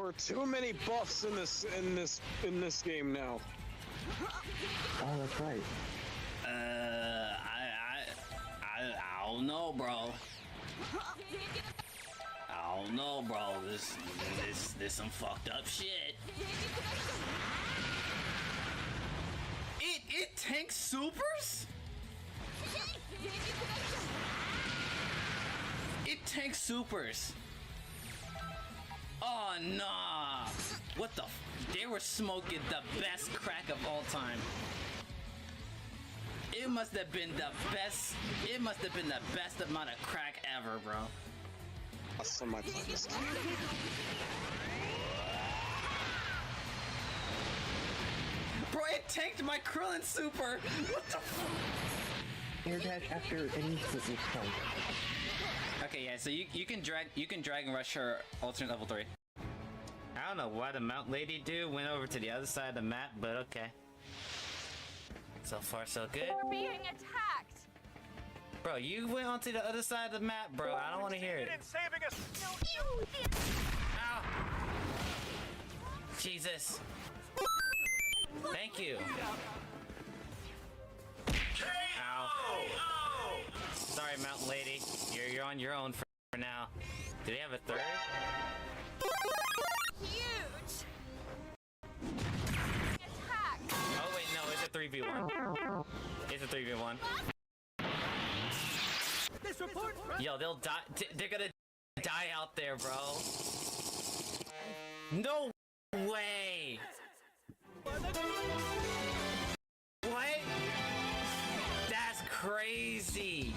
are too many buffs in this game now. Oh, that's right. I don't know, bro. I don't know, bro. This some fucked up shit. It tanks supers? It tanks supers. Oh, nah. What the they were smoking the best crack of all time. It must have been the best. It must have been the best amount of crack ever, bro. That's my playlist. Bro, it tanked my Krillin super. What the fuck? Air dash after any hit is fine. Okay, yeah. So you can drag and rush her alternate level 3. I don't know why the Mount Lady dude went over to the other side of the map, but okay. So far, so good. We're being attacked. Bro, you went onto the other side of the map, bro. I don't want to hear it. Saving us. No, you did. Ow! Jesus. Thank you. Ow. Sorry, Mountain Lady. You're on your own for now. Do they have a third? Huge. Attack. Oh wait, no, it's a 3v1. It's a 3v1. Yo, they'll die. They're gonna die out there, bro. No way. What? That's crazy.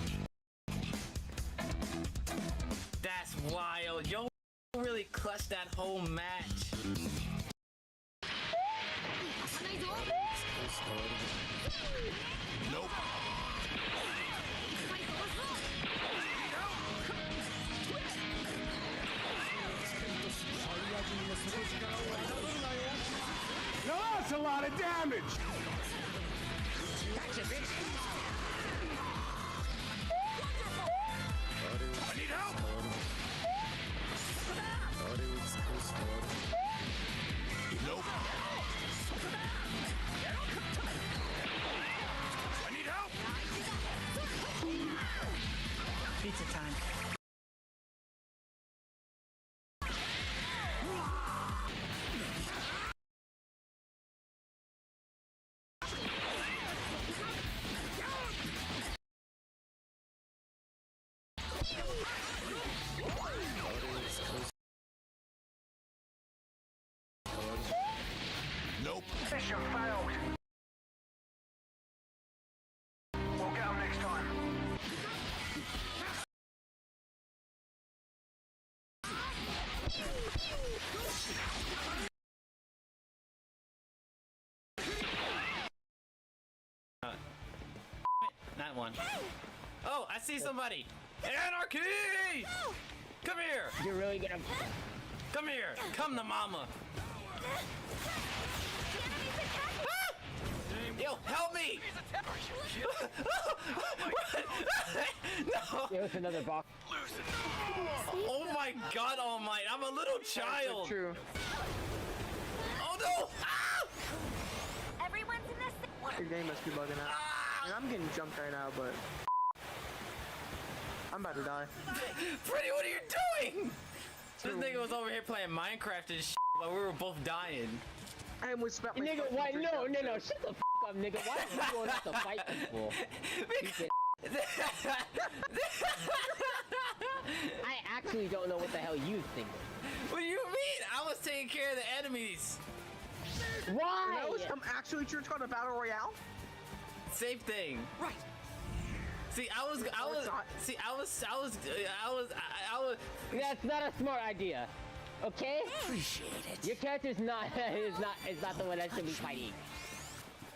That's wild. Yo, really clutched that whole match. Nope. Now that's a lot of damage! Gotcha, bitch! I need help! Nope. I need help! Pizza time. Nope. Mission failed. We'll get them next time. That one. Oh, I see somebody. Anarchy! Come here. You're really gonna. Come here. Come to mama. Yo, help me! No. There's another box. Oh my God Almighty! I'm a little child. True. Oh no! Ah! Everyone's in this. Your game must be bugging out. And I'm getting jumped right now, but I'm about to die. Freddy, what are you doing? This nigga was over here playing Minecraft and shit while we were both dying. I almost spent my Nigga, fucking why? drink No, out. no, no. Shut the f up, nigga. Why are you going out to fight people? I actually don't know what the hell you think. What do you mean? I was taking care of the enemies. Why? I'm actually trying to battle royale. Same thing. Right. See, I was. That's not a smart idea. Okay? Appreciate it. Your character's not is not the one that should be fighting.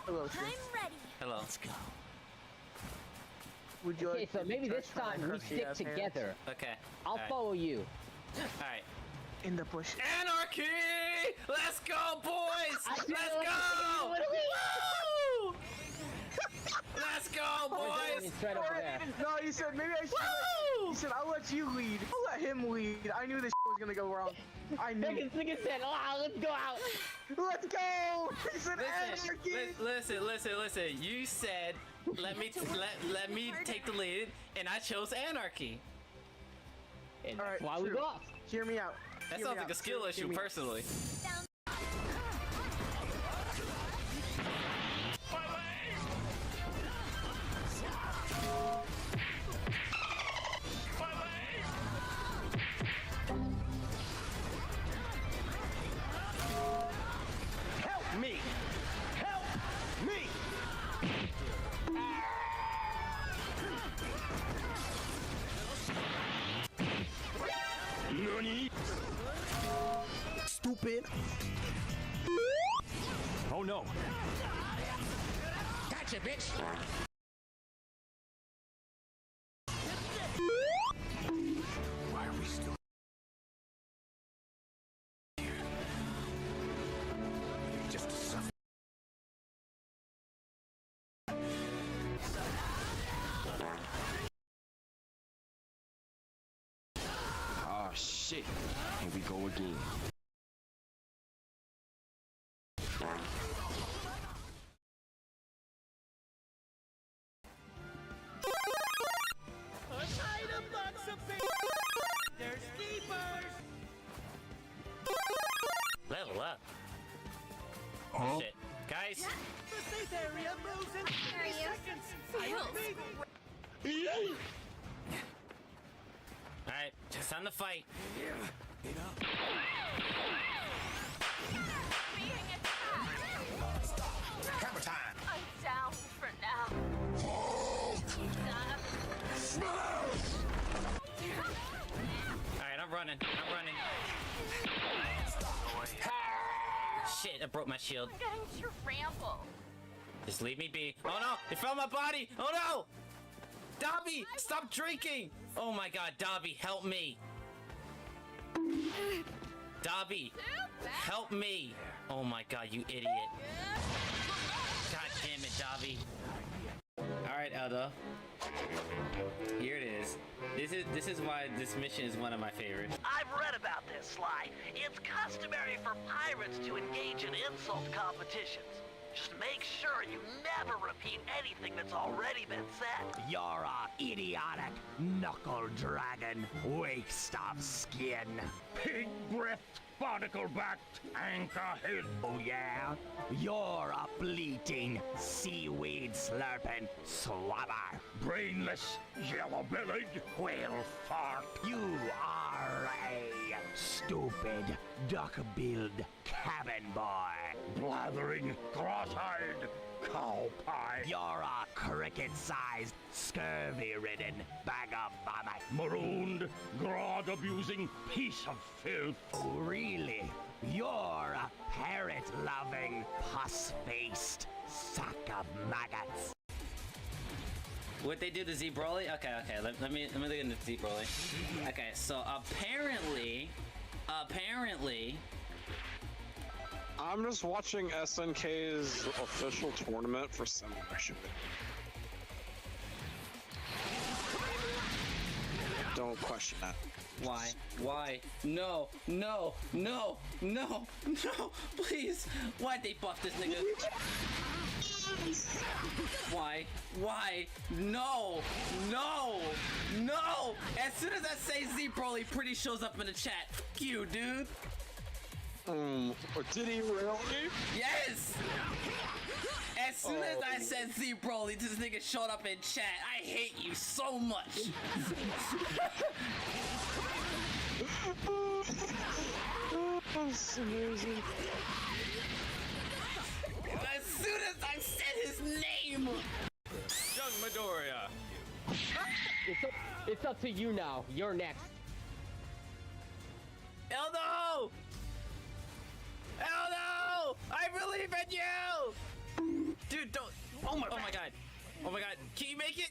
Hello, I'm ready. Hello. Let's go. Would you Okay, like so to maybe this touch my time we crusty stick ass hands? together. Okay. I'll All right. follow you. All right. In the bush. Anarchy! Let's go, boys! I Let's feel like go! what do we- Woo! Let's go, boys! It's right over there. No, he said maybe I should. Woo! He said I'll let you lead. I'll let him lead. I knew this was was gonna go wrong. I knew. Nigga said, "Oh, let's go out." Let's go. He said anarchy. Listen. You said let me take the lead, and I chose anarchy. And All right, that's why we true. lost. Hear me out. That Hear sounds me like a out. skill Hear issue, me out. personally. Help me! Help me! Nani? Stupid! Oh no. Gotcha, bitch! Why are we still here? Just to suffer. Oh shit. Here we go again. Level up. Huh? Shit. Guys, alright, it's time to fight. Hammer time. I'm down for now. Alright, I'm running. Shit, I broke my shield. I'm getting trampled. Just leave me be. Oh no! It fell on my body! Oh no! Dobby! Stop drinking! Oh my god, Dobby, help me! Dobby! Help me! Oh my god, you idiot. God damn it, Dobby. Alright, Elda. Here it is. This is why this mission is one of my favorites. I've read about this, Sly. It's customary for pirates to engage in insult competitions. Just make sure you never repeat anything that's already been said. You're a idiotic knuckle dragon, weak stuff skin. Pig-breathed, barnacle-backed, anchor-head. Oh yeah? You're a bleating, seaweed-slurping swabber. Brainless, yellow-bellied, whale fart. You are a stupid, duck-billed cabin boy. Blathering, cross-eyed, cow pie. You're a cricket-sized, scurvy-ridden bag of vomit. Marooned, grog-abusing piece of filth. Oh, really? You're a parrot-loving, pus-faced sack of maggots. What they do to Z Broly? Okay. Let me look into Z Broly. Okay, so apparently, I'm just watching SNK's official tournament for Simulation. Don't question that. Why? No, please. Why'd they buff this nigga? Why? No! As soon as I say Z Broly, pretty shows up in the chat. Fuck you, dude. Did he really? Yes! As soon as I said Z Broly, this nigga showed up in chat. I hate you so much. That's amazing. As soon as I said his name! Young Midoriya. It's up to you now. You're next. Eldo! I believe in you! Dude, don't. Oh my god. Can you make it?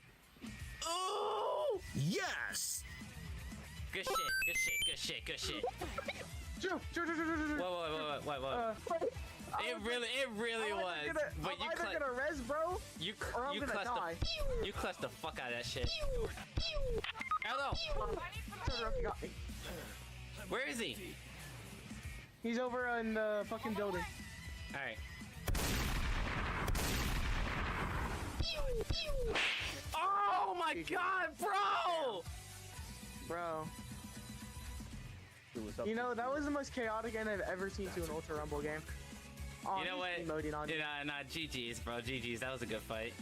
Ooh! Yes! Good shit. Joe. Whoa. It really was. But I'm either gonna res, bro, or I'm gonna die. You clutched the fuck out of that shit. Eldo! Todoroki got me. Where is he? He's over in the fucking building. Alright. Oh my god, bro! Bro. You know, that was the most chaotic end I've ever seen to an Ultra Rumble game. Oh, You know what? emoting on you. Nah, GG's, bro. GG's. That was a good fight.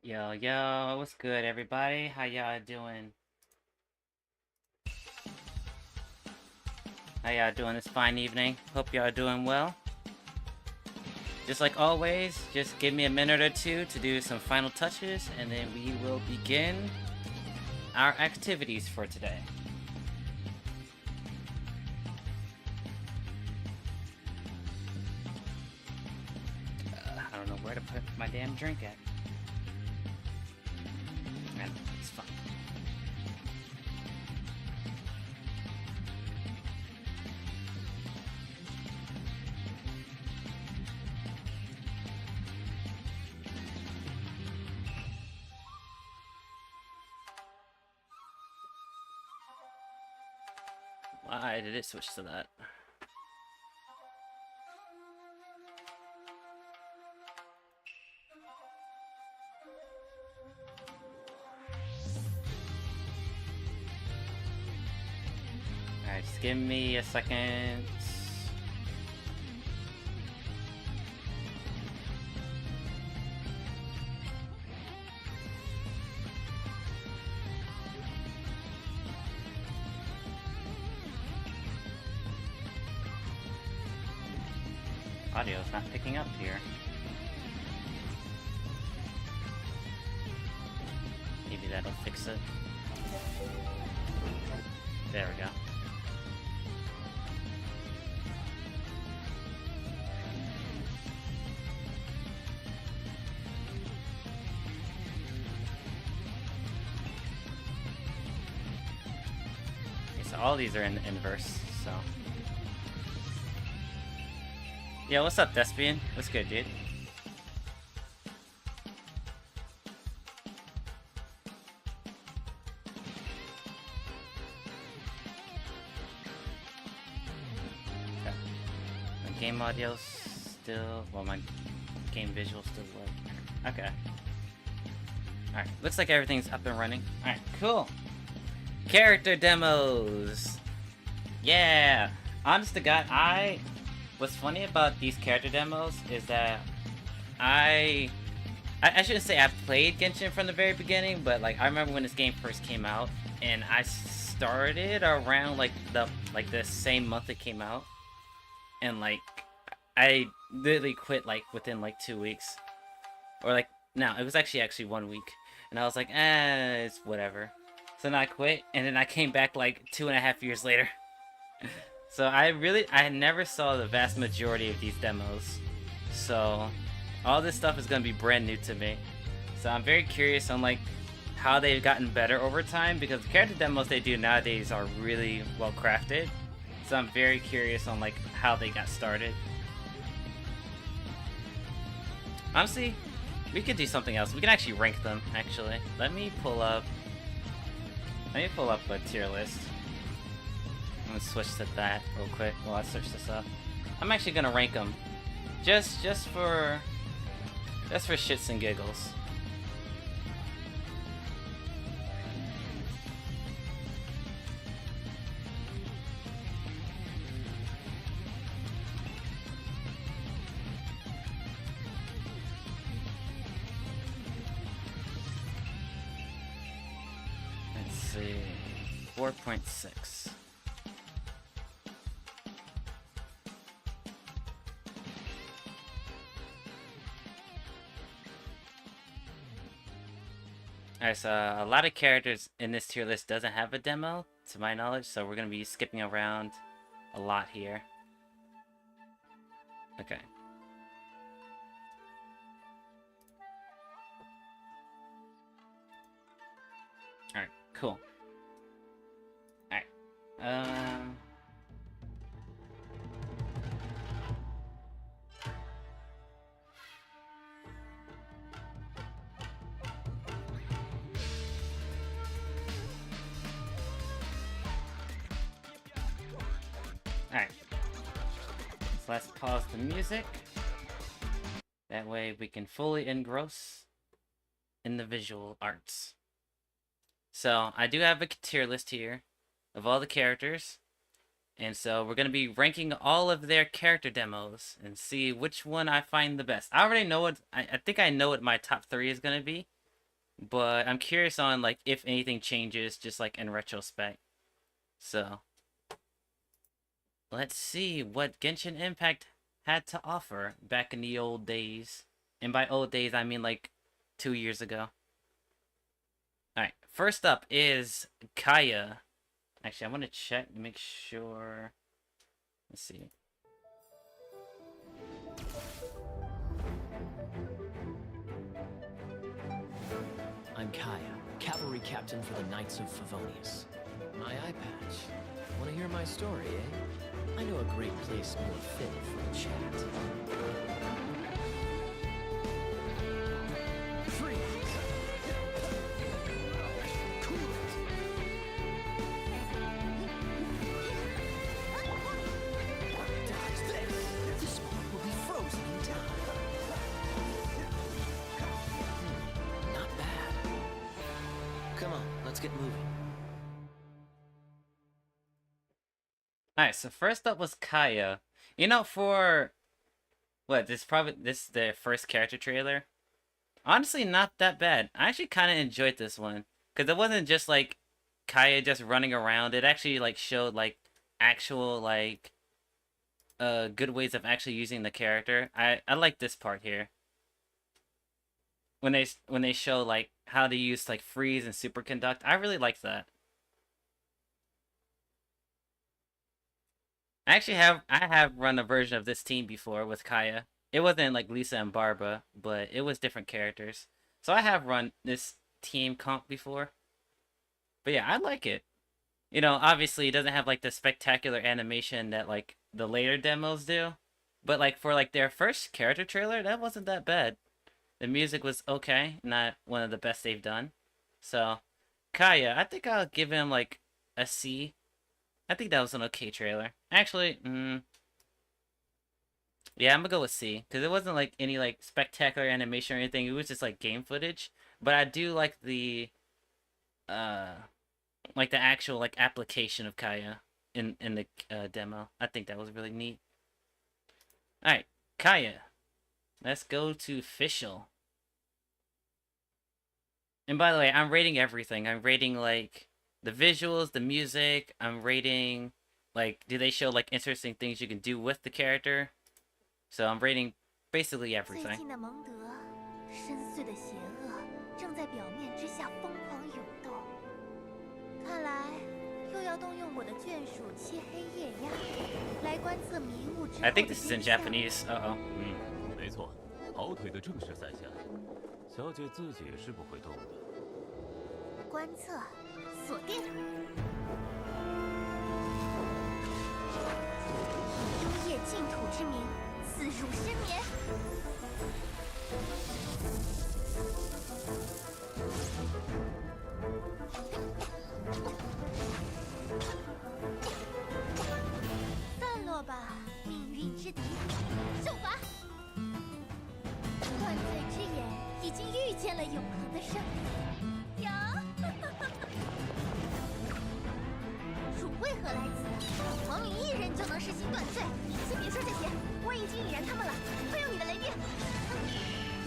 Yo, what's good, everybody? How y'all doing? How y'all doing this fine evening? Hope y'all doing well. Just like always, just give me a minute or two to do some final touches, and then we will begin our activities for today. I don't know where to put my damn drink at. It's fine. Why did it switch to that? Alright, just give me a second. Audio's not picking up here. Maybe that'll fix it. There we go. Okay, so all these are in the inverse, so. Yo, what's up, Thespian? What's good, dude? Okay. My game audio's still... well, my game visual still work. Okay. Alright, looks like everything's up and running. Alright, cool. Character demos! Yeah! Honest to God, what's funny about these character demos is that I shouldn't say I've played Genshin from the very beginning, but like I remember when this game first came out, and I started around like the same month it came out, and like I literally quit like within like 2 weeks, or like no, it was actually 1 week, and I was like, it's whatever. So then I quit, and then I came back like 2.5 years later. So I never saw the vast majority of these demos. So all this stuff is going to be brand new to me. So I'm very curious on like how they've gotten better over time, because the character demos they do nowadays are really well crafted. So I'm very curious on like how they got started. Honestly, We could do something else. We can actually rank them, actually. Let me pull up a tier list. I'm gonna switch to that real quick while I search this up. I'm actually gonna rank them. Just for shits and giggles. Let's see. 4.6. Alright, so a lot of characters in this tier list doesn't have a demo, to my knowledge, so we're going to be skipping around a lot here. Okay. Alright, cool. Alright. Alright. So let's pause the music. That way we can fully engross in the visual arts. So I do have a tier list here of all the characters. And so we're going to be ranking all of their character demos and see which one I find the best. I already know what, I think I know what my top 3 is going to be. But I'm curious on like if anything changes just like in retrospect. So let's see what Genshin Impact had to offer back in the old days. And by old days, I mean like 2 years ago. Alright, first up is Kaya. Actually, I want to check to make sure. Let's see. I'm Kaya, cavalry captain for the Knights of Favonius. My eye patch. Want to hear my story, eh? I know a great place more fit for a chat. Freeze! Cool it! Dodge this! This spot will be frozen in time. Not bad. Come on, let's get moving. Alright, so first up was Kaya. You know, for what, this is their first character trailer. Honestly, not that bad. I actually kind of enjoyed this one because it wasn't just like Kaya just running around. It actually like showed like actual like good ways of actually using the character. I like this part here. When they show like how to use like freeze and superconduct. I really like that. I have run a version of this team before with Kaya. It wasn't like Lisa and Barba, but it was different characters. So I have run this team comp before. But yeah, I like it. You know, obviously it doesn't have like the spectacular animation that like the later demos do. But like for like their first character trailer, that wasn't that bad. The music was okay, not one of the best they've done. So Kaya, I think I'll give him like a C. I think that was an okay trailer. Actually, yeah, I'm gonna go with C. Because it wasn't like any like spectacular animation or anything. It was just like game footage. But I do like the actual like application of Kaya in the demo. I think that was really neat. Alright, Kaya. Let's go to official. And by the way, I'm rating everything. I'm rating like the visuals, the music. I'm rating like, do they show like interesting things you can do with the character? So I'm rating basically everything. I think this is in Japanese. Uh-oh. 没错，跑腿的正是在下。小姐自己是不会动的。观测，锁定。以幽夜净土之名，刺入深眠。散落吧，命运之敌，受罚！断罪之眼已经预见了永恒的胜利。呀，汝为何来此？王允一人就能实行断罪？先别说这些，我已经引燃他们了，快用你的雷电！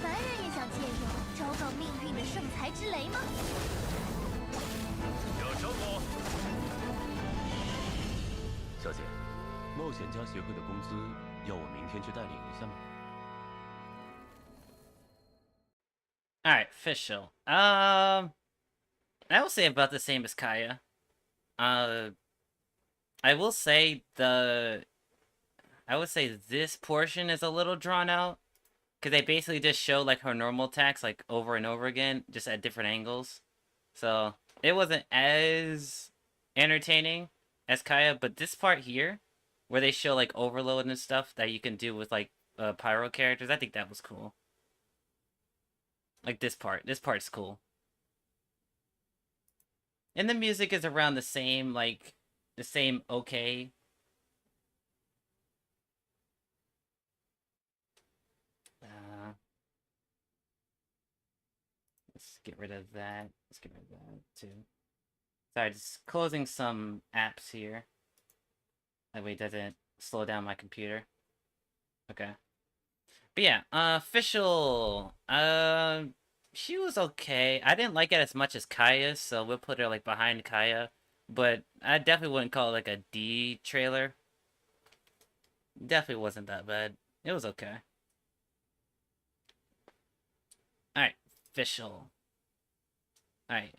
凡人也想借用昭告命运的圣才之雷吗？有成果。小姐，冒险家协会的工资要我明天去代领一下吗？ Alright, official. I will say about the same as Kaya. I will say this portion is a little drawn out. Because they basically just show, like, her normal attacks, like, over and over again, just at different angles. So, it wasn't as entertaining as Kaya, but this part here, where they show, like, overload and stuff that you can do with, like, pyro characters, I think that was cool. Like, this part's cool. And the music is around the same, like, the same okay. Let's get rid of that. Let's get rid of that, too. Sorry, just closing some apps here. That way it doesn't slow down my computer. Okay. But yeah, official. She was okay. I didn't like it as much as Kaya, so we'll put her, like, behind Kaya. But I definitely wouldn't call it, like, a D trailer. Definitely wasn't that bad. It was okay. Alright, official. Alright.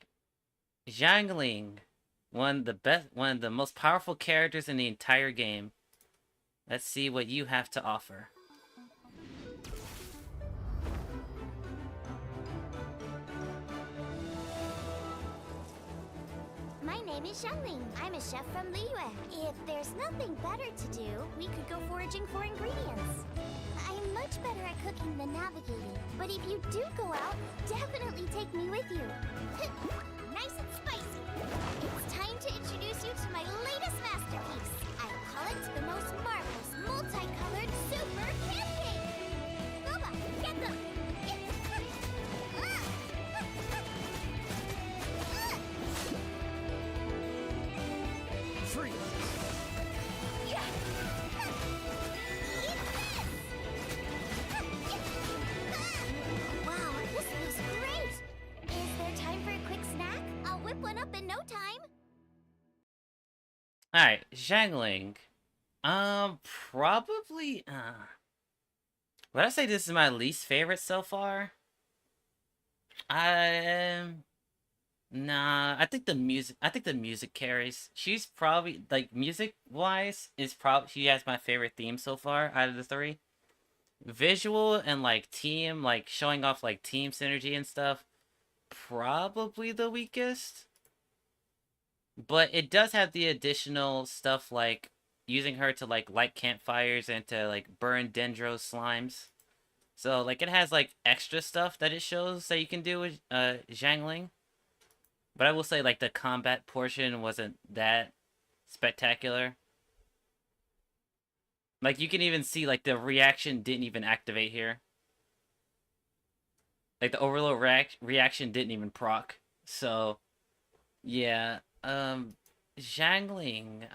Zhangling. One of the most powerful characters in the entire game. Let's see what you have to offer. My name is Xiangling. I'm a chef from Liyue. If there's nothing better to do, we could go foraging for ingredients. I'm much better at cooking than navigating, but if you do go out, definitely take me with you. Nice and spicy. It's time to introduce you to my latest masterpiece. I call it the most marvelous, multicolored super pancake. Boba, get them! Free. Wow, this looks great! Is there time for a quick snack? I'll whip one up in no time. Alright, Zhangling. Probably, would I say this is my least favorite so far? Nah, I think the music carries. She's probably, like, music-wise, she has my favorite theme so far out of the three. Visual and, like, team, like, showing off, like, team synergy and stuff, probably the weakest. But it does have the additional stuff, like, using her to, like, light campfires and to, like, burn Dendro slimes. So, like, it has, like, extra stuff that it shows that you can do with, Zhangling. But I will say, like, the combat portion wasn't that spectacular. Like, you can even see, like, the reaction didn't even activate here. Like, the overload reaction didn't even proc. So, yeah. Zhangling,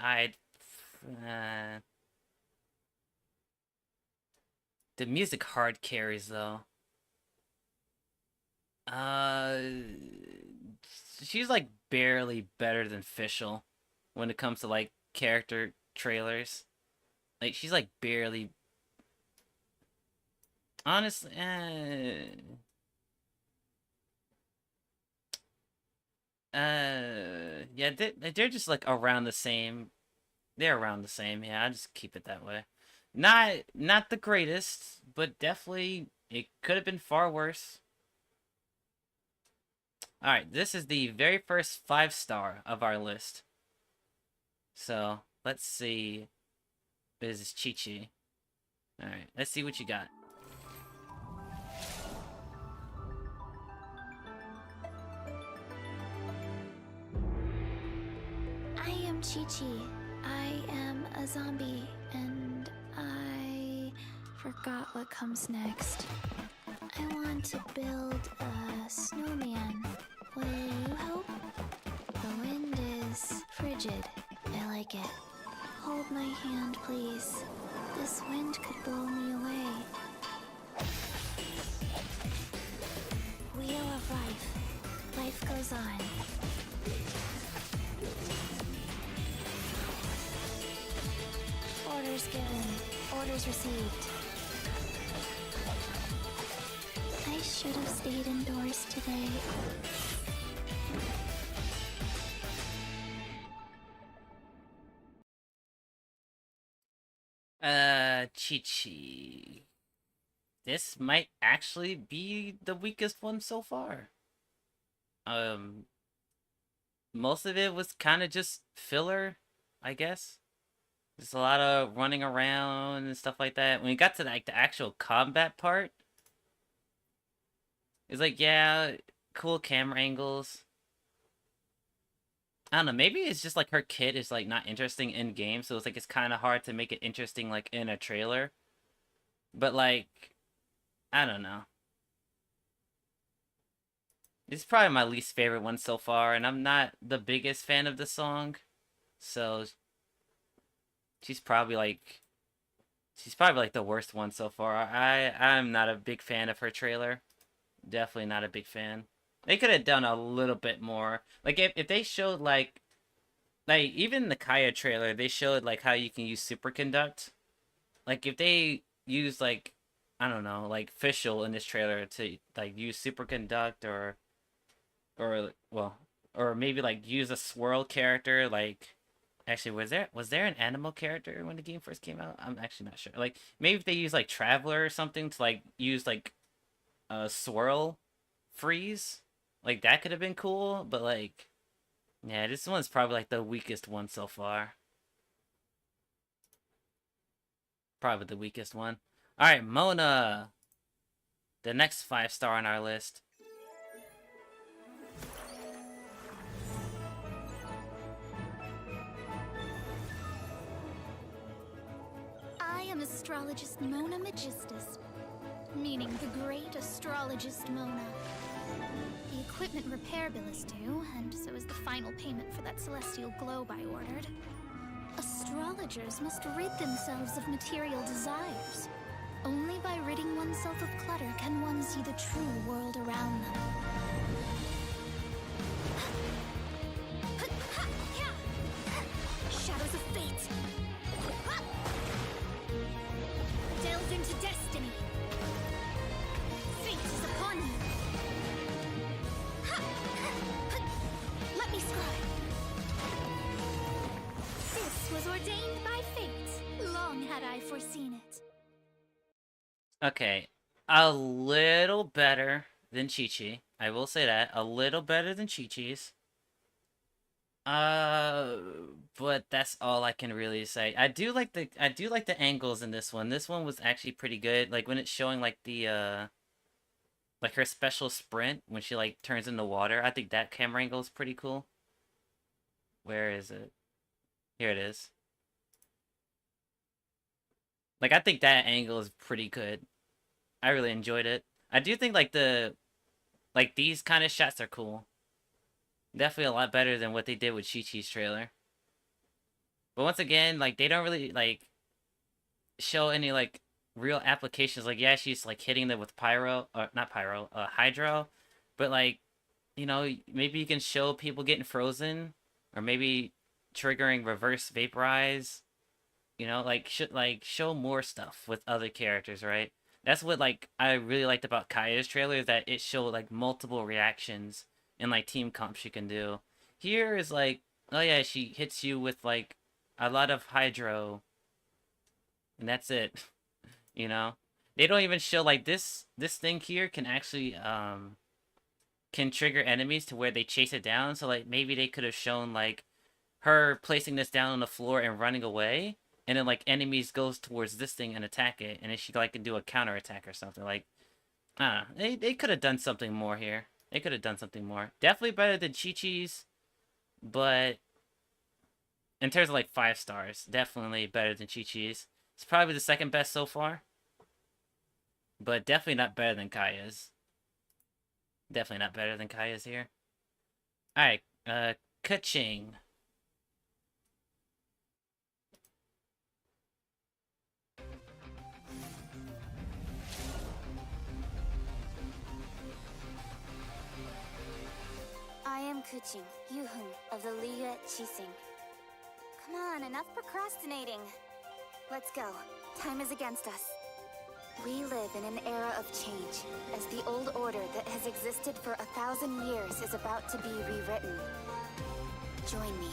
the music hard carries, though. She's, like, barely better than Fischl when it comes to, like, character trailers. Like, she's, like, barely... Honestly, yeah, they're just, like, around the same. They're around the same, yeah, I'll just keep it that way. Not the greatest, but definitely, it could have been far worse. Alright, this is the very first 5-star of our list. So, let's see. This is Chi-Chi. Alright, let's see what you got. Chi-Chi. I am a zombie, and I forgot what comes next. I want to build a snowman. Will you help? The wind is frigid. I like it. Hold my hand, please. This wind could blow me away. Wheel of life. Life goes on. Orders given. Orders received. I should have stayed indoors today. Chi-Chi. This might actually be the weakest one so far. Most of it was kind of just filler, I guess. There's a lot of running around and stuff like that. When we got to like the actual combat part, it's like, yeah, cool camera angles. I don't know, maybe it's just like her kit is like not interesting in game, so it's like it's kind of hard to make it interesting like in a trailer. But like, I don't know. This is probably my least favorite one so far, and I'm not the biggest fan of the song. So she's probably like the worst one so far. I'm not a big fan of her trailer. Definitely not a big fan. They could have done a little bit more. Like if they showed like even the Kaya trailer, they showed like how you can use superconduct. Like if they use like, I don't know, like Fischl in this trailer to like use superconduct or maybe like use a swirl character. Like actually, was there an animal character when the game first came out? I'm actually not sure. Like maybe if they use like Traveler or something to like use like a swirl freeze, like that could have been cool. But like, yeah, this one's probably like the weakest one so far. Probably the weakest one. All right, Mona, the next 5-star on our list. I am astrologist Mona Magistus, meaning the great astrologist Mona. The equipment repair bill is due, and so is the final payment for that celestial globe I ordered. Astrologers must rid themselves of material desires. Only by ridding oneself of clutter can one see the true world around them. Shadows of fate! Delve into destiny! Fate is upon you! Let me scribe! This was ordained by fate. Long had I foreseen it. Okay, a little better than Chi-Chi. I will say that. A little better than Chi-Chi's. But that's all I can really say. I do like the angles in this one. This one was actually pretty good. Like when it's showing like the like her special sprint when she like turns into water. I think that camera angle is pretty cool. Where is it? Here it is. Like I think that angle is pretty good. I really enjoyed it. I do think like these kind of shots are cool. Definitely a lot better than what they did with Chi-Chi's trailer. But once again, like they don't really like show any like real applications. Like yeah, she's like hitting them with hydro, but like, you know, maybe you can show people getting frozen, or maybe triggering reverse vaporize. You know, like show more stuff with other characters, right? That's what like I really liked about Kaya's trailer, is that it showed like multiple reactions and like team comps you can do. Here is like, oh yeah, she hits you with like a lot of hydro, and that's it. You know, they don't even show like this thing here can actually can trigger enemies to where they chase it down. So like maybe they could have shown like her placing this down on the floor and running away, and then like enemies goes towards this thing and attack it, and then she like can do a counter attack or something. Like, I don't know. They could have done something more here. They could have done something more. Definitely better than Chi-Chi's, but in terms of like 5 stars, definitely better than Chi-Chi's. It's probably the second best so far, but definitely not better than Kaya's. Definitely not better than Kaya's here. Alright, Keqing. I am Keqing, Yuhun of the Liyue Qixing. Come on, enough procrastinating. Let's go. Time is against us. We live in an era of change, as the old order that has existed for 1,000 years is about to be rewritten. Join me.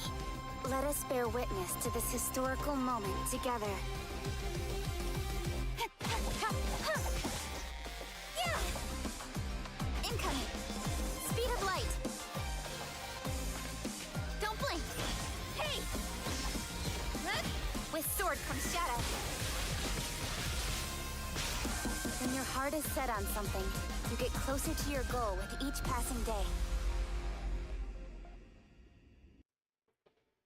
Let us bear witness to this historical moment together. Incoming! Speed of light! Don't blink! Hey! With sword comes shadow. When your heart is set on something, you get closer to your goal with each passing day.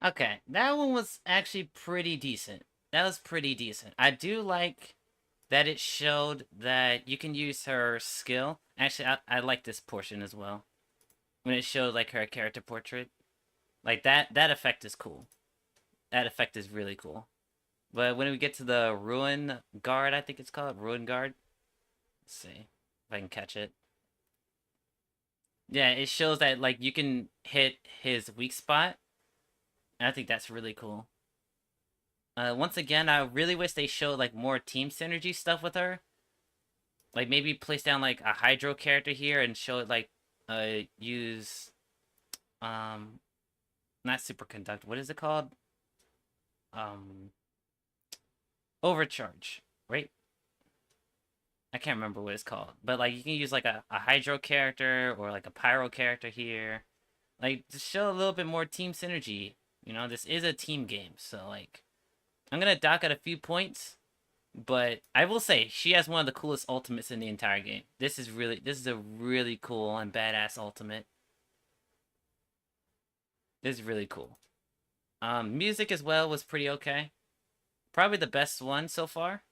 Okay, that one was actually pretty decent. That was pretty decent. I do like that it showed that you can use her skill. Actually, I like this portion as well. When it showed like her character portrait. Like that effect is cool. That effect is really cool. But when we get to the Ruin Guard, I think it's called, Ruin Guard. Let's see if I can catch it. Yeah, it shows that like you can hit his weak spot. And I think that's really cool. Once again, I really wish they showed like more team synergy stuff with her. Like maybe place down like a Hydro character here and show it like use not superconduct. What is it called? Overcharge, right? I can't remember what it's called. But like you can use like a Hydro character or like a Pyro character here. Like to show a little bit more team synergy. You know, this is a team game, so like I'm gonna dock at a few points, but I will say she has one of the coolest ultimates in the entire game. This is a really cool and badass ultimate. This is really cool. Music as well was pretty okay. Probably the best one so far.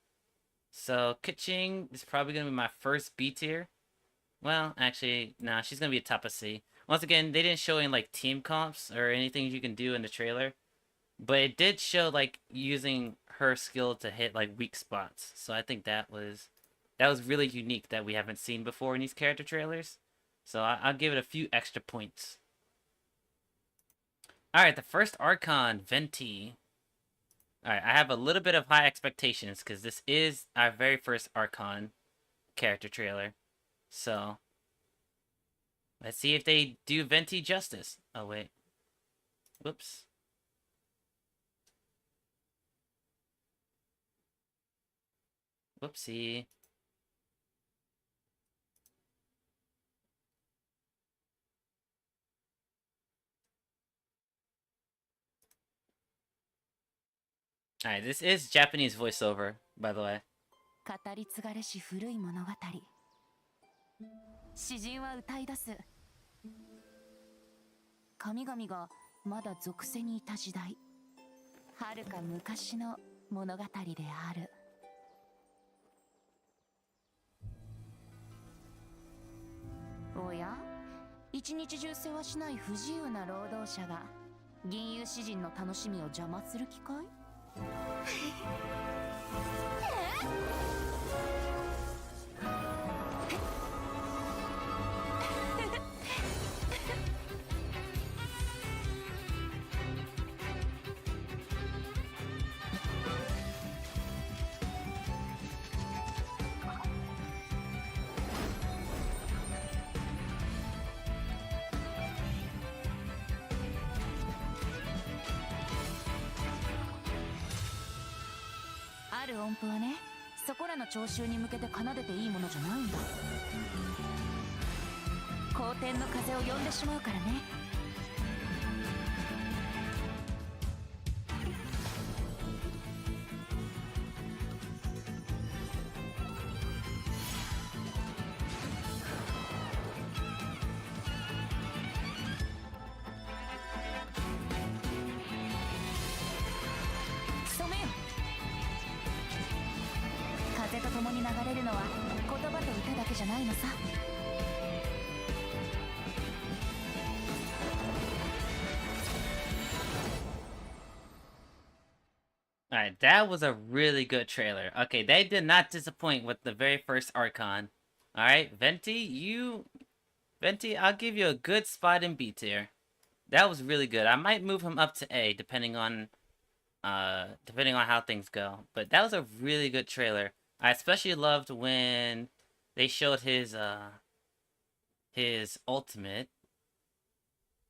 So Keqing is probably gonna be my first B tier. Well, actually, nah, she's gonna be a top of C. Once again, they didn't show any like team comps or anything you can do in the trailer. But it did show like using her skill to hit like weak spots. So I think that was really unique that we haven't seen before in these character trailers. So I'll give it a few extra points. Alright, the first Archon, Venti. Alright, I have a little bit of high expectations because this is our very first Archon character trailer. So let's see if they do Venti justice. Oh, wait. Whoops. Whoopsie. Alright, this is Japanese voiceover, by the way. 語り継がれし古い物語。詩人は歌い出す。神々がまだ属世にいた時代。遥か昔の物語である。おや、一日中世話しない不自由な労働者が銀融詩人の楽しみを邪魔する気かい？ある音符はね、そこらの聴衆に向けて奏でていいものじゃないんだ。好天の風を呼んでしまうからね。流れるのは言葉と歌だけじゃないのさ。Alright, that was a really good trailer. Okay, they did not disappoint with the very first Archon. Alright, Venti, I'll give you a good spot in B tier. That was really good. I might move him up to A depending on how things go. But that was a really good trailer. I especially loved when they showed his ultimate,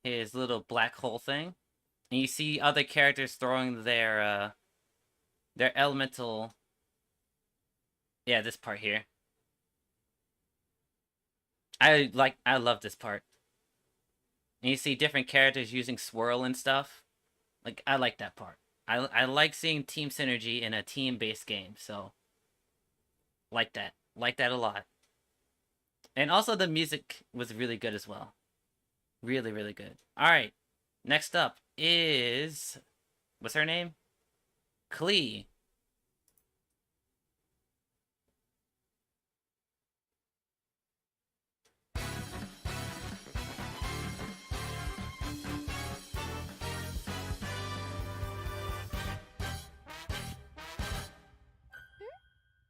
his little black hole thing, and you see other characters throwing their elemental. Yeah, this part here. I love this part. And you see different characters using swirl and stuff. Like, I like that part. I like seeing team synergy in a team-based game, so like that. Like that a lot. And also the music was really good as well. Really, really good. Alright. Next up is... what's her name? Klee.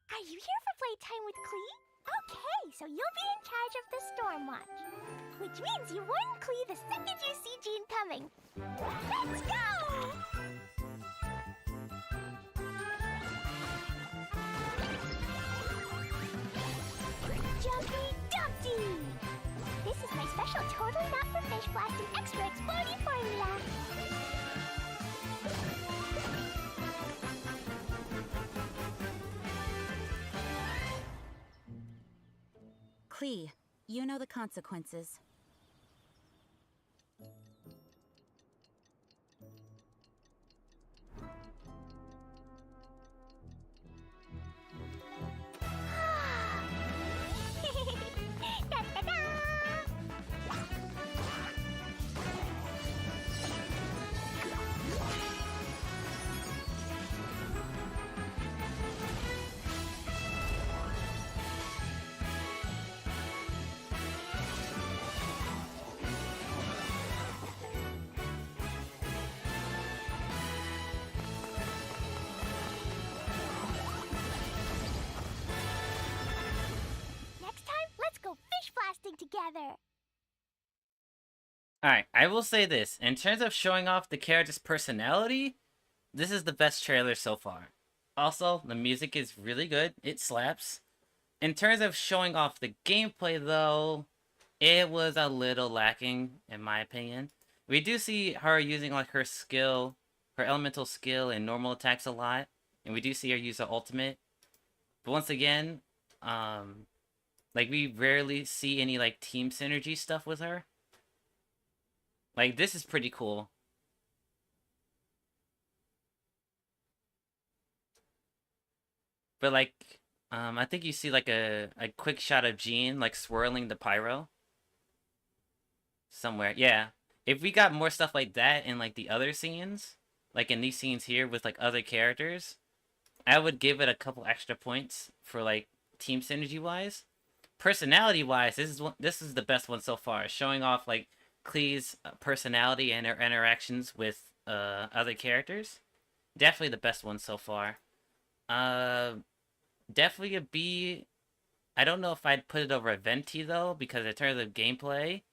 Are you here for playtime with Klee? Okay, so you'll be in charge of the Storm Watch. Which means you warn Klee the second you see Jean coming. Let's go! Jumpy Dumpty! This is my special totally not for fish blasting extra exploding formula. Klee, you know the consequences. Da-da-da! Together. Alright, I will say this. In terms of showing off the character's personality, this is the best trailer so far. Also, the music is really good. It slaps. In terms of showing off the gameplay, though, it was a little lacking, in my opinion. We do see her using, like, her skill, her elemental skill and normal attacks a lot. And we do see her use her ultimate. But once again, like, we rarely see any, like, team synergy stuff with her. Like, this is pretty cool. But, like, I think you see, like, a quick shot of Jean, like, swirling the pyro. Somewhere, yeah. If we got more stuff like that in, like, the other scenes, like, in these scenes here with, like, other characters, I would give it a couple extra points for, like, team synergy-wise. Personality-wise, this is the best one so far. Showing off, like, Klee's personality and her interactions with other characters. Definitely the best one so far. Definitely a B. I don't know if I'd put it over a Venti, though, because in terms of gameplay,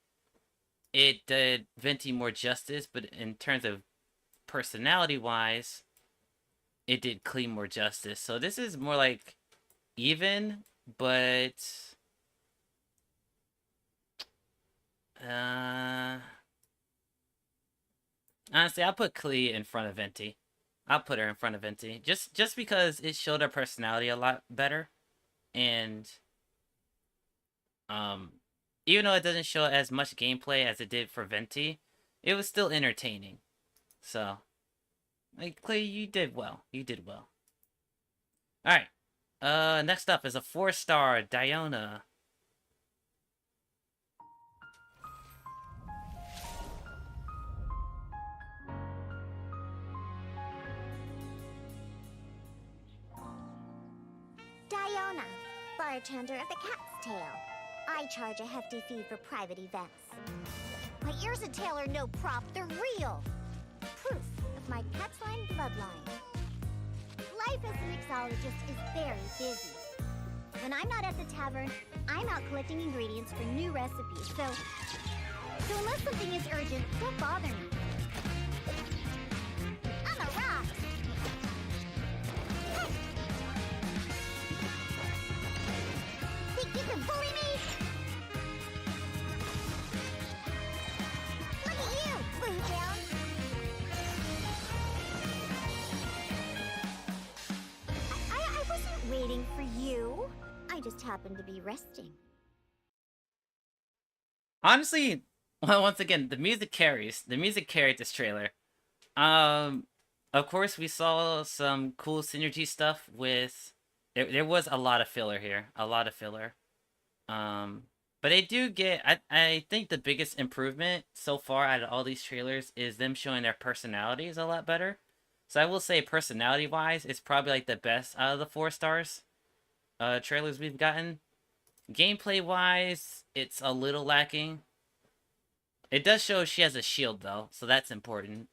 it did Venti more justice, but in terms of personality-wise, it did Klee more justice. So this is more like even, but... honestly, I'll put Klee in front of Venti. I'll put her in front of Venti. Just because it showed her personality a lot better. And even though it doesn't show as much gameplay as it did for Venti, it was still entertaining. So, like, Klee, you did well. You did well. Alright. Next up is a 4-star Diona. Diona, bartender of the Cat's Tail. I charge a hefty fee for private events. My ears and tail are no prop, they're real. Proof of my cat's line bloodline. Life as a mixologist is very busy. When I'm not at the tavern, I'm out collecting ingredients for new recipes, so unless something is urgent, don't bother me. On the rocks! Hey! Think you can bully me? Look at you, Blue Down! I wasn't waiting for you. I just happened to be resting. Honestly, well, once again, the music carries. The music carried this trailer. Of course, we saw some cool synergy stuff with... There was a lot of filler here. A lot of filler. But they do get... I think the biggest improvement so far out of all these trailers is them showing their personalities a lot better. So I will say, personality-wise, it's probably like the best out of the 4 stars trailers we've gotten. Gameplay-wise, it's a little lacking. It does show she has a shield, though, so that's important.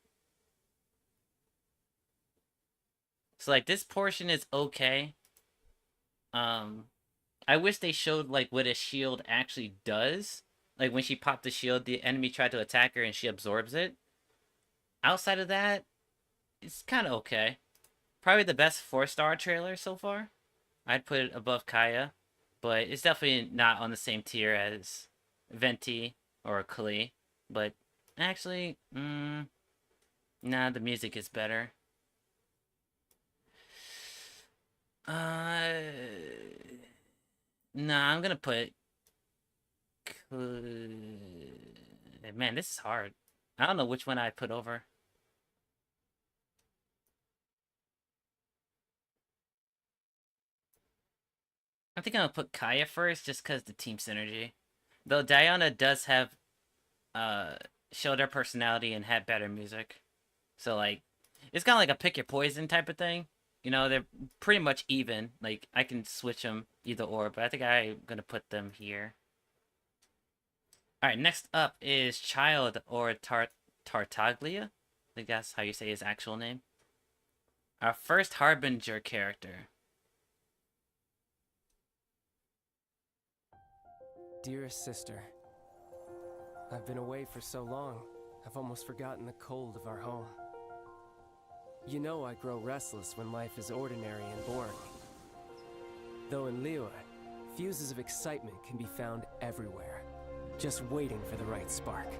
So, like, this portion is okay. I wish they showed, like, what a shield actually does. Like, when she popped the shield, the enemy tried to attack her and she absorbs it. Outside of that, it's kind of okay. Probably the best 4-star trailer so far. I'd put it above Kaya. But it's definitely not on the same tier as Venti or Klee. But actually, nah, the music is better. Nah, I'm gonna put... Man, this is hard. I don't know which one I put over. I think I'm gonna put Kaya first, just because the team synergy. Though Diona does have, showed her personality and had better music. So, like, it's kind of like a pick your poison type of thing. You know, they're pretty much even. Like, I can switch them either or, but I think I'm gonna put them here. Alright, next up is Child or Tartaglia. I think that's how you say his actual name. Our first Harbinger character. Dearest sister, I've been away for so long, I've almost forgotten the cold of our home. You know I grow restless when life is ordinary and boring. Though in Liyue, fuses of excitement can be found everywhere, just waiting for the right spark.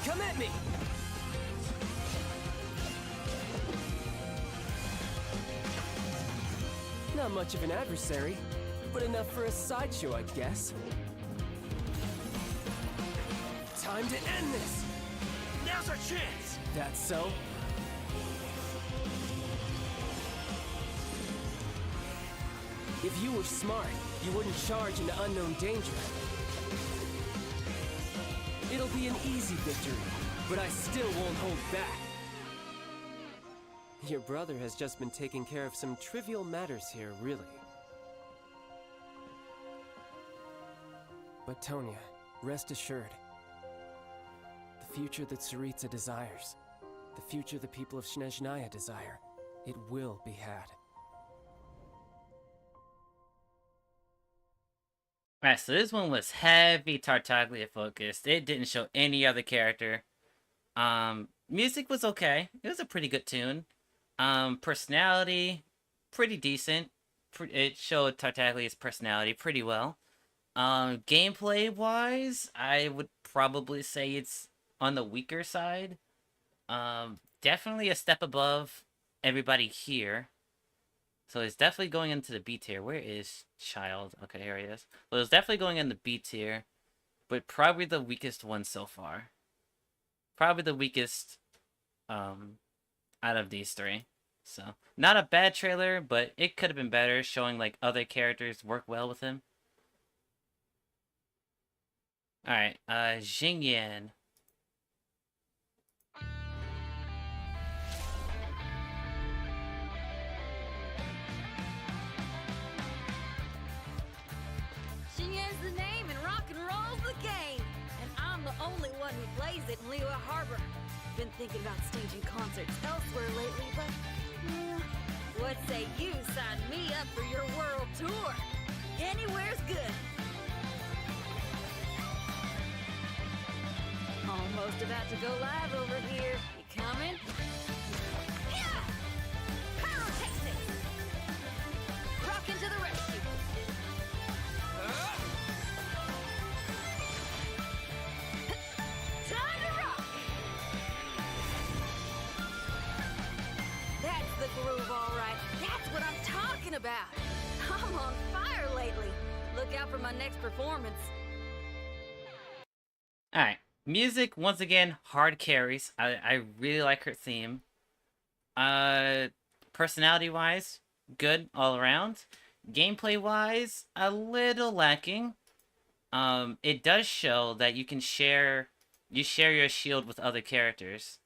Come at me! Not much of an adversary, but enough for a sideshow, I guess. Time to end this! Now's our chance! That's so? If you were smart, you wouldn't charge into unknown danger. It'll be an easy victory, but I still won't hold back. Your brother has just been taking care of some trivial matters here, really. But Tonya, rest assured. The future that Tsaritsa desires, the future the people of Snezhnaya desire, it will be had. Alright, so this one was heavy Tartaglia focused. It didn't show any other character. Music was okay. It was a pretty good tune. Personality, pretty decent. It showed Tartaglia's personality pretty well. Gameplay-wise, I would probably say it's on the weaker side. Definitely a step above everybody here. So it's definitely going into the B tier. Where is Child? Okay, here he is. So it's definitely going in the B tier, but probably the weakest one so far. Probably the weakest out of these three. So, not a bad trailer, but it could have been better, showing like other characters work well with him. Alright, Xingyan. Xingyan's the name and rock and roll's the game. And I'm the only one who plays it in Liyue Harbor. Been thinking about staging concerts elsewhere lately, but what say you sign me up for your world tour? Anywhere's good. Almost about to go live over here. You coming? Yeah! Pyrotechnics! Rockin' to the rescue! Time to rock! That's the groove, all right. That's what I'm talking about. I'm on fire lately. Look out for my next performance. Alright. Music, once again, hard carries. I really like her theme. Personality-wise, good all around. Gameplay-wise, a little lacking. It does show that you can share your shield with other characters.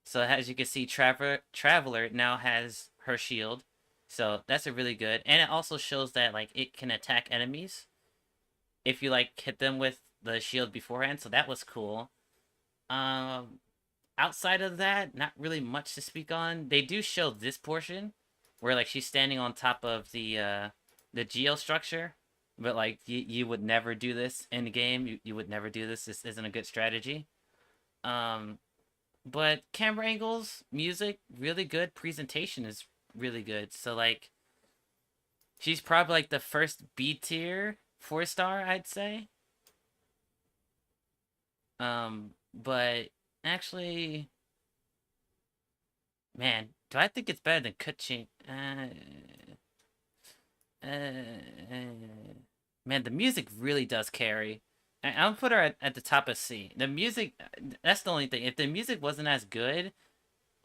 So as you can see, Traveler now has her shield. So that's a really good. And it also shows that like it can attack enemies if you like hit them with the shield beforehand, so that was cool. Outside of that, not really much to speak on. They do show this portion where like she's standing on top of the geo structure, but like you would never do this in the game. You would never do this. This isn't a good strategy. But camera angles, music, really good. Presentation is really good. So like she's probably like the first B tier 4-star, I'd say. But actually, man, do I think it's better than Kuching? Man, the music really does carry. I'll put her at the top of C. The music, that's the only thing. If the music wasn't as good,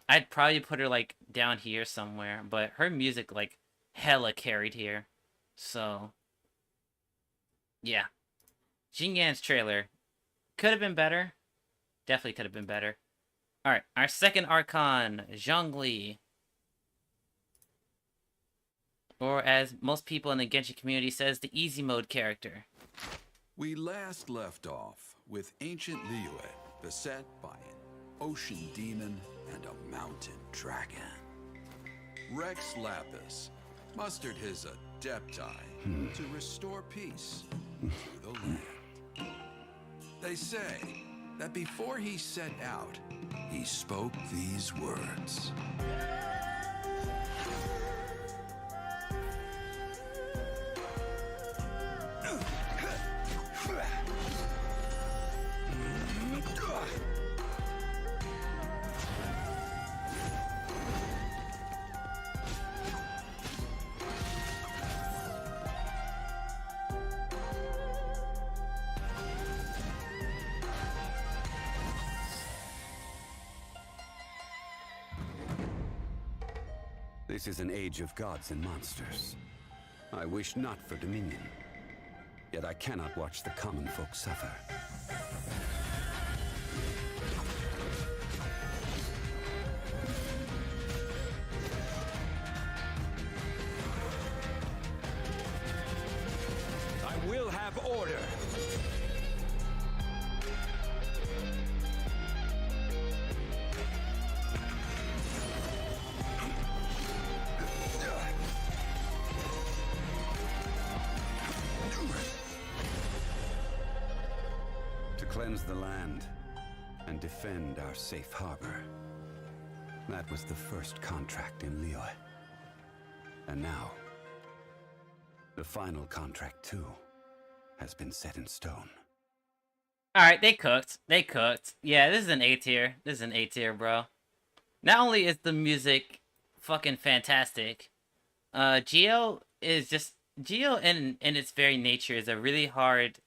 I'd probably put her like down here somewhere. But her music like hella carried here. So, yeah. Xingyan's trailer could have been better. Definitely could have been better. Alright, our second Archon, Zhongli. Or as most people in the Genshin community says, the easy mode character. We last left off with ancient Liyue, beset by an ocean demon and a mountain dragon. Rex Lapis mustered his adepti to restore peace to the land. They say that before he set out, he spoke these words. This is an age of gods and monsters. I wish not for dominion. Yet I cannot watch the common folk suffer. I will have order. Cleanse the land and defend our safe harbor. That was the first contract in Liyue. And now, the final contract too has been set in stone. Alright, they cooked. They cooked. Yeah, this is an A tier. This is an A tier, bro. Not only is the music fucking fantastic, Geo is just... Geo in its very nature is a really hard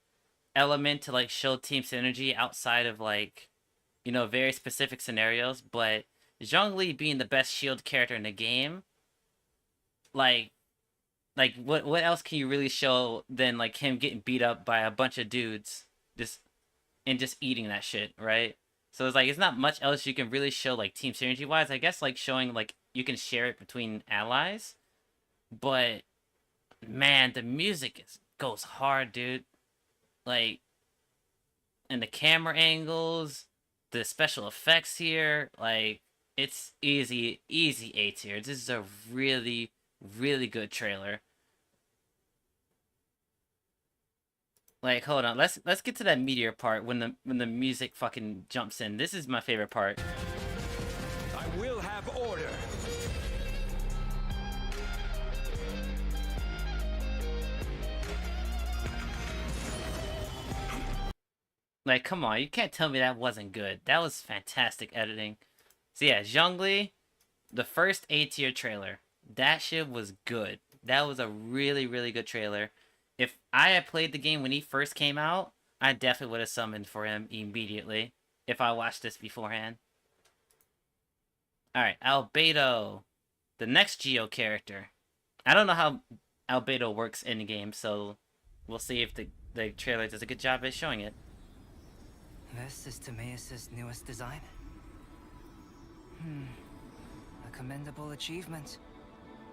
element to like show team synergy outside of like, you know, very specific scenarios, but Zhongli being the best shield character in the game, like what else can you really show than like him getting beat up by a bunch of dudes just eating that shit, right? So it's like it's not much else you can really show like team synergy wise. I guess like showing like you can share it between allies, but man, the music goes hard, dude. Like, and the camera angles, the special effects here, like it's easy A tier. This is a really good trailer. Like, hold on, let's get to that meteor part when the music fucking jumps in. This is my favorite part. I will have order. Like, come on, you can't tell me that wasn't good. That was fantastic editing. So yeah, Zhongli, the first A tier trailer. That shit was good. That was a really good trailer. If I had played the game when he first came out, I definitely would have summoned for him immediately if I watched this beforehand. Alright, Albedo. The next Geo character. I don't know how Albedo works in the game, so we'll see if the trailer does a good job at showing it. This is Timaeus' newest design? A commendable achievement.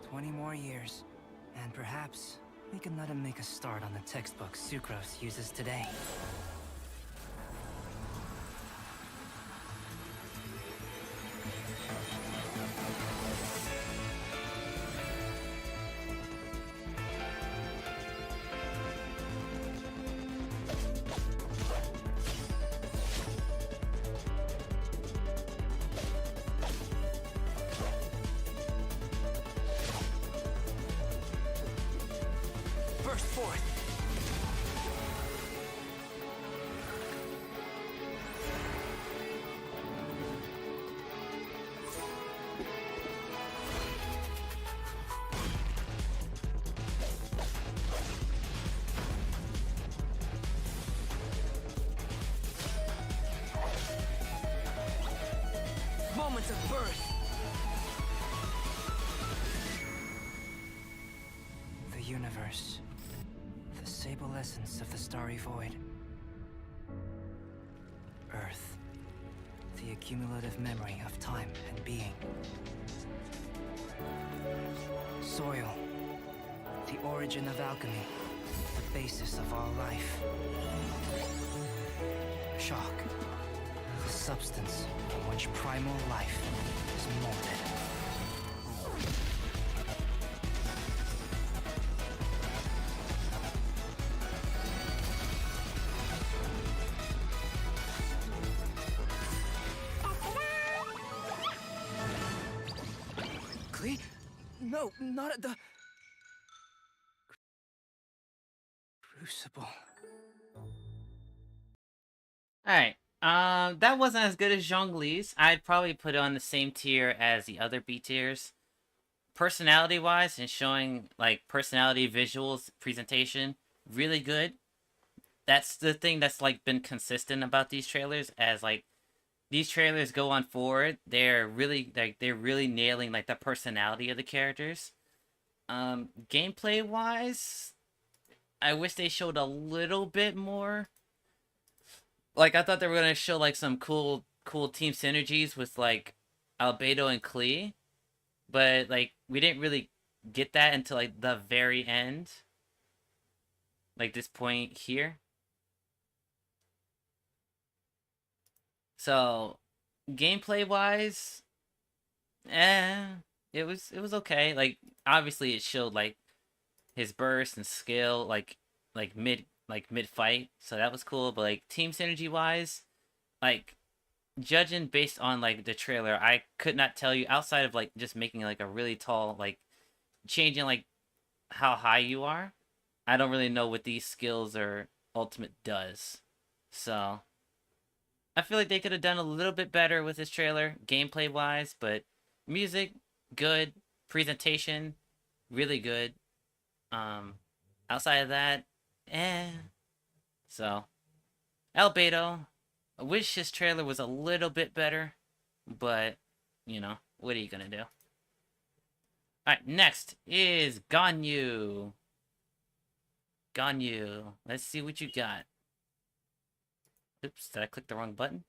20 more years. And perhaps we can let him make a start on the textbook Sucrose uses today. Burst forth! Moments of birth! The universe. The sable essence of the starry void. Earth. The accumulative memory of time and being. Soil. The origin of alchemy. The basis of all life. Shock. The substance from which primal life is molded. Clee? No, not at the... Crucible. Alright, that wasn't as good as Zhongli's. I'd probably put it on the same tier as the other B tiers. Personality-wise and showing, like, personality visuals, presentation, really good. That's the thing that's, like, been consistent about these trailers, as, like, these trailers go on forward, they're really nailing, like, the personality of the characters. Gameplay-wise, I wish they showed a little bit more. Like, I thought they were gonna show, like, some cool team synergies with, like, Albedo and Klee. But, like, we didn't really get that until, like, the very end. Like, this point here. So, gameplay-wise, it was okay. Like, obviously it showed, like, his burst and skill, like mid-fight, so that was cool. But, like, team synergy-wise, like, judging based on, like, the trailer, I could not tell you, outside of, like, just making, like, a really tall, like, changing, like, how high you are, I don't really know what these skills or ultimate does. So, I feel like they could have done a little bit better with this trailer, gameplay-wise, but music, good. Presentation, really good. Outside of that, So, Albedo, I wish his trailer was a little bit better, but you know, what are you gonna do? Alright, next is Ganyu. Ganyu. Let's see what you got. Oops, did I click the wrong button?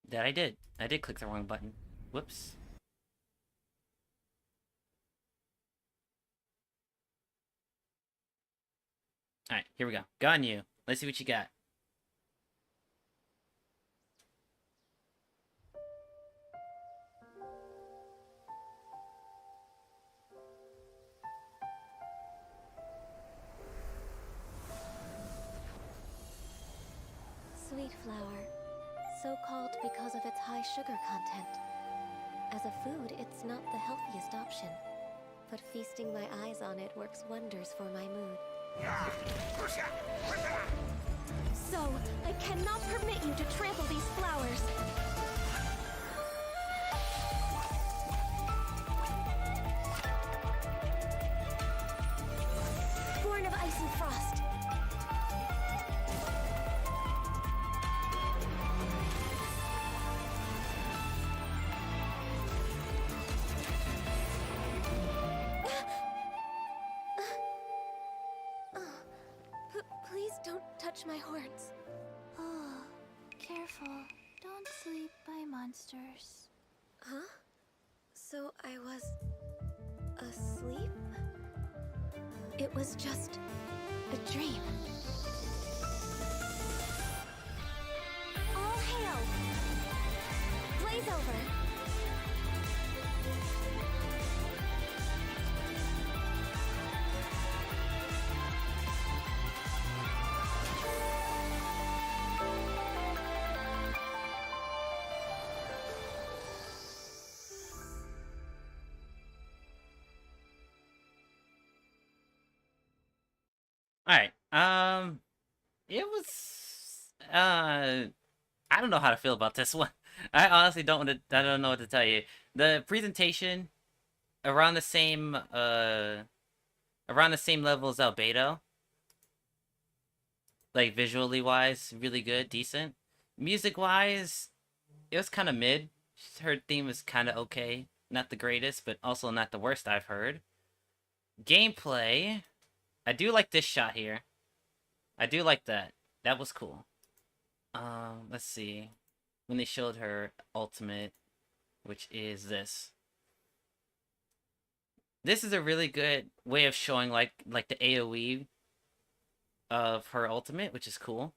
That I did. I did click the wrong button. Whoops. Alright, here we go. Ganyu. Let's see what you got. Sweet flower, so called because of its high sugar content. As a food, it's not the healthiest option, but feasting my eyes on it works wonders for my mood. So, I cannot permit you to trample these flowers. Born of ice and frost. Please don't touch my horns. Oh, careful. Don't sleep by monsters. Huh? So I was asleep? It was just a dream. All hail! Blaze over! Alright, it was, I don't know how to feel about this one. I honestly don't know what to tell you. The presentation, around the same level as Albedo. Like, visually wise, really good, decent. Music wise, it was kind of mid. Her theme was kind of okay. Not the greatest, but also not the worst I've heard. Gameplay, I do like this shot here. I do like that. That was cool. Let's see. When they showed her ultimate, which is this. This is a really good way of showing like the AoE of her ultimate, which is cool.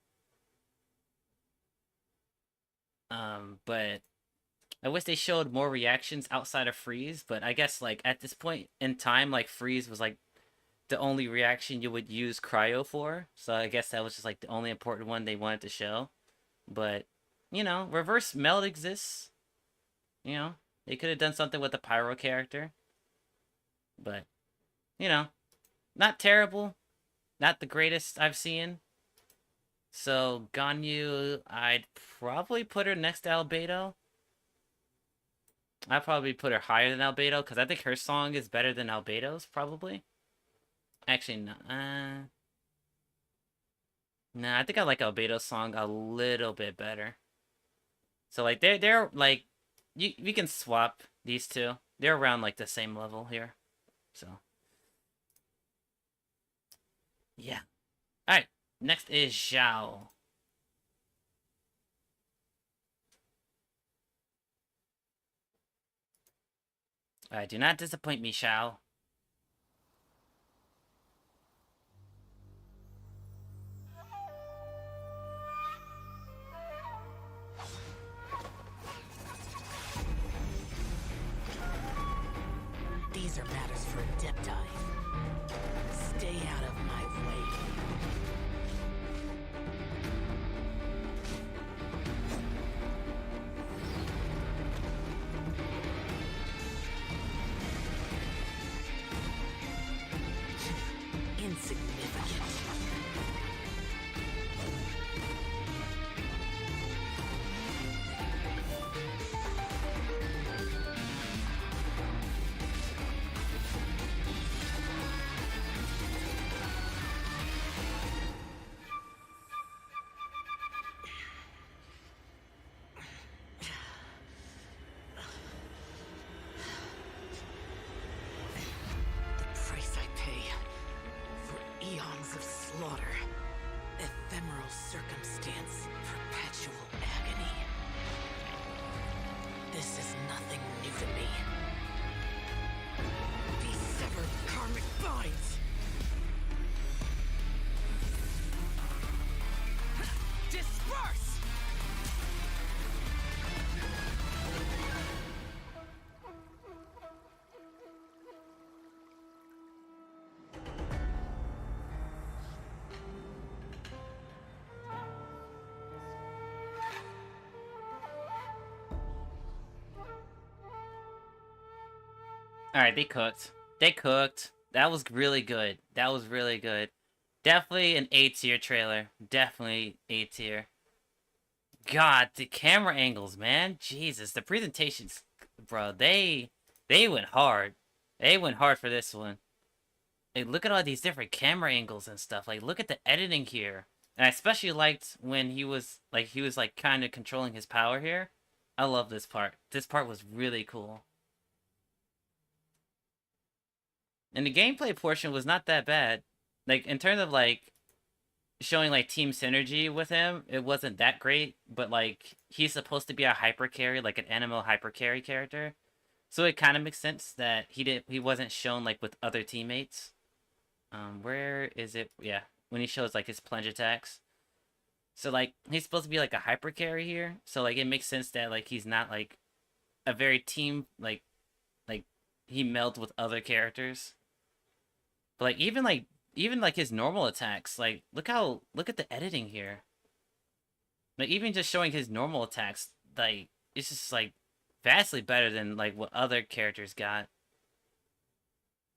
But I wish they showed more reactions outside of freeze, but I guess like at this point in time, like freeze was like the only reaction you would use cryo for. So I guess that was just like the only important one they wanted to show. But, you know, reverse meld exists. You know, they could have done something with the pyro character. But, you know, not terrible. Not the greatest I've seen. So, Ganyu, I'd probably put her next to Albedo. I'd probably put her higher than Albedo, because I think her song is better than Albedo's, probably. Actually, no. Nah, I think I like Albedo's song a little bit better. So, like, they're like, we can swap these two. They're around, like, the same level here. So. Yeah. Alright, next is Xiao. Alright, do not disappoint me, Xiao. These are matters for a depth dive. Stay out of my way. Insignificant. This is nothing new to me. These severed karmic binds! Disperse! Alright, they cooked. They cooked. That was really good. That was really good. Definitely an A tier trailer. Definitely A tier. God, the camera angles, man. Jesus, the presentations, bro. They went hard. They went hard for this one. Like, look at all these different camera angles and stuff. Like, look at the editing here. And I especially liked when he was like kind of controlling his power here. I love this part. This part was really cool. And the gameplay portion was not that bad. Like, in terms of, like, showing, like, team synergy with him, it wasn't that great. But, like, he's supposed to be a hyper carry, like an animal hyper carry character. So it kind of makes sense that he wasn't shown, like, with other teammates. Where is it? Yeah, when he shows, like, his plunge attacks. So, like, he's supposed to be, like, a hyper carry here. So, like, it makes sense that, like, he's not, like, a very team, like, he melds with other characters. But, like, even his normal attacks, like, look at the editing here. Like, even just showing his normal attacks, like, it's just, like, vastly better than, like, what other characters got.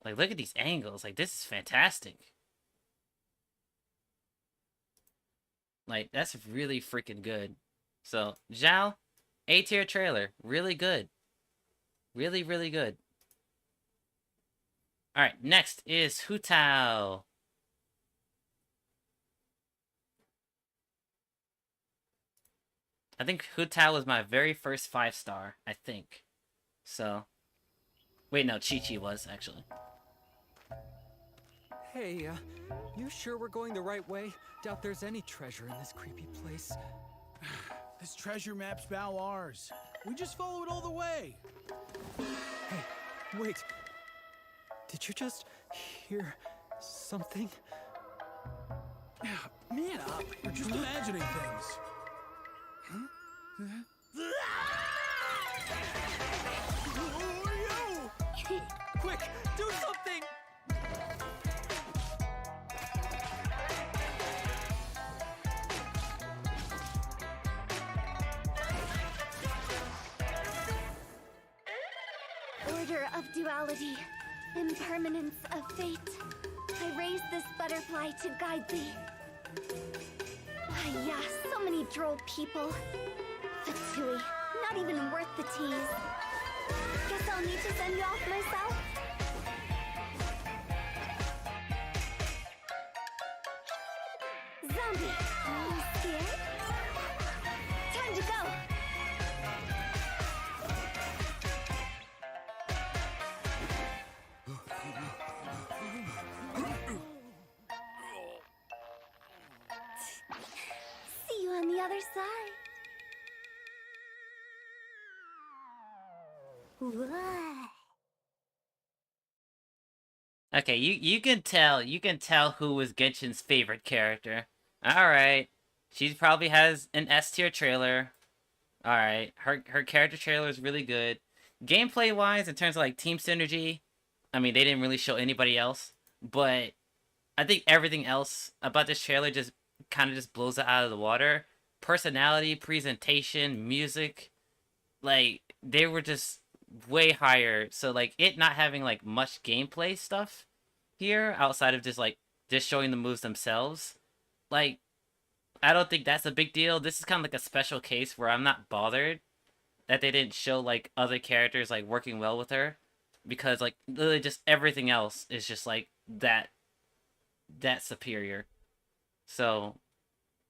Like, look at these angles. Like, this is fantastic. Like, that's really freaking good. So, Zhao, A tier trailer. Really good. Really, really good. Alright, next is Hu Tao. I think Hu Tao was my very first 5-star, I think. So, wait, no, Chi-Chi was, actually. Hey, you sure we're going the right way? Doubt there's any treasure in this creepy place. This treasure map's bow ours. We just follow it all the way. Hey, wait. Did you just hear something? Man up. We're just imagining things. Who are you? Quick, do something! Order of duality, impermanence of fate. I raise this butterfly to guide thee. Ah, yeah, so many droll people. Fatui, not even worth the tease. Guess I'll need to send you off myself. Zombie, are you scared? Time to go! See you on the other side. What? Okay, you can tell who was Genshin's favorite character. Alright. She probably has an S tier trailer. Alright. Her character trailer is really good. Gameplay wise, in terms of like team synergy, I mean they didn't really show anybody else. But I think everything else about this trailer just kind of just blows it out of the water. Personality, presentation, music, like they were just way higher. So like it not having like much gameplay stuff here outside of just showing the moves themselves, like I don't think that's a big deal. This is kind of like a special case where I'm not bothered that they didn't show like other characters like working well with her, because like literally just everything else is just like that superior. So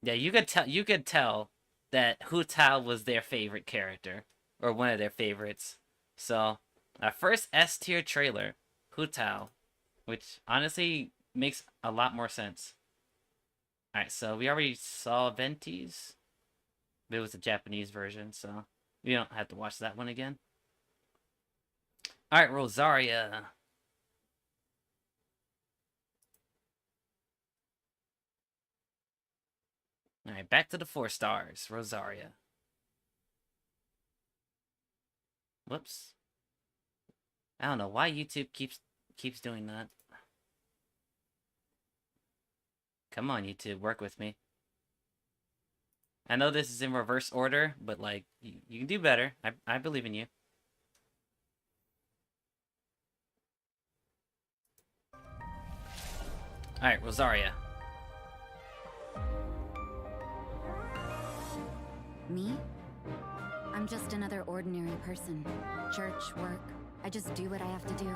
yeah, you could tell that Hu Tao was their favorite character, or one of their favorites. So our first S tier trailer, Hu Tao, which honestly makes a lot more sense. Alright, so we already saw Venti's, but it was a Japanese version, so You don't have to watch that one again. Alright, Rosaria. Alright, back to the 4 stars. Rosaria. Whoops. I don't know why YouTube keeps doing that. Come on, YouTube, work with me. I know this is in reverse order, but like, you can do better. I believe in you. Alright, Rosaria. Me? I'm just another ordinary person. Church, work, I just do what I have to do.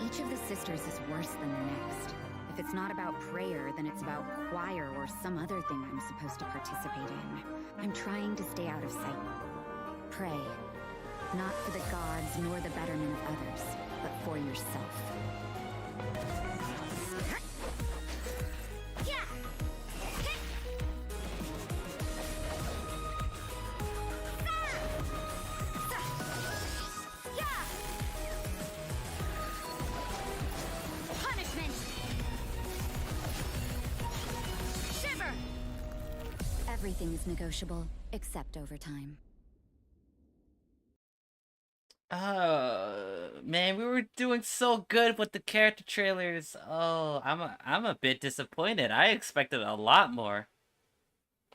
Each of the sisters is worse than the next. If it's not about prayer, then it's about choir or some other thing I'm supposed to participate in. I'm trying to stay out of sight. Pray. Not for the gods nor the betterment of others, but for yourself. Everything is negotiable, except overtime. Man, we were doing so good with the character trailers. Oh, I'm a bit disappointed. I expected a lot more.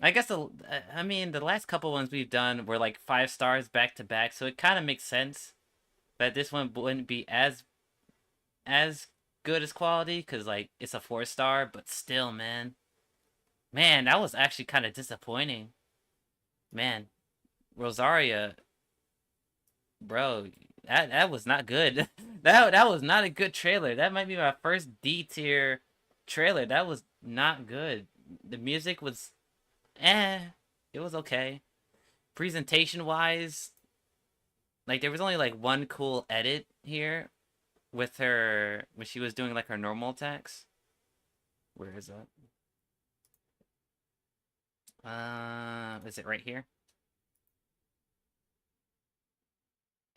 I guess I mean, the last couple ones we've done were like 5 stars back to back, so it kind of makes sense that this one wouldn't be as good as quality, because like it's a 4-star, but still, man, that was actually kind of disappointing. Man, Rosaria, bro, that was not good. that was not a good trailer. That might be my first D tier trailer. That was not good. The music was it was okay. Presentation wise, like there was only like one cool edit here with her when she was doing like her normal attacks. Where is that? Is it right here?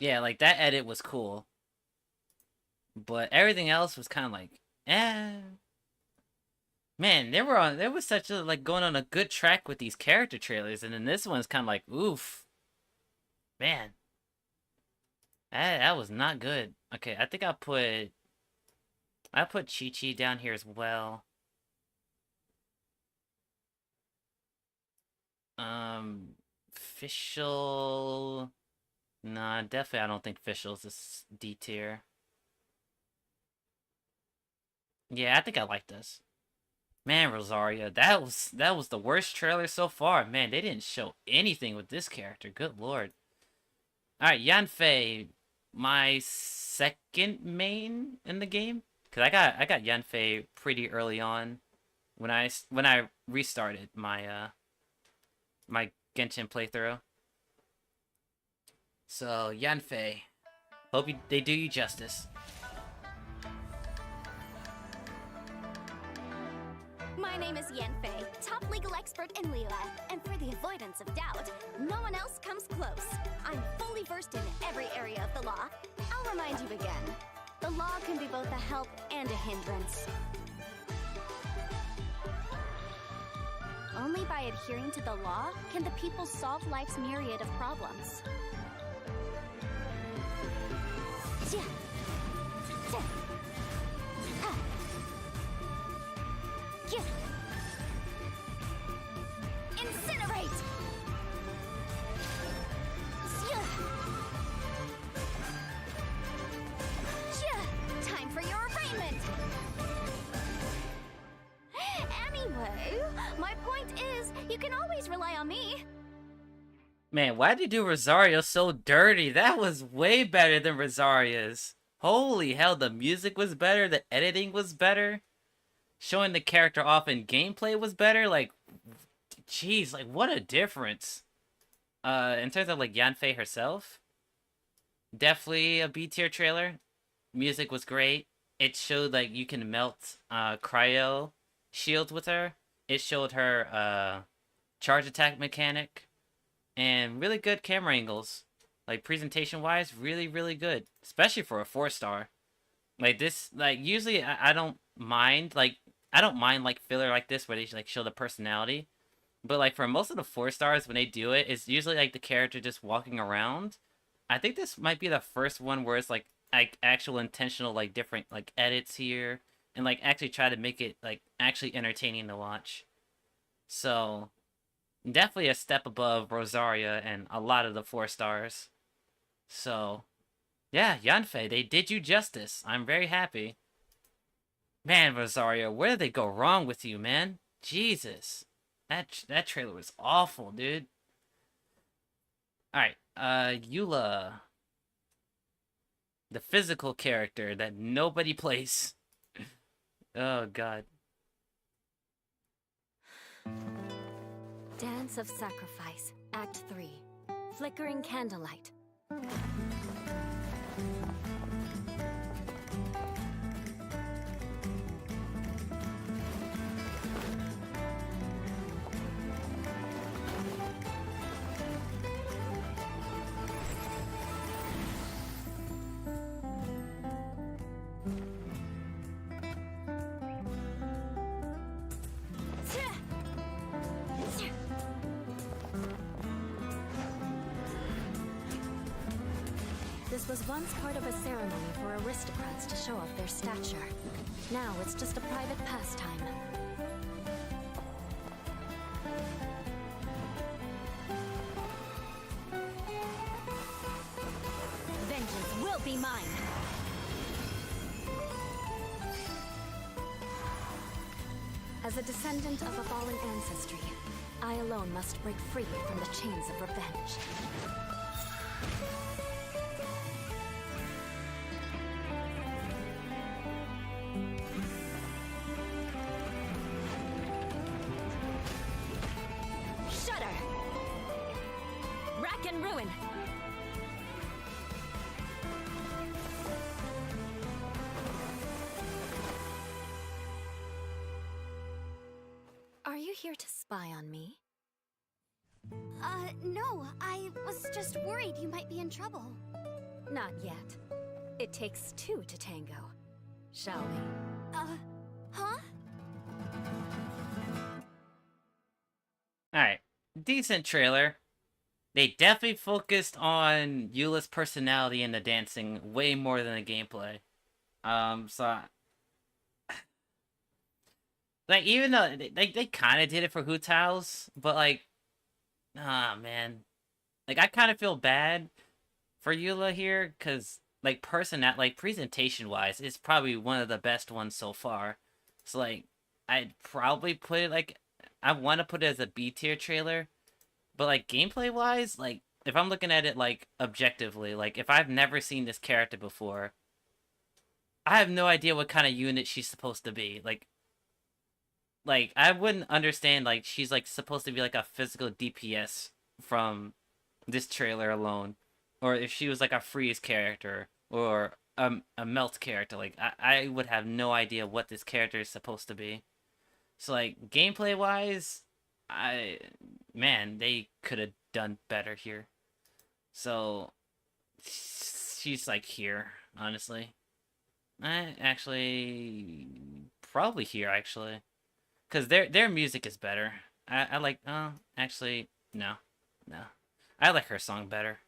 Yeah, like that edit was cool. But everything else was kind of like, Man, they was such a, like, going on a good track with these character trailers, and then this one's kind of like, oof. Man. That was not good. Okay, I think I put Chi-Chi down here as well. Official. Nah, definitely I don't think Official's is D tier. Yeah, I think I like this. Man, Rosaria, that was the worst trailer so far. Man, they didn't show anything with this character. Good lord. Alright, Yanfei, my second main in the game. Cause I got Yanfei pretty early on when I restarted my my Genshin playthrough. So Yanfei, hope they do you justice. My name is Yanfei, top legal expert in Liyue, and for the avoidance of doubt, no one else comes close. I'm fully versed in every area of the law. I'll remind you again, the law can be both a help and a hindrance. Only by adhering to the law can the people solve life's myriad of problems. Incinerate! Time for your arraignment! Anyway, my point is, you can always rely on me. Man, why did you do Rosario so dirty? That was way better than Rosaria's. Holy hell, the music was better, the editing was better. Showing the character off in gameplay was better. Like, jeez, like what a difference. In terms of like Yanfei herself, definitely a B tier trailer. Music was great. It showed like you can melt cryo shields with her. It showed her charge attack mechanic. and really good camera angles. Like presentation wise, really good, especially for a 4-star. Like this, like usually I don't mind like filler like this where they like show the personality, but like for most of the 4-stars when they do it, it's usually like the character just walking around. I think this might be the first one where it's like actual intentional like different like edits here and like actually try to make it like actually entertaining to watch. So definitely a step above Rosaria and a lot of the 4-stars. So yeah, Yanfei, they did you justice. I'm very happy. Man, Rosario, where did they go wrong with you, man? Jesus. That trailer was awful, dude. Alright, Eula. The physical character that nobody plays. Oh, God. Dance of Sacrifice, Act 3. Flickering Candlelight. This was once part of a ceremony for aristocrats to show off their stature. Now it's just a private pastime. Vengeance will be mine! As a descendant of a fallen ancestry, I alone must break free from the chains of revenge. Rockin' ruin! Are you here to spy on me? No, I was just worried you might be in trouble. Not yet. It takes two to tango. Shall we? Huh? Alright, decent trailer. They definitely focused on Eula's personality in the dancing way more than the gameplay. So... Like, even though they kind of did it for Hu Tao's, but like... Ah, man. Like, I kind of feel bad for Eula here, because, like, presentation-wise, it's probably one of the best ones so far. So, like, I'd probably put it, like... I want to put it as a B-tier trailer. But, like, gameplay-wise, like, if I'm looking at it, like, objectively, like, if I've never seen this character before, I have no idea what kind of unit she's supposed to be. Like, I wouldn't understand, like, she's, like, supposed to be, like, a physical DPS from this trailer alone. Or if she was, like, a freeze character, or a melt character. Like, I would have no idea what this character is supposed to be. So, like, gameplay-wise... Man, they could have done better here. So, she's like here, honestly. Actually, probably here, actually. Because their music is better. I like, actually, no. I like her song better.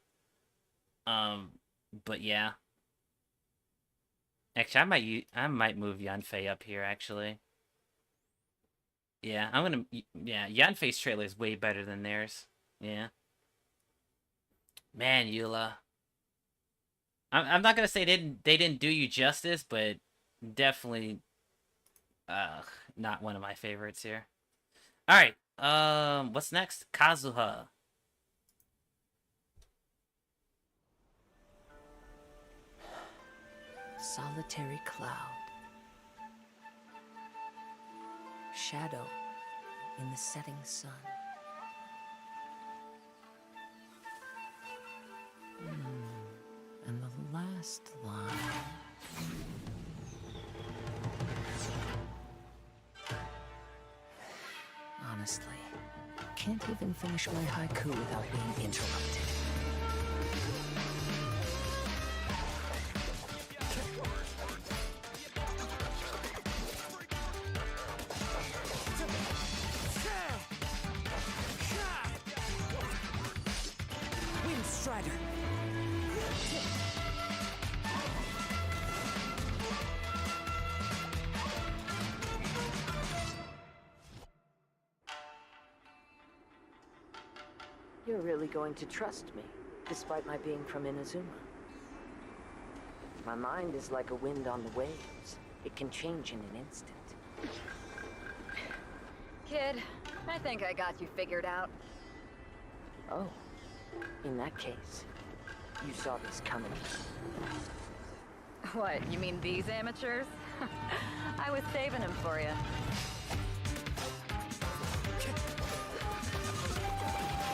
But yeah. Actually, I might move Yanfei up here, actually. Yeah, Yanfei's trailer is way better than theirs. Yeah. Man, Eula. I'm not gonna say they didn't do you justice, but definitely not one of my favorites here. Alright, what's next? Kazuha. Solitary cloud. Shadow in the setting sun. And the last line. Honestly, can't even finish my haiku without being interrupted. Wind Strider! You're really going to trust me, despite my being from Inazuma. My mind is like a wind on the waves. It can change in an instant. Kid, I think I got you figured out. Oh, in that case, you saw this coming. What, you mean these amateurs? I was saving them for you.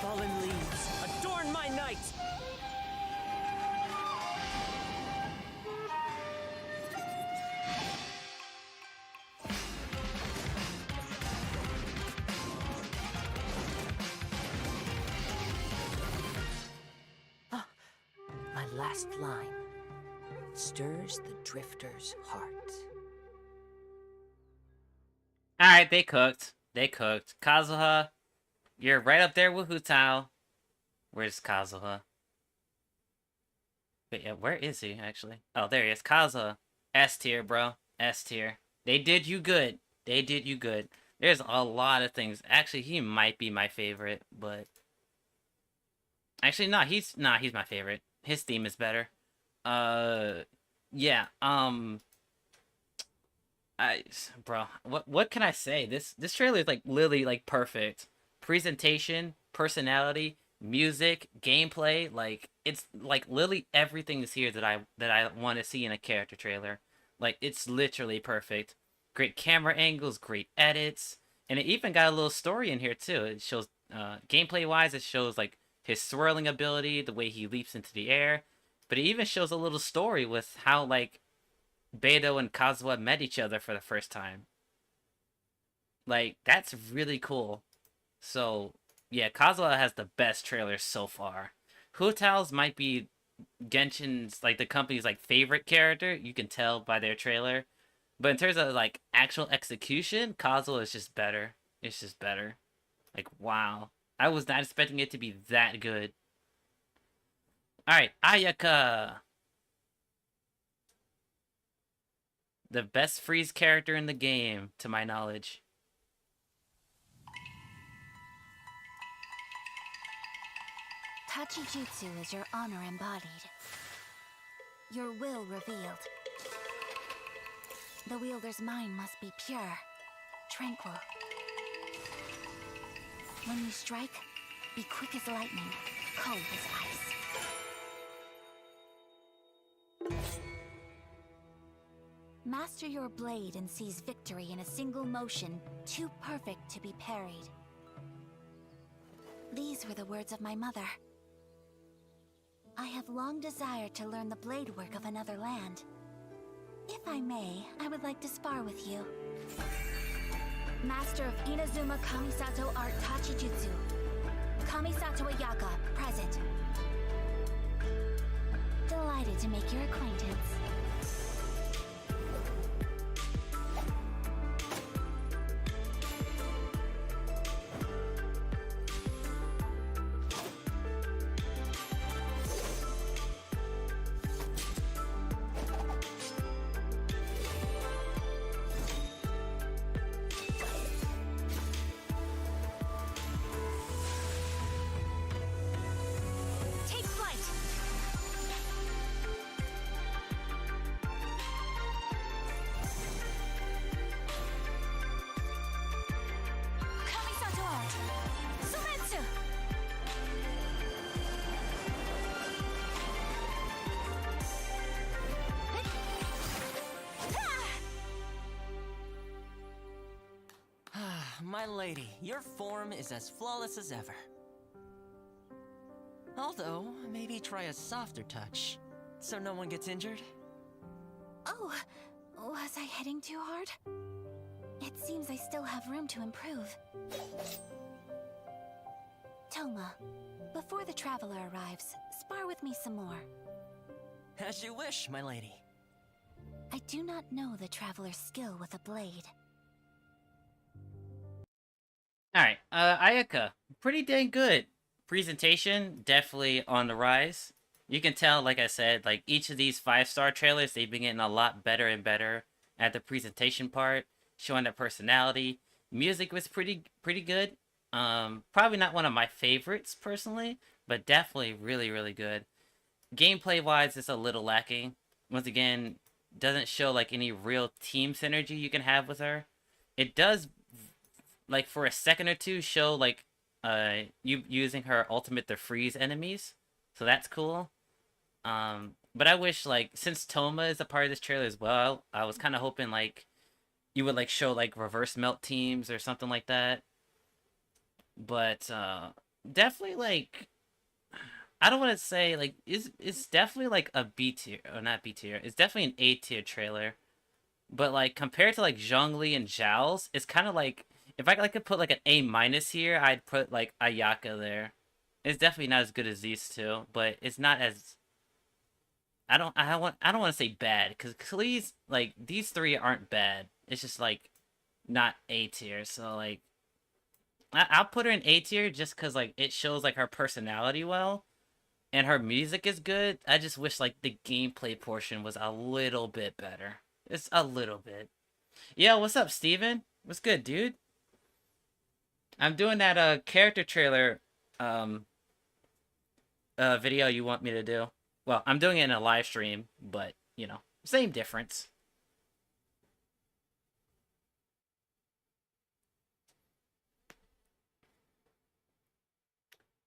Fallen leaves, adorn my night! My last line stirs the drifter's heart. Alright, they cooked. They cooked. Kazuha, you're right up there with Hutao. Where's Kazuha? Wait, yeah, where is he, actually? Oh, there he is. Kazuha. S tier, bro. S tier. They did you good. They did you good. There's a lot of things. Actually, he might be my favorite, but... Actually, he's my favorite. His theme is better. Yeah, bro, what can I say? This trailer is like literally like perfect. Presentation, personality, music, gameplay, like it's like literally everything is here that I want to see in a character trailer. Like it's literally perfect. Great camera angles, great edits, and it even got a little story in here too. It shows gameplay wise, it shows like his swirling ability, the way he leaps into the air, but it even shows a little story with how like Beidou and Kazuha met each other for the first time. Like that's really cool. So yeah, Kazuha has the best trailer so far. Hutao's might be Genshin's like the company's like favorite character. You can tell by their trailer. But in terms of like actual execution, Kazuha is just better. It's just better. Like wow. I was not expecting it to be that good. Alright, Ayaka. The best freeze character in the game, to my knowledge. Tachijutsu is your honor embodied. Your will revealed. The wielder's mind must be pure, tranquil. When you strike, be quick as lightning, cold as ice. Master your blade and seize victory in a single motion, too perfect to be parried. These were the words of my mother. I have long desired to learn the blade work of another land. If I may, I would like to spar with you. Master of Inazuma Kamisato Art Tachijutsu. Kamisato Ayaka, present. Delighted to make your acquaintance. My lady, your form is as flawless as ever. Although, maybe try a softer touch, so no one gets injured. Oh, was I hitting too hard? It seems I still have room to improve. Toma, before the traveler arrives, spar with me some more. As you wish, my lady. I do not know the traveler's skill with a blade. Alright, Ayaka, pretty dang good. Presentation, definitely on the rise. You can tell, like I said, like each of these 5-star trailers, they've been getting a lot better and better at the presentation part, showing their personality. Music was pretty good. Probably not one of my favorites personally, but definitely really good. Gameplay wise, it's a little lacking. Once again, doesn't show like any real team synergy you can have with her. It does, like for a second or two, show like you using her ultimate to freeze enemies, so that's cool. But I wish, like, since Toma is a part of this trailer as well, I was kind of hoping like you would like show like reverse melt teams or something like that. But definitely like, I don't want to say like it's definitely like a B tier, or not B tier. It's definitely an A tier trailer. But like compared to like Zhongli and Zhao's, it's kind of like, if I could put like an A minus here, I'd put like Ayaka there. It's definitely not as good as these two, but it's not as, I don't want to say bad, because these, like, these three aren't bad. It's just like not A tier. So like I'll put her in A tier just because like it shows like her personality well, and her music is good. I just wish like the gameplay portion was a little bit better. It's a little bit. Yeah, what's up, Steven? What's good, dude? I'm doing that character trailer video you want me to do. Well, I'm doing it in a live stream, but you know, same difference.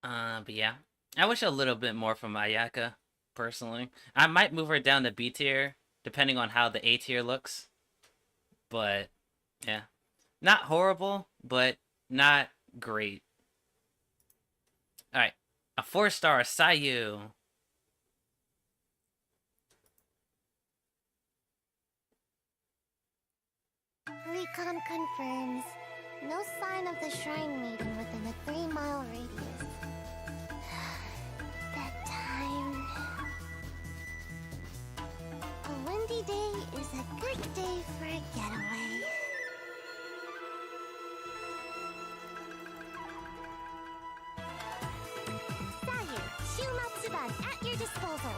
But yeah, I wish a little bit more from Ayaka, personally. I might move her down to B tier, depending on how the A tier looks. But yeah, not horrible, but not great. All right, a 4-star Sayu. Recon confirms. No sign of the Shrine Maiden within a 3-mile radius. That time. A windy day is a good day for a getaway. Sayu, Shumatsuban at your disposal.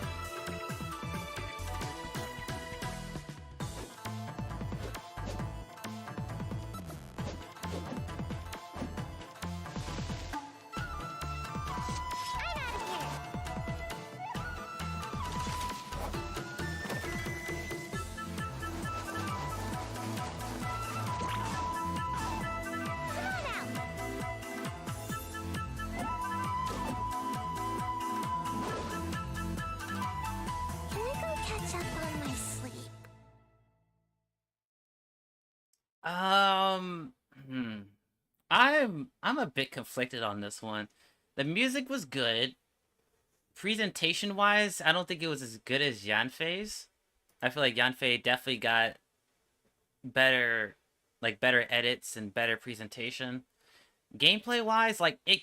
I'm a bit conflicted on this one. The music was good. Presentation wise, I don't think it was as good as Yanfei's. I feel like Yanfei definitely got better edits and better presentation. Gameplay wise, like it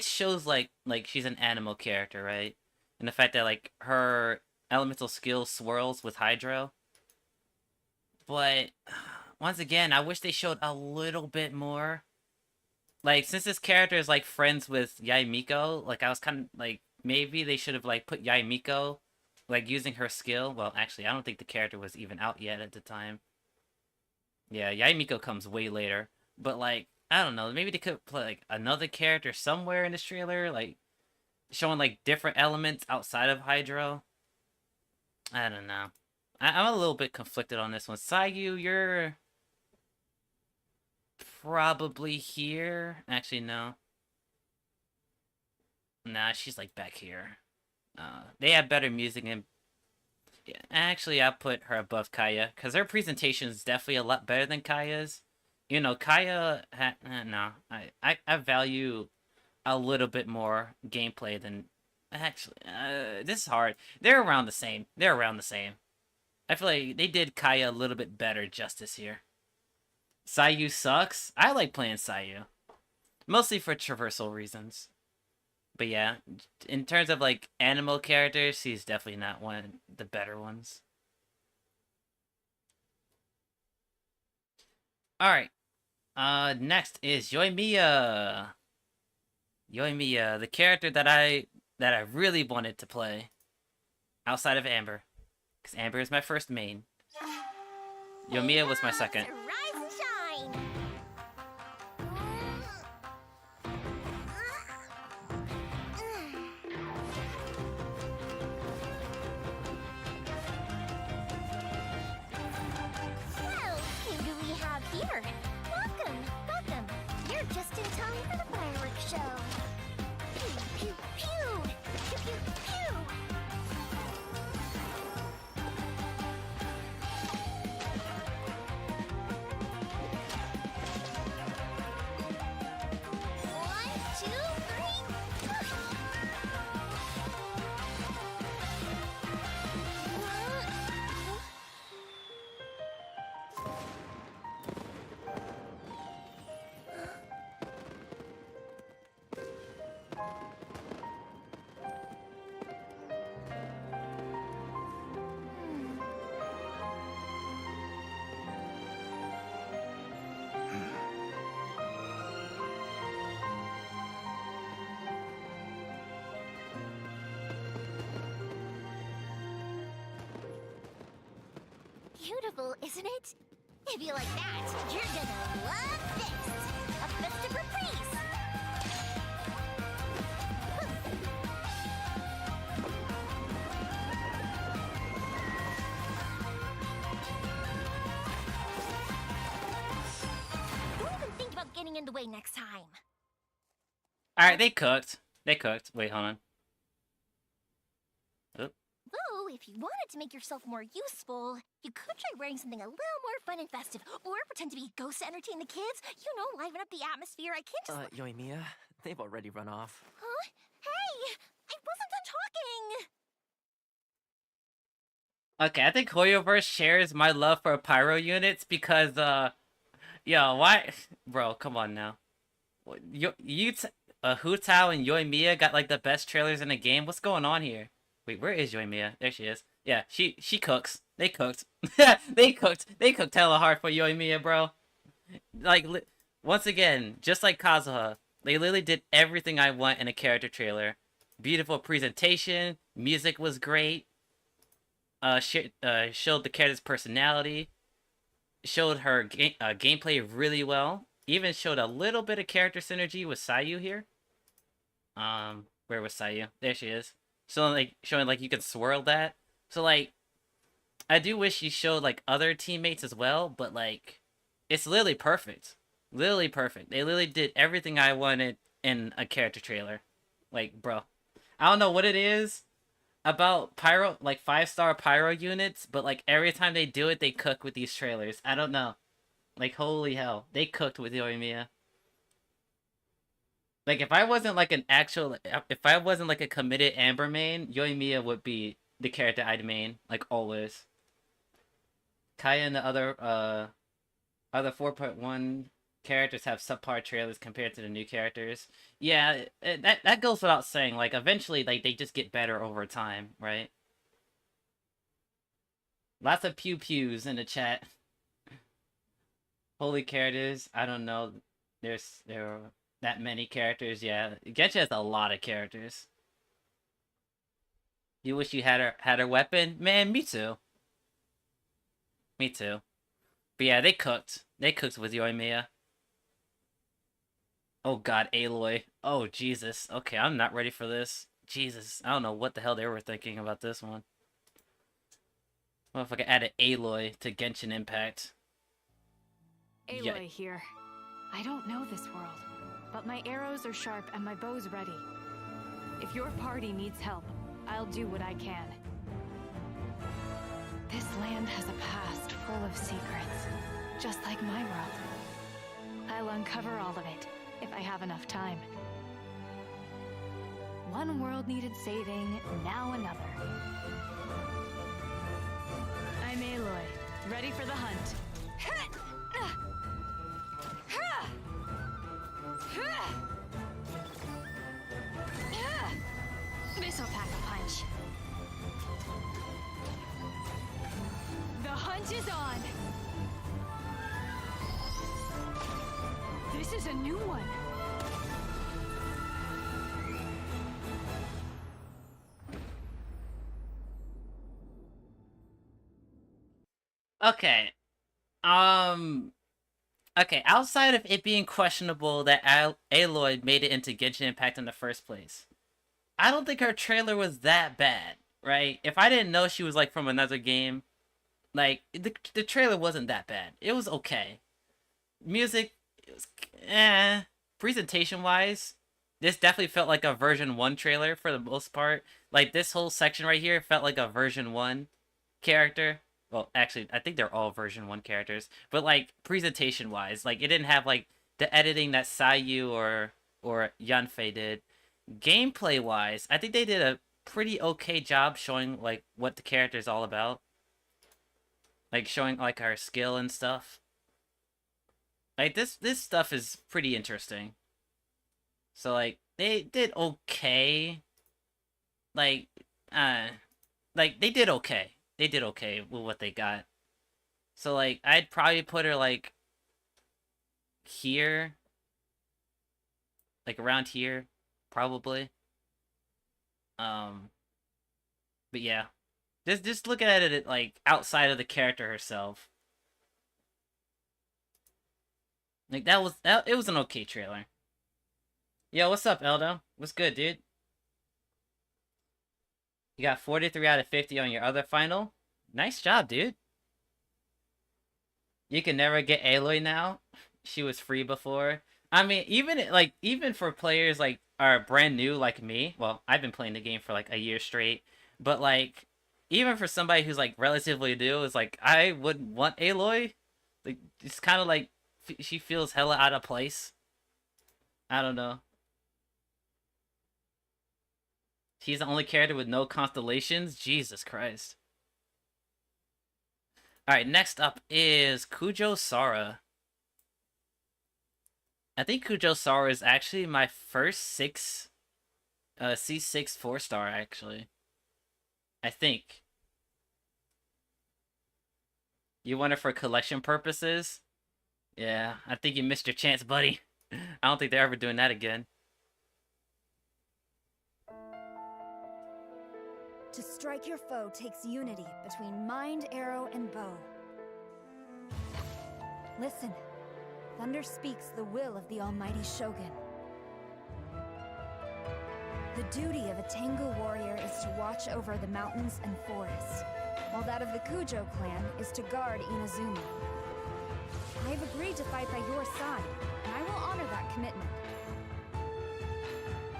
shows like she's an animal character, right? And the fact that like her elemental skill swirls with Hydro. But once again, I wish they showed a little bit more. Like, since this character is like friends with Yaimiko, like I was kind of like, maybe they should have like put Yaimiko like using her skill. Well, actually, I don't think the character was even out yet at the time. Yeah, Yaimiko comes way later. But like, I don't know, maybe they could put like another character somewhere in this trailer, like showing like different elements outside of Hydro. I don't know. I'm a little bit conflicted on this one. Sayu, you're probably here. Actually, no. Nah, she's like back here. They have better music, and yeah, actually, I'll put her above Kaya because her presentation is definitely a lot better than Kaya's. You know, Kaya. No, I value a little bit more gameplay than. Actually, this is hard. They're around the same. I feel like they did Kaya a little bit better justice here. Sayu sucks. I like playing Sayu. Mostly for traversal reasons. But yeah, in terms of like animal characters, he's definitely not one of the better ones. Alright. Next is Yoimiya. Yoimiya, the character that I really wanted to play outside of Amber. Because Amber is my first main. Yoimiya was my second. Rise and shine! Well, who do we have here? Welcome, welcome. You're just in time for the fireworks show. Pew, pew, pew! Pew, pew, pew! One, two, three. Beautiful, isn't it? If you like that, you're gonna love this! A festive reprise! Don't even think about getting in the way next time. Alright, they cooked. They cooked. Wait, hold on. Oop. Though, if you wanted to make yourself more useful, you could try wearing something a little more fun and festive, or pretend to be a ghost to entertain the kids. You know, liven up the atmosphere. I can't just... Yoimiya, they've already run off. Huh? Hey! I wasn't done talking! Okay, I think Hoyoverse shares my love for pyro units because, yo, why? Bro, come on now. Hu Tao and Yoimiya got, like, the best trailers in the game. What's going on here? Wait, where is Yoimiya? There she is. Yeah, she cooks. They cooked. They cooked hella hard for Yoimiya, bro. Like, once again, just like Kazuha, they literally did everything I want in a character trailer. Beautiful presentation, music was great, showed the character's personality, showed her gameplay really well, even showed a little bit of character synergy with Sayu here. Where was Sayu? There she is. So, like, showing, like, you can swirl that. So, like, I do wish you showed, like, other teammates as well, but, like, it's literally perfect. Literally perfect. They literally did everything I wanted in a character trailer. Like, bro. I don't know what it is about pyro, like, 5-star pyro units, but, like, every time they do it, they cook with these trailers. I don't know. Like, holy hell. They cooked with Yoimiya. Like, if I wasn't, like, if I wasn't, like, a committed Amber main, Yoimiya would be the character I'd main, like, always. Kaya and the other 4.1 characters have subpar trailers compared to the new characters. Yeah, that goes without saying. Like, eventually, like, they just get better over time, right? Lots of pew-pews in the chat. Holy characters, I don't know. There are that many characters, yeah. Genshin has a lot of characters. You wish you had her weapon? Man, me too. Me too. But yeah, they cooked. They cooked with Yoimiya. Oh god, Aloy. Oh, Jesus. Okay, I'm not ready for this. Jesus. I don't know what the hell they were thinking about this one. Well, if I could add an Aloy to Genshin Impact. Aloy here. I don't know this world, but my arrows are sharp and my bow's ready. If your party needs help, I'll do what I can. This land has a past full of secrets, just like my world. I'll uncover all of it, if I have enough time. One world needed saving, now another. I'm Aloy, ready for the hunt. hunt is on! This is a new one. Okay. Okay, outside of it being questionable that Aloy made it into Genshin Impact in the first place, I don't think her trailer was that bad, right? If I didn't know she was like from another game, like the trailer wasn't that bad. It was okay. Music, it was presentation wise, this definitely felt like a version 1 trailer for the most part. Like this whole section right here felt like a version 1 character. Well, actually, I think they're all version 1 characters, but like presentation wise, like it didn't have like the editing that Sayu or Yanfei did. Gameplay wise, I think they did a pretty okay job showing like what the character is all about. Like showing like her skill and stuff. Like this stuff is pretty interesting. So like they did okay. Like they did okay. They did okay with what they got. So like I'd probably put her like here. Like around here, probably. But yeah. Just look at it like outside of the character herself. Like it was an okay trailer. Yo, what's up, Eldo? What's good, dude? You got 43 out of 50 on your other final. Nice job, dude. You can never get Aloy now. She was free before. I mean, even for players like are brand new like me. Well, I've been playing the game for like a year straight, but like even for somebody who's like relatively new, is like I wouldn't want Aloy. Like it's kind of like she feels hella out of place. I don't know. She's the only character with no constellations? Jesus Christ. Alright, next up is Kujo Sara. I think Kujo Sara is actually my first C6 4-star, actually. I think. You want it for collection purposes? Yeah, I think you missed your chance, buddy. I don't think they're ever doing that again. To strike your foe takes unity between mind, arrow, and bow. Listen, thunder speaks the will of the almighty Shogun. The duty of a Tengu warrior is to watch over the mountains and forests, while that of the Kujo clan is to guard Inazuma. I have agreed to fight by your side, and I will honor that commitment.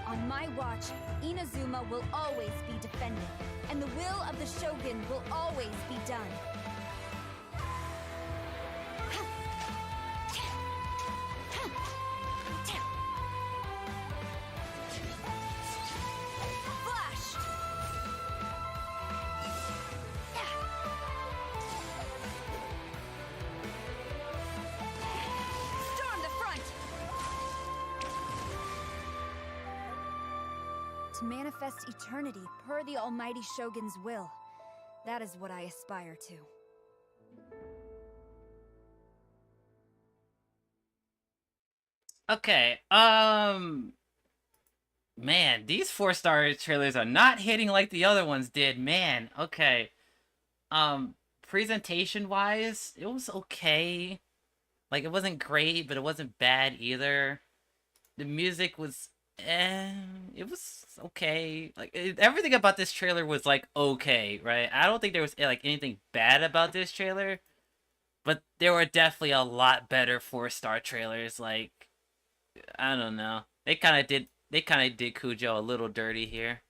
On my watch, Inazuma will always be defended, and the will of the Shogun will always be done. Flash! Storm the front! To manifest eternity per the almighty Shogun's will. That is what I aspire to. Okay, man, these 4-star trailers are not hitting like the other ones did, man. Okay. Presentation-wise, it was okay. Like, it wasn't great, but it wasn't bad either. The music was, it was okay. Like, everything about this trailer was, like, okay, right? I don't think there was, like, anything bad about this trailer, but there were definitely a lot better 4-star trailers, like, I don't know. They kind of did Kujo a little dirty here.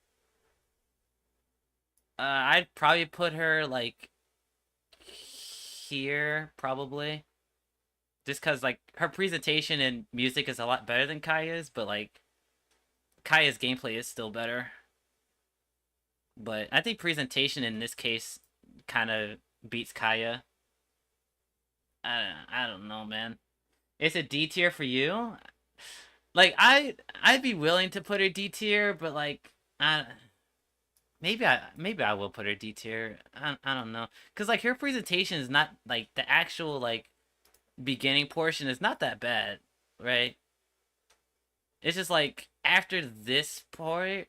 I'd probably put her, like, here, probably. Just because, like, her presentation and music is a lot better than Kaya's, but, like, Kaya's gameplay is still better. But I think presentation in this case kind of beats Kaya. I don't know, man. It's a D tier for you? Like, I'd be willing to put her D tier, but, like, man, maybe I will put her D tier. I don't know, cause like her presentation is not like the actual like beginning portion is not that bad, right? It's just like after this part,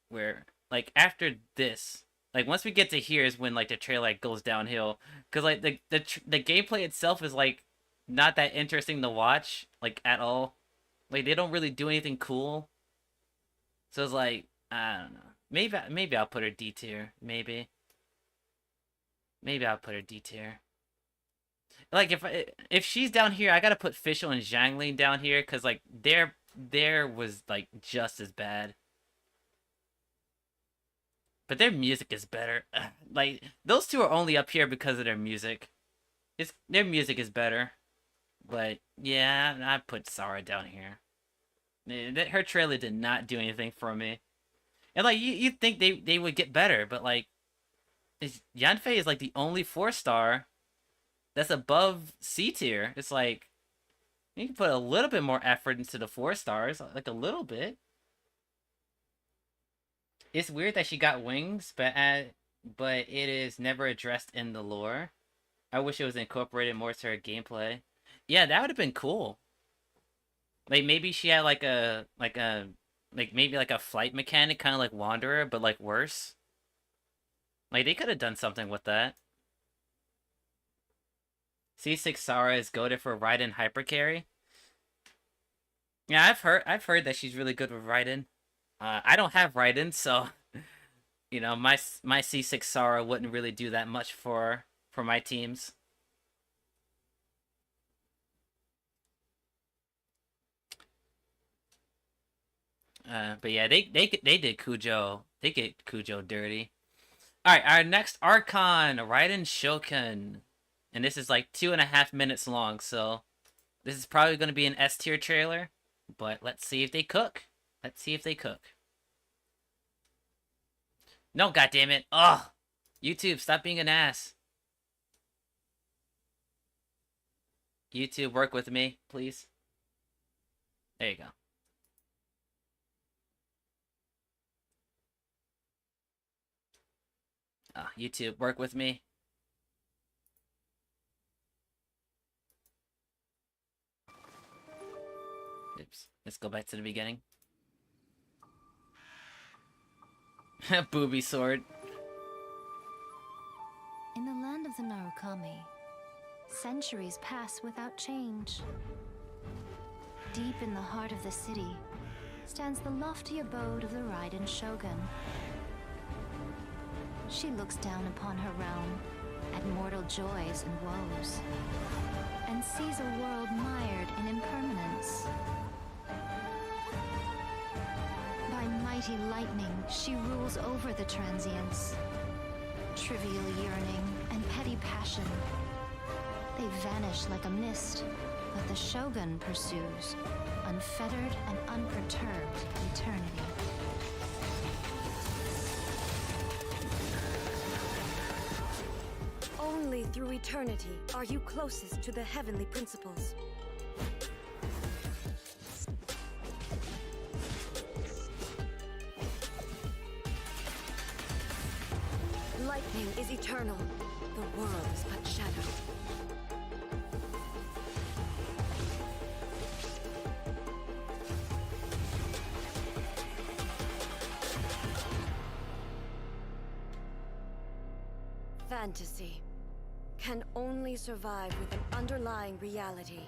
where like after this, like once we get to here is when like the trailer like goes downhill, cause like the gameplay itself is like not that interesting to watch like at all. Like they don't really do anything cool. So it's like I don't know. Maybe I'll put her D tier. Maybe I'll put her D tier. Like if she's down here, I gotta put Fischl and Zhangling down here, cause like their was like just as bad. But their music is better. Like those two are only up here because of their music. Their music is better. But yeah, I put Sara down here. Her trailer did not do anything for me. And like you'd think they would get better, but like Yanfei is like the only 4-star that's above C tier. It's like you can put a little bit more effort into the 4 stars, like a little bit. It's weird that she got wings, but it is never addressed in the lore. I wish it was incorporated more to her gameplay. Yeah, that would have been cool. Like maybe she had like maybe like a flight mechanic, kind of like Wanderer, but like worse. Like they could have done something with that. C6 Sara is goated for Raiden hyper carry. Yeah, I've heard that she's really good with Raiden. I don't have Raiden, so you know my C6 Sara wouldn't really do that much for my teams. But yeah, they did Kujo. They get Kujo dirty. All right, our next Archon, Raiden Shokan, and this is like 2.5 minutes long. So this is probably going to be an S tier trailer. But let's see if they cook. Let's see if they cook. No, goddammit. Ugh. YouTube, stop being an ass. YouTube, work with me, please. There you go. YouTube, work with me. Oops. Let's go back to the beginning. Booby sword. In the land of the Narukami, centuries pass without change. Deep in the heart of the city stands the lofty abode of the Raiden Shogun. She looks down upon her realm at mortal joys and woes, and sees a world mired in impermanence. By mighty lightning, she rules over the transients. Trivial yearning and petty passion, they vanish like a mist, but the Shogun pursues, unfettered and unperturbed eternity. Only through eternity are you closest to the heavenly principles. Lightning is eternal. The world is but shadow. Fantasy can only survive with an underlying reality.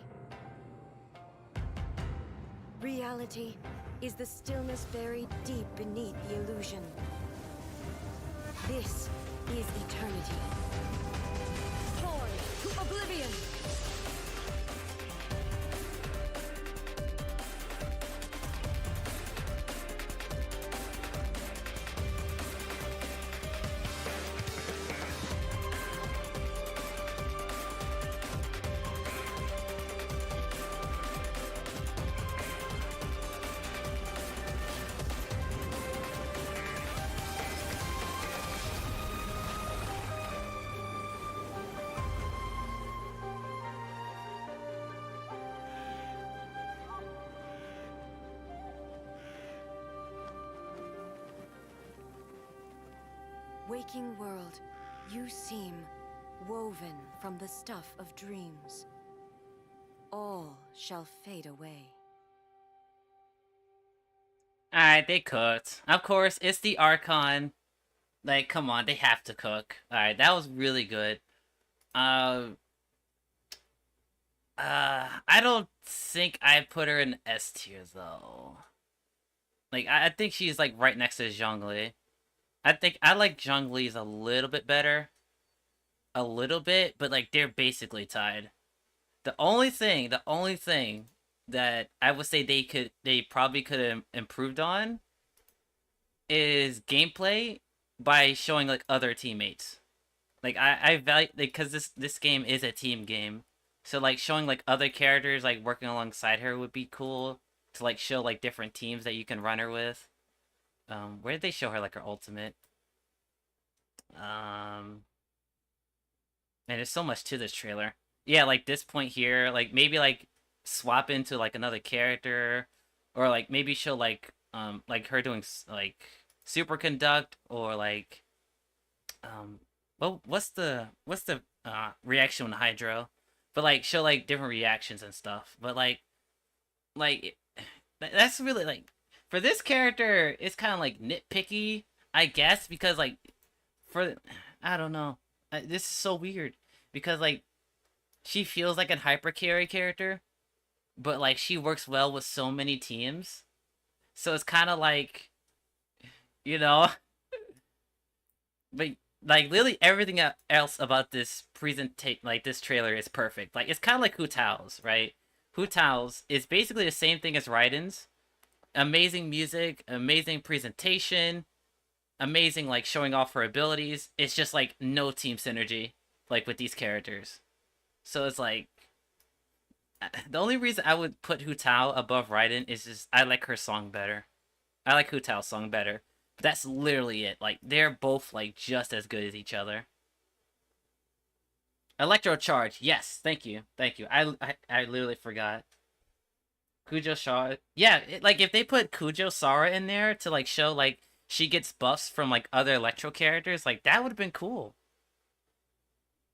Reality is the stillness buried deep beneath the illusion. This is eternity. Torn to oblivion! waking world, you seem woven from the stuff of dreams. All shall fade away. Alright, they cooked. Of course, it's the Archon. Like, come on, they have to cook. Alright, that was really good. I don't think I put her in S tier though. Like, I think she's like right next to Zhongli. I think I like Zhongli's a little bit better. A little bit, but like they're basically tied. The only thing that I would say they probably could have improved on is gameplay by showing like other teammates. Like I value, like, because this game is a team game. So, like, showing, like, other characters, like, working alongside her would be cool. To, like, show, like, different teams that you can run her with. Where did they show her, like, her ultimate? Man, there's so much to this trailer. Yeah, like, this point here, like, maybe, like, swap into, like, another character. Or, like, maybe show, like her doing, like, Superconduct. Or, like, well, what's the reaction on Hydro? But, like, show, like, different reactions and stuff. But, like, that's really, like, for this character, it's kind of, like, nitpicky, I guess, because, like, I don't know. This is so weird. Because, like, she feels like a hyper carry character, but, like, she works well with so many teams. So it's kind of like, you know, but, like, literally everything else about this this trailer is perfect. Like, it's kind of like Hu Tao's, right? Hu Tao's is basically the same thing as Raiden's. Amazing music, amazing presentation, amazing, like, showing off her abilities. It's just, like, no team synergy, like, with these characters. So it's, like, the only reason I would put Hu Tao above Raiden is just I like her song better. I like Hu Tao's song better. But that's literally it. Like, they're both, like, just as good as each other. Electro Charge. Yes, thank you. Thank you. I literally forgot. Kujo Sara. Yeah, like, if they put Kujo Sara in there to, like, show, like, she gets buffs from, like, other Electro characters, like, that would have been cool.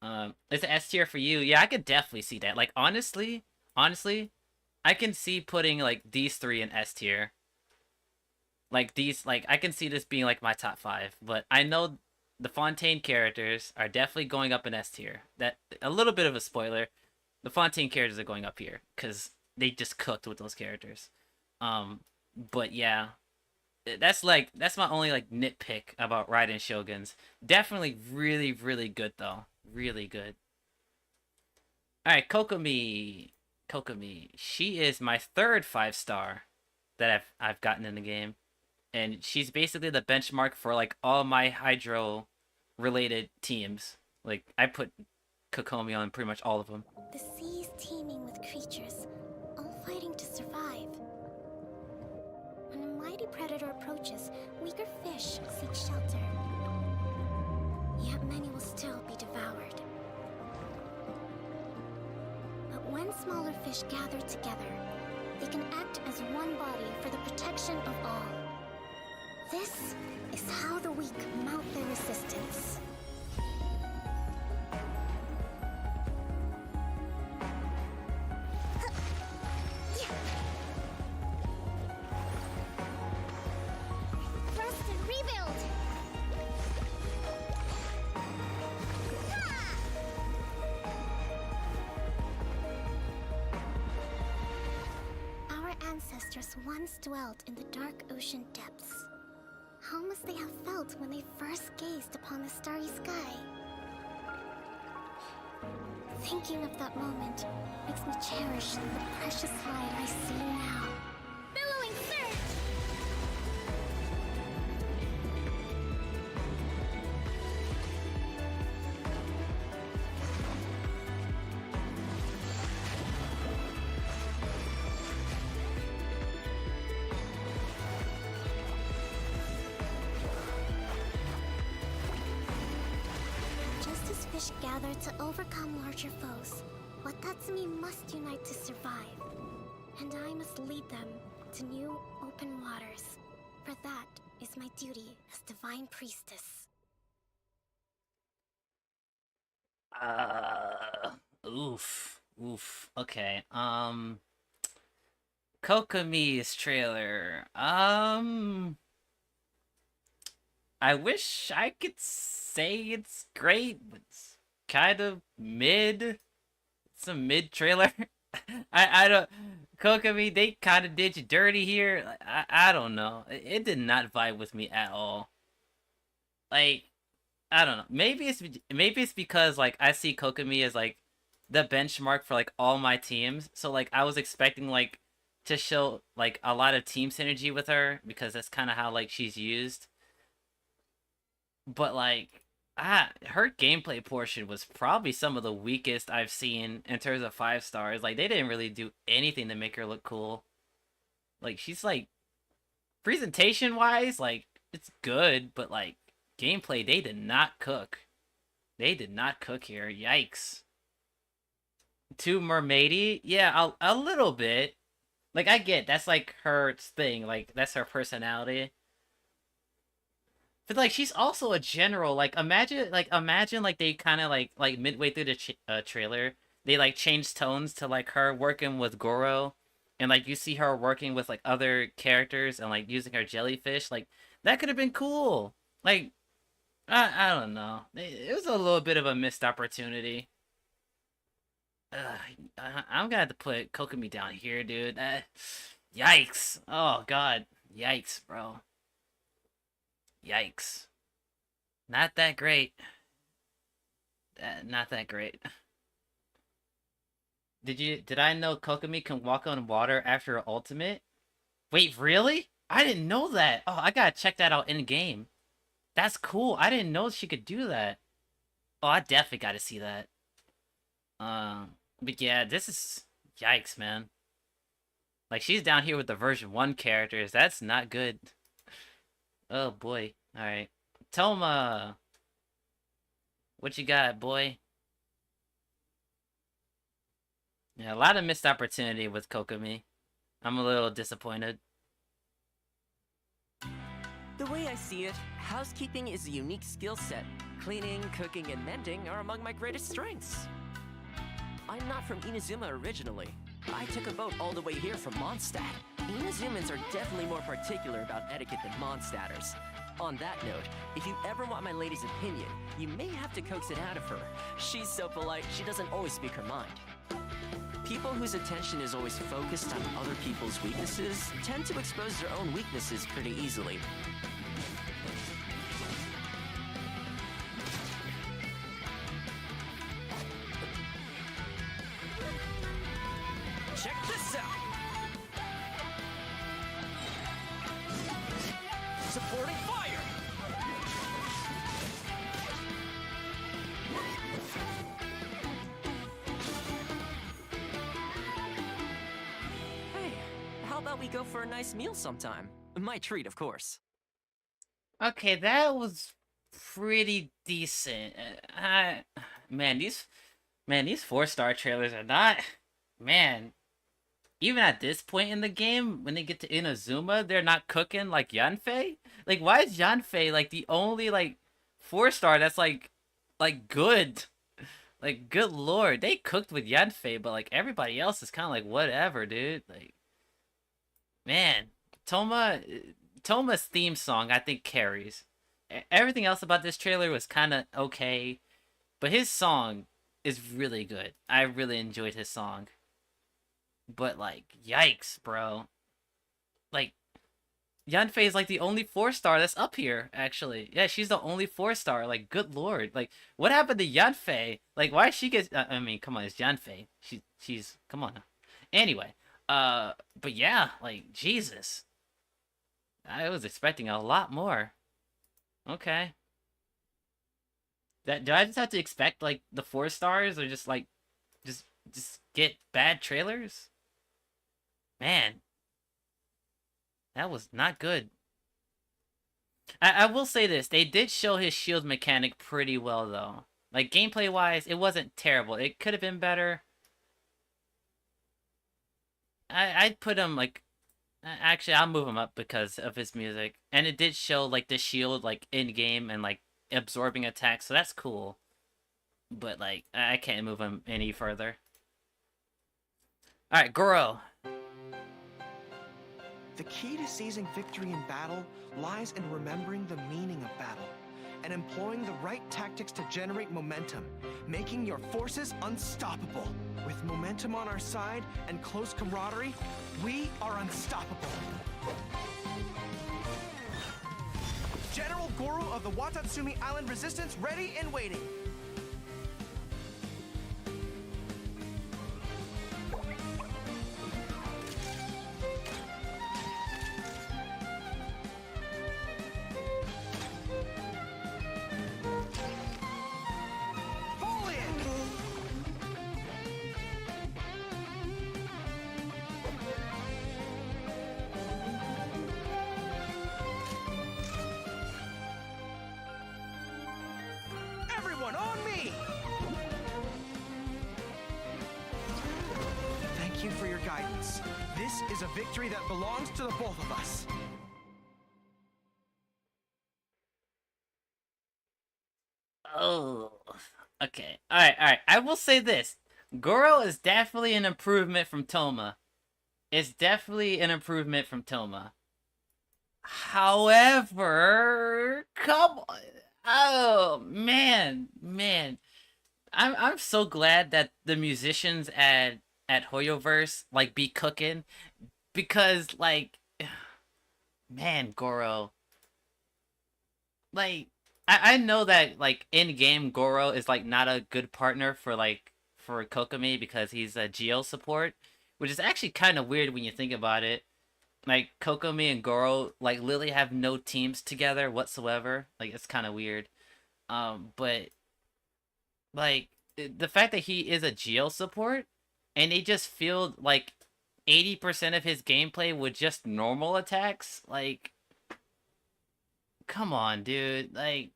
It's an S tier for you. Yeah, I could definitely see that. Like, honestly, I can see putting, like, these three in S tier. Like, these, like, I can see this being, like, my top 5. But I know the Fontaine characters are definitely going up in S tier. That, a little bit of a spoiler. The Fontaine characters are going up here. Because they just cooked with those characters. But yeah. That's my only, like, nitpick about Raiden Shoguns. Definitely really, really good, though. Really good. Alright, Kokomi. She is my third 5-star that I've gotten in the game. And she's basically the benchmark for, like, all my Hydro-related teams. Like, I put Kokomi on pretty much all of them. The sea is teeming with creatures, all fighting to survive. When a mighty predator approaches, weaker fish seek shelter. Yet many will still be devoured. But when smaller fish gather together, they can act as one body for the protection of all. This is how the weak mount their resistance. Rest and rebuild! Our ancestors once dwelt in the dark ocean depths. How must they have felt when they first gazed upon the starry sky? Thinking of that moment makes me cherish the precious light I see now. Billowing surge! Fish gather to overcome larger foes. Watatsumi must unite to survive. And I must lead them to new, open waters. For that is my duty as Divine Priestess. Oof. Okay. Kokomi's trailer. I wish I could say it's great, but it's kind of mid. It's a mid trailer. I don't. Kokomi, they kind of did you dirty here. I don't know. It did not vibe with me at all. Like, I don't know. Maybe it's because like I see Kokomi as like the benchmark for like all my teams. So like I was expecting like to show like a lot of team synergy with her because that's kind of how like she's used. But like her gameplay portion was probably some of the weakest I've seen in terms of 5 stars. Like they didn't really do anything to make her look cool. Like she's like presentation wise, like it's good, but like gameplay they did not cook. They did not cook here. Yikes. Too mermaidy? Yeah, a little bit. Like I get that's like her thing, like that's her personality. But like she's also a general. Like imagine like they kind of like midway through the trailer, they like changed tones to like her working with Goro, and like you see her working with like other characters and like using her jellyfish. Like that could have been cool. Like I don't know. It was a little bit of a missed opportunity. I'm gonna have to put Kokomi down here, dude. Yikes! Oh god, yikes, bro. Yikes. Not that great. Not that great. Did I know Kokomi can walk on water after her ultimate? Wait, really? I didn't know that. Oh, I gotta check that out in game. That's cool. I didn't know she could do that. Oh, I definitely gotta see that. But yeah, this is yikes, man. Like she's down here with the version 1 characters. That's not good. Oh boy. Alright. Toma! What you got, boy? Yeah, a lot of missed opportunity with Kokomi. I'm a little disappointed. The way I see it, housekeeping is a unique skill set. Cleaning, cooking, and mending are among my greatest strengths. I'm not from Inazuma originally. I took a boat all the way here from Mondstadt. Inazumans are definitely more particular about etiquette than Mondstatters. On that note, if you ever want my lady's opinion, you may have to coax it out of her. She's so polite, she doesn't always speak her mind. People whose attention is always focused on other people's weaknesses tend to expose their own weaknesses pretty easily. Check this out! Supporting fire! Hey, how about we go for a nice meal sometime? My treat, of course. Okay, that was pretty decent. Man, these 4-star trailers are not... Man, even at this point in the game, when they get to Inazuma, they're not cooking like Yanfei? Like, why is Yanfei, like, the only, like, 4-star that's, like, good? Like, good lord. They cooked with Yanfei, but, like, everybody else is kind of like, whatever, dude. Like, man. Toma's theme song, I think, carries. Everything else about this trailer was kind of okay, but his song is really good. I really enjoyed his song. But, like, yikes, bro. Like, Yanfei is, like, the only 4-star that's up here, actually. Yeah, she's the only 4-star. Like, good lord. Like, what happened to Yanfei? Like, why she gets... I mean, come on, it's Yanfei. She's... Come on now. Anyway. But yeah, like, Jesus. I was expecting a lot more. Okay. Do I just have to expect, like, the 4 stars? Or just, like... Just get bad trailers? Man. That was not good. I will say this. They did show his shield mechanic pretty well, though. Like, gameplay-wise, it wasn't terrible. It could have been better. I'd put him, like... Actually, I'll move him up because of his music. And it did show, like, the shield, like, in-game and, like, absorbing attacks, so that's cool. but like I can't move him any further. All right, Goro. The key to seizing victory in battle lies in remembering the meaning of battle and employing the right tactics to generate momentum, making your forces unstoppable. With momentum on our side and close camaraderie, we are unstoppable. General Goro of the Watatsumi Island Resistance ready and waiting. Everyone on me! Thank you for your guidance. This is a victory that belongs to the both of us. Oh, okay. All right. I will say this: Goro is definitely an improvement from Toma. It's definitely an improvement from Toma. However, come on. Oh man. I'm so glad that the musicians at Hoyoverse like be cooking, because like, man, Goro. Like, I know that like in game Goro is like not a good partner for Kokomi because he's a Geo support, which is actually kind of weird when you think about it. Like, Kokomi and Goro, like, literally have no teams together whatsoever. Like, it's kind of weird. But, like, the fact that he is a Geo support, and they just feel like 80% of his gameplay with just normal attacks, like, come on, dude. Like,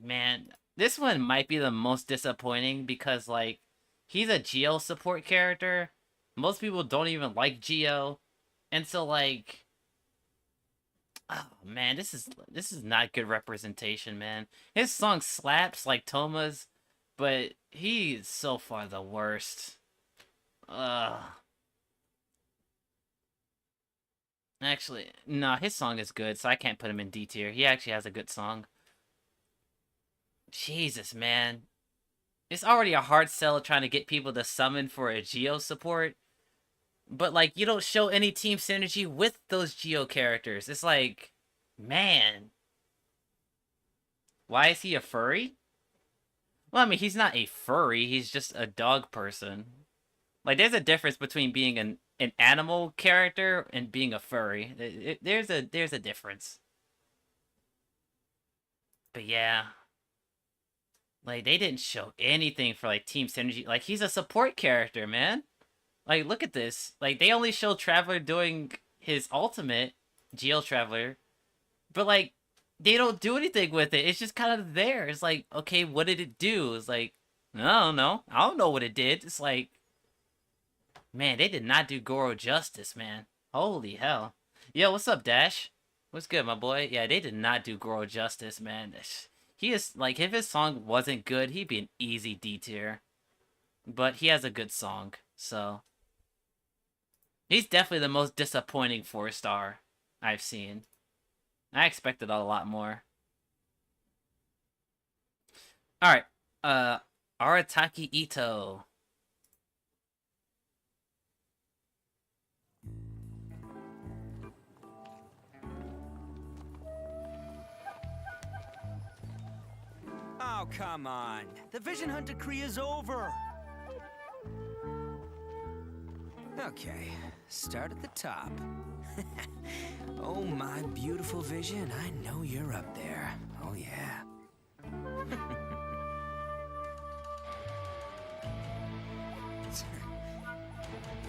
man. This one might be the most disappointing because, like, he's a Geo support character. Most people don't even like Geo, and so like, oh man, this is not good representation, man. His song slaps like Toma's, but he's so far the worst. Actually, no, his song is good, so I can't put him in D tier. He actually has a good song. Jesus, man. It's already a hard sell trying to get people to summon for a Geo support. But, like, you don't show any team synergy with those Geo characters. It's like, man. Why is he a furry? Well, I mean, he's not a furry. He's just a dog person. Like, there's a difference between being an animal character and being a furry. There's a difference. But, yeah. Like, they didn't show anything for, like, team synergy. Like, he's a support character, man. Like, look at this. Like, they only show Traveler doing his ultimate, Geo Traveler. But, like, they don't do anything with it. It's just kind of there. It's like, okay, what did it do? It's like, I don't know. I don't know what it did. It's like, man, they did not do Goro justice, man. Holy hell. Yo, what's up, Dash? What's good, my boy? Yeah, they did not do Goro justice, man. He is, like, if his song wasn't good, he'd be an easy D tier. But he has a good song, so... He's definitely the most disappointing 4-star I've seen. I expected a lot more. Alright, Arataki Ito. Oh, come on. The Vision Hunt decree is over. Okay, start at the top. Oh, my beautiful Vision, I know you're up there. Oh, yeah.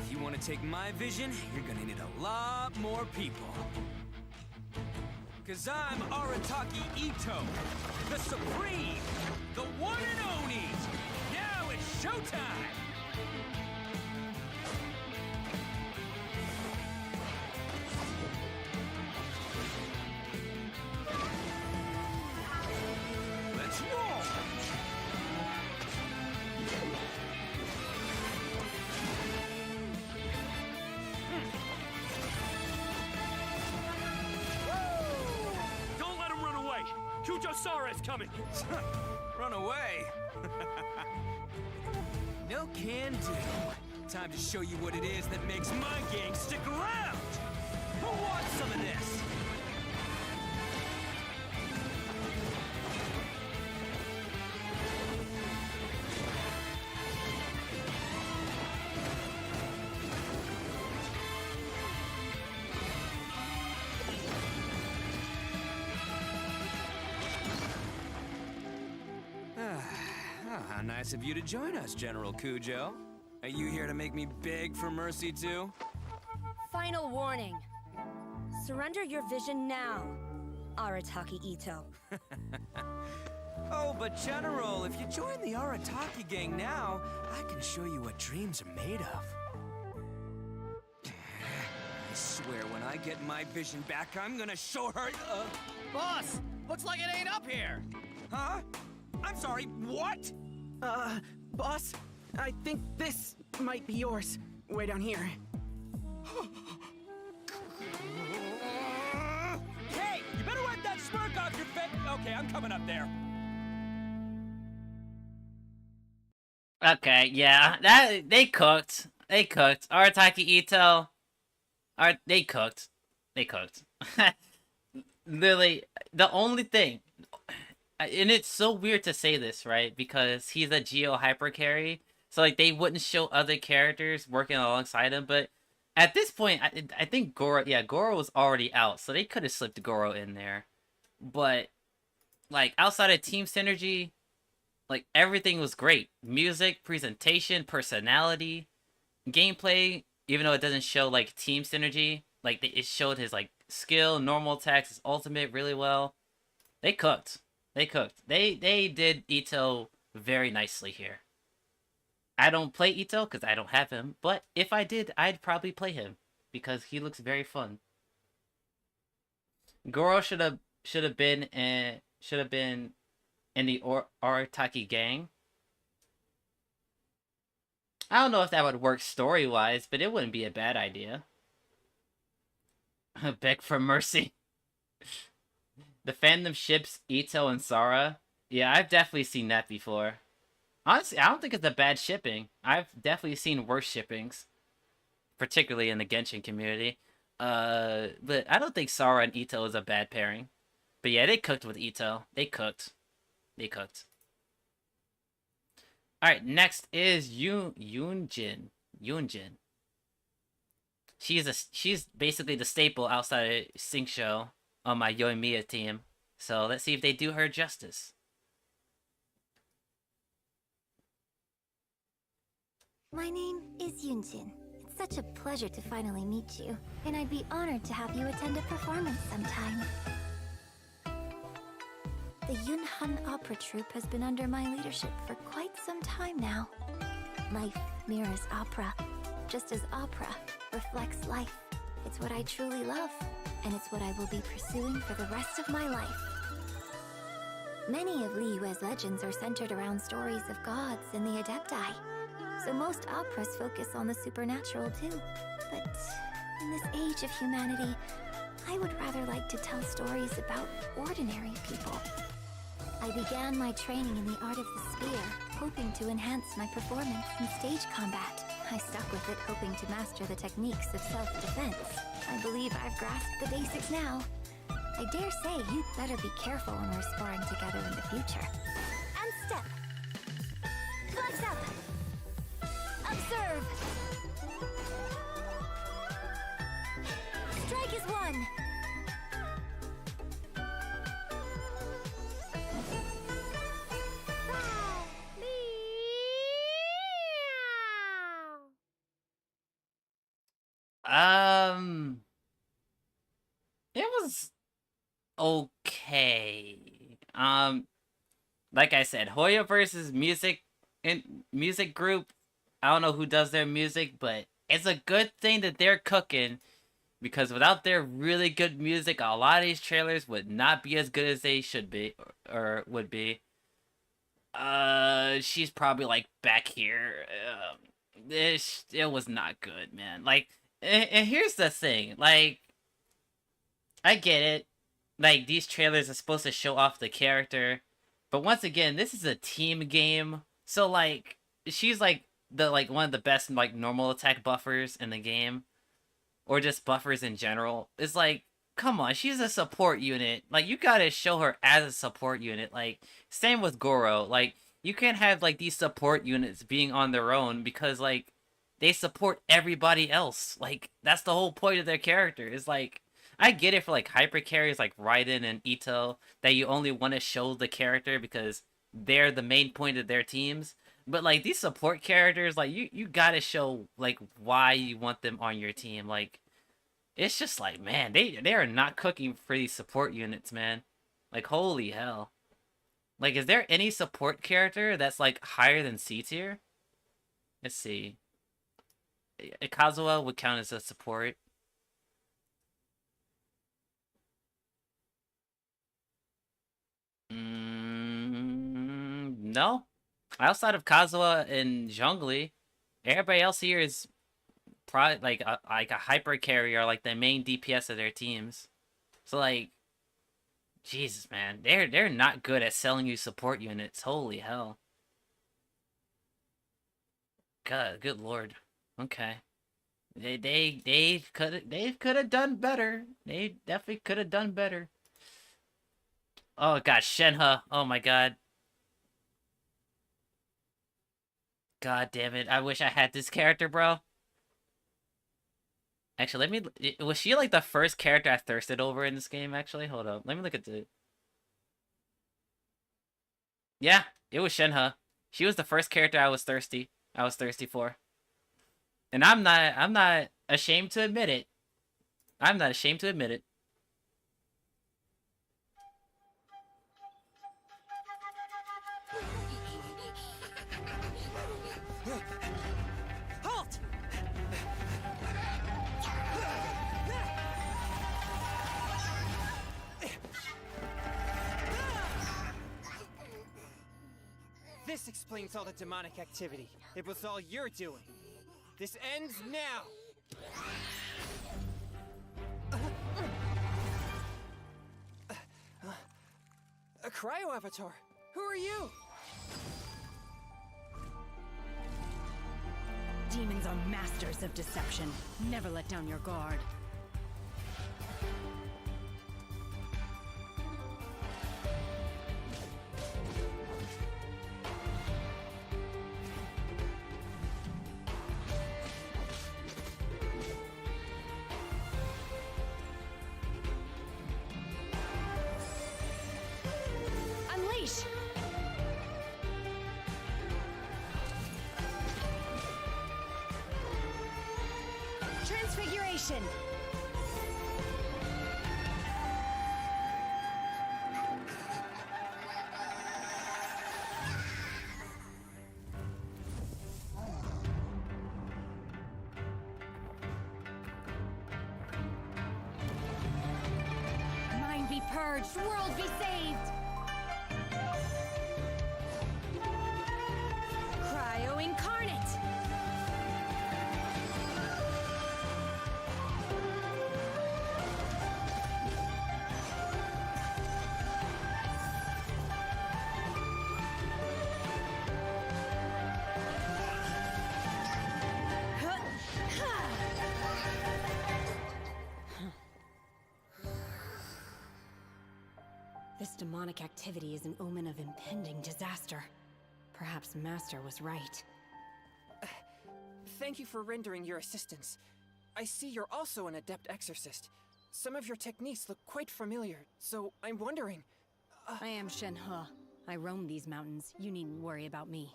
If you want to take my vision, you're gonna need a lot more people. 'Cause I'm Arataki Ito, the Supreme, the one and only. Now it's showtime! Let's roll! Sara's coming! Run away! No can do. Time to show you what it is that makes my gang stick around! Who wants some of this? How nice of you to join us, General Kujo. Are you here to make me beg for mercy, too? Final warning. Surrender your vision now, Arataki Ito. Oh, but General, if you join the Arataki gang now, I can show you what dreams are made of. I swear, when I get my vision back, I'm gonna show her, Boss! Looks like it ain't up here! Huh? I'm sorry, what? Boss, I think this might be yours. Way down here. Hey, you better wipe that smirk off your face! Okay, I'm coming up there. Okay, yeah, they cooked. They cooked. Arataki Ito, they cooked. They cooked. Literally, the only thing, and it's so weird to say this, right? Because he's a Geo hyper carry, so like they wouldn't show other characters working alongside him. But at this point, I think Goro, yeah, Goro was already out, so they could have slipped Goro in there. But like outside of team synergy, like everything was great. Music, presentation, personality, gameplay. Even though it doesn't show like team synergy, like it showed his like skill, normal attacks, his ultimate really well. They cooked. They cooked. They did Ito very nicely here. I don't play Ito because I don't have him, but if I did, I'd probably play him because he looks very fun. Goro should have been in the Arataki gang. I don't know if that would work story-wise, but it wouldn't be a bad idea. Beg for mercy. The fandom ships Ito and Sara. Yeah, I've definitely seen that before. Honestly, I don't think it's a bad shipping. I've definitely seen worse shippings. Particularly in the Genshin community. But I don't think Sara and Ito is a bad pairing. But yeah, they cooked with Ito. They cooked. They cooked. Alright, next is Yunjin. She's basically the staple outside of Xingqiu on my Yoimiya team. So let's see if they do her justice. My name is Yunjin. It's such a pleasure to finally meet you, and I'd be honored to have you attend a performance sometime. The Yunhan Opera Troupe has been under my leadership for quite some time now. Life mirrors opera, just as opera reflects life. It's what I truly love, and it's what I will be pursuing for the rest of my life. Many of Liyue's legends are centered around stories of gods and the Adepti, so most operas focus on the supernatural too. But in this age of humanity, I would rather like to tell stories about ordinary people. I began my training in the art of the spear, hoping to enhance my performance in stage combat. I stuck with it, hoping to master the techniques of self-defense. I believe I've grasped the basics now. I dare say you'd better be careful when we're sparring together in the future. And step. Flex up. Observe. Strike is one. It was okay. Like I said, Hoya versus music group. I don't know who does their music, but it's a good thing that they're cooking, because without their really good music, a lot of these trailers would not be as good as they should be or would be. She's probably like back here. It was not good, man. Like, and here's the thing, like, I get it. like these trailers are supposed to show off the character, but once again, this is a team game, so like she's like one of the best like normal attack buffers in the game, or just buffers in general. It's like, come on, she's a support unit. Like you gotta show her as a support unit. Like same with Goro. Like you can't have like these support units being on their own because like they support everybody else. Like that's the whole point of their character. Is like I get it for like hyper carries like Raiden and Ito that you only want to show the character because they're the main point of their teams. But like these support characters, like you gotta show like why you want them on your team. Like it's just like, man, they are not cooking for these support units, man. Like holy hell. Like is there any support character that's like higher than C tier? Let's see. Kazuha would count as a support. No. Outside of Kazuha and Zhongli, everybody else here is probably like a hyper carrier, like the main DPS of their teams. So like, Jesus, man, they're not good at selling you support units. Holy hell. God, good lord. Okay. They could have done better. They definitely could have done better. Oh god, Shenhe. Oh my god. God damn it. I wish I had this character, bro. Actually, let me... Was she, like, the first character I thirsted over in this game, actually? Hold up. Let me look at the... Yeah, it was Shenhe. She was the first character I was thirsty for. And I'm not ashamed to admit it. I'm not ashamed to admit it. Halt! This explains all the demonic activity. It was all you're doing. This ends now! A cryo avatar! Who are you? Demons are masters of deception. Never let down your guard. Unleash! Transfiguration! Mind be purged, world be saved! Cryo incarnate! This demonic activity is an omen of impending disaster. Perhaps Master was right. Thank you for rendering your assistance. I see you're also an adept exorcist. Some of your techniques look quite familiar, so I'm wondering... I am Shenhe. I roam these mountains. You needn't worry about me.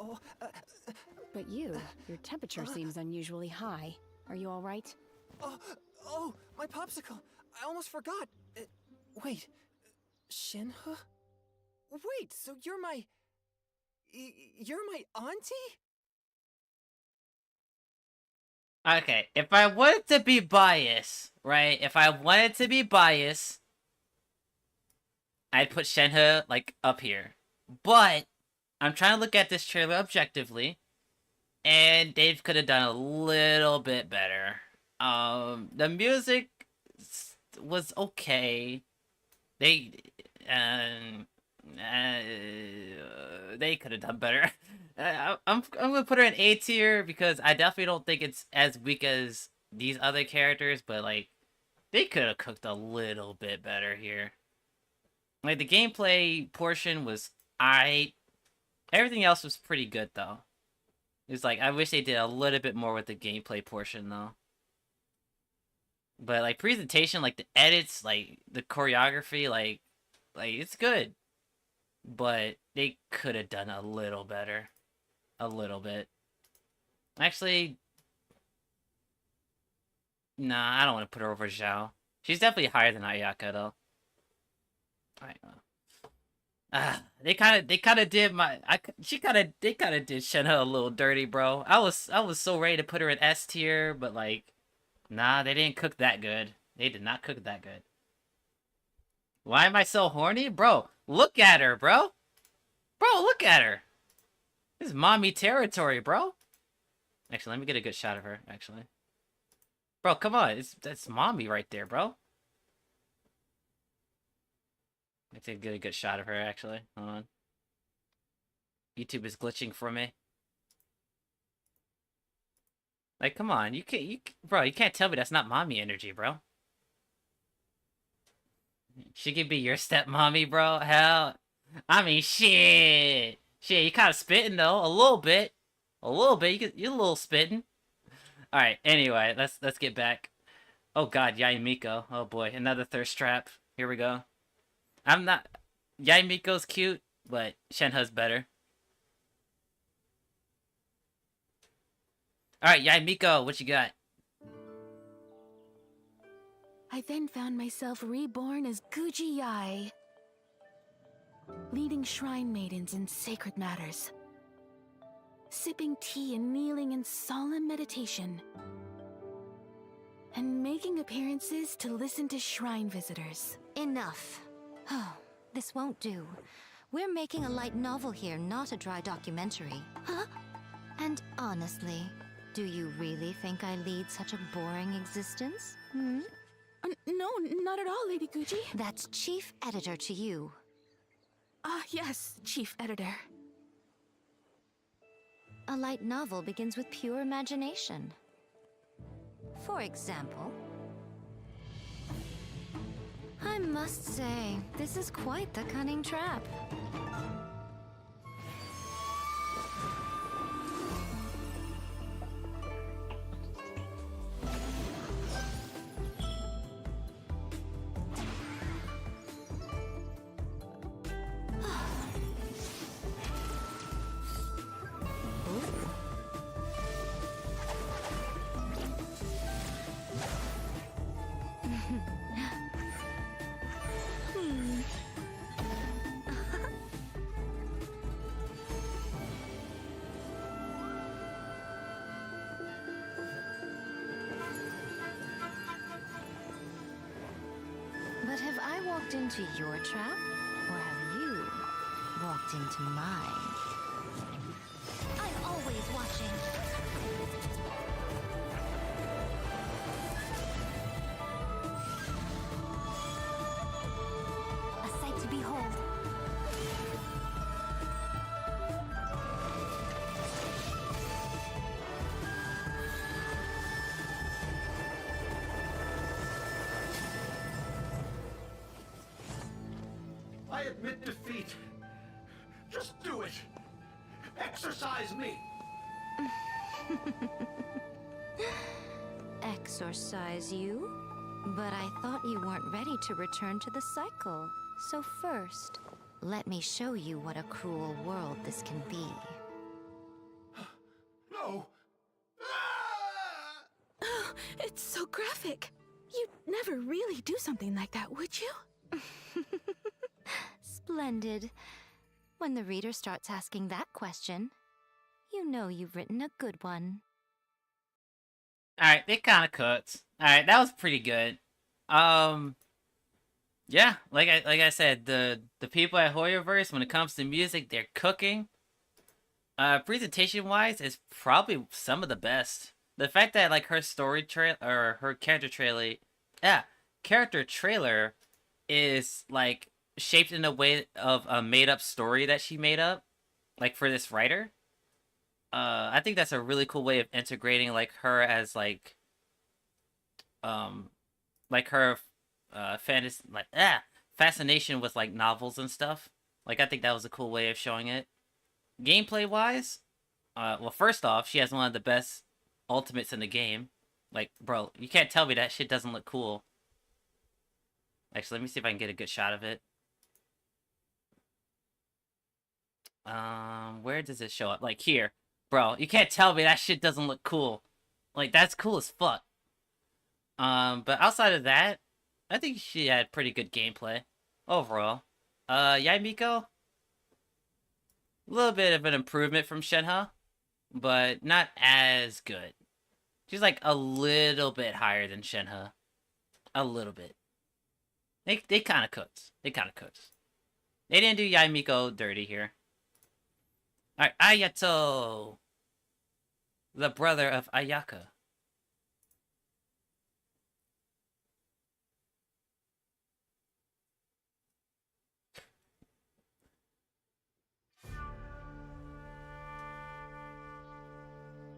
But your temperature seems unusually high. Are you all right? Oh, my popsicle! I almost forgot! Wait, Shenhe? Wait, so you're my auntie? Okay, if I wanted to be biased, right? If I wanted to be biased, I'd put Shenhe, like, up here. But, I'm trying to look at this trailer objectively, and Dave could have done a little bit better. The music was okay. They they could have done better. I'm gonna put her in A tier because I definitely don't think it's as weak as these other characters, but like they could have cooked a little bit better here. Like the gameplay portion was alright. Everything else was pretty good though. It's like I wish they did a little bit more with the gameplay portion though. But like presentation, like the edits, like the choreography, like it's good. But they could have done a little better. A little bit. Actually, nah, I don't want to put her over Zhao. She's definitely higher than Ayaka though. They kind of did they kind of did Shenhe a little dirty, bro. I was so ready to put her in S tier, but like, nah, they didn't cook that good. They did not cook that good. Why am I so horny, bro? Look at her, bro. Bro, look at her. This is mommy territory, bro. Actually, let me get a good shot of her. Actually, bro, come on, that's mommy right there, bro. Let's get a good shot of her, actually. Hold on. YouTube is glitching for me. Like, come on, bro, you can't tell me that's not mommy energy, bro. She could be your stepmommy, bro. Hell, I mean, shit. Shit, you kind of spitting though, a little bit. A little bit. You're a little spitting. All right. Anyway, let's get back. Oh God, Yaimiko. Oh boy, another thirst trap. Here we go. I'm not. Yaimiko's cute, but Shenhe's better. Alright, Yaimiko, what you got? I then found myself reborn as Guji Yai, leading shrine maidens in sacred matters, sipping tea and kneeling in solemn meditation, and making appearances to listen to shrine visitors. Enough. Oh, this won't do. We're making a light novel here, not a dry documentary. Huh? And honestly, do you really think I lead such a boring existence? Hmm? No, not at all, Lady Guji. That's chief editor to you. Yes, chief editor. A light novel begins with pure imagination. For example, I must say, this is quite the cunning trap. But have I walked into your trap, or have you walked into mine? I'm always watching. A sight to behold. I admit defeat. Just do it. Exercise me. Exorcise you? But I thought you weren't ready to return to the cycle. So first, let me show you what a cruel world this can be. No. Oh, it's so graphic. You'd never really do something like that, would you? Splendid. When the reader starts asking that question, you know you've written a good one. Alright, they kinda cooked. Alright, that was pretty good. Yeah, like I said, the people at Hoyoverse, when it comes to music, they're cooking. Presentation wise, is probably some of the best. The fact that like her story trail or her character trailer is like shaped in a way of a made-up story that she made up, like for this writer. I think that's a really cool way of integrating like her as like her fantasy fascination with like novels and stuff. Like I think that was a cool way of showing it. Gameplay wise, well, first off, she has one of the best ultimates in the game. Like, bro, you can't tell me that shit doesn't look cool. Actually, let me see if I can get a good shot of it. Where does it show up? Like here. Bro, you can't tell me that shit doesn't look cool. Like, that's cool as fuck. But outside of that, I think she had pretty good gameplay overall. Yaimiko, a little bit of an improvement from Shenhe, but not as good. She's like a little bit higher than Shenhe. A little bit. They kind of cooked. They kind of cooked. They didn't do Yaimiko dirty here. Alright, Ayato! The brother of Ayaka.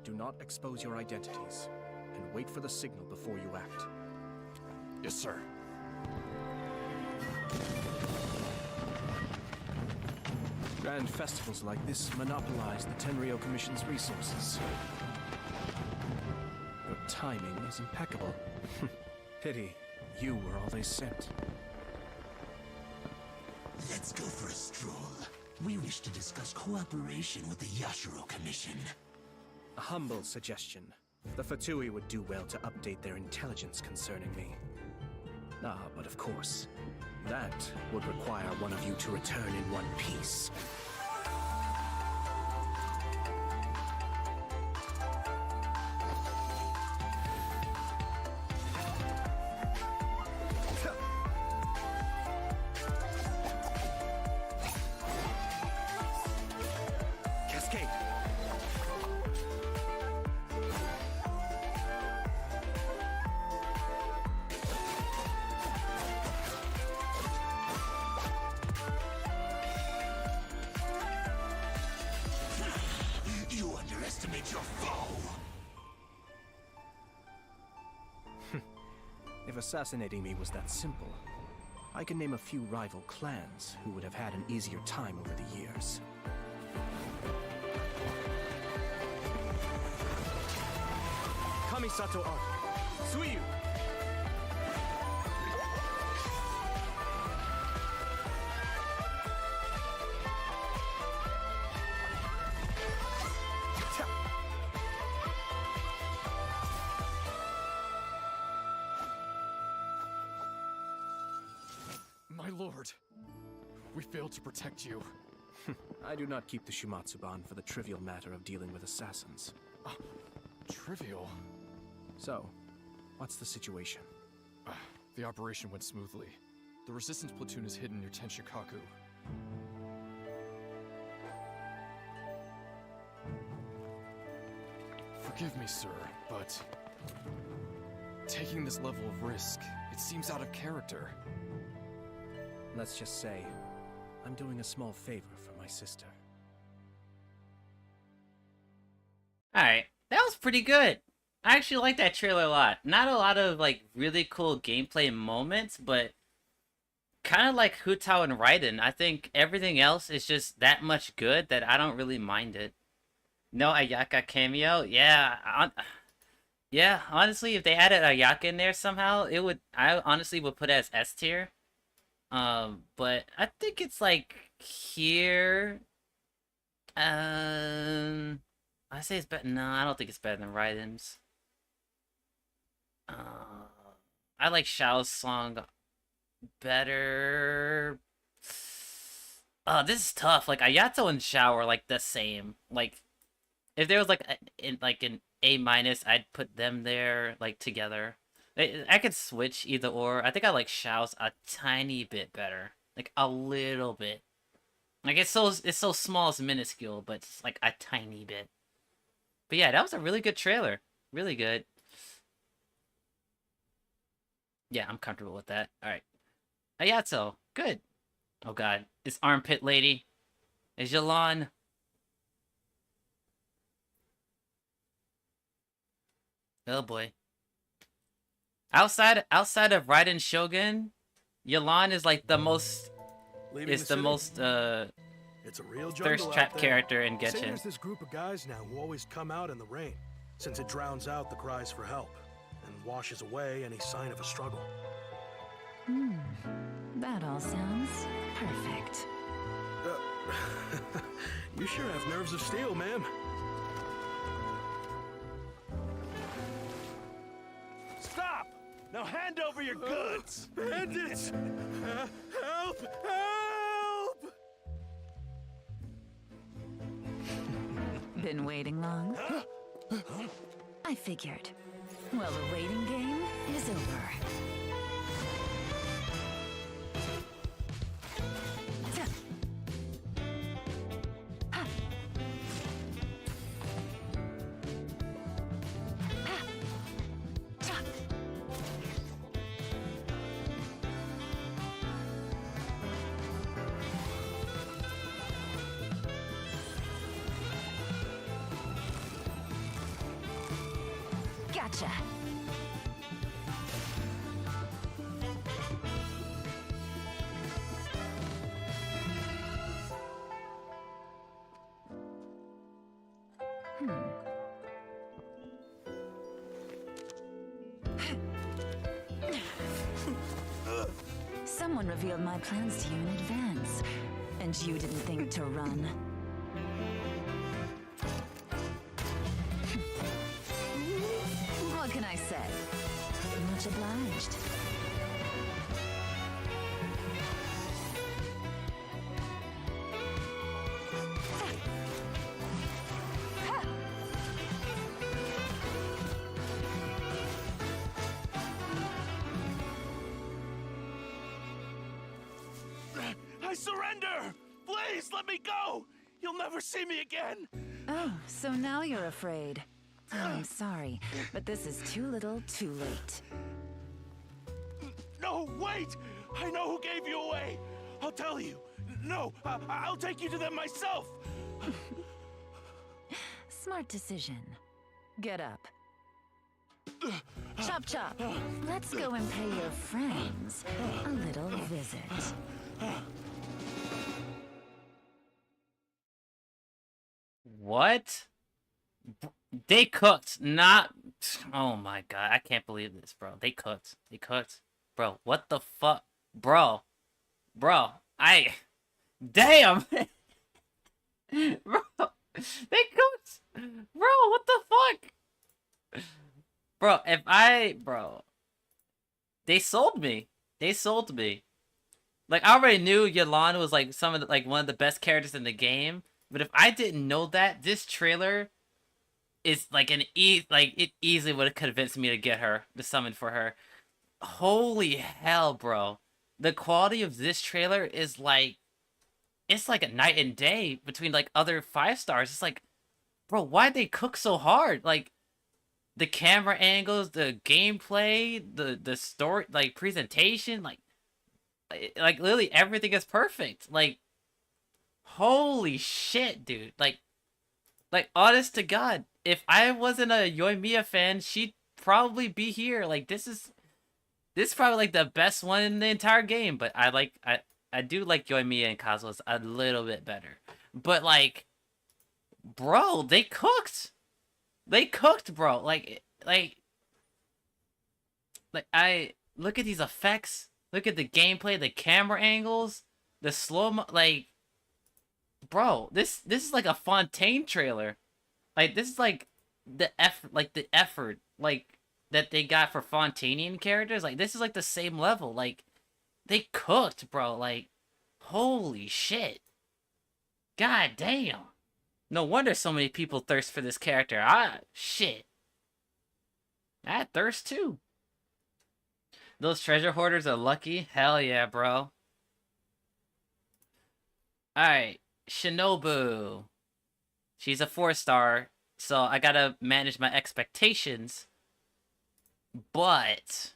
Do not expose your identities, and wait for the signal before you act. Yes, sir. Grand festivals like this monopolize the Tenryo Commission's resources. Your timing is impeccable. Pity you were all they sent. Let's go for a stroll. We wish to discuss cooperation with the Yashiro Commission. A humble suggestion. The Fatui would do well to update their intelligence concerning me. Ah, but of course, that would require one of you to return in one piece. Cascade! You underestimate your foe! If assassinating me was that simple, I can name a few rival clans who would have had an easier time over the years. Kamisato Art, Suiyu! My lord, we failed to protect you. I do not keep the Shumatsuban for the trivial matter of dealing with assassins. Trivial? So, what's the situation? The operation went smoothly. The resistance platoon is hidden near Tenshikaku. Forgive me, sir, but taking this level of risk, it seems out of character. Let's just say, I'm doing a small favor for my sister. Alright, that was pretty good. I actually like that trailer a lot. Not a lot of like really cool gameplay moments, but kind of like Hu Tao and Raiden. I think everything else is just that much good that I don't really mind it. No Ayaka cameo? Yeah, yeah, honestly, if they added Ayaka in there somehow, I honestly would put it as S tier. But I think it's like here. I say it's better. No, I don't think it's better than Raiden's. I like Xiao's song better. This is tough. Like Ayato and Xiao are like the same. Like if there was like an A minus, I'd put them there like together. I could switch either or. I think I like Xiao's a tiny bit better. Like a little bit. Like it's so small, it's minuscule, but it's like a tiny bit. But yeah, that was a really good trailer. Really good. Yeah, I'm comfortable with that. Alright. Ayato, good. Oh god, it's Armpit Lady. It's Yelan. Oh boy. Outside of Raiden Shogun, Yelan is like the most It's a real jungle thirst trap out there. character in Say Genshin. there's this group of guys now who always come out in the rain, since it drowns out the cries for help and washes away any sign of a struggle. That all sounds perfect. You sure have nerves of steel, ma'am. Stop! Now hand over your goods! Bandits! Help! Help! Been waiting long? I figured. Well, the waiting game is over. Gotcha. Someone revealed my plans to you in advance, and you didn't think to run. What can I say? Much obliged. I surrender! Please let me go! You'll never see me again! Oh, so now you're afraid. Oh, I'm sorry, but this is too little, too late. No, wait! I know who gave you away! I'll tell you! No, I'll take you to them myself! Smart decision. Get up. Chop chop. Let's go and pay your friends a little visit. What? They cooked, not... Oh my god, I can't believe this, bro. They cooked. They cooked. Bro, what the fuck? Bro. Bro, damn! Bro, they cooked! Bro, what the fuck? Bro, they sold me. They sold me. Like, I already knew Yelan was like one of the best characters in the game, but if I didn't know that, this trailer is like it easily would have convinced me to get her, to summon for her. Holy hell, bro. The quality of this trailer is like, it's like a night and day between like other 5 stars. It's like, bro, why'd they cook so hard? Like, the camera angles, the gameplay, the story, like presentation, like literally everything is perfect. Like, holy shit, dude. Like honest to God, if I wasn't a Yoimiya fan, she'd probably be here. Like, this is probably like the best one in the entire game. But I do like Yoimiya and Kazuha's a little bit better. But like, bro, they cooked. They cooked, bro. Like I look at these effects. Look at the gameplay, the camera angles, the slow-mo, like, bro, this is like a Fontaine trailer. Like, this is like the effort like that they got for Fontainian characters. Like, this is like the same level. Like, they cooked, bro. Like, holy shit. God damn. No wonder so many people thirst for this character. Shit. I thirst too. Those treasure hoarders are lucky. Hell yeah, bro. Alright. Shinobu. She's a 4-star, so I gotta manage my expectations. But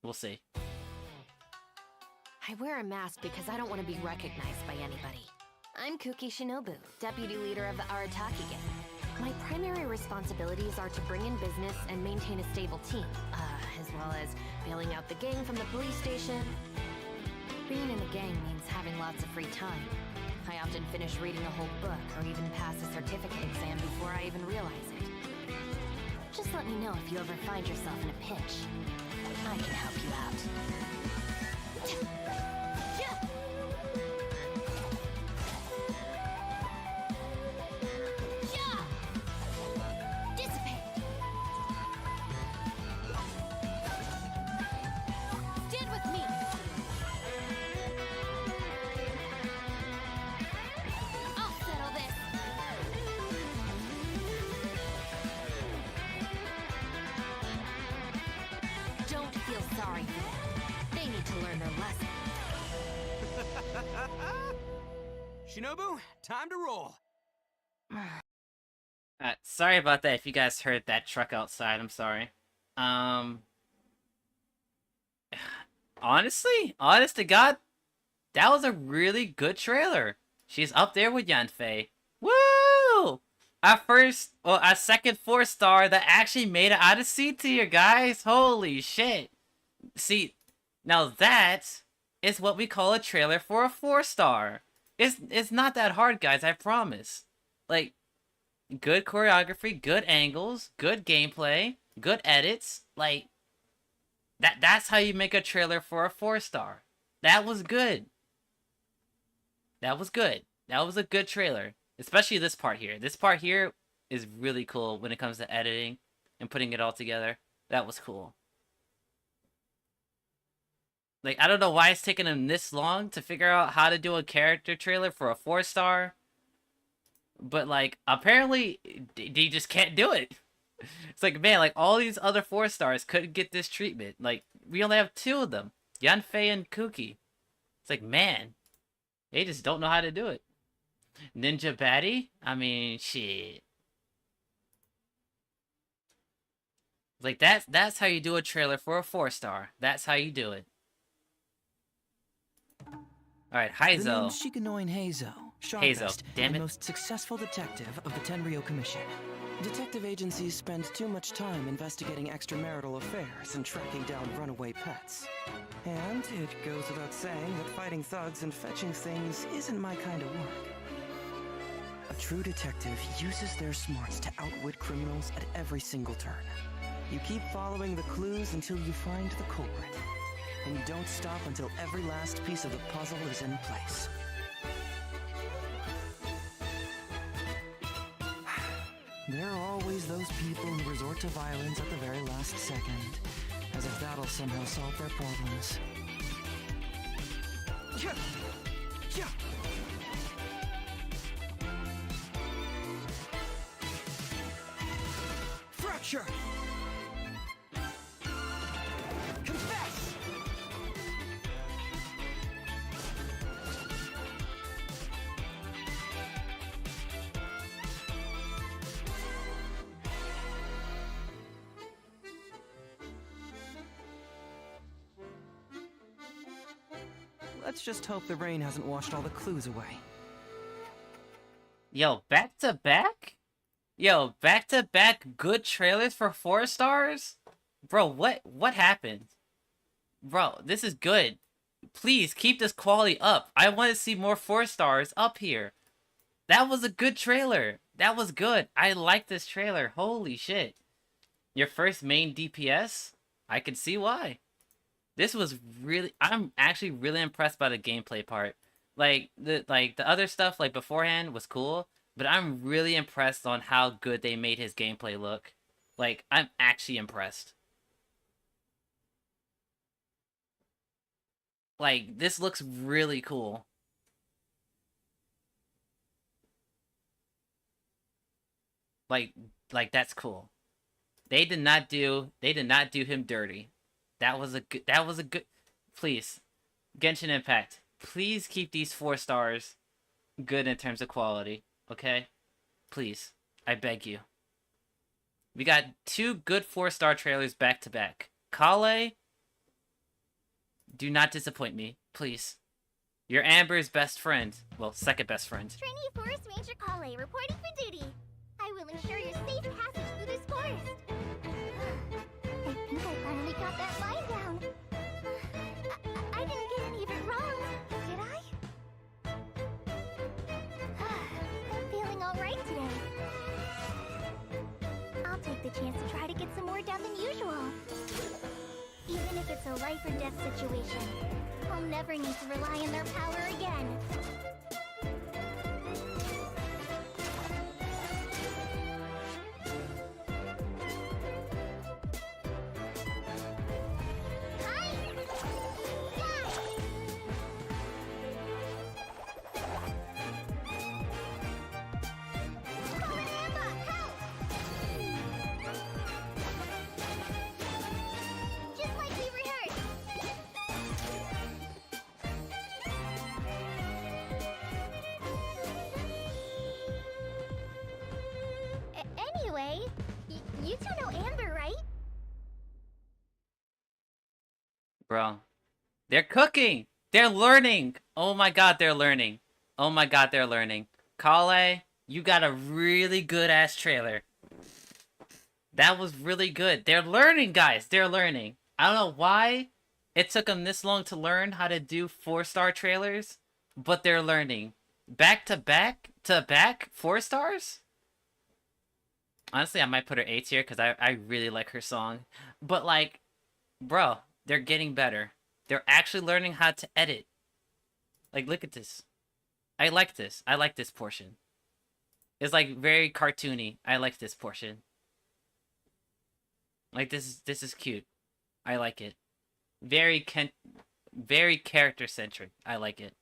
we'll see. I wear a mask because I don't want to be recognized by anybody. I'm Kuki Shinobu, deputy leader of the Arataki gang. My primary responsibilities are to bring in business and maintain a stable team, as well as bailing out the gang from the police station. Being in the gang means having lots of free time. I often finish reading a whole book or even pass a certificate exam before I even realize it. Just let me know if you ever find yourself in a pinch. I can help you out. Stand with me. I'll settle this. Don't feel sorry for them. They need to learn their lesson. Shinobu, time to roll. Sorry about that if you guys heard that truck outside, I'm sorry. Honestly, honest to God, that was a really good trailer. She's up there with Yanfei. Woo! Our second 4-star that actually made it out of C tier, guys. Holy shit. See, now that is what we call a trailer for a 4-star. It's not that hard, guys, I promise. Like, good choreography, good angles, good gameplay, good edits. Like, that's how you make a trailer for a 4-star. That was good. That was good. That was a good trailer. Especially this part here. This part here is really cool when it comes to editing and putting it all together. That was cool. Like, I don't know why it's taking them this long to figure out how to do a character trailer for a 4-star. But, like, apparently, they just can't do it. It's like, man, like, all these other 4-stars couldn't get this treatment. Like, we only have 2 of them. Yanfei and Kuki. It's like, man, they just don't know how to do it. Ninja Baddie? I mean, shit. Like, that's how you do a trailer for a 4-star. That's how you do it. Alright, Heizo. The name's Shikanoin Heizo, sharpest damn and it. most successful detective of the Tenryou Commission. Detective agencies spend too much time investigating extramarital affairs and tracking down runaway pets. And it goes without saying that fighting thugs and fetching things isn't my kind of work. A true detective uses their smarts to outwit criminals at every single turn. You keep following the clues until you find the culprit. And you don't stop until every last piece of the puzzle is in place. There are always those people who resort to violence at the very last second, as if that'll somehow solve their problems. Fracture! Confess! Let's just hope the rain hasn't washed all the clues away. Yo, back to back? Yo, back to back good trailers for 4-stars? Bro, what happened? Bro, this is good. Please keep this quality up. I want to see more 4-stars up here. That was a good trailer. That was good. I like this trailer. Holy shit. Your first main DPS? I can see why. This was really... I'm actually really impressed by the gameplay part. Like the other stuff like beforehand was cool, but I'm really impressed on how good they made his gameplay look. Like, I'm actually impressed. Like, this looks really cool. Like that's cool. They did not do him dirty. That was a good please. Genshin Impact. Please keep these 4-stars good in terms of quality, okay? Please. I beg you. We got 2 good 4-star trailers back to back. Kale, Do not disappoint me, please. You're Amber's best friend. Well, second best friend. Trainee Forest Ranger Kale reporting for duty. I will ensure your safe passage through this forest. I think I finally got that line down. I didn't get any of it wrong, did I? I'm feeling alright today. I'll take the chance to try to get some more done than usual. Even if it's a life or death situation, I'll never need to rely on their power again. Anyway, you two know Amber, right? Bro. They're cooking! They're learning! Oh my god, they're learning. Oh my god, they're learning. Kale, you got a really good-ass trailer. That was really good. They're learning, guys! They're learning. I don't know why it took them this long to learn how to do 4-star trailers, but they're learning. Back to back? 4 stars? Honestly, I might put her A tier because I really like her song. But, like, bro, they're getting better. They're actually learning how to edit. Like, look at this. I like this. I like this portion. It's, like, very cartoony. I like this portion. Like, this is cute. I like it. Very character-centric. I like it.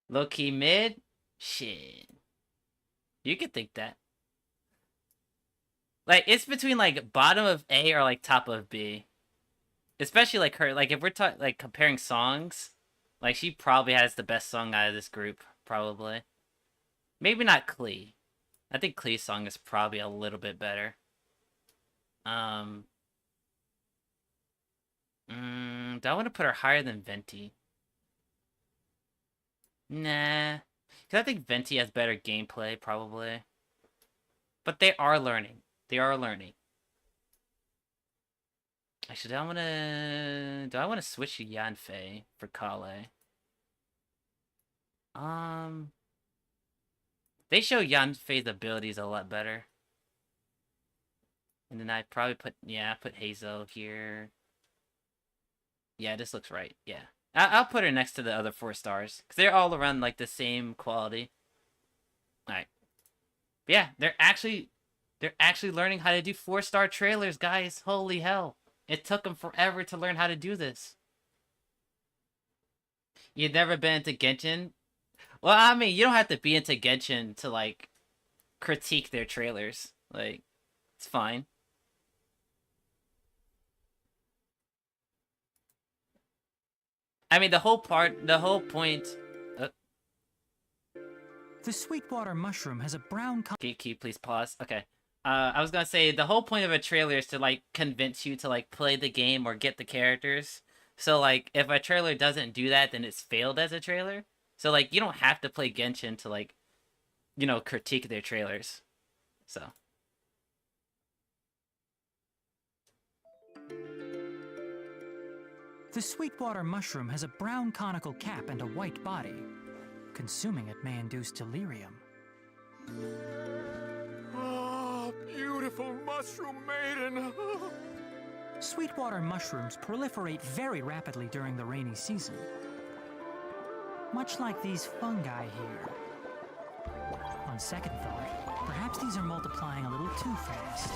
Low-key mid? Shit. You could think that. Like, it's between, like, bottom of A or, like, top of B. Especially, like, her. Like, if we're like comparing songs, like, she probably has the best song out of this group. Probably. Maybe not Klee. I think Klee's song is probably a little bit better. Do I want to put her higher than Venti? Nah. Because I think Venti has better gameplay, probably. But they are learning. They are learning. Actually, do I want to switch to Yanfei for Kale? They show Yanfei's abilities a lot better. And then I probably put Hazel here. Yeah, this looks right. Yeah. I'll put her next to the other 4 stars. Because they're all around, like, the same quality. Alright. Yeah, they're actually learning how to do 4-star trailers, guys. Holy hell. It took them forever to learn how to do this. You've never been into Genshin? Well, I mean, you don't have to be into Genshin to, like, critique their trailers. Like, it's fine. I mean, the whole point... The Sweetwater mushroom has a brown color. Can you please pause? Okay. I was gonna say, the whole point of a trailer is to, like, convince you to, like, play the game or get the characters. So, like, if a trailer doesn't do that, then it's failed as a trailer. So, like, you don't have to play Genshin to, like, you know, critique their trailers. So. The Sweetwater mushroom has a brown conical cap and a white body. Consuming it may induce delirium. Oh, beautiful mushroom maiden. Sweetwater mushrooms proliferate very rapidly during the rainy season. Much like these fungi here. On second thought, perhaps these are multiplying a little too fast.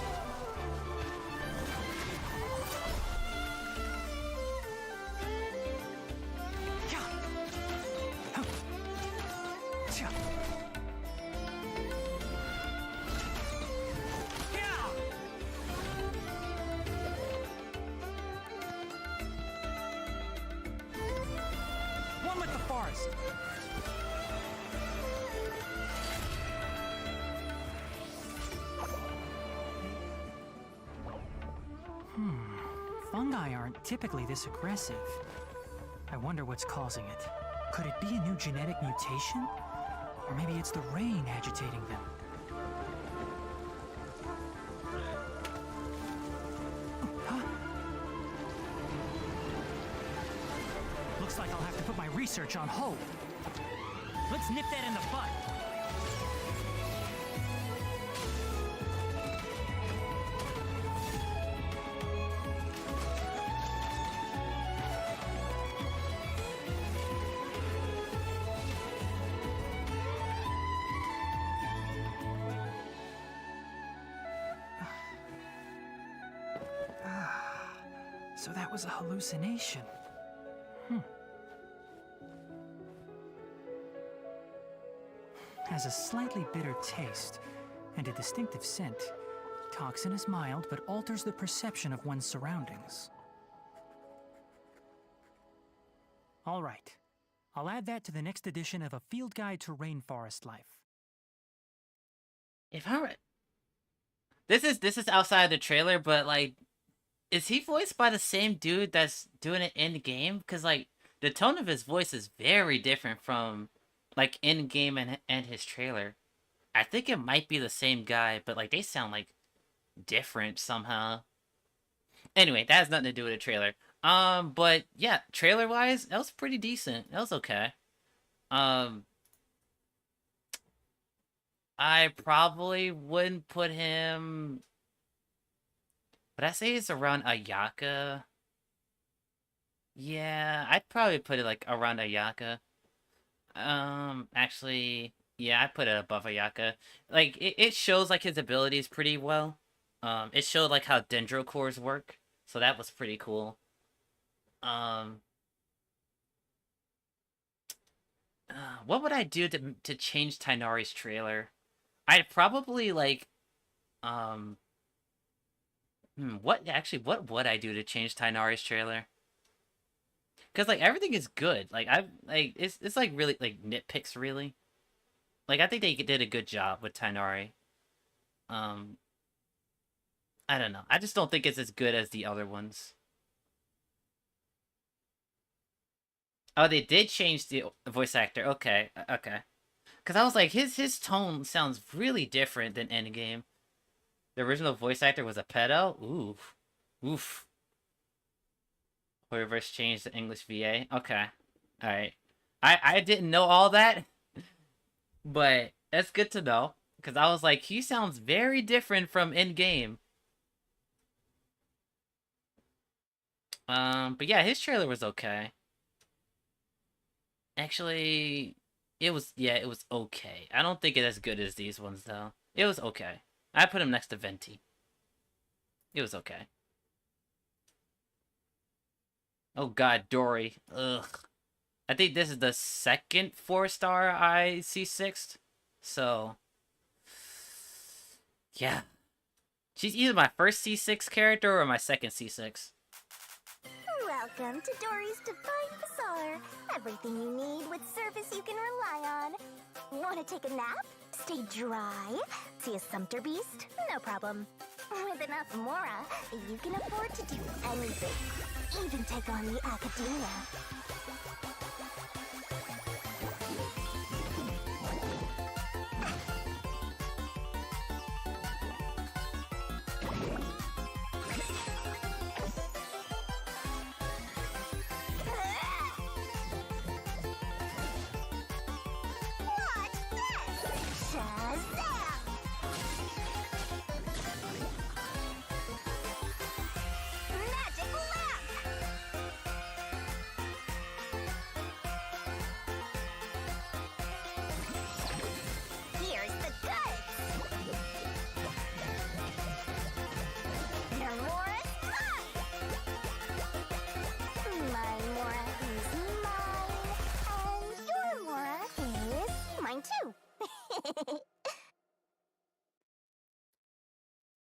One with the forest. typically this aggressive. I wonder what's causing it. Could it be a new genetic mutation? Or maybe it's the rain agitating them. Huh? Looks like I'll have to put my research on hold. Let's nip that in the bud. So that was a hallucination. Has a slightly bitter taste and a distinctive scent. Toxin is mild, but alters the perception of one's surroundings. All right. I'll add that to the next edition of A Field Guide to Rainforest Life. If I were... This is outside the trailer, but like, is he voiced by the same dude that's doing it in game? Because like, the tone of his voice is very different from like in game and his trailer. I think it might be the same guy, but like they sound like different somehow. Anyway, that has nothing to do with the trailer. But yeah, trailer wise, that was pretty decent. That was okay. I probably wouldn't put him... Would I say it's around Ayaka? Yeah, I'd probably put it like around Ayaka. Actually, yeah, I'd put it above Ayaka. Like, it shows like his abilities pretty well. It showed like how dendro cores work, so that was pretty cool. What would I do to change Tainari's trailer? I'd probably like, what would I do to change Tainari's trailer? Because like everything is good. Like it's like really like nitpicks really. Like I think they did a good job with Tainari. I don't know. I just don't think it's as good as the other ones. Oh, they did change the voice actor. Okay, okay. Because I was like, his tone sounds really different than Endgame. The original voice actor was a pedo? Oof. Oof. Reverse changed the English VA. Okay. Alright. I didn't know all that. But that's good to know. Because I was like, he sounds very different from Endgame. But yeah, his trailer was okay. Actually, it was okay. I don't think it's as good as these ones, though. It was okay. I put him next to Venti. It was okay. Oh god, Dory. Ugh. I think this is the second 4-star I see 6th. So, yeah. She's either my first C6 character or my second C6. Welcome to Dory's Divine Bazaar. Everything you need with service you can rely on. Want to take a nap? Stay dry? See a sumpter beast? No problem. With enough Mora, you can afford to do anything. Even take on the academia.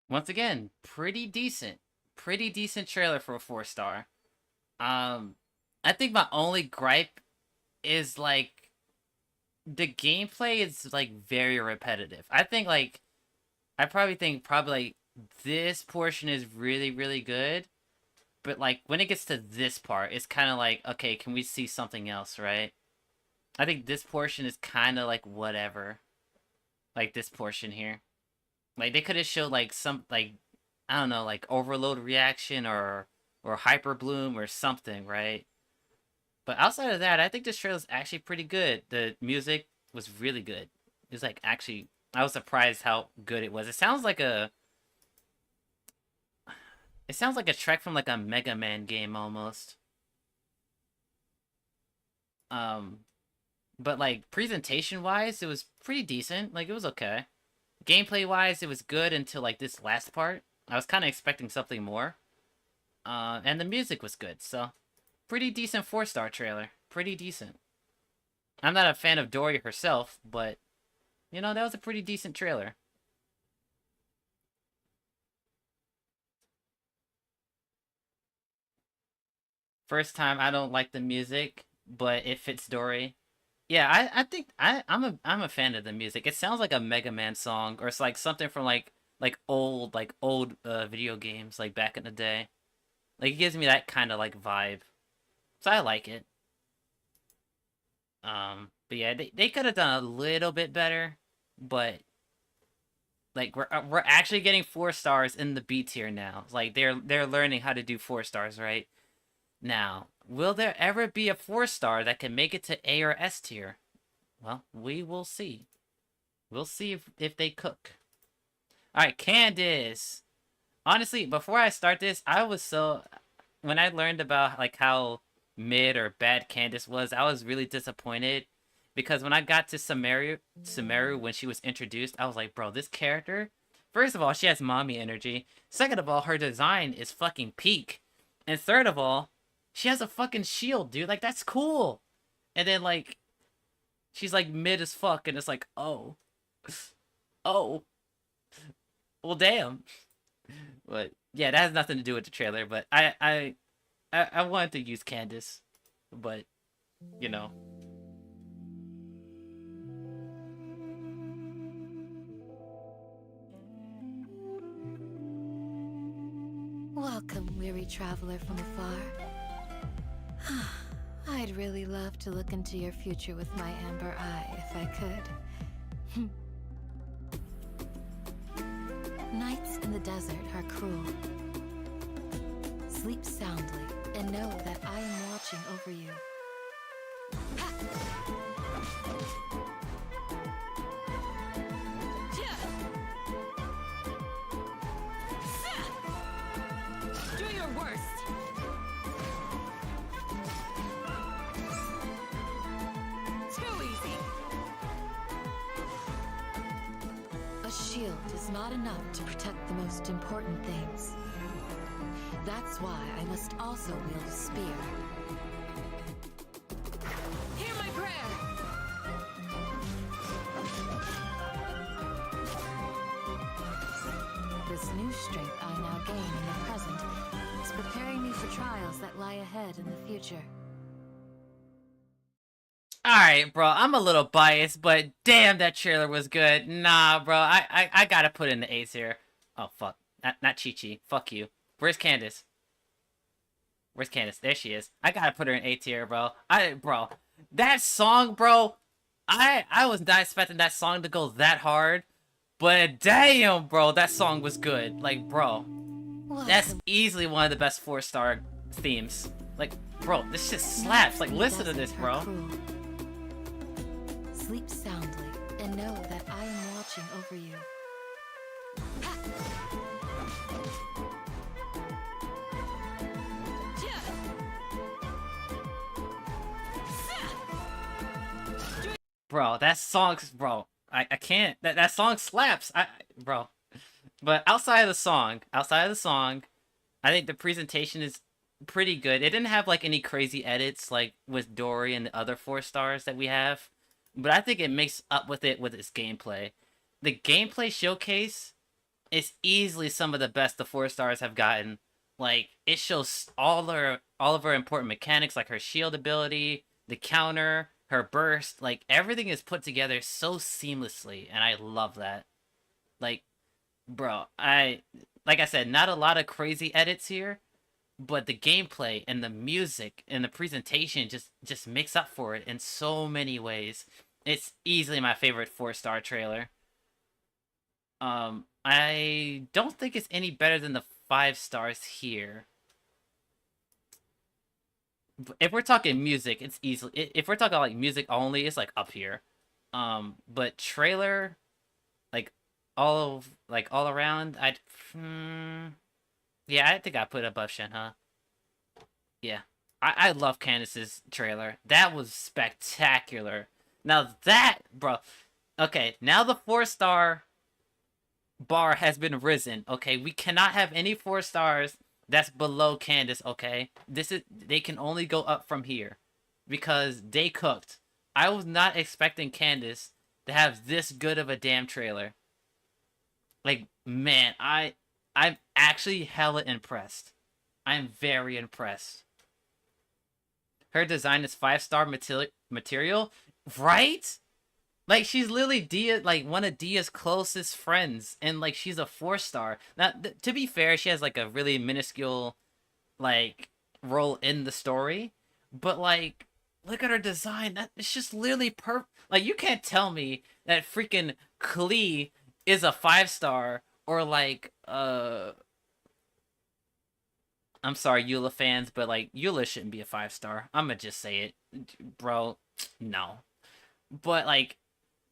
Once again, pretty decent. Pretty decent trailer for a 4-star. I think my only gripe is, like, the gameplay is, like, very repetitive. I think, like, like, this portion is really, really good, But like when it gets to this part, it's kind of like, okay, can we see something else, right? I think this portion is kind of like whatever. Like this portion here. Like they could have showed like some like I don't know, like overload reaction or hyper bloom or something, right? But outside of that, I think this trailer is actually pretty good. The music was really good. It was like actually I was surprised how good it was. It sounds like a track from like a Mega Man game almost. But like presentation wise, it was pretty decent. Like it was okay. Gameplay wise, it was good until like this last part. I was kind of expecting something more. And the music was good, so pretty decent 4-star trailer. Pretty decent. I'm not a fan of Dory herself, but you know, that was a pretty decent trailer. First time I don't like the music, but it fits Dory. Yeah, I think I'm a fan of the music. It sounds like a Mega Man song, or it's like something from like old video games like back in the day. Like it gives me that kind of like vibe, so I like it. But yeah, they could have done a little bit better, but like we're actually getting 4 stars in the B tier now. Like they're learning how to do 4 stars right now. Will there ever be a 4-star that can make it to A or S tier? Well, we will see. We'll see if they cook. Alright, Candace. Honestly, before I start this, I was so... When I learned about like how mid or bad Candace was, I was really disappointed. Because when I got to Sumeru when she was introduced, I was like, bro, this character... First of all, she has mommy energy. Second of all, her design is fucking peak. And third of all, she has a fucking shield, dude. Like, that's cool. And then, like, she's, like, mid as fuck. And it's like, oh. Oh. Well, damn. But, yeah, that has nothing to do with the trailer. But I wanted to use Candace. But, you know. Welcome, weary traveler from afar. I'd really love to look into your future with my amber eye, if I could. Nights in the desert are cruel. Sleep soundly, and know that I am watching over you. Do your worst! Too easy! A shield is not enough to protect the most important things. That's why I must also wield a spear. Hear my prayer! This new strength I now gain in the present is preparing me for trials that lie ahead in the future. Alright, bro, I'm a little biased, but damn, that trailer was good. Nah, bro, I gotta put in the A's here. Oh, fuck. Not Chi-Chi. Fuck you. Where's Candace? Where's Candace? There she is. I gotta put her in A tier, bro. Bro, that song, bro, I was not expecting that song to go that hard, but damn, bro, that song was good. Like, bro, that's easily one of the best 4-star themes. Like, bro, this shit slaps. Like, listen to this, bro. Sleep soundly and know that I am watching over you. Bro, that song's, bro, I can't, that song slaps, bro. But outside of the song, I think the presentation is pretty good. It didn't have, like, any crazy edits, like, with Dory and the other 4 stars that we have. But I think it makes up with it with its gameplay. The gameplay showcase is easily some of the best the 4 stars have gotten. Like, it shows all of her important mechanics, like her shield ability, the counter, her burst, like, everything is put together so seamlessly, and I love that. Like, bro, like I said, not a lot of crazy edits here, but the gameplay and the music and the presentation just makes up for it in so many ways. It's easily my favorite 4-star trailer. I don't think it's any better than the 5 stars here. If we're talking music, it's easily. If we're talking like music only, it's like up here. But trailer, like all around, yeah, I think I put it above Shenhe. Yeah, I love Candace's trailer. That was spectacular. Now that, bro, okay, now the 4-star bar has been risen. Okay, we cannot have any 4 stars that's below Candace. Okay, they can only go up from here because they cooked. I was not expecting Candace to have this good of a damn trailer. Like, man, I'm actually hella impressed. I'm very impressed. Her design is 5-star material, right? Like, she's literally Dia, like one of Dia's closest friends, and like she's a 4-star. Now, to be fair, she has like a really minuscule, like, role in the story, but like, look at her design. It's just literally perfect. Like, you can't tell me that freaking Klee is a 5-star, or like, I'm sorry, Eula fans, but like, Eula shouldn't be a 5-star. I'ma just say it, bro. No, but like,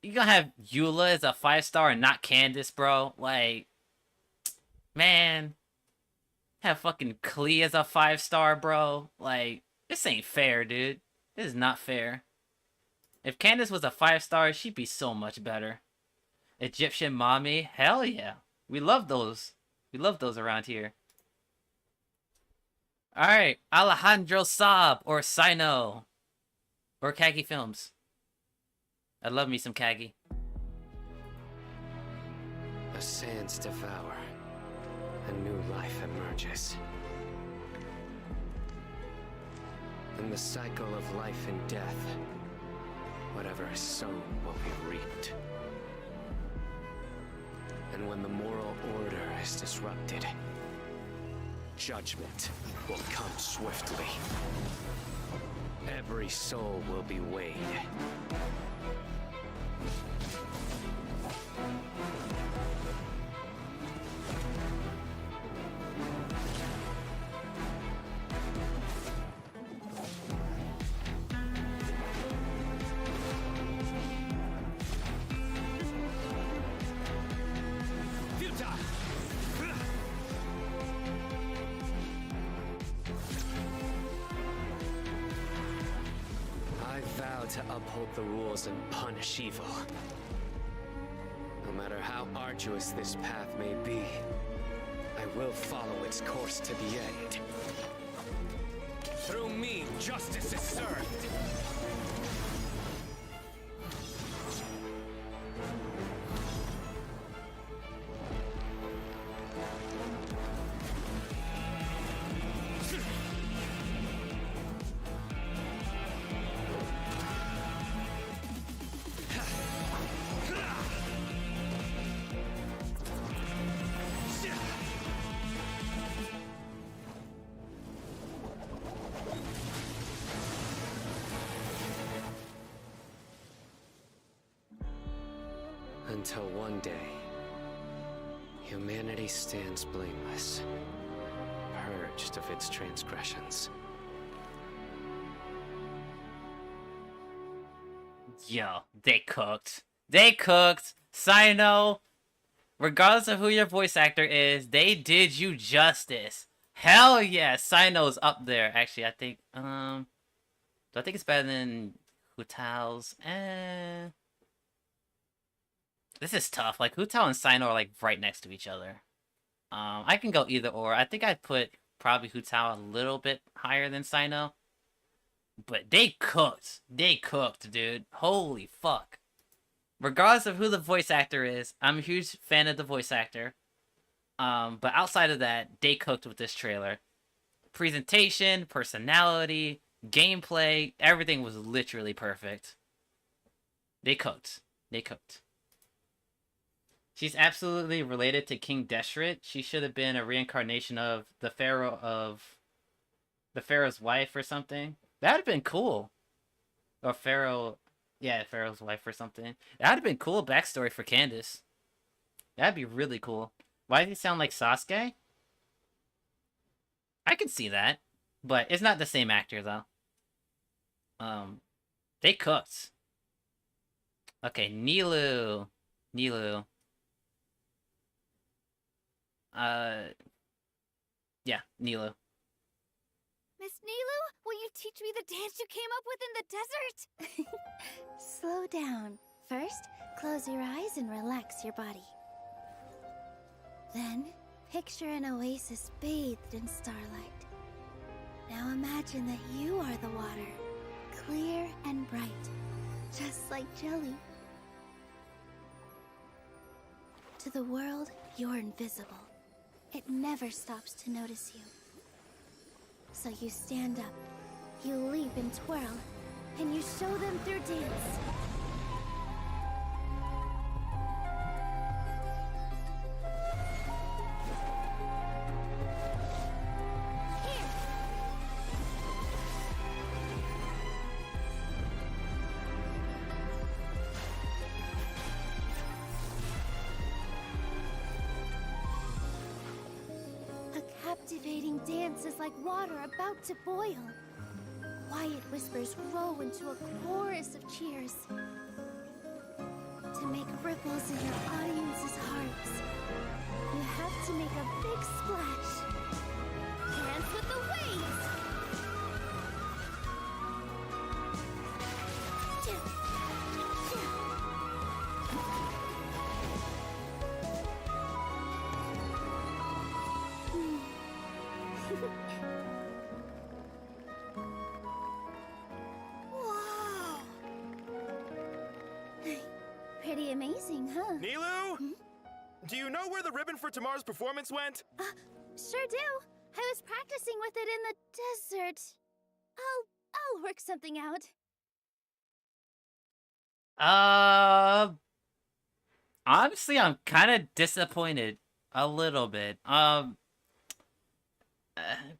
you gonna have Eula as a 5-star and not Candace, bro? Like, man, have fucking Klee as a 5-star, bro? Like, this ain't fair, dude. This is not fair. If Candace was a 5-star, she'd be so much better. Egyptian mommy, hell yeah. We love those. We love those around here. Alright, Alejandro Saab, or Sino, or Kagi Films. I love me some Kagi. The sands devour. A new life emerges. In the cycle of life and death, whatever is sown will be reaped. And when the moral order is disrupted, judgment will come swiftly. Every soul will be weighed. To uphold the rules and punish evil. No matter how arduous this path may be, I will follow its course to the end. Through me, justice is served. Until one day, humanity stands blameless, purged of its transgressions. Yo, they cooked. They cooked. Sino, regardless of who your voice actor is, they did you justice. Hell yeah, Sino's up there. Actually, I think, do I think it's better than Hu Tao's? This is tough. Like, Hu Tao and Sino are like right next to each other. I can go either or. I think I'd put probably Hu Tao a little bit higher than Sino. But they cooked. They cooked, dude. Holy fuck. Regardless of who the voice actor is, I'm a huge fan of the voice actor. But outside of that, they cooked with this trailer. Presentation, personality, gameplay, everything was literally perfect. They cooked. They cooked. She's absolutely related to King Deshret. She should have been a reincarnation of the pharaoh of the Pharaoh's wife or something. That'd have been cool. Or Pharaoh, yeah, Pharaoh's wife or something. That'd have been cool backstory for Candace. That'd be really cool. Why does he sound like Sasuke? I can see that, but it's not the same actor though. They cooked. Okay, Nilu. Yeah, Nilu. Miss Nilu, will you teach me the dance you came up with in the desert? Slow down. First, close your eyes and relax your body. Then, picture an oasis bathed in starlight. Now imagine that you are the water, clear and bright, just like jelly. To the world, you're invisible. It never stops to notice you. So you stand up, you leap and twirl, and you show them through dance. Captivating dance is like water about to boil. Quiet whispers grow into a chorus of cheers. To make ripples in your audience's hearts, you have to make a big splash. Dance with the waves! Wow! Pretty amazing, huh? Nilu? Do you know where the ribbon for tomorrow's performance went? Sure do. I was practicing with it in the desert. I'll work something out. Honestly, I'm kind of disappointed. A little bit.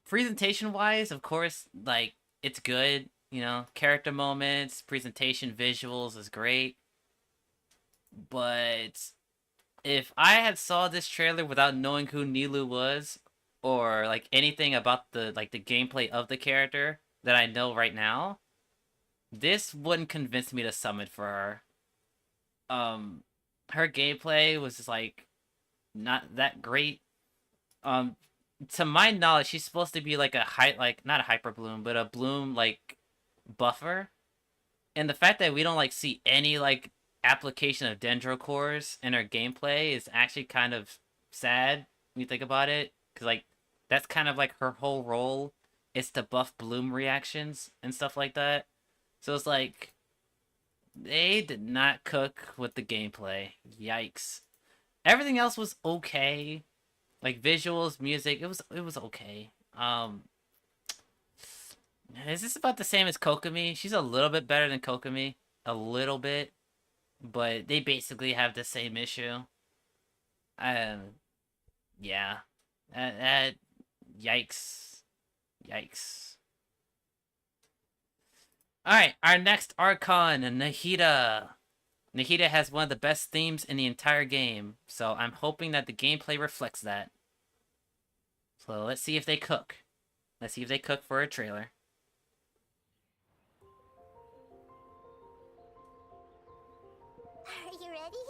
Presentation-wise, of course, like, it's good. You know, character moments, presentation, visuals is great. But if I had saw this trailer without knowing who Nilu was, or like anything about the gameplay of the character that I know right now, this wouldn't convince me to summon for her. Her gameplay was just like not that great. To my knowledge, she's supposed to be like not a hyper bloom, but a bloom like buffer. And the fact that we don't like see any like application of dendro cores in her gameplay is actually kind of sad when you think about it, because like that's kind of like her whole role is to buff bloom reactions and stuff like that. So it's like they did not cook with the gameplay. Yikes. Everything else was okay. Like visuals, music, it was okay. Is this about the same as Kokomi? She's a little bit better than Kokomi. A little bit. But they basically have the same issue. Yeah. Yikes. Yikes. Alright, our next Archon, Nahida. Nahida has one of the best themes in the entire game, so I'm hoping that the gameplay reflects that. So let's see if they cook. Let's see if they cook for a trailer. Are you ready?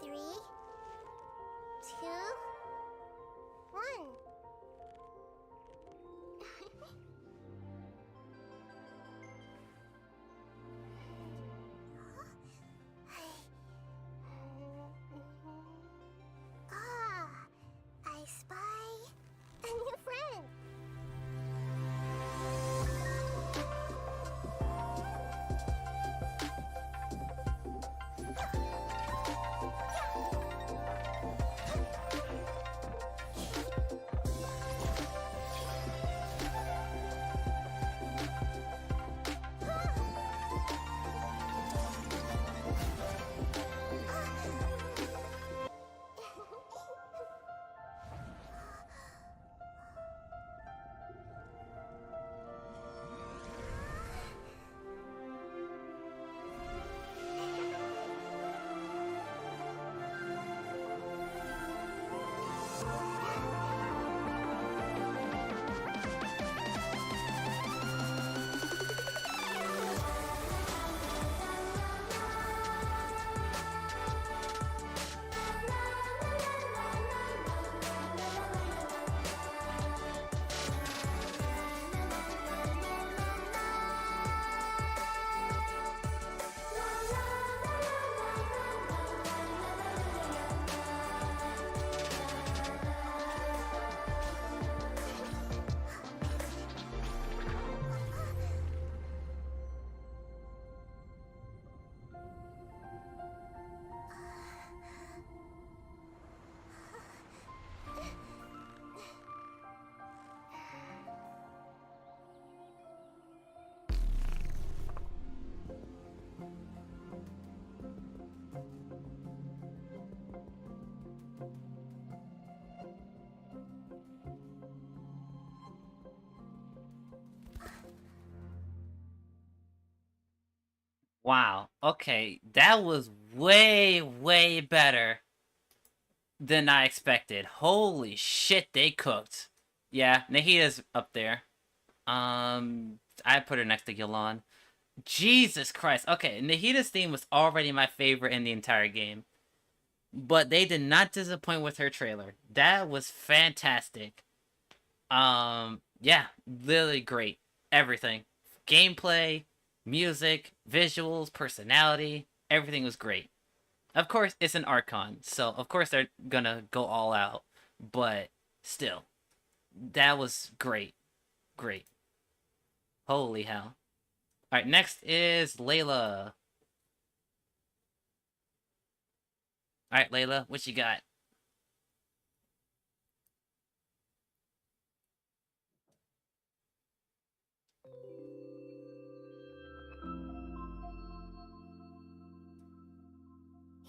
3, 2, 1. I spy a new friend. Wow. Okay, that was way, way better than I expected. Holy shit, they cooked. Yeah, Nahida's up there. I put her next to Gillan. Jesus Christ. Okay, Nahida's theme was already my favorite in the entire game. But they did not disappoint with her trailer. That was fantastic. Yeah, literally great. Everything. Gameplay, music, visuals, personality, everything was great. Of course, it's an Archon, so of course they're gonna go all out. But still, that was great. Great. Holy hell. Alright, next is Layla. Alright, Layla, what you got?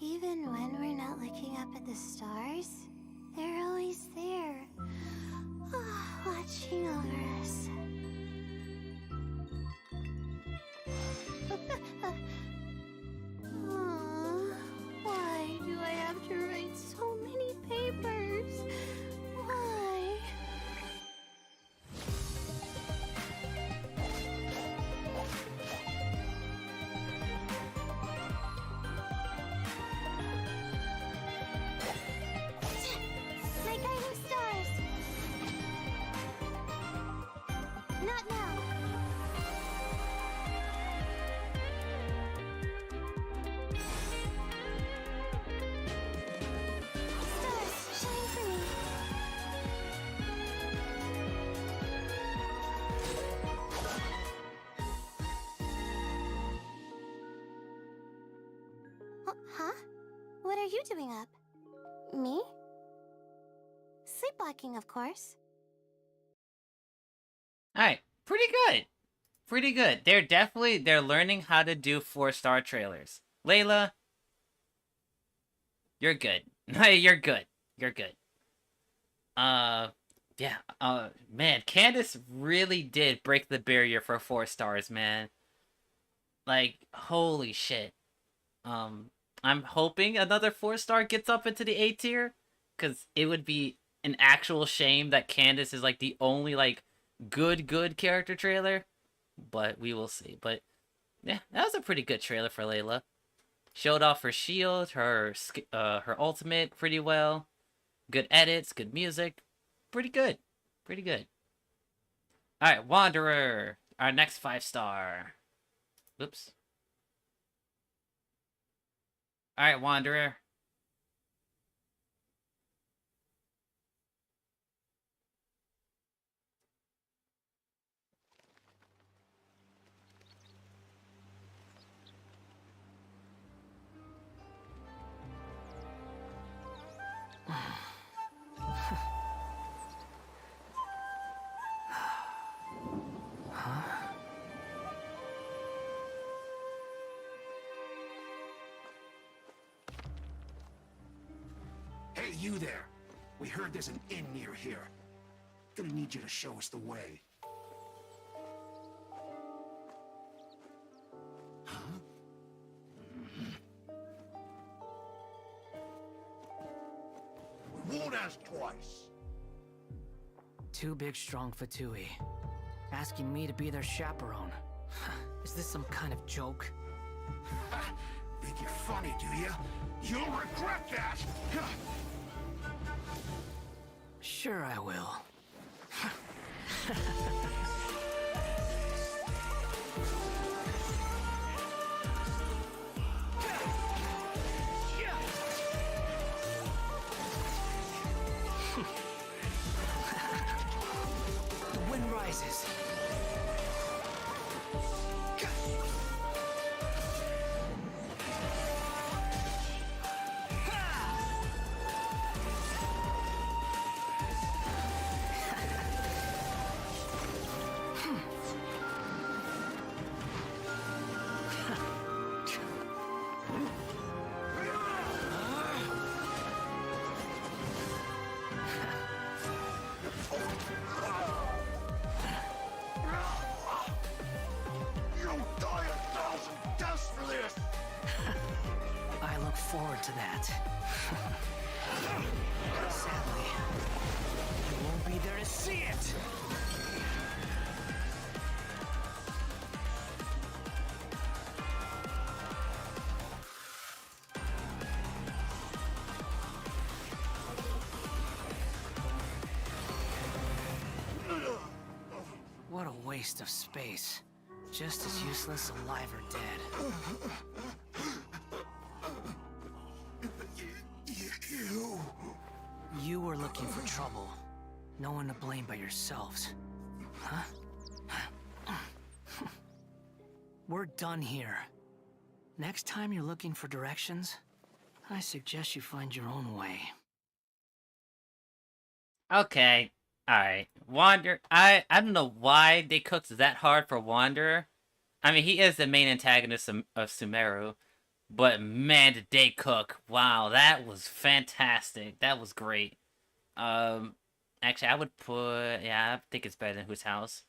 Even when we're not looking up at the stars, they're always there, watching over us. Aw, why do I have to write so many papers? Why? My guiding stars! Not now! Stars, shine for me! Huh? What are you doing up? Me? Sleepwalking, of course. Alright, pretty good. Pretty good. They're learning how to do 4-star trailers. Layla, you're good. You're good. You're good. Yeah, man, Candace really did break the barrier for 4 stars, man. Like, holy shit. I'm hoping another 4-star gets up into the A tier, because it would be an actual shame that Candace is, like, the only, like, good character trailer. But we will see. But, yeah, that was a pretty good trailer for Layla. Showed off her shield, her ultimate pretty well. Good edits, good music. Pretty good. Pretty good. Alright, Wanderer. Our next 5-star. Oops. Alright, Wanderer. Hey, you there! We heard there's an inn near here. Gonna need you to show us the way. Huh? We won't ask twice. Two big, strong Fatui. Asking me to be their chaperone. Is this some kind of joke? Think you're funny, do you? You'll regret that! Sure I will. The wind rises. forward to that. Sadly, you won't be there to see it! What a waste of space. Just as useless alive or dead. You were looking for trouble. No one to blame but yourselves. Huh? We're done here. Next time you're looking for directions, I suggest you find your own way. Okay. Alright. Wander. I don't know why they cooked that hard for Wanderer. I mean, he is the main antagonist of Sumeru. But man, did they cook. Wow, that was fantastic. That was great. Actually, I would put... Yeah, I think it's better than Whose House.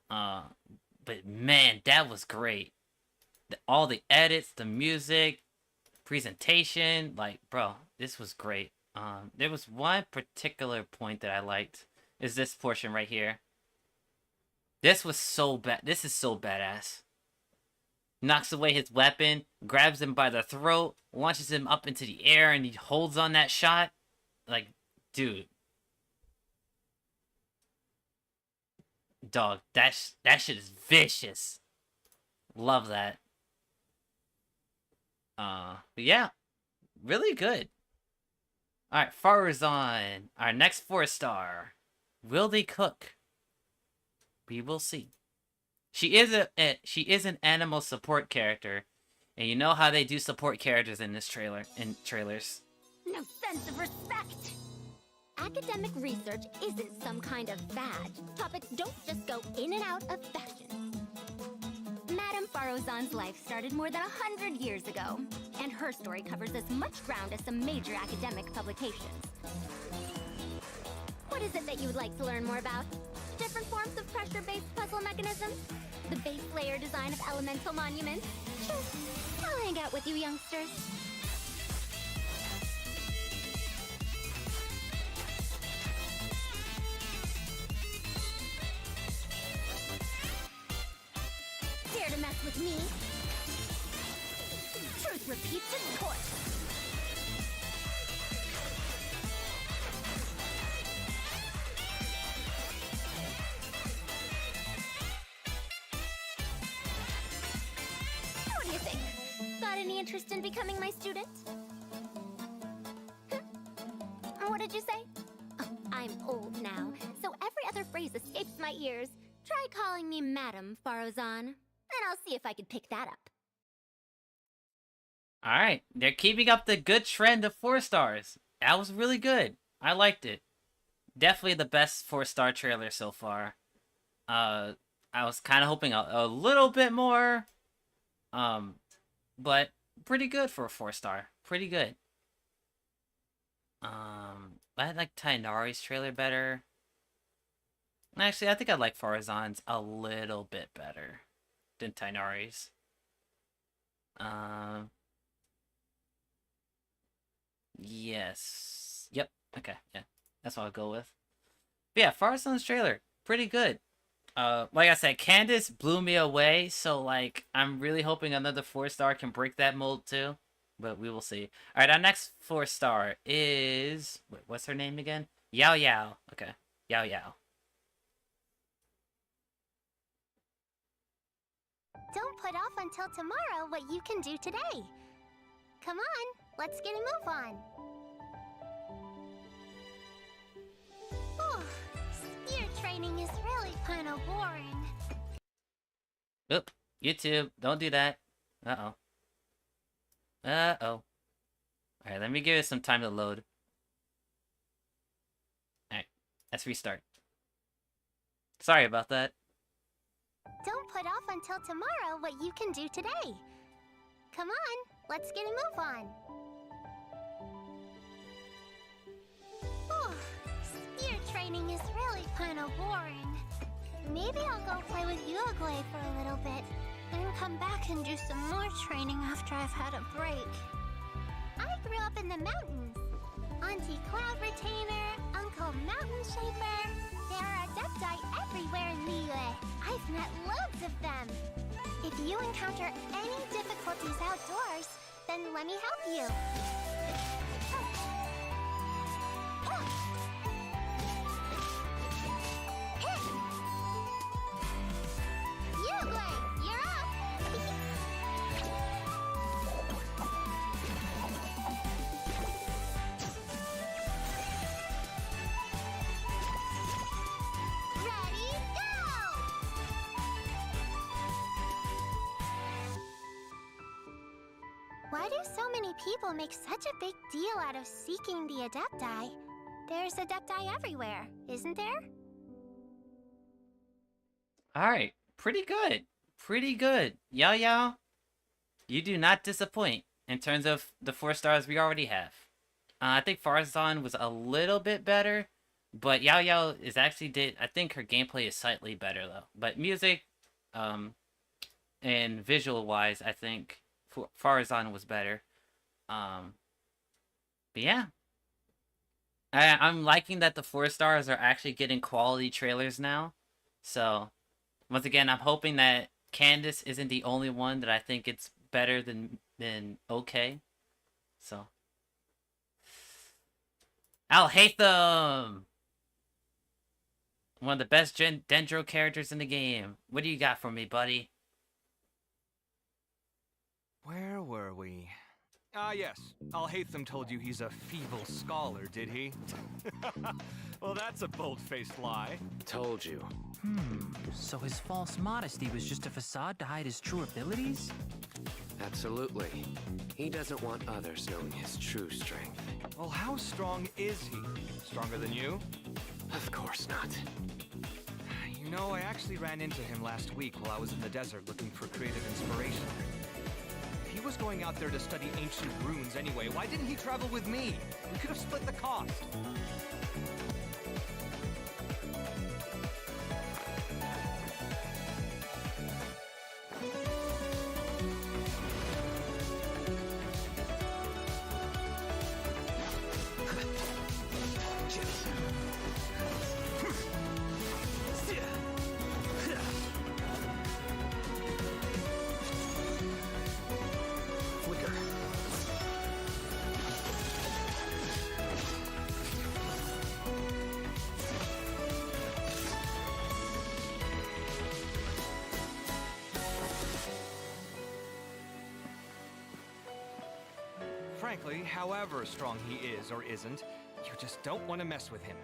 But man, that was great. All the edits, the music, presentation. Like, bro, this was great. There was one particular point that I liked. Is this portion right here. This was so bad. This is so badass. Knocks away his weapon, grabs him by the throat, launches him up into the air, and he holds on that shot. Like, dude. Dog, that shit is vicious. Love that. But yeah. Really good. Alright, Farazan. Our next 4-star. Will they cook? We will see. She is an animal support character, and you know how they do support characters in this trailers. No sense of respect! Academic research isn't some kind of fad. Topics don't just go in and out of fashion. Madame Farazan's life started more than 100 years ago, and her story covers as much ground as some major academic publications. What is it that you would like to learn more about? Different forms of pressure-based puzzle mechanisms? The base layer design of elemental monuments? Sure, I'll hang out with you youngsters. Dare to mess with me? Truth repeats its course. What do you think? Got any interest in becoming my student? What did you say? Oh, I'm old now, so every other phrase escapes my ears. Try calling me Madame Farazan, and I'll see if I can pick that up. Alright, they're keeping up the good trend of 4 stars. That was really good. I liked it. Definitely the best 4-star trailer so far. I was kind of hoping a little bit more. But pretty good for a 4-star. Pretty good. I like Tainari's trailer better. Actually, I think I like Farazan's a little bit better than Tainari's. Yes. Yep. Okay. Yeah. That's what I'll go with. But yeah, Farazan's trailer, pretty good. Like I said, Candace blew me away, so like I'm really hoping another 4-star can break that mold too. But we will see. Alright, our next 4-star is... Wait, what's her name again? Yao Yao. Okay. Yao Yao. Don't put off until tomorrow what you can do today. Come on, let's get a move on. Oh, spear training is really kind of boring. Oop. YouTube, don't do that. Uh-oh. Uh-oh. Alright, let me give it some time to load. Alright, let's restart. Sorry about that. Don't put off until tomorrow what you can do today. Come on, let's get a move on. Oh, spear training is really kind of boring. Maybe I'll go play with Uruguay for a little bit, then come back and do some more training after I've had a break. I grew up in the mountains. Auntie Cloud Retainer, Uncle Mountain Shaper. There are Adepti everywhere in Liyue. I've met loads of them. If you encounter any difficulties outdoors, then let me help you. Uglay, you're up! Ready, go! Why do so many people make such a big deal out of seeking the Adepti? There's Adepti everywhere, isn't there? Alright, pretty good. Pretty good. Yao Yao, you do not disappoint in terms of the 4 stars we already have. I think Farazan was a little bit better, but Yao Yao is actually I think her gameplay is slightly better though. But music, and visual-wise, I think Farazan was better. But yeah. I'm liking that the 4 stars are actually getting quality trailers now. So, once again, I'm hoping that Candace isn't the only one that I think it's better than okay. So. Al-Haytham! One of the best Dendro characters in the game. What do you got for me, buddy? Where were we? Ah, yes. Al-Haytham told you he's a feeble scholar, did he? Well, that's a bold-faced lie. Told you. So his false modesty was just a facade to hide his true abilities? Absolutely. He doesn't want others knowing his true strength. Well, how strong is he? Stronger than you? Of course not. You know, I actually ran into him last week while I was in the desert looking for creative inspiration. If he was going out there to study ancient runes anyway, why didn't he travel with me? We could have split the cost. Frankly, however strong he is or isn't, you just don't want to mess with him.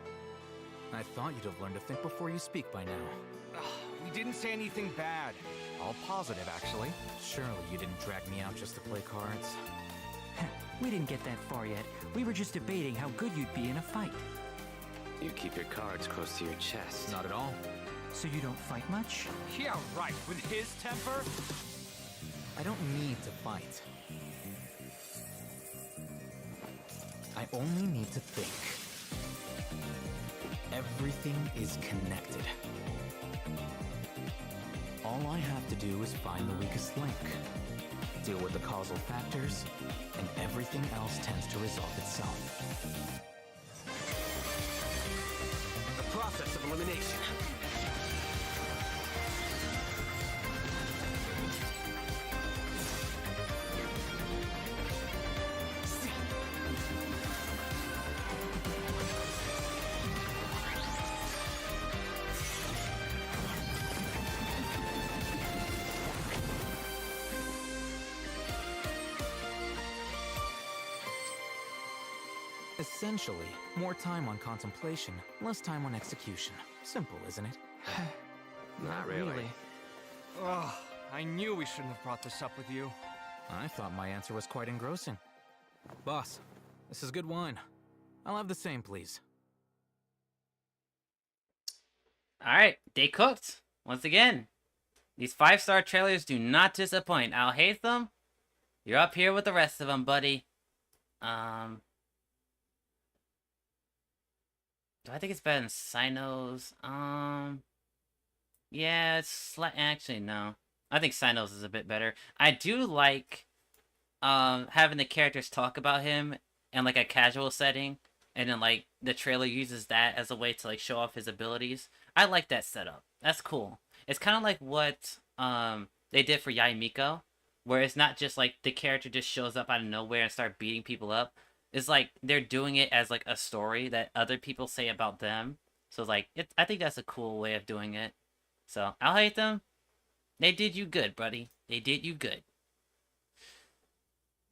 I thought you'd have learned to think before you speak by now. We didn't say anything bad. All positive, actually. Surely you didn't drag me out just to play cards. We didn't get that far yet. We were just debating how good you'd be in a fight. You keep your cards close to your chest. Not at all. So you don't fight much? Yeah, right. With his temper? I don't need to fight. I only need to think. Everything is connected. All I have to do is find the weakest link, deal with the causal factors, and everything else tends to resolve itself. The process of elimination. Essentially, more time on contemplation, less time on execution. Simple, isn't it? Not really. Ugh, I knew we shouldn't have brought this up with you. I thought my answer was quite engrossing. Boss, this is good wine. I'll have the same, please. Alright, they cooked. Once again, these 5-star trailers do not disappoint. Al-Haytham, you're up here with the rest of them, buddy. Do I think it's better than Sinos? Yeah, it's actually, no. I think Sinos is a bit better. I do like having the characters talk about him in like a casual setting, and then like the trailer uses that as a way to like show off his abilities. I like that setup. That's cool. It's kind of like what they did for Yai Miko, where it's not just like the character just shows up out of nowhere and start beating people up. It's like they're doing it as like a story that other people say about them. So it's like I think that's a cool way of doing it. So I'll hate them. They did you good, buddy. They did you good.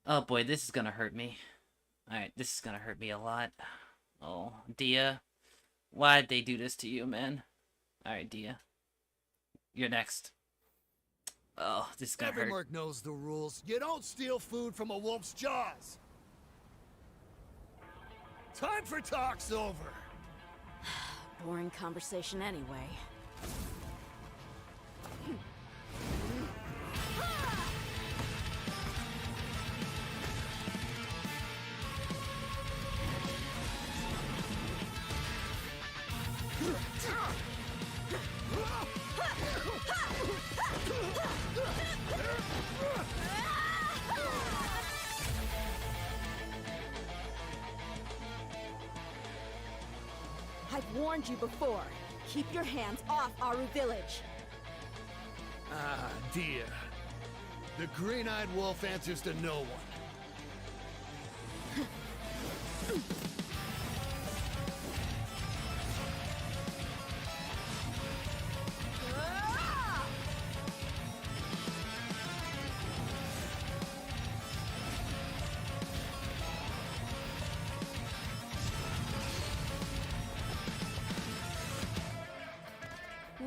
Oh boy, this is gonna hurt me. Alright, this is gonna hurt me a lot. Oh, Dia. Why'd they do this to you, man? Alright, Dia. You're next. Oh, this is gonna hurt. Evermark knows the rules. You don't steal food from a wolf's jaws. Time for talk's over. Boring conversation anyway. I've warned you before. Keep your hands off Aru Village. Ah, dear. The green-eyed wolf answers to no one.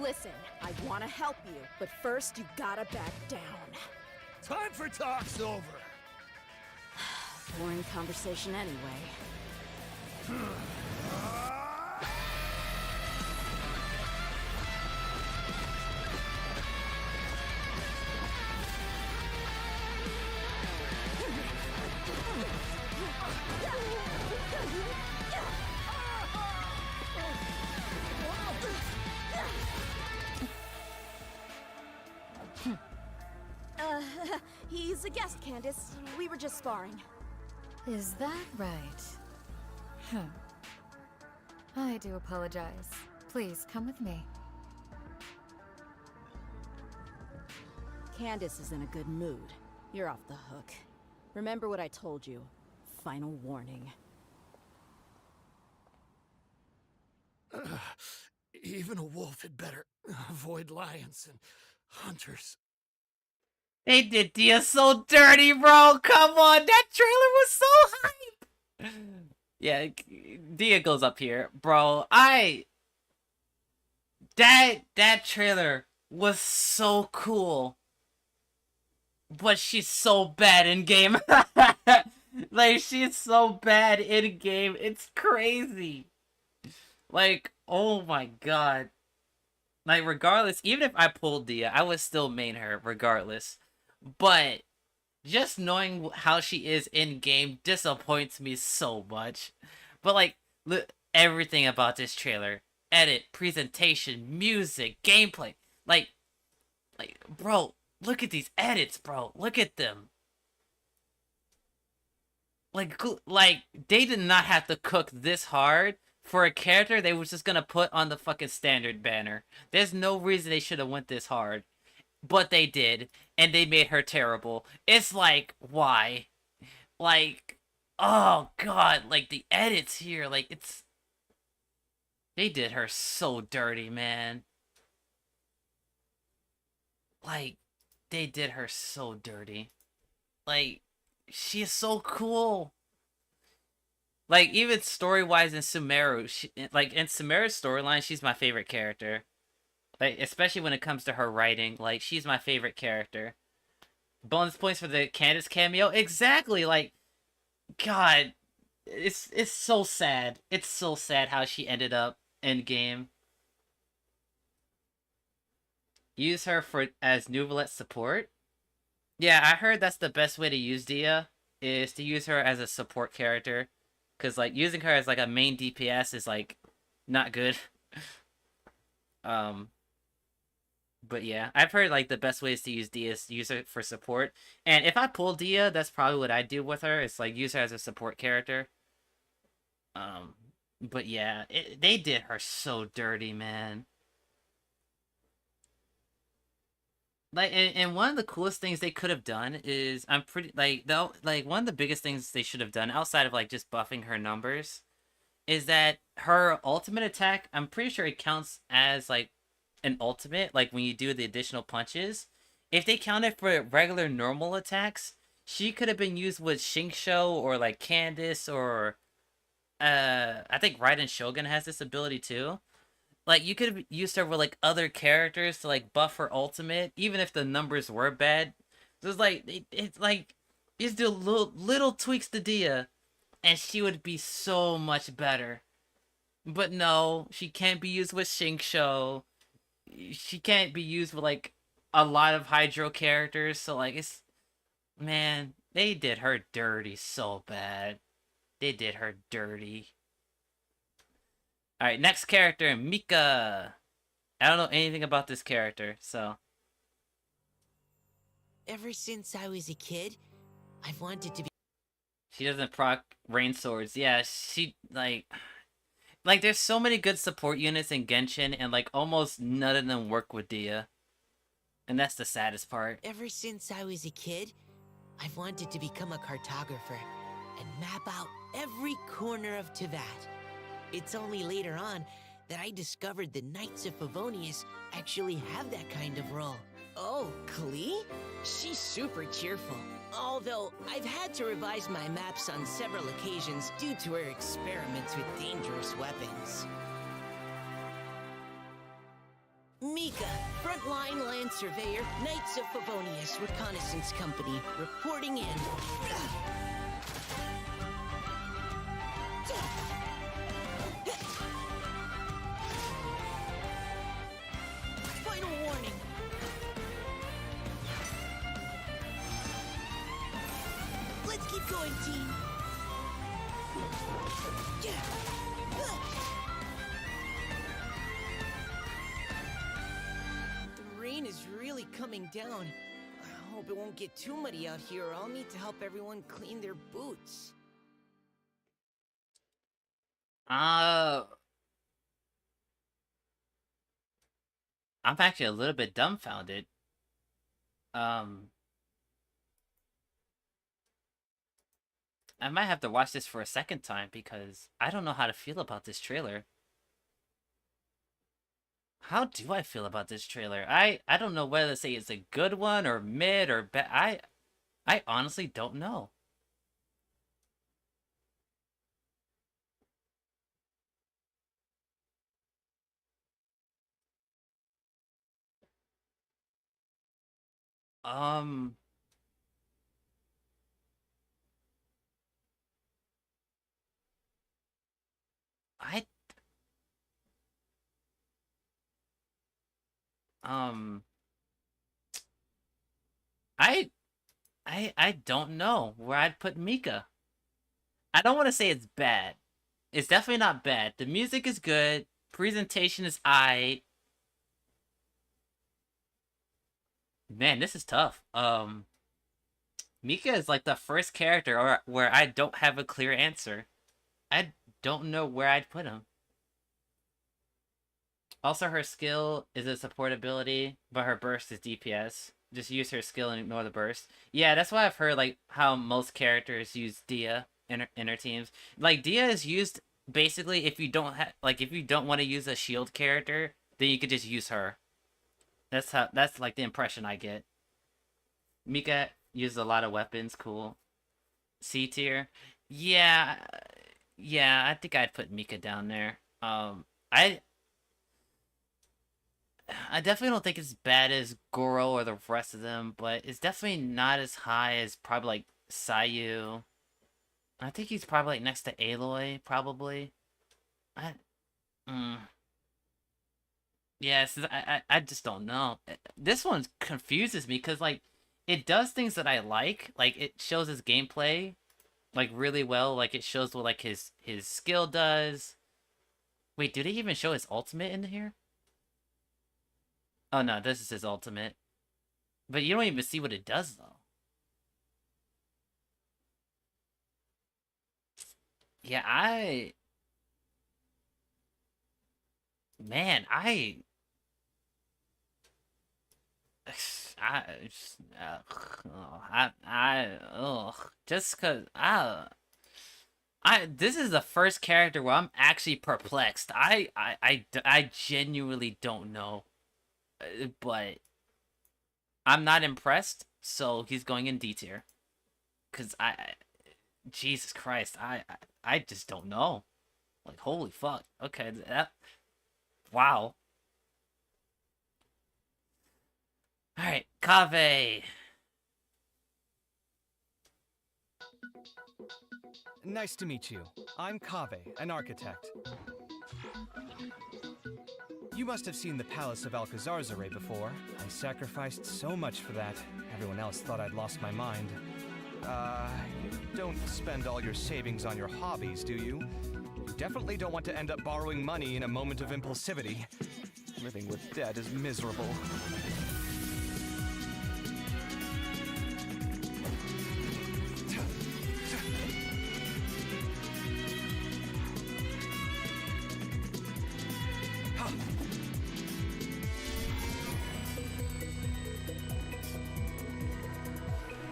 Listen, I want to help you, but first you gotta back down. Time for talk's over. Boring conversation anyway. He's a guest, Candace. We were just sparring. Is that right? I do apologize. Please, come with me. Candace is in a good mood. You're off the hook. Remember what I told you. Final warning. Even a wolf had better avoid lions and hunters. They did Dia so dirty, bro. Come on, that trailer was so hype. Yeah, Dia goes up here, bro. That trailer was so cool, but she's so bad in game. Like, she's so bad in game. It's crazy. Like, oh my god. Like, regardless, even if I pulled Dia, I would still main her regardless. But just knowing how she is in game disappoints me so much. But like, look, everything about this trailer, edit, presentation, music, gameplay, like, bro, look at these edits, bro. Look at them. Like, they did not have to cook this hard for a character they was just gonna put on the fucking standard banner. There's no reason they should have went this hard. But they did, and they made her terrible. It's like, why? Like, oh god, like the edits here, like it's... They did her so dirty, man. Like, they did her so dirty. Like, she is so cool. Like, even story-wise in Sumeru, like, in Sumeru's storyline, she's my favorite character. Like, especially when it comes to her writing, like, she's my favorite character. Bonus points for the Candace cameo? Exactly, like, god, it's so sad. It's so sad how she ended up in game. Use her as Nuvalet support? Yeah, I heard that's the best way to use Dia, is to use her as a support character. Because, like, using her as, like, a main DPS is, like, not good. But yeah, I've heard like the best way is to use Dia is to use her for support. And if I pull Dia, that's probably what I do with her. It's like use her as a support character. Um, but yeah, they did her so dirty, man. Like, and one of the coolest things they could have done is I'm pretty like though like one of the biggest things they should have done outside of like just buffing her numbers is that her ultimate attack, I'm pretty sure it counts as like an ultimate, like when you do the additional punches. If they counted for regular normal attacks, she could have been used with Shinksho or like Candice or I think Raiden Shogun has this ability too. Like you could have used her with like other characters to like buff her ultimate, even if the numbers were bad. So it's like it's like just do little tweaks to Dia, and she would be so much better. But no, she can't be used with Shinksho. She can't be used with like a lot of Hydro characters. So like it's man, they did her dirty so bad. They did her dirty. Alright, next character, Mika. I don't know anything about this character, so. Ever since I was a kid, I've wanted to be. She doesn't proc rain swords. Yeah, she like there's so many good support units in Genshin, and like almost none of them work with Dia. And that's the saddest part. Ever since I was a kid, I've wanted to become a cartographer and map out every corner of Teyvat. It's only later on that I discovered the Knights of Favonius actually have that kind of role. Oh, Klee? She's super cheerful. Although, I've had to revise my maps on several occasions due to her experiments with dangerous weapons. Mika, Frontline Land Surveyor, Knights of Favonius Reconnaissance Company, reporting in. Final warning. Let's keep going, team. The rain is really coming down. I hope it won't get too muddy out here, or I'll need to help everyone clean their boots. I'm actually a little bit dumbfounded. I might have to watch this for a second time because I don't know how to feel about this trailer. How do I feel about this trailer? I don't know whether to say it's a good one or mid or bad. I honestly don't know. I um I don't know where I'd put Mika. I don't want to say it's bad. It's definitely not bad. The music is good. Presentation is aight. Man, this is tough. Mika is like the first character where I don't have a clear answer. I don't know where I'd put him. Also, her skill is a support ability, but her burst is DPS. Just use her skill and ignore the burst. Yeah, that's why I've heard like how most characters use Dia in her teams. Like Dia is used basically if you don't if you don't want to use a shield character, then you could just use her. That's like the impression I get. Mika uses a lot of weapons, cool. C tier. Yeah, I think I'd put Mika down there. I definitely don't think it's bad as Goro or the rest of them, but it's definitely not as high as probably like Sayu. I think he's probably like next to Aloy, probably. Yes, I just don't know. This one confuses me because like it does things that I like it shows his gameplay like really well, like it shows what like his skill does. Wait, do they even show his ultimate in here? Oh no, this is his ultimate. But you don't even see what it does though. Yeah, man, just cause this is the first character where I'm actually perplexed. I genuinely don't know, but I'm not impressed. So he's going in D tier, cause Jesus Christ, I just don't know. Like holy fuck. Okay, wow. All right, Kaveh. Nice to meet you. I'm Kaveh, an architect. You must have seen the Palace of Alcazarzaray before. I sacrificed so much for that. Everyone else thought I'd lost my mind. You don't spend all your savings on your hobbies, do you? You definitely don't want to end up borrowing money in a moment of impulsivity. Living with debt is miserable.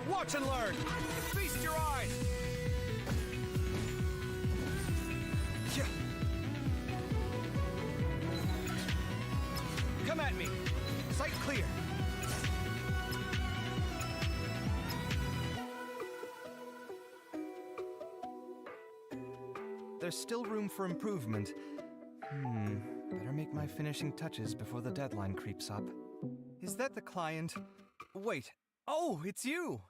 Watch and learn! Feast your eyes! Come at me! Sight clear! There's still room for improvement. Better make my finishing touches before the deadline creeps up. Is that the client? Wait. Oh, it's you!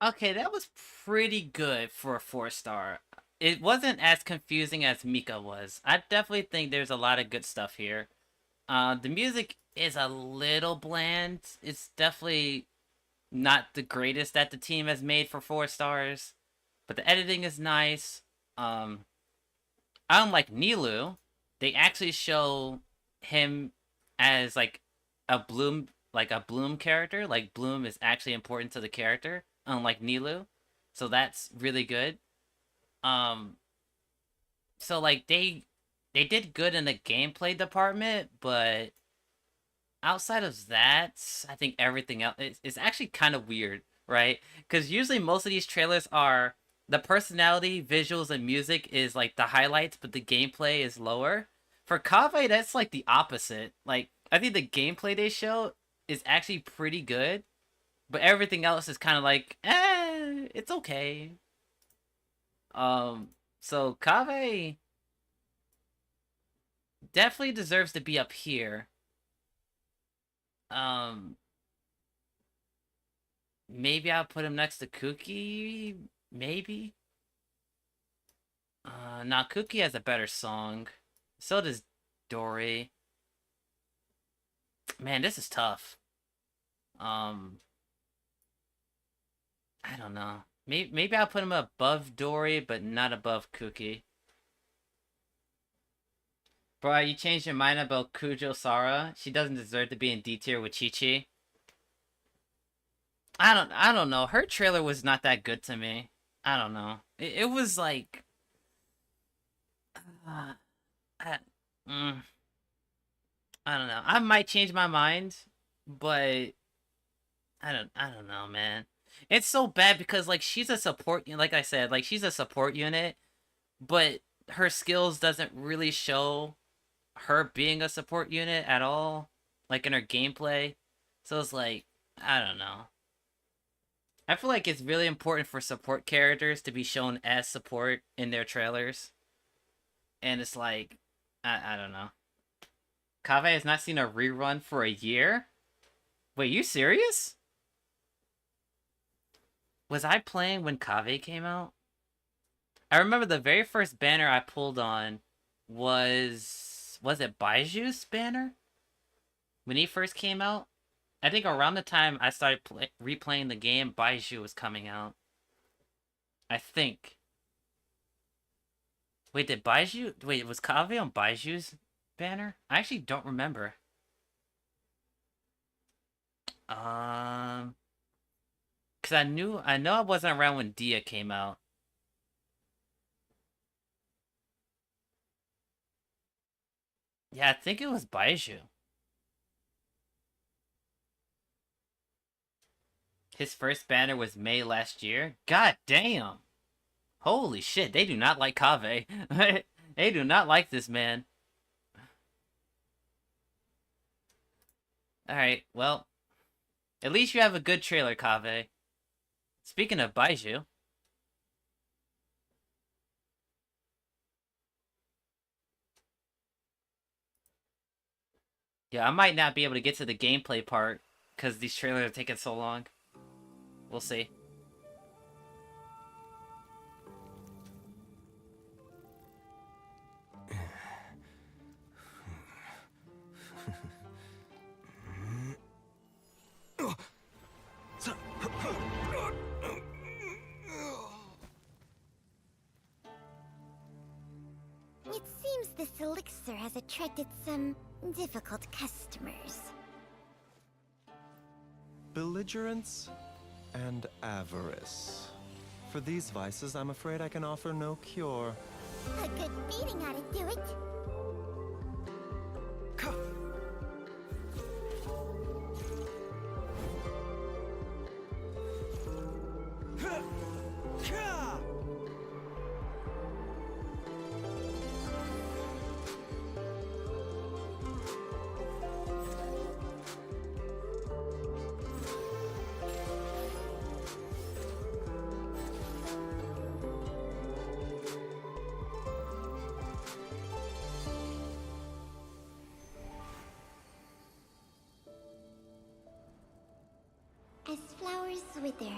Okay, that was pretty good for a 4-star. It wasn't as confusing as Mika was. I definitely think there's a lot of good stuff here. The music is a little bland. It's definitely not the greatest that the team has made for 4 stars. But the editing is nice. Unlike Nilu, they actually show him as like a Bloom character. Like Bloom is actually important to the character, unlike Nilu. So that's really good. So like they did good in the gameplay department, but outside of that, I think everything else is actually kind of weird, right? Because usually most of these trailers are the personality, visuals, and music is like the highlights, but the gameplay is lower. For Kaveh, that's like the opposite. Like I think the gameplay they show is actually pretty good, but everything else is kind of like, it's okay. So Kaveh definitely deserves to be up here. Maybe I'll put him next to Kuki. Maybe. Now Kuki has a better song. So does Dory. Man, this is tough. I don't know. Maybe I'll put him above Dory, but not above Kuki. Bro, you changed your mind about Kujo Sara? She doesn't deserve to be in D tier with Chi-Chi. I don't know. Her trailer was not that good to me. I don't know. It was like I don't know. I might change my mind, but I don't know, man. It's so bad because like she's a support, like I said, like she's a support unit, but her skills doesn't really show her being a support unit at all, like in her gameplay. So it's like, I don't know. I feel like it's really important for support characters to be shown as support in their trailers. And it's like, I don't know. Kaveh has not seen a rerun for a year? Wait, you serious? Was I playing when Kaveh came out? I remember the very first banner I pulled on was it Baiju's banner? When he first came out? I think around the time I started replaying the game, Baiju was coming out. I think. Wait, was Kaveh on Baiju's banner? I actually don't remember. Cause I know I wasn't around when Dia came out. Yeah, I think it was Baiju. His first banner was May last year. God damn! Holy shit, they do not like Kaveh. They do not like this man. Alright, well, at least you have a good trailer, Kaveh. Speaking of Baiju. Yeah, I might not be able to get to the gameplay part because these trailers are taking so long. We'll see. It seems this elixir has attracted some difficult customers. Belligerence and avarice. For these vices, I'm afraid I can offer no cure. A good beating ought to do it. As flowers wither,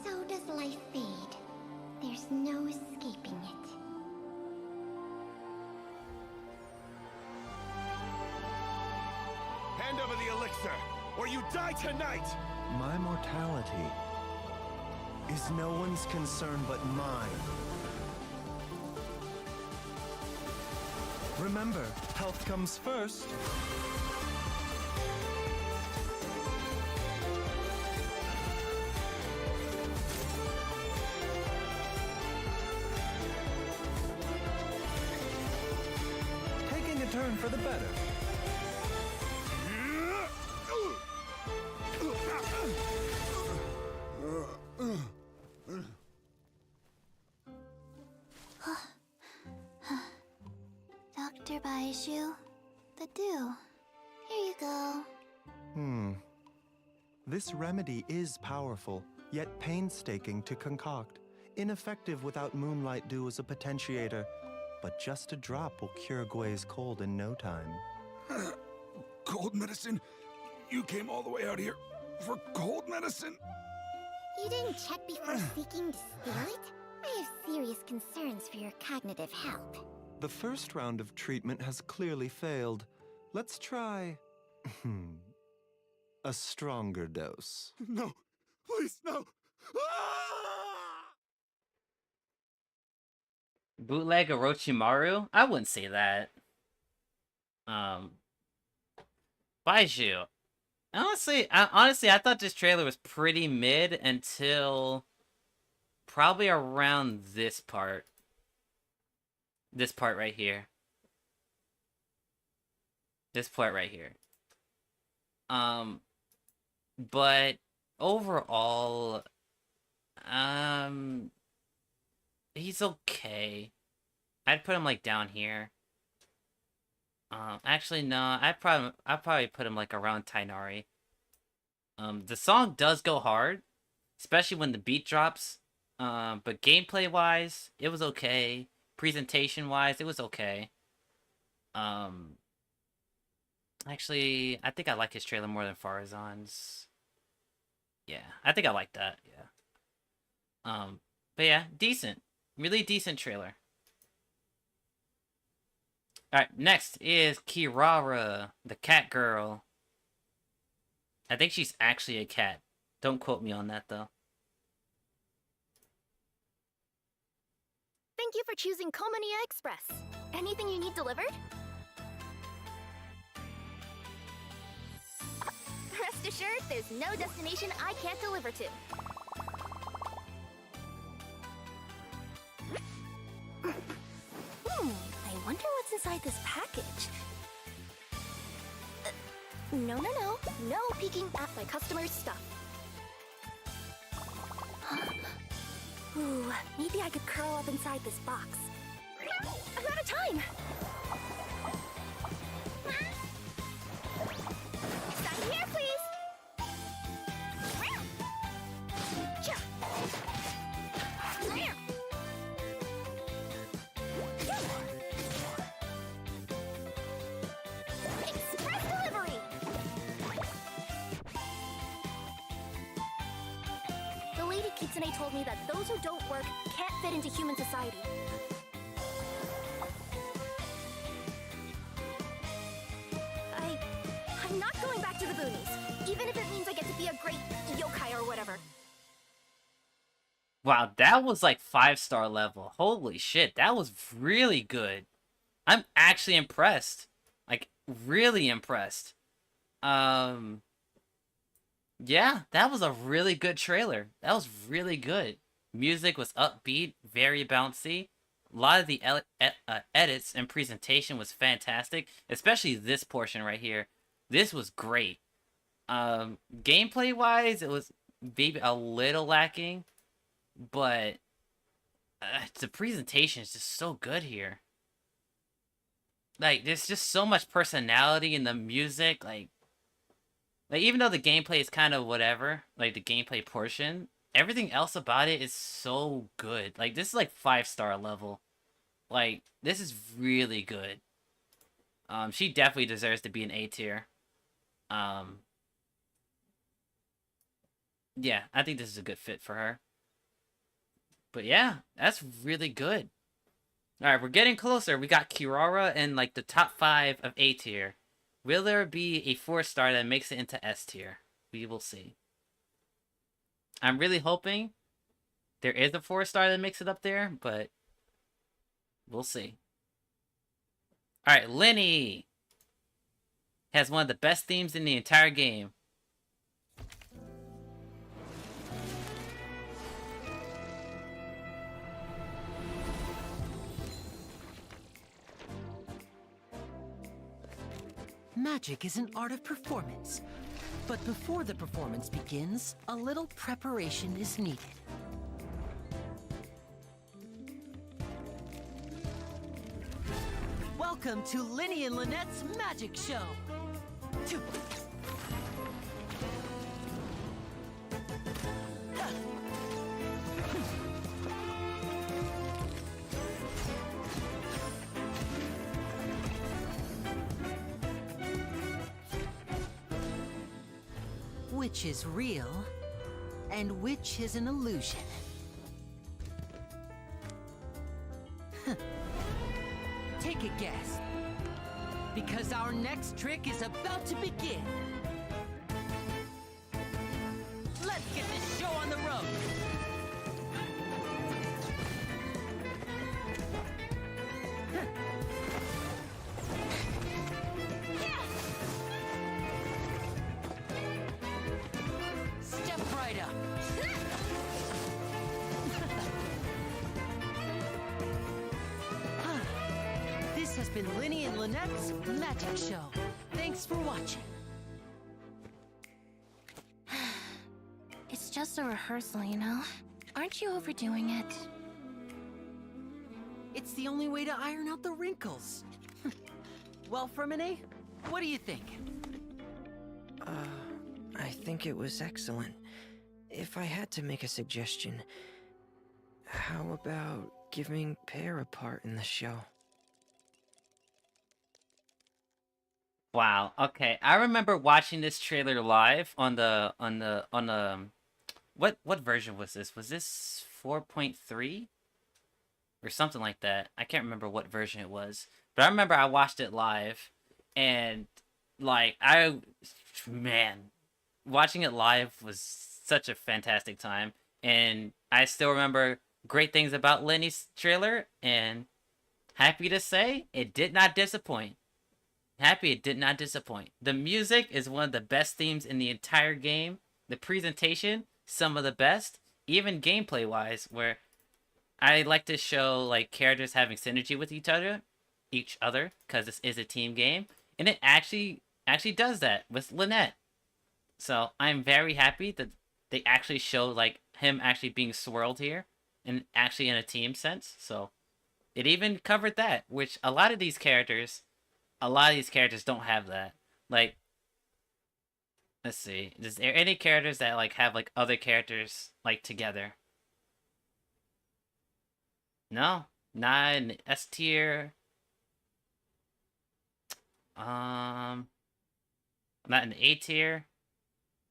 so does life fade. There's no escaping it. Hand over the elixir, or you die tonight! My mortality is no one's concern but mine. Remember, health comes first. Taking a turn for the better. Dr. Baiju, the dew. Here you go. This remedy is powerful, yet painstaking to concoct. Ineffective without moonlight dew as a potentiator, but just a drop will cure Gui's cold in no time. Cold medicine? You came all the way out here for cold medicine? You didn't check before seeking to steal it? I have serious concerns for your cognitive health. The first round of treatment has clearly failed. Let's try a stronger dose. No, please, no. Bootleg Orochimaru? I wouldn't say that. Baiju. Honestly, I thought this trailer was pretty mid until probably around this part. This part right here. This part right here. But overall, he's okay. I'd put him like down here. Actually no, I'd probably put him like around Tainari. The song does go hard, especially when the beat drops. But gameplay wise, it was okay. Presentation wise, it was okay. Actually, I think I like his trailer more than Farazan's. Yeah, I think I like that, yeah. But yeah, decent. Really decent trailer. Alright, next is Kirara, the cat girl. I think she's actually a cat. Don't quote me on that, though. Thank you for choosing Komania Express. Anything you need delivered? Rest Rest assured, there's no destination I can't deliver to. I wonder what's inside this package. No. No peeking at my customers' stuff. Ooh, maybe I could curl up inside this box. I'm out of time! Sign here, please! Express delivery! The lady Kitsune told me that those who don't work can't fit into human society. I'm not going back to the boonies, even if it means I get to be a great yokai or whatever. Wow, that was like 5-star level. Holy shit, that was really good. I'm actually impressed. Like, really impressed. Yeah, that was a really good trailer. That was really good. Music was upbeat, very bouncy. A lot of the edits and presentation was fantastic, especially this portion right here. This was great. Gameplay-wise, it was maybe a little lacking, but the presentation is just so good here. Like, there's just so much personality in the music. Like even though the gameplay is kind of whatever, like the gameplay portion, everything else about it is so good. Like, this is like 5-star level. Like, this is really good. She definitely deserves to be an A tier. Yeah, I think this is a good fit for her. But yeah, that's really good. Alright, we're getting closer. We got Kirara in like the top 5 of A tier. Will there be a 4-star that makes it into S tier? We will see. I'm really hoping there is a 4-star that makes it up there, but we'll see. Alright, Lenny has one of the best themes in the entire game. Magic is an art of performance. But before the performance begins, a little preparation is needed. Welcome to Linny and Lynette's Magic Show! Which is real, and which is an illusion? Take a guess, because our next trick is about to begin. Let's get this show on the road. Step right up. This has been Linny and Lynette's Magic Show. Thanks for watching. It's just a rehearsal, you know? Aren't you overdoing it? It's the only way to iron out the wrinkles. Well, Fermine, what do you think? I think it was excellent. If I had to make a suggestion, how about giving Pear a part in the show? Wow. Okay, I remember watching this trailer live on the what version was this? Was this 4.3 or something like that? I can't remember what version it was, but I remember I watched it live, and like watching it live was such a fantastic time, and I still remember great things about Lenny's trailer, and happy to say it did not disappoint. happy it did not disappoint. The music is one of the best themes in the entire game. The presentation, some of the best, even gameplay wise, where I like to show like characters having synergy with each other, because this is a team game, and it actually does that with Lynette. So I'm very happy that they actually show like him actually being swirled here, and actually in a team sense. So it even covered that, which a lot of these characters don't have that. Like, let's see, is there any characters that like have like other characters like together? No, not in S tier. Not in A tier.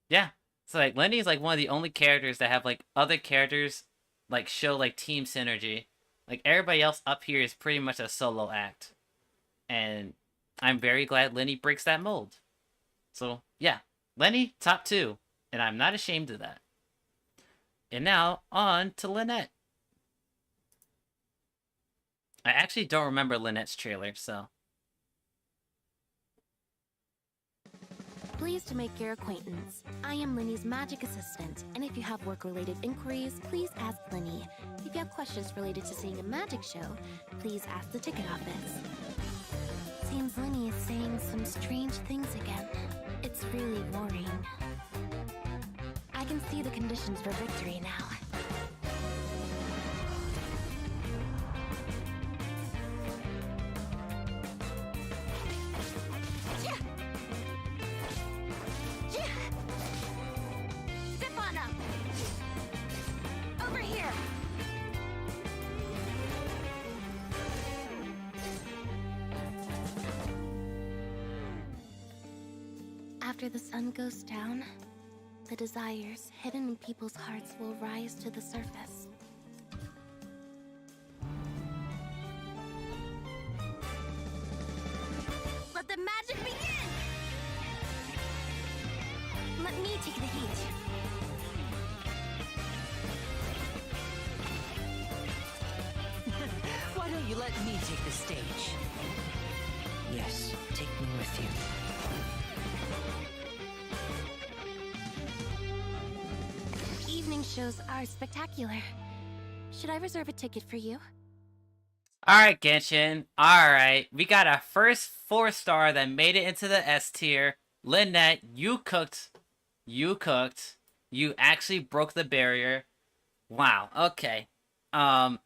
Yeah, so like Lenny's like one of the only characters that have like other characters like show like team synergy. Like everybody else up here is pretty much a solo act, and I'm very glad Lenny breaks that mold. So yeah, Lenny top 2, and I'm not ashamed of that. And now on to Lynette. I actually don't remember Lynette's trailer, so. Pleased to make your acquaintance. I am Linny's magic assistant, and if you have work-related inquiries, please ask Linny. If you have questions related to seeing a magic show, please ask the ticket office. Seems Linny is saying some strange things again. It's really worrying. I can see the conditions for victory now. Zip on up! Over here! After the sun goes down, the desires hidden in people's hearts will rise to the surface. Let the magic begin! Let me take the heat. Why don't you let me take the stage? Yes, take me with you. Evening shows are spectacular. Should I reserve a ticket for you? Alright, Genshin. Alright, we got our first 4-star that made it into the S tier. Lynette, you cooked. You cooked. You actually broke the barrier. Wow, okay. I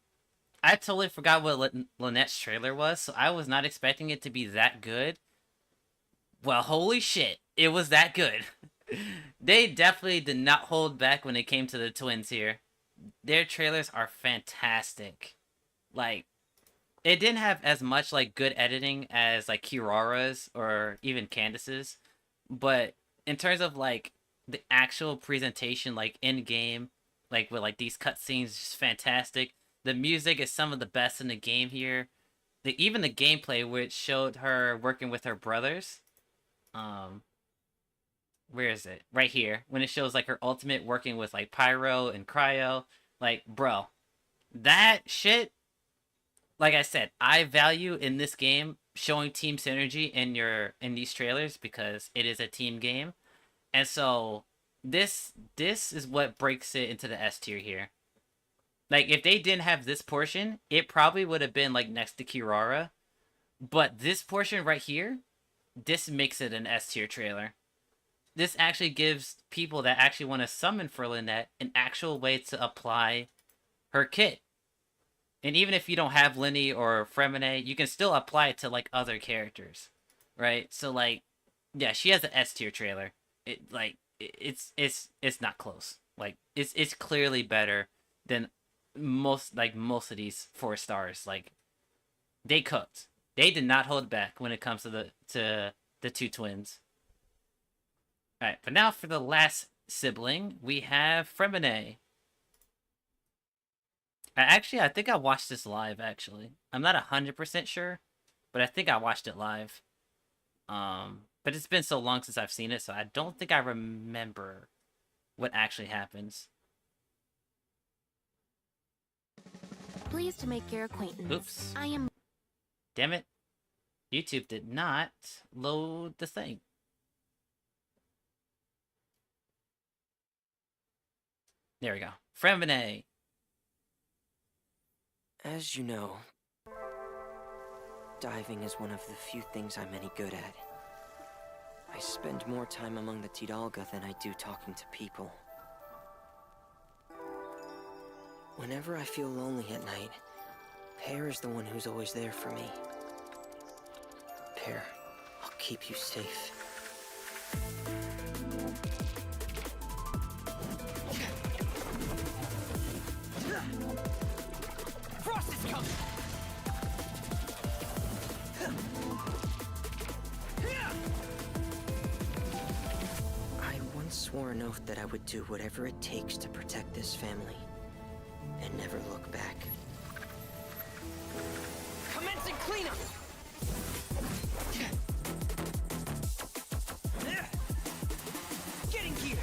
totally forgot what Lynette's trailer was, so I was not expecting it to be that good. Well, holy shit, it was that good. They definitely did not hold back when it came to the twins here. Their trailers are fantastic. Like, it didn't have as much like good editing as like Kirara's or even Candace's, but in terms of like the actual presentation, like in game, like with like these cutscenes, just fantastic. The music is some of the best in the game here. Even the gameplay, which showed her working with her brothers. Where is it? Right here. When it shows like her ultimate working with like Pyro and Cryo. Like, bro, that shit. Like I said, I value in this game showing team synergy in these trailers because it is a team game. And so this is what breaks it into the S tier here. Like, if they didn't have this portion, it probably would have been, like, next to Kirara. But this portion right here, this makes it an S-tier trailer. This actually gives people that actually want to summon for Lynette an actual way to apply her kit. And even if you don't have Linny or Fremine, you can still apply it to, like, other characters. Right? So, like, yeah, she has an S-tier trailer. It's not close. Like, it's clearly better than most of these 4 stars. Like, they cooked. They did not hold back when it comes to the 2 twins. Alright, but now for the last sibling, we have Fremine. I think I watched this live, actually. I'm not 100% sure, but I think I watched it live. But it's been so long since I've seen it, so I don't think I remember what actually happens. Pleased to make your acquaintance. Oops. I am... Damn it. YouTube did not load the thing. There we go. Fremine. As you know, diving is one of the few things I'm any good at. I spend more time among the Tidalga than I do talking to people. Whenever I feel lonely at night, Pear is the one who's always there for me. Pear, I'll keep you safe. Frost is coming! I once swore an oath that I would do whatever it takes to protect this family and never look back. Commencing cleanup! Getting gear!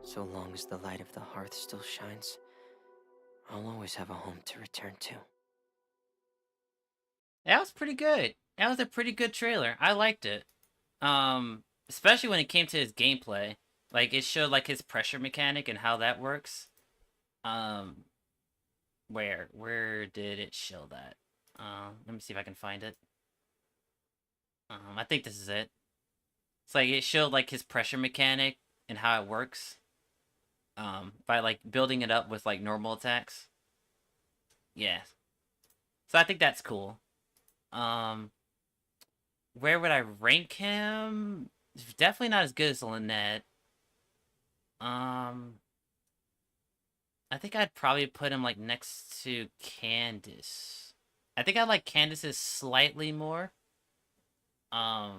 So long as the light of the hearth still shines, I'll always have a home to return to. That was pretty good. That was a pretty good trailer. I liked it. Especially when it came to his gameplay. Like, it showed, like, his pressure mechanic and how that works. Where did it show that? Let me see if I can find it. I think this is it. It's like, it showed, like, his pressure mechanic and how it works. By, like, building it up with, like, normal attacks. Yeah. So I think that's cool. Where would I rank him? Definitely not as good as Lynette. I think I'd probably put him, like, next to Candace. I think I like Candace's slightly more. Yeah,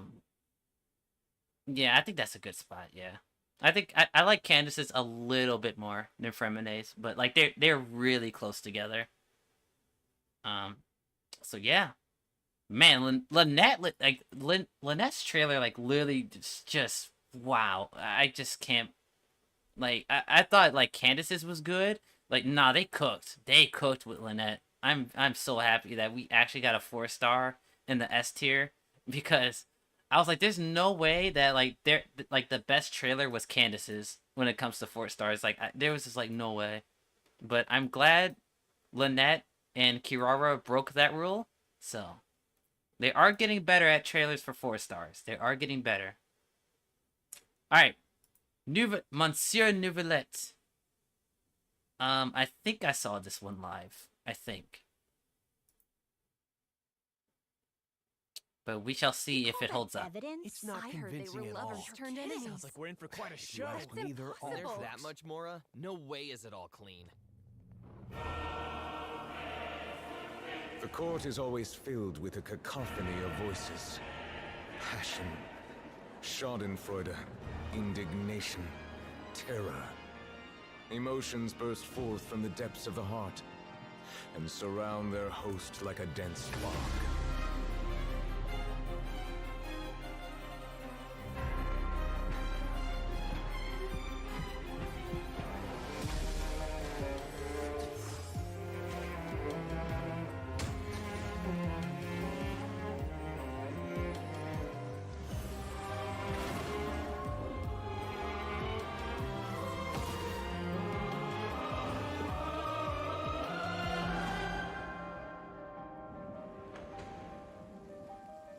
I think that's a good spot, yeah. I think I like Candace's a little bit more than Fremine's, but, like, they're really close together. So yeah. Man, Lynette's trailer, like, literally just wow. I just can't, like, I thought, like, Candace's was good. Like, nah, they cooked. They cooked with Lynette. I'm so happy that we actually got a 4-star in the S tier, because I was like, there's no way that, like, the best trailer was Candace's when it comes to 4 stars. Like, there was just, like, no way. But I'm glad Lynette and Kirara broke that rule, so they are getting better at trailers for 4 stars. They are getting better. Alright. Monsieur Nouvelette. I think I saw this one live. I think. But we shall see if it holds up. Evidence? It's not I heard they convincing were at lovers all. turned enemies. Sounds like we're in for quite a show. Neither are there's that much, Mora? No way is it all clean. The court is always filled with a cacophony of voices. Passion, schadenfreude, indignation, terror. Emotions burst forth from the depths of the heart and surround their host like a dense fog.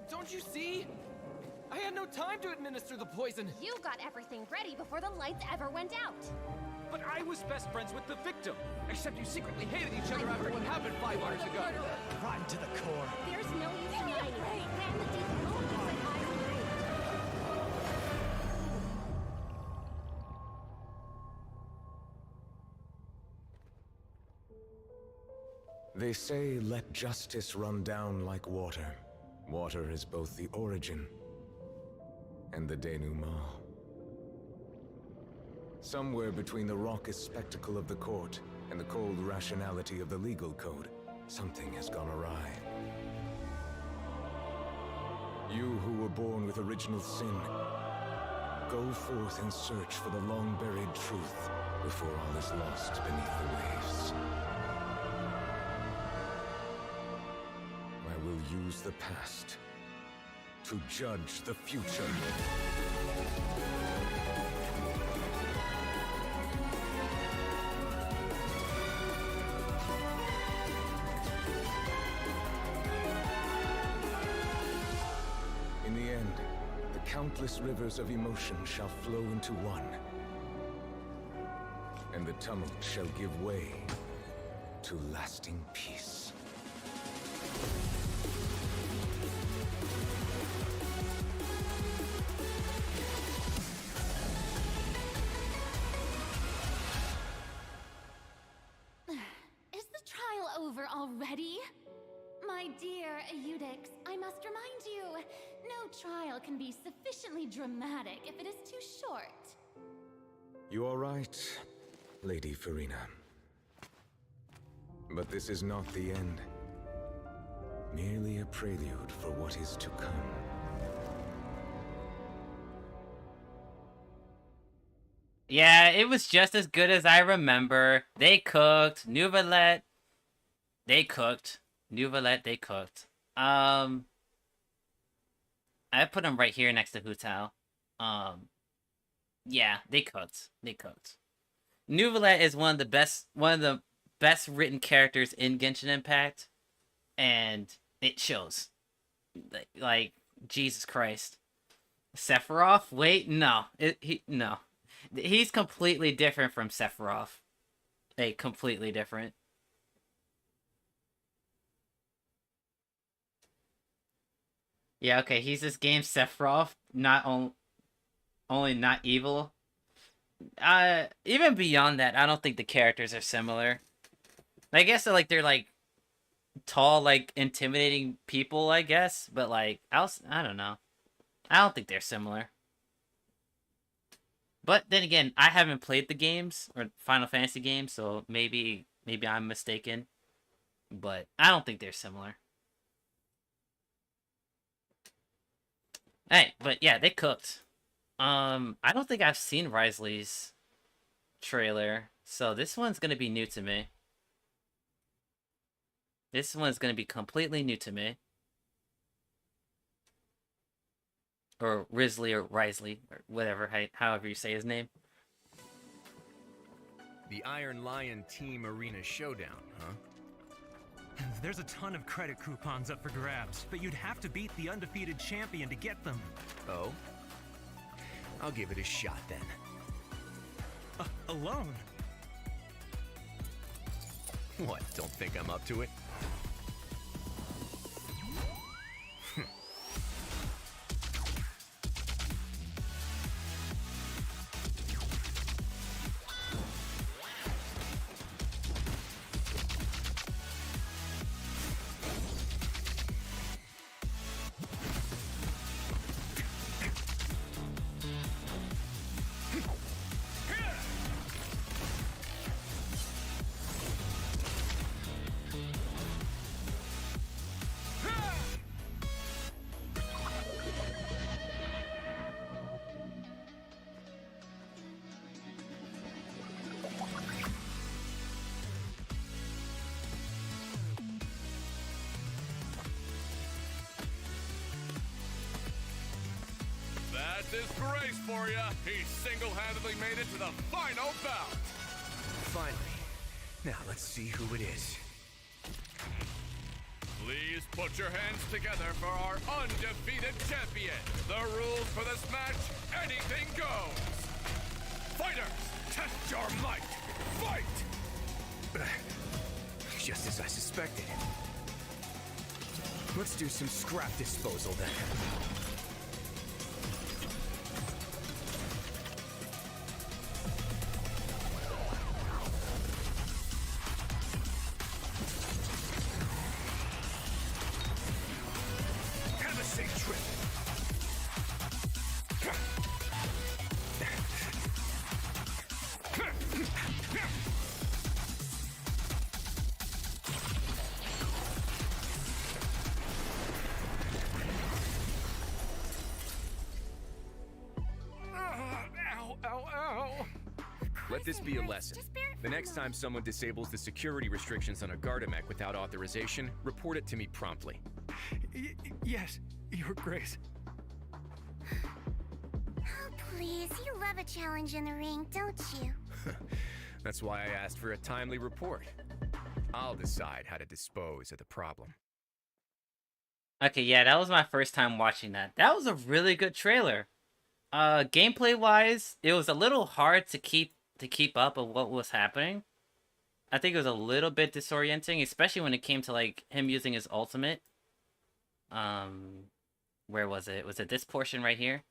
Don't you see? I had no time to administer the poison. You got everything ready before the lights ever went out. But I was best friends with the victim. Except you secretly hated each other after what happened 5 hours ago. Rotten to the core. There's no use in hiding. Plan the deep like I agreed. They say, let justice run down like water. Water is both the origin and the denouement. Somewhere between the raucous spectacle of the court and the cold rationality of the legal code, something has gone awry. You who were born with original sin Go forth and search for the long-buried truth before all is lost beneath the waves. I will use the past to judge the future. In the end, the countless rivers of emotion shall flow into one, and the tumult shall give way to lasting peace. Is the trial over already? My dear Eudix, I must remind you, no trial can be sufficiently dramatic if it is too short. You are right, Lady Farina. But this is not the end. Merely a prelude for what is to come. Yeah, it was just as good as I remember. They cooked. Nouvellette. They cooked. Nouvellette, they cooked. I put them right here next to Hu Tao. Yeah, they cooked. They cooked. Nouvellette is one of the best written characters in Genshin Impact, and it shows. Like Jesus Christ. Sephiroth? Wait, no. No. He's completely different from Sephiroth. Completely different. Yeah, okay, he's this game's Sephiroth, only not evil. Even beyond that, I don't think the characters are similar. I guess they're like tall, like intimidating people, I guess, but like I don't know. I don't think they're similar. But then again, I haven't played the games or Final Fantasy games, so maybe I'm mistaken. But I don't think they're similar. Hey, but yeah, they cooked. I don't think I've seen Risley's trailer, so this one's gonna be new to me. This one's gonna be completely new to me. Or Risley or Risley, or whatever, however you say his name. The Iron Lion Team Arena Showdown, huh? There's a ton of credit coupons up for grabs, but you'd have to beat the undefeated champion to get them. Oh? I'll give it a shot then. Alone? What, don't think I'm up to it? That's his grace for you. He single-handedly made it to the final bout. Finally. Now let's see who it is. Please put your hands together for our undefeated champion. The rules for this match, anything goes. Fighters, test your might. Fight! Just as I suspected. Let's do some scrap disposal then. Have a safe trip. Let this be a lesson. The next time someone disables the security restrictions on a Gardamek without authorization, report it to me promptly. Yes, Your Grace. Oh, please, you love a challenge in the ring, don't you? That's why I asked for a timely report. I'll decide how to dispose of the problem. Okay, yeah, that was my first time watching that. That was a really good trailer. Gameplay wise, it was a little hard to keep up with what was happening. I think it was a little bit disorienting, especially when it came to like him using his ultimate. Where was it? Was it this portion right here?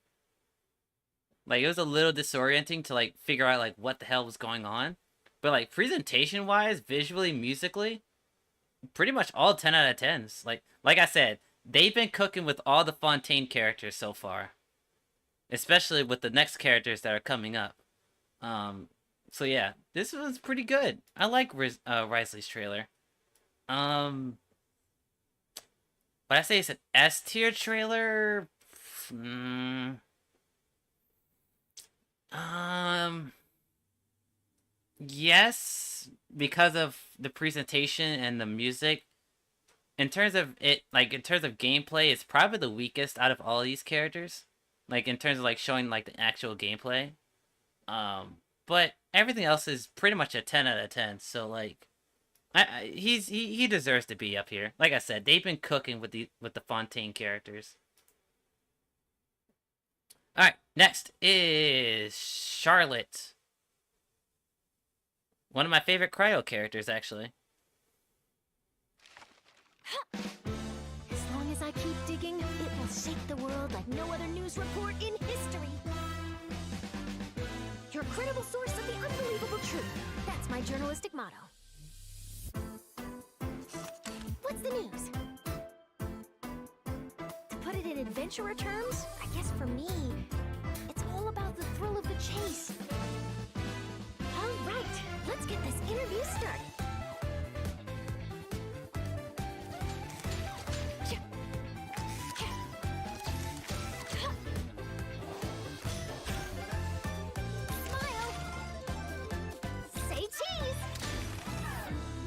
Like, it was a little disorienting to like figure out like what the hell was going on. But like presentation wise, visually, musically, pretty much all 10 out of 10s. Like I said, they've been cooking with all the Fontaine characters so far. Especially with the next characters that are coming up. So yeah, this was pretty good. I like Risley's trailer. But I say it's an S tier trailer. Yes, because of the presentation and the music. In terms of gameplay, it's probably the weakest out of all these characters. Like, in terms of, like, showing, like, the actual gameplay. But everything else is pretty much a 10 out of 10. So, like, he deserves to be up here. Like I said, they've been cooking with the Fontaine characters. Alright, next is Charlotte. One of my favorite Cryo characters, actually. As long as I keep digging, it will shake the world like no other news report in history. Your credible source of the unbelievable truth. That's my journalistic motto. What's the news? To put it in adventurer terms, I guess for me, it's all about the thrill of the chase. All right, let's get this interview started.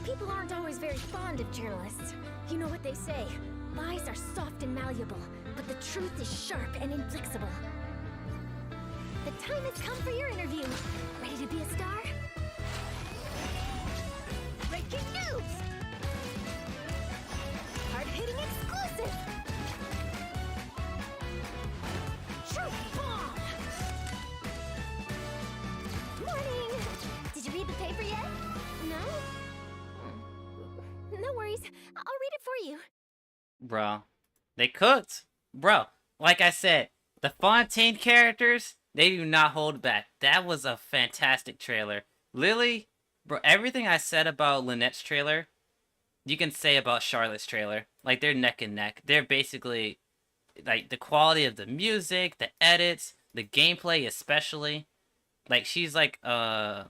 People aren't always very fond of journalists. You know what they say, lies are soft and malleable, but the truth is sharp and inflexible. The time has come for your interview. Ready to be a star? Breaking news! Hard-hitting exclusive! Truth bomb! Morning! Did you read the paper yet? No? No worries. I'll read it for you. Bro. They cooked. Bro, like I said, the Fontaine characters, they do not hold back. That was a fantastic trailer. Lily, bro, everything I said about Lynette's trailer, you can say about Charlotte's trailer. Like, they're neck and neck. They're basically, like, the quality of the music, the edits, the gameplay especially. Like, she's like a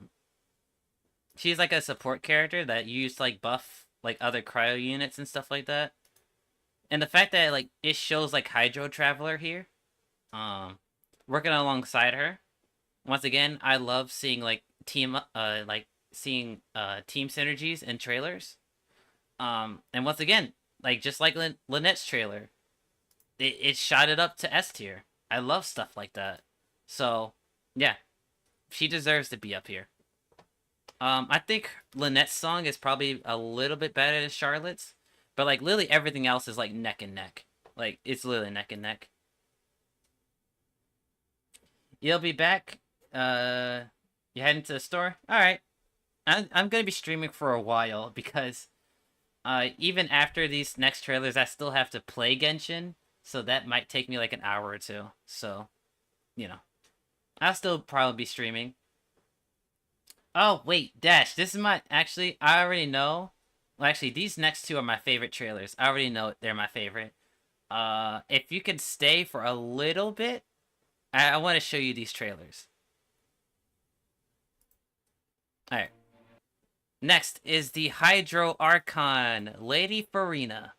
support character that you used to, like, buff like other cryo units and stuff like that. And the fact that like it shows like Hydro Traveler here, working alongside her. Once again, I love seeing like team synergies in trailers. And once again, like just like Lynette's trailer, it shot it up to S tier. I love stuff like that. So yeah, she deserves to be up here. I think Lynette's song is probably a little bit better than Charlotte's, but like Lily, everything else is like neck and neck. Like it's literally neck and neck. You'll be back. You heading to the store? All right. I'm gonna be streaming for a while because, even after these next trailers, I still have to play Genshin, so that might take me like an hour or two. So, you know, I'll still probably be streaming. Oh, wait, Dash, this is my... Actually, I already know. Well, actually, these next two are my favorite trailers. I already know they're my favorite. If you could stay for a little bit, I want to show you these trailers. Alright. Next is the Hydro Archon, Lady Farina.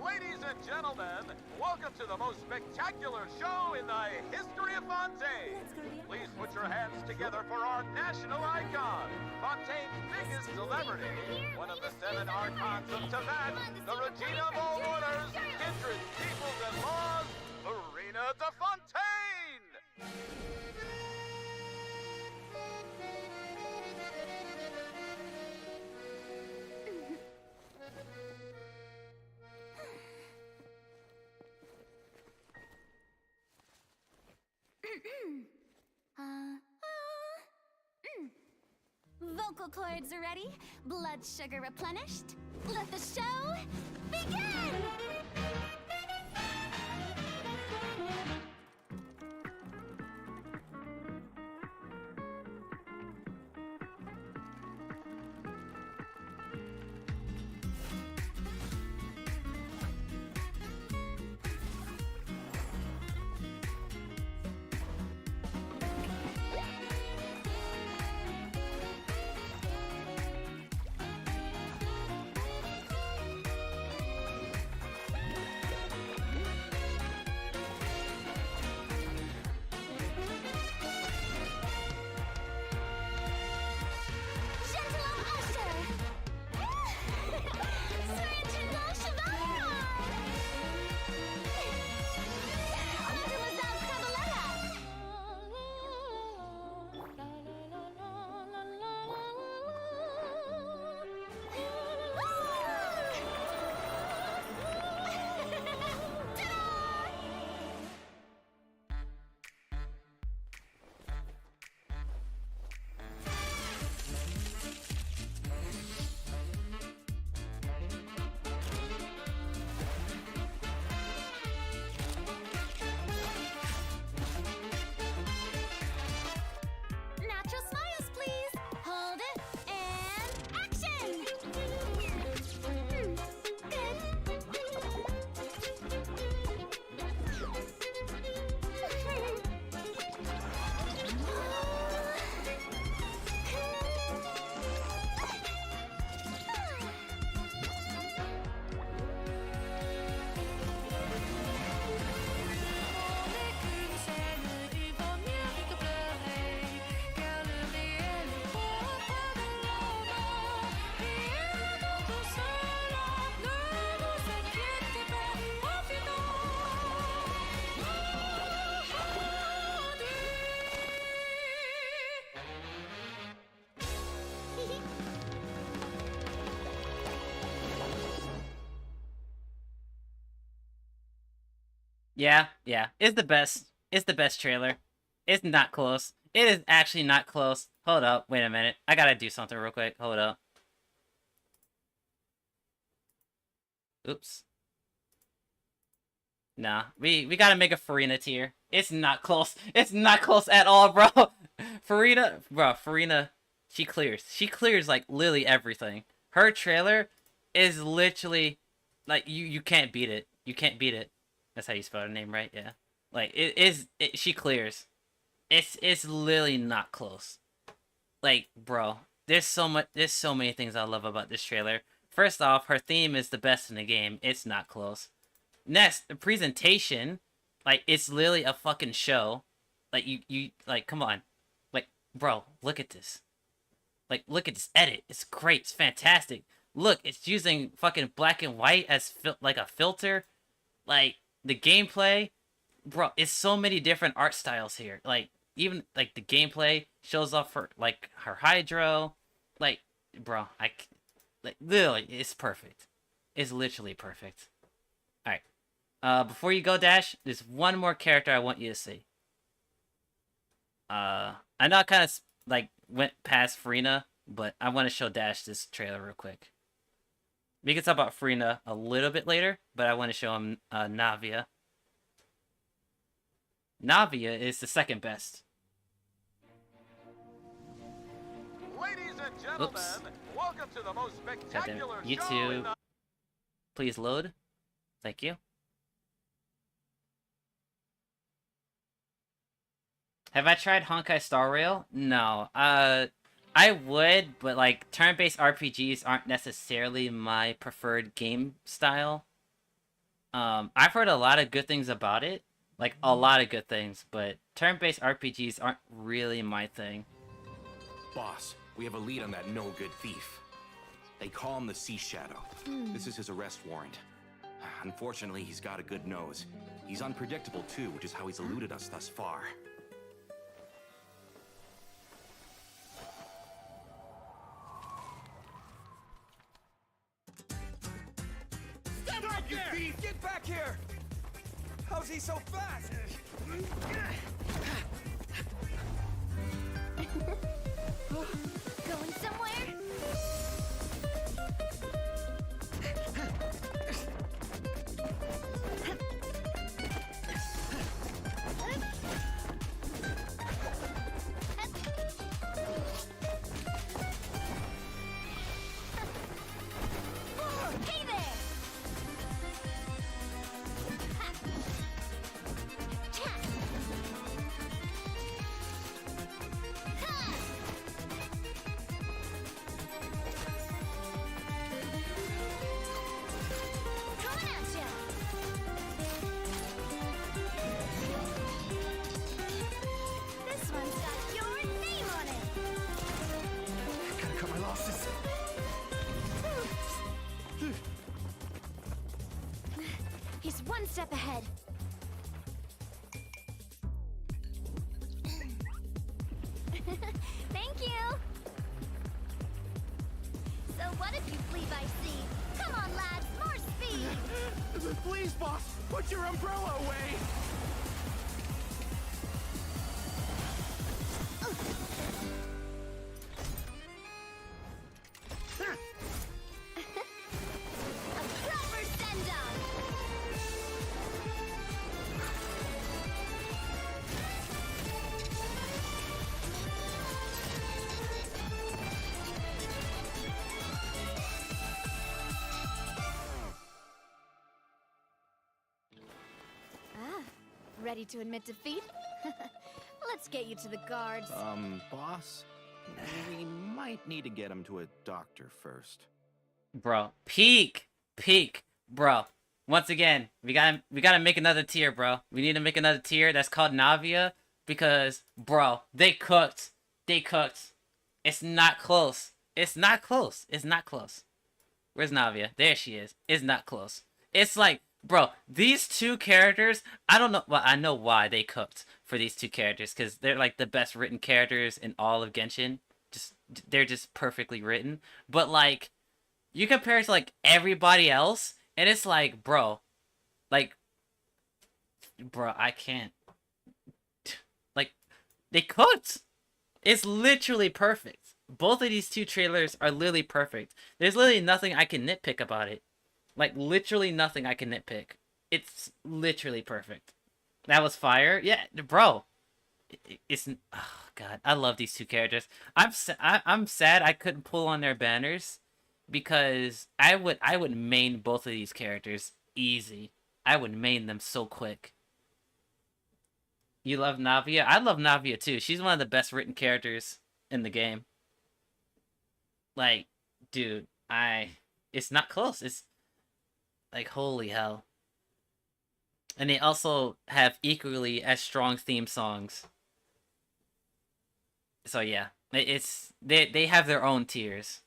Ladies and gentlemen, welcome Welcome to the most spectacular show in the history of Fontaine. Please put your hands together for our national icon, Fontaine's biggest celebrity, one of the 7 archons of Teyvat, the Regina of all orders, kindred, peoples, and laws, Farina de Fontaine! Vocal cords are ready, blood sugar replenished. Let the show begin! Natural smiles, please. Hold it and action. Yeah. It's the best. It's the best trailer. It's not close. It is actually not close. Hold up. Wait a minute. I gotta do something real quick. Hold up. Oops. Nah. We gotta make a Farina tier. It's not close. It's not close at all, bro. Farina, she clears. She clears, like, literally everything. Her trailer is literally, like, you can't beat it. You can't beat it. That's how you spell her name, right? Yeah. Like, she clears. It's literally not close. Like, bro, there's so many things I love about this trailer. First off, her theme is the best in the game. It's not close. Next, the presentation, like, it's literally a fucking show. Like, you like, come on. Like, bro, look at this. Like, look at this edit. It's great. It's fantastic. Look, it's using fucking black and white as like a filter. Like, the gameplay, bro, it's so many different art styles here. Like, even, like, the gameplay shows off her, like, her hydro. Like, bro, like, literally, it's perfect. It's literally perfect. Alright. Before you go, Dash, there's one more character I want you to see. I know I kind of, like, went past Farina, but I want to show Dash this trailer real quick. We can talk about Farina a little bit later, but I want to show him Navia. Navia is the second best. Ladies and gentlemen, welcome to the most spectacular show YouTube, in the... please load. Thank you. Have I tried Honkai Star Rail? No. I would, but, like, turn-based RPGs aren't necessarily my preferred game style. I've heard a lot of good things about it, like a lot of good things, but turn-based RPGs aren't really my thing. Boss, we have a lead on that no-good thief. They call him the Sea Shadow. This is his arrest warrant. Unfortunately, he's got a good nose. He's unpredictable too, which is how he's eluded us thus far. Step back, you thief! Get back here! How's he so fast? Going somewhere? Hey there! Coming at ya! This one's got your name on it! Gotta cut my losses. He's one step ahead. Thank you! So what if you flee by sea? Come on, lads, more speed! Please, boss, put your umbrella away! A proper send-off! Ah, ready to admit defeat? Let's get you to the guards. Boss? We might need to get him to a doctor first. Bro, peak, bro. Once again, we gotta make another tier, bro. We need to make another tier that's called Navia because, bro, they cooked. It's not close. It's not close. Where's Navia? There she is. It's not close. It's like, bro, these two characters, I don't know. Well, I know why they cooked for these two characters because they're like the best written characters in all of Genshin. They're just perfectly written. But like, you compare it to like everybody else, and it's like, bro, I can't. Like, they cooked. It's literally perfect. Both of these two trailers are literally perfect. There's literally nothing I can nitpick about it. Like, literally nothing I can nitpick. It's literally perfect. That was fire. Yeah, bro. It's... Oh, God. I love these two characters. I'm sad I couldn't pull on their banners. Because I would main both of these characters easy. I would main them so quick. You love Navia? I love Navia, too. She's one of the best written characters in the game. Like, dude, it's not close. It's... Like, holy hell. And they also have equally as strong theme songs. So yeah, they have their own tiers.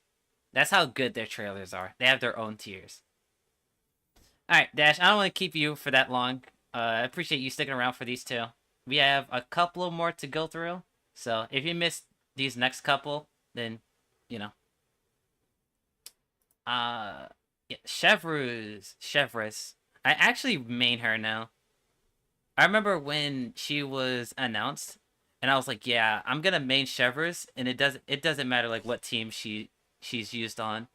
That's how good their trailers are. They have their own tiers. Alright, Dash, I don't want to keep you for that long. I appreciate you sticking around for these two. We have a couple more to go through. So if you missed these next couple, then, you know. Yeah, Chevreuse. I actually main her now. I remember when she was announced, and I was like, yeah, I'm gonna main Chevreuse, and it doesn't matter like what team she's used on.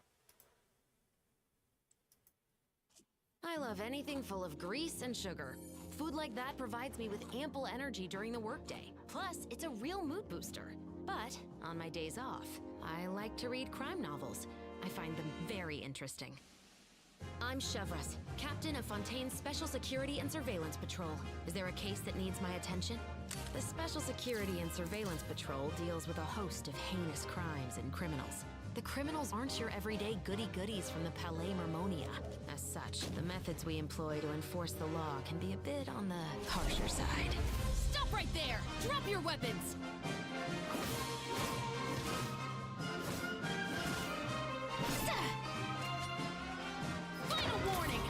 I love anything full of grease and sugar. Food like that provides me with ample energy during the workday. Plus, it's a real mood booster. But on my days off, I like to read crime novels. I find them very interesting. I'm Chevreuse, captain of Fontaine's Special Security and Surveillance Patrol. Is there a case that needs my attention? The Special Security and Surveillance Patrol deals with a host of heinous crimes and criminals. The criminals aren't your everyday goody-goodies from the Palais Mermonia. As such, the methods we employ to enforce the law can be a bit on the harsher side. Stop right there! Drop your weapons! Final warning!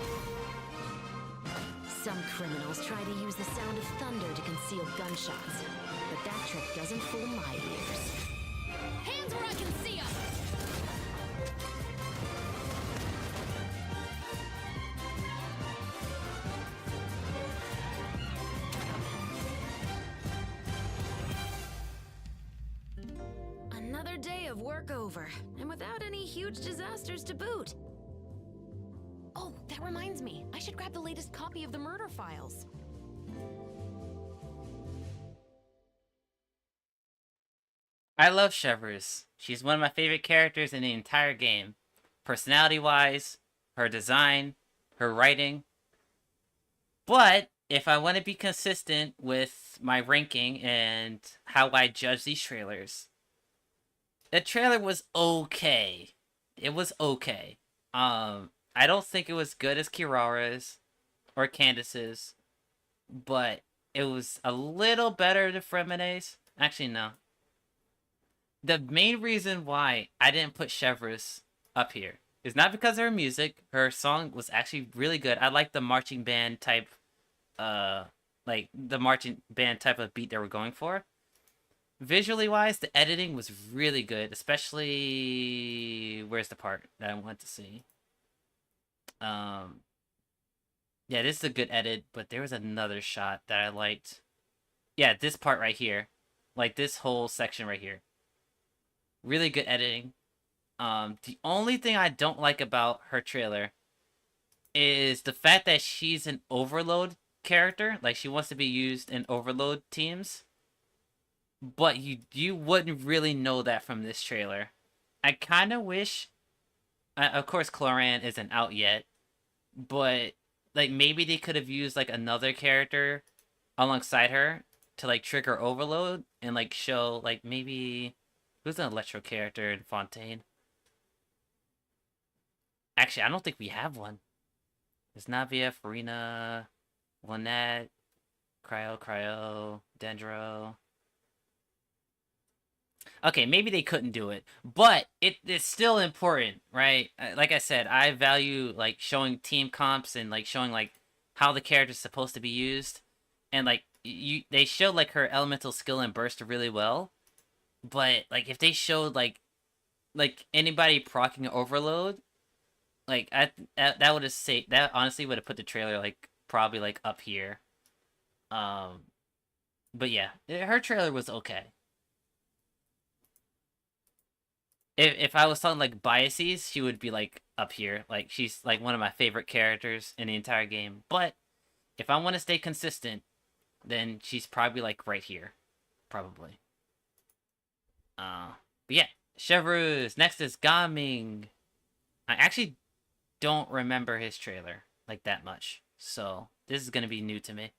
Some criminals try to use the sound of thunder to conceal gunshots, but that trick doesn't fool my ears. Hands where I can see them! Another day of work over, and without any huge disasters to boot. Oh, that reminds me. I should grab the latest copy of the murder files. I love Chevreuse. She's one of my favorite characters in the entire game. Personality-wise, her design, her writing. But if I want to be consistent with my ranking and how I judge these trailers, the trailer was okay. It was okay. I don't think it was good as Kirara's or Candace's, but it was a little better than Fremene's. Actually, no. The main reason why I didn't put Chevreuse up here is not because of her music. Her song was actually really good. I like the marching band type, of beat they were going for. Visually wise, the editing was really good, especially where's the part that I want to see. Yeah, this is a good edit, but there was another shot that I liked. Yeah, this part right here. Like this whole section right here. Really good editing. The only thing I don't like about her trailer is the fact that she's an Overload character. Like, she wants to be used in Overload teams. But you wouldn't really know that from this trailer. I kind of wish... of course, Cloran isn't out yet. But, like, maybe they could have used, like, another character alongside her to, like, trigger Overload. And, like, show, like, maybe... Who's an Electro character in Fontaine? Actually, I don't think we have one. There's Navia, Farina, Lynette, Cryo, Dendro. Okay, maybe they couldn't do it, but it's still important, right? Like I said, I value like showing team comps and like showing like how the character's supposed to be used, and like they showed like her elemental skill and burst really well, but like if they showed like anybody proccing Overload, like that would have that honestly would have put the trailer like probably like up here. But yeah, her trailer was okay. If I was talking like biases, she would be like up here. Like she's like one of my favorite characters in the entire game. But if I want to stay consistent, then she's probably like right here, probably. But yeah, Chevreuse. Next is Gaming. I actually don't remember his trailer like that much, so this is gonna be new to me.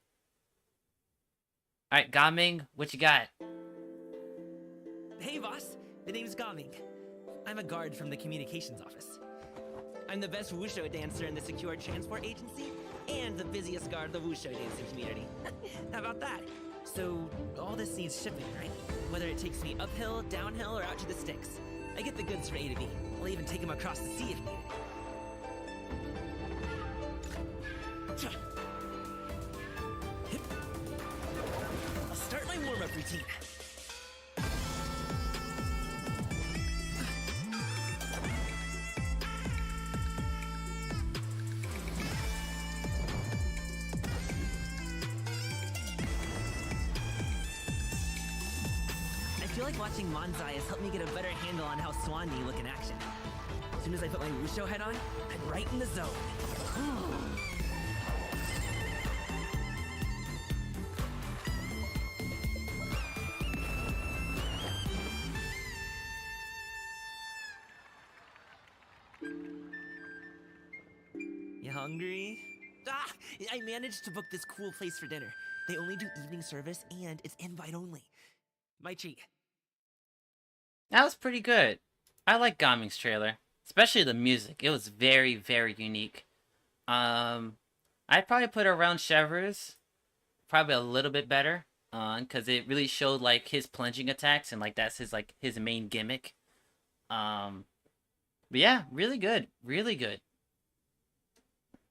All right, Gaming, what you got? Hey, boss. The name's Gaming. I'm a guard from the communications office. I'm the best Wushu dancer in the secure transport agency and the busiest guard of the Wushu dancing community. How about that? So, all this needs shipping, right? Whether it takes me uphill, downhill, or out to the sticks. I get the goods from A to B. I'll even take them across the sea if needed. I'll start my warm-up routine. I feel like watching Manzai has helped me get a better handle on how Swansea look in action. As soon as I put my Wushu head on, I'm right in the zone. You hungry? Ah! I managed to book this cool place for dinner. They only do evening service and it's invite only. My treat. That was pretty good. I like Gaming's trailer, especially the music. It was very, very unique. I'd probably put it around Chevreuse, probably a little bit better, because it really showed like his plunging attacks and like that's his main gimmick. But yeah, really good, really good.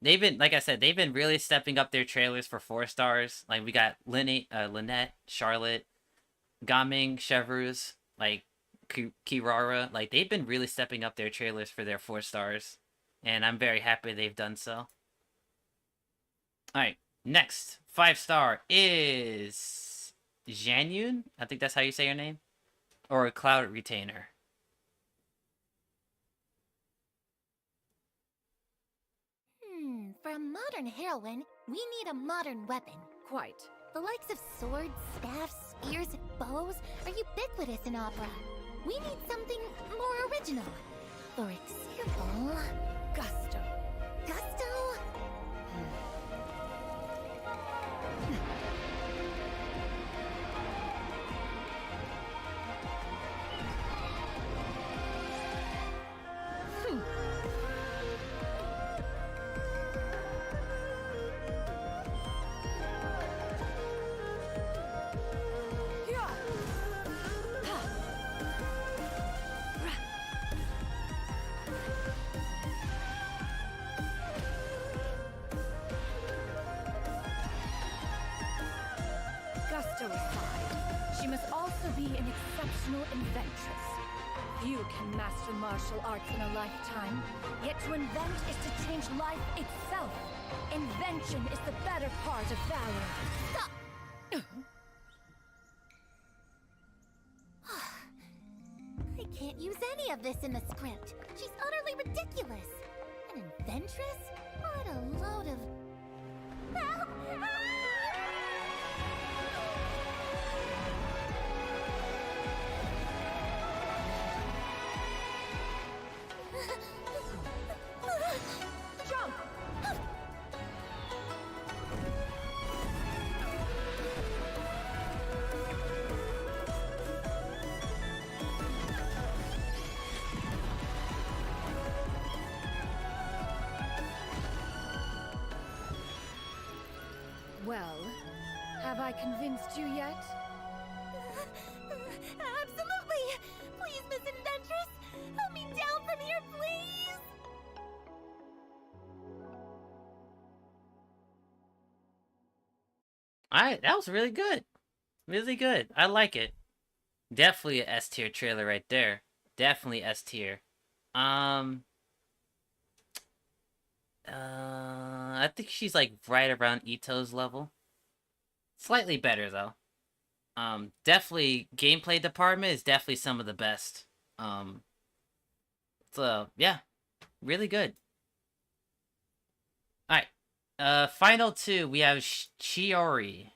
They've been, like I said, they've been really stepping up their trailers for 4 stars. Like we got Lynette, Charlotte, Gaming, Chevreuse, like Kirara. Like they've been really stepping up their trailers for their 4 stars, and I'm very happy they've done so. All right, next 5-star is Janyun. I think that's how you say your name, or Cloud Retainer. For a modern heroine, we need a modern weapon. Quite. The likes of swords, staffs, spears, and bows are ubiquitous in opera. We need something more original. For example... Gusto. Gusto? Gusto aside, she must also be an exceptional inventress. Few can master martial arts in a lifetime, yet to invent is to change life itself. Invention is the better part of valor. Stop! I can't use any of this in the script. She's utterly ridiculous. An inventress? What a load of... Help! Jump! Well, have I convinced you yet? Absolutely! Please, Miss Inventress! Help me down from here, please! Alright, that was really good. Really good. I like it. Definitely a S tier trailer right there. Definitely S tier. I think she's like right around Ito's level. Slightly better though. Definitely gameplay department is definitely some of the best. So yeah, really good. Alright. Final 2, we have Chiori.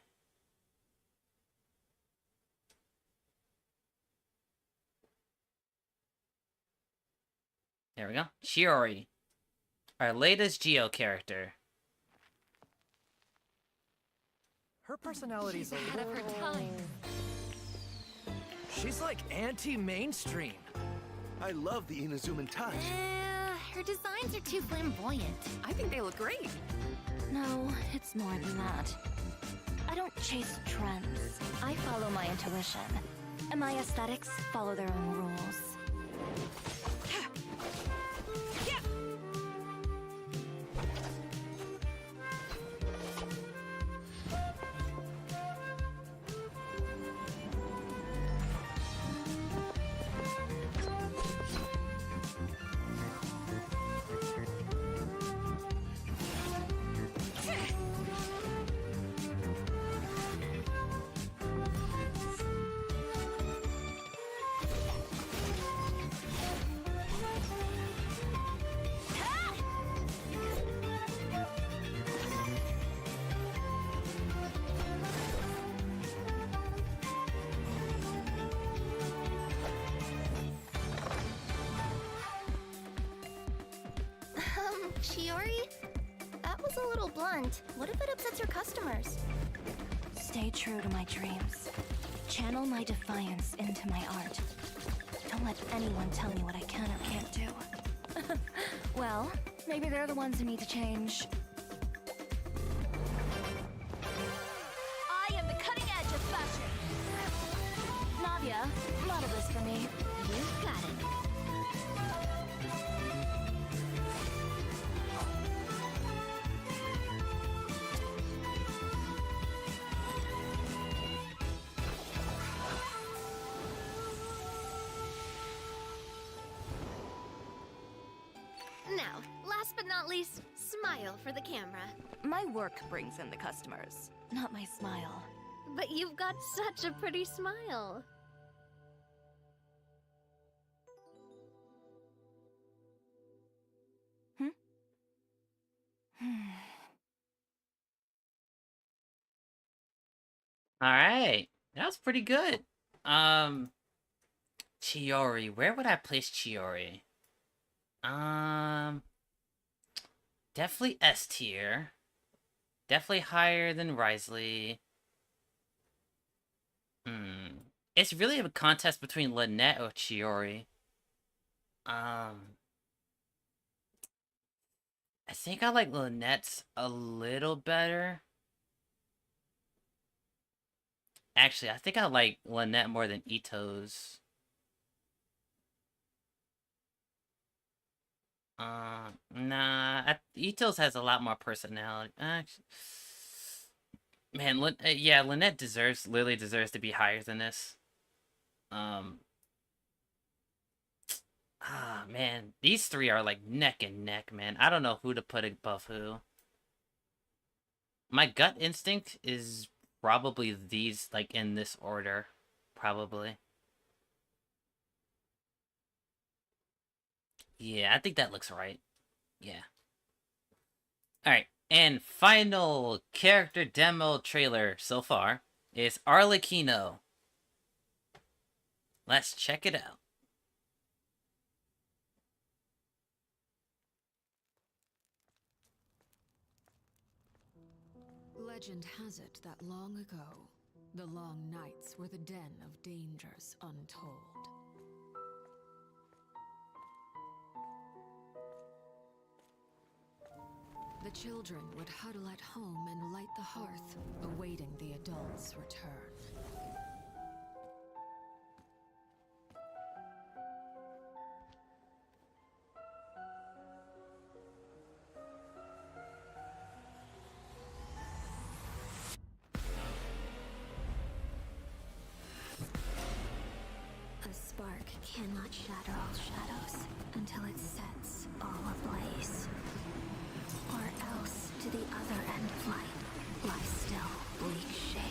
There we go. Chiori. Our latest Geo character. Her personality's She's ahead of her time. She's like anti-mainstream. I love the Inazuman touch. Her designs are too flamboyant. I think they look great. No, it's more than that. I don't chase trends. I follow my intuition. And my aesthetics follow their own rules. Chiori? That was a little blunt. What if it upsets your customers? Stay true to my dreams. Channel my defiance into my art. Don't Don't let anyone tell me what I can or can't do. Well, maybe they're the ones who need to change. I am the cutting edge of fashion. Nadia, model this for me. You got it. Now, last but not least, smile for the camera. My work brings in the customers, not my smile. But you've got such a pretty smile. Alright. That was pretty good. Chiori. Where would I place Chiori? Definitely S tier. Definitely higher than Risley. It's really a contest between Lynette or Chiori. I think I like Lynette's a little better. Actually, I think I like Lynette more than Ito's. Nah, Ito's has a lot more personality. Man, yeah, Lynette Lily deserves to be higher than this. Man, these three are like neck and neck, man. I don't know who to put above who. My gut instinct is probably these, like, in this order. Probably. Yeah, I think that looks right. Yeah. Alright, and final character demo trailer so far is Arlecchino. Let's check it out. Legend has it that long ago, the long nights were the den of dangers untold. The children would huddle at home and light the hearth, awaiting the adults' return. A spark cannot shatter all shadows until it sets all ablaze. Or else, to the other end of light, lie still bleak shades.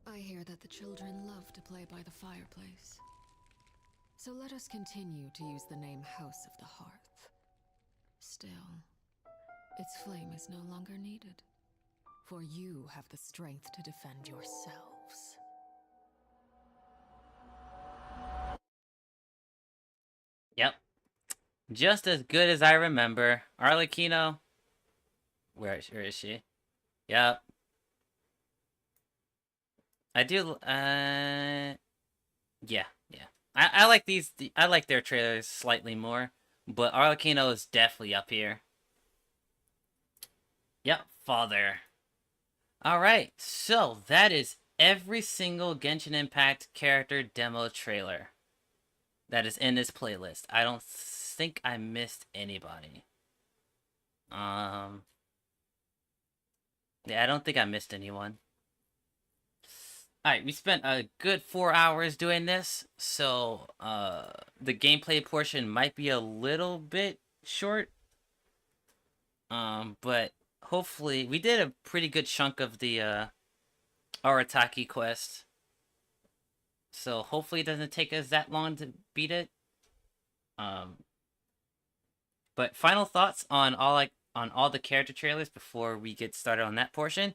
I hear that the children love to play by the fireplace. So let us continue to use the name House of the Hearth. Still, its flame is no longer needed, for you have the strength to defend yourselves. Just as good as I remember. Arlecchino. Where is she? Yep. I do, yeah. I like these, I like their trailers slightly more, but Arlecchino is definitely up here. Yep, father. Alright, so that is every single Genshin Impact character demo trailer that is in this playlist. I don't think I missed anybody. Yeah, I don't think I missed anyone. Alright, we spent a good 4 hours doing this, so the gameplay portion might be a little bit short. But hopefully, we did a pretty good chunk of the Arataki quest. So hopefully it doesn't take us that long to beat it. But final thoughts on all the character trailers before we get started on that portion.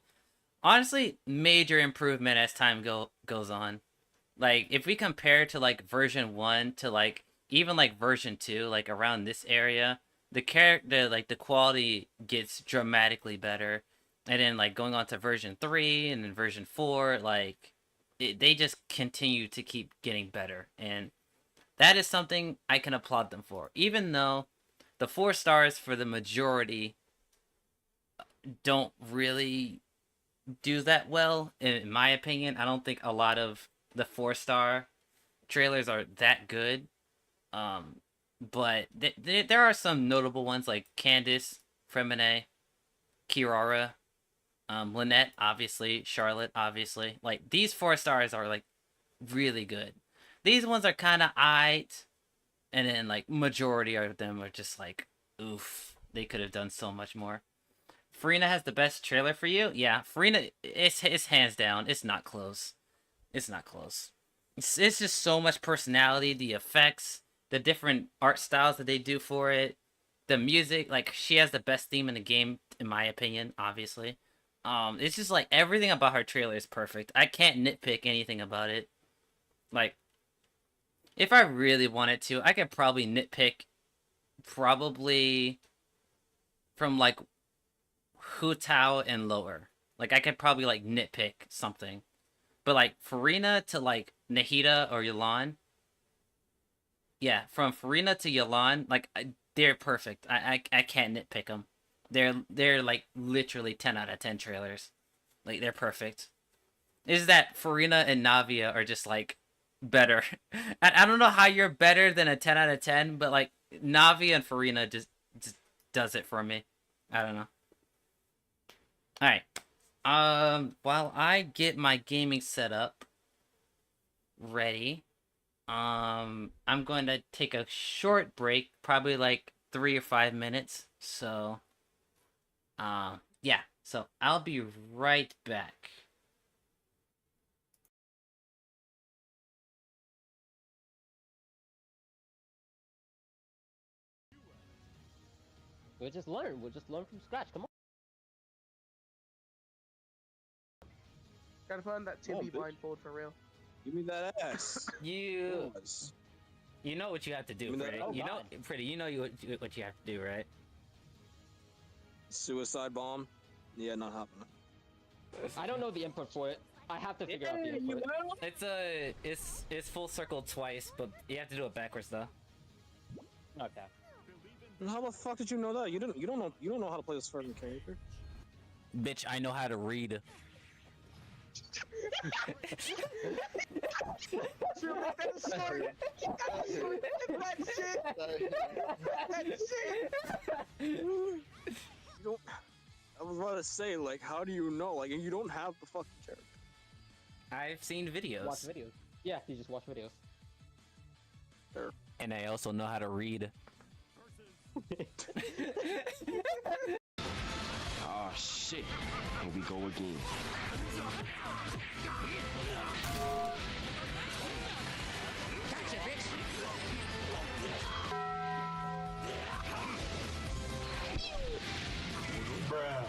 Honestly, major improvement as time goes on. Like, if we compare to, like, version 1 to, like, even, like, version 2, like, around this area, the quality gets dramatically better. And then, like, going on to version 3 and then version 4, like, they just continue to keep getting better. And that is something I can applaud them for. Even though the 4 stars for the majority don't really do that well, in my opinion. I don't think a lot of the 4-star trailers are that good. But there are some notable ones like Candace, Fremine, Kirara, Lynette, obviously, Charlotte, obviously. Like, these 4 stars are, like, really good. These ones are kind of aight, and then, like, majority of them are just like, oof, they could have done so much more. Furina has the best trailer for you? Yeah, Furina, it's hands down. It's not close. It's not close. It's just so much personality, the effects, the different art styles that they do for it, the music. Like, she has the best theme in the game, in my opinion, obviously. It's just, like, everything about her trailer is perfect. I can't nitpick anything about it. Like, if I really wanted to, I could probably nitpick from, like, Hu Tao and lower. Like, I could probably, like, nitpick something. But, like, Furina to, like, Nahida or Yelan. Yeah, from Furina to Yelan, like, they're perfect. I can't nitpick them. They're, like, literally 10 out of 10 trailers. Like, they're perfect. Is that Furina and Navia are just, like, better. I don't know how you're better than a 10 out of 10, but, like, Navia and Furina just does it for me. I don't know. Alright. While I get my gaming setup ready, I'm going to take a short break, probably like 3 or 5 minutes. So, yeah. So, I'll be right back. We'll just learn from scratch. Come on. Gotta find that Timmy blindfold for real. Give me that ass. You know what you have to do, Pretty. You know, Pretty. You know what you have to do, right? Suicide bomb? Yeah, not happening. I don't know the input for it. I have to figure out the input. It's full circle twice, but you have to do it backwards though. Okay. And how the fuck did you know that? You don't know how to play this fucking character. Bitch, I know how to read. I was about to say, like, how do you know? Like, you don't have the fucking character. I've seen videos. Watch videos. Yeah, you just watch videos. Sure. And I also know how to read. Oh shit, here we go again. Gotcha, bitch. Bruh.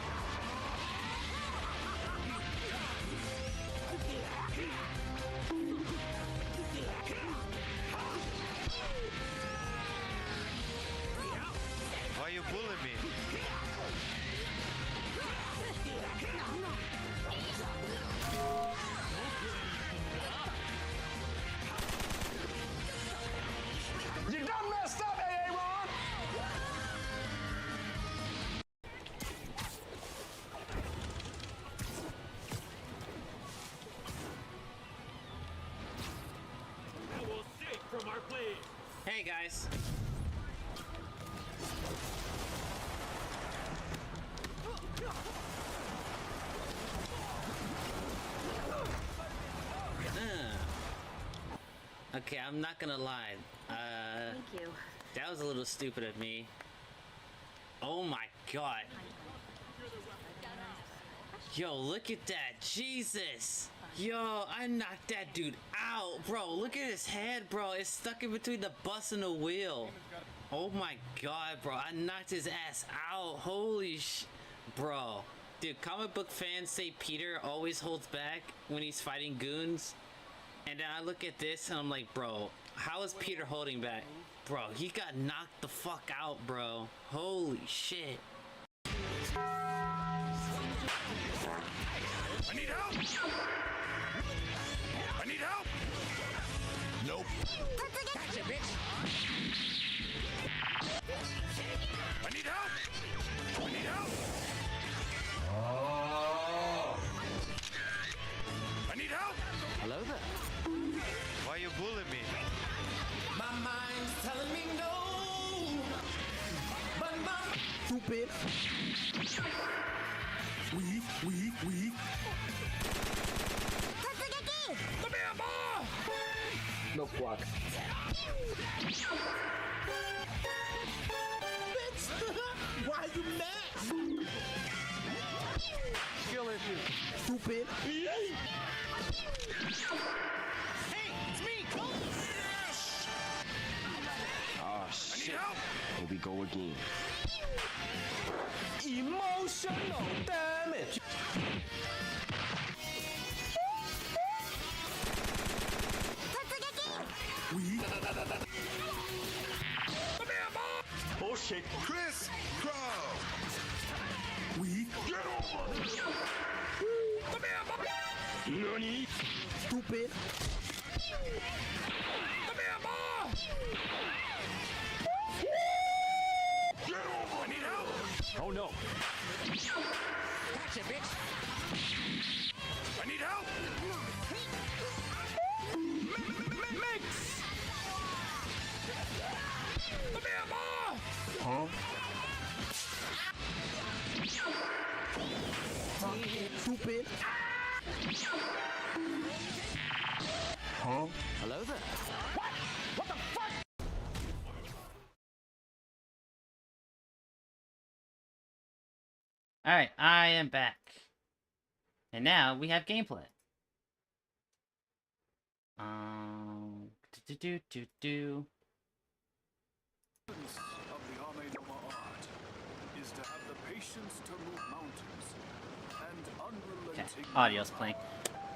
Hey guys. Okay, I'm not gonna lie. Thank you. That was a little stupid of me. Oh my god. Yo, look at that. Jesus. Yo, I knocked that dude out, bro. Look at his head, bro. It's stuck in between the bus and the wheel. Oh my god, bro. I knocked his ass out. Holy bro. Dude, comic book fans say Peter always holds back when he's fighting goons. And then I look at this and I'm like, bro, how is Peter holding back? Bro, he got knocked the fuck out, bro. Holy shit. I need help! I need help! Nope. Gotcha, bitch! I need help! I need help! I need help! Hello there. Why you bullying me? My mind's telling me no, but my stupid. We. Come here, boy! No block. Bitch, why you mad? Skill issue. Stupid. Hey, it's me, Cole! Oh shit. Here we go again. Emotional damage. Bullshit. Chris! Crow! Get over here! Come here, boy! Nani? Stupid. Come here, boy! Get over! I need help! Oh no. Gotcha, bitch! I need help! Mix! Come here, boy! Huh? Stupid. Huh? Hello there. What the fuck? Alright, I am back. And now we have gameplay. Do. Of the Armadillo art is to have the patience to move mountains and Okay, unrelenting. audio's playing.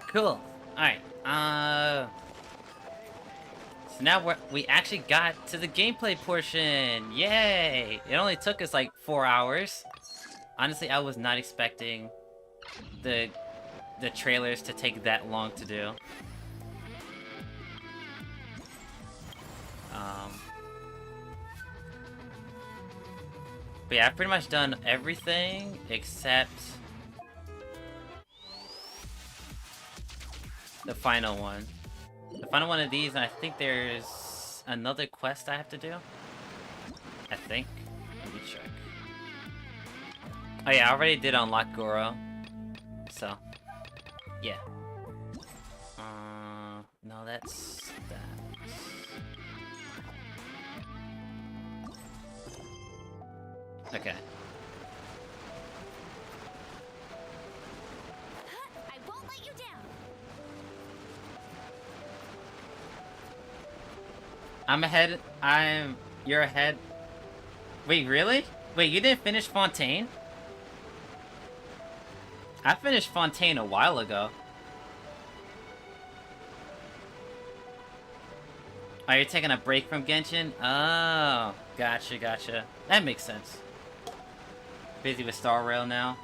Cool. Alright, so now we actually got to the gameplay portion. Yay! It only took us like 4 hours. Honestly, I was not expecting the trailers to take that long to do. But yeah, I've pretty much done everything except the final one. The final one of these, and I think there's another quest I have to do. I think. Let me check. Oh yeah, I already did unlock Goro. So, yeah. No, that's that. Okay. I won't let you down. I'm ahead. You're ahead. Wait, really? Wait, you didn't finish Fontaine? I finished Fontaine a while ago. Oh, you're taking a break from Genshin? Oh, gotcha. That makes sense. Busy with Star Rail now.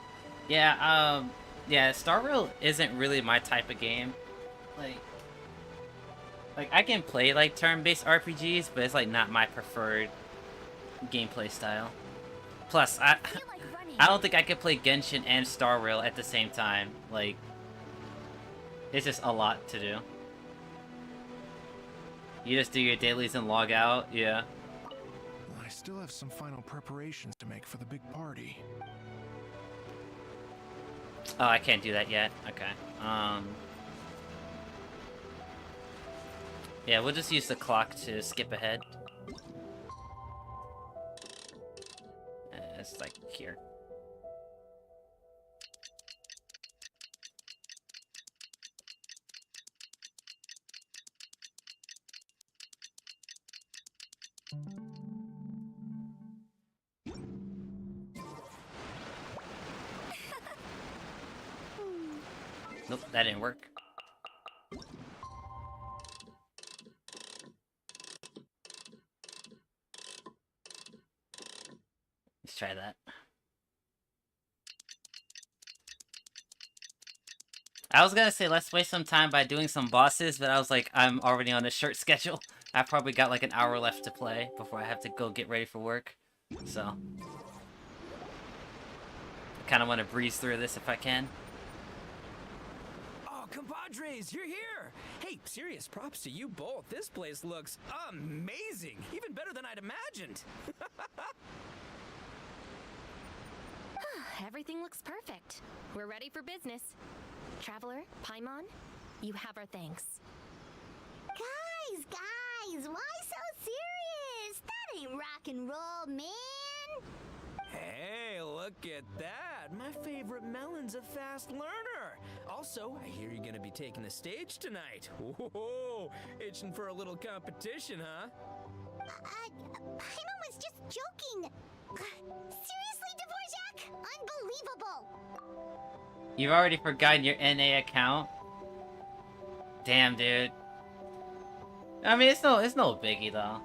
Yeah, yeah, Star Rail isn't really my type of game. Like I can play like turn-based RPGs, but it's like not my preferred gameplay style. Plus, I don't think I could play Genshin and Star Rail at the same time. Like, it's just a lot to do. You just do your dailies and log out? Yeah. I still have some final preparations to make for the big party. Oh, I can't do that yet. Okay. Yeah, we'll just use the clock to skip ahead. It's like here. Nope, that didn't work. Let's try that. I was gonna say let's waste some time by doing some bosses, but I was like, I'm already on a short schedule. I've probably got like an hour left to play before I have to go get ready for work. So I kinda wanna breeze through this if I can. Oh, compadres, you're here! Hey, serious props to you both. This place looks amazing. Even better than I'd imagined. Everything looks perfect. We're ready for business. Traveler, Paimon, you have our thanks. Guys, why so serious? That ain't rock and roll, man. Hey, look at that. My favorite melon's a fast learner. Also, I hear you're gonna be taking the stage tonight. Whoa, itching for a little competition, huh? Paimon was just joking. Seriously, Dvorak? Unbelievable. You've already forgotten your NA account? Damn, dude. I mean, it's no biggie though.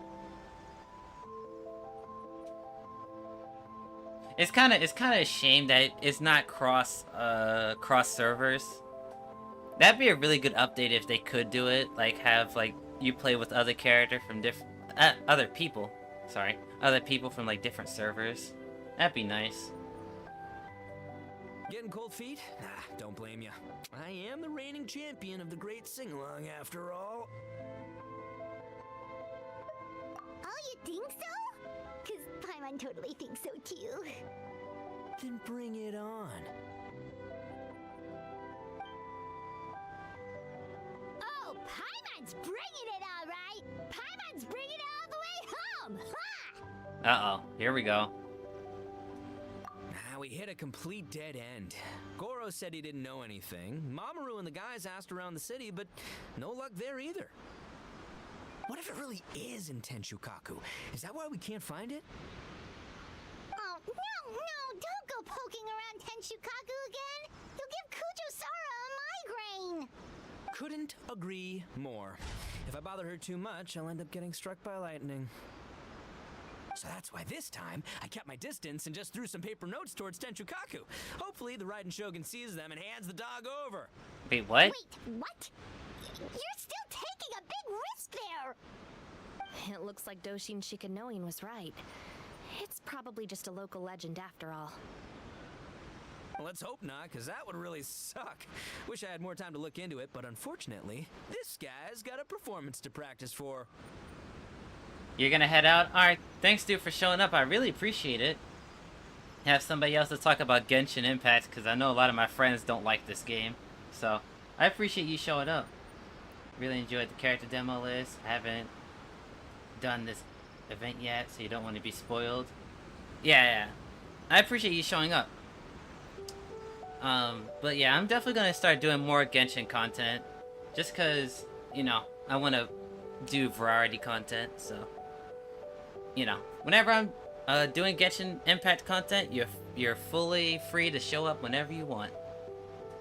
It's kind of a shame that it's not cross servers. That'd be a really good update if they could do it. Like have like you play with other character from other people from like different servers. That'd be nice. Getting cold feet? Nah, don't blame you. I am the reigning champion of the great sing-along after all. Oh, you think so? Because Paimon totally thinks so too. Then bring it on. Oh, Paimon's bringing it all right. Paimon's bringing it all the way home. Ha! Uh-oh, here we go. We hit a complete dead end. Goro said he didn't know anything. Mamoru and the guys asked around the city, but no luck there either. What if it really is in Tenshukaku? Is that why we can't find it? Oh, no, don't go poking around Tenshukaku again. You'll give Kujo-Sara a migraine. Couldn't agree more. If I bother her too much, I'll end up getting struck by lightning. So that's why this time, I kept my distance and just threw some paper notes towards Tenshukaku. Hopefully, the Raiden Shogun sees them and hands the dog over. Wait, what? Wait, what? You're still taking a big risk there! It looks like Doshin Shikanoin was right. It's probably just a local legend after all. Well, let's hope not, because that would really suck. Wish I had more time to look into it, but unfortunately, this guy's got a performance to practice for. You're gonna head out? Alright, thanks dude for showing up, I really appreciate it. Have somebody else to talk about Genshin Impact, because I know a lot of my friends don't like this game. So, I appreciate you showing up. Really enjoyed the character demo list. Haven't done this event yet, so you don't want to be spoiled. Yeah. I appreciate you showing up. But yeah, I'm definitely gonna start doing more Genshin content. Just because, you know, I want to do variety content, so... You know, whenever I'm doing Genshin Impact content, you're fully free to show up whenever you want.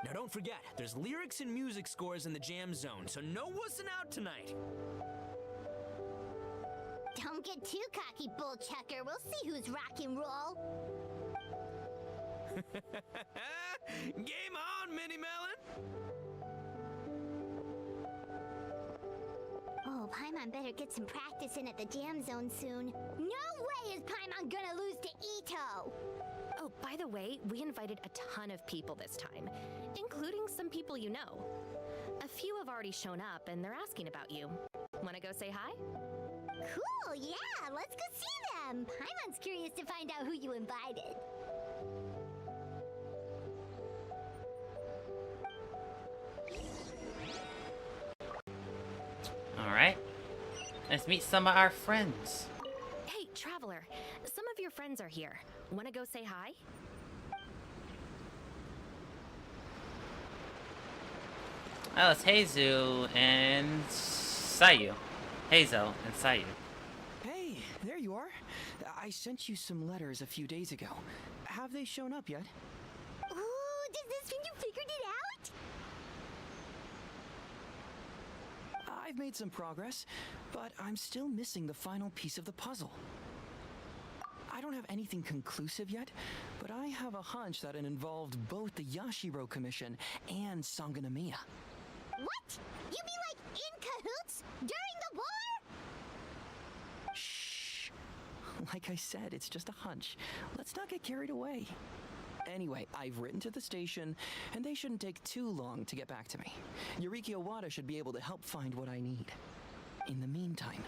Now don't forget, there's lyrics and music scores in the jam zone, so no wussing out tonight. Don't get too cocky, bullchucker. We'll see who's rock and roll. Game on, Mini Melon! Oh, Paimon better get some practice in at the jam zone soon. No way is Paimon gonna lose to Ito! Oh, by the way, we invited a ton of people this time, including some people you know. A few have already shown up, and they're asking about you. Wanna go say hi? Cool, yeah, let's go see them. Paimon's curious to find out who you invited. Alright. Let's meet some of our friends. Hey, Traveler, some of your friends are here. Wanna go say hi? Oh, it's Heizu and Sayu. Heizo and Sayu. Hey, there you are. I sent you some letters a few days ago. Have they shown up yet? Ooh, does this mean you figured it out? I've made some progress, but I'm still missing the final piece of the puzzle. I don't have anything conclusive yet, but I have a hunch that it involved both the Yashiro Commission and Sanganamiya. What? You mean like in cahoots? During the war? Shh. Like I said, it's just a hunch. Let's not get carried away. Anyway, I've written to the station, and they shouldn't take too long to get back to me. Yuriki Owada should be able to help find what I need. In the meantime,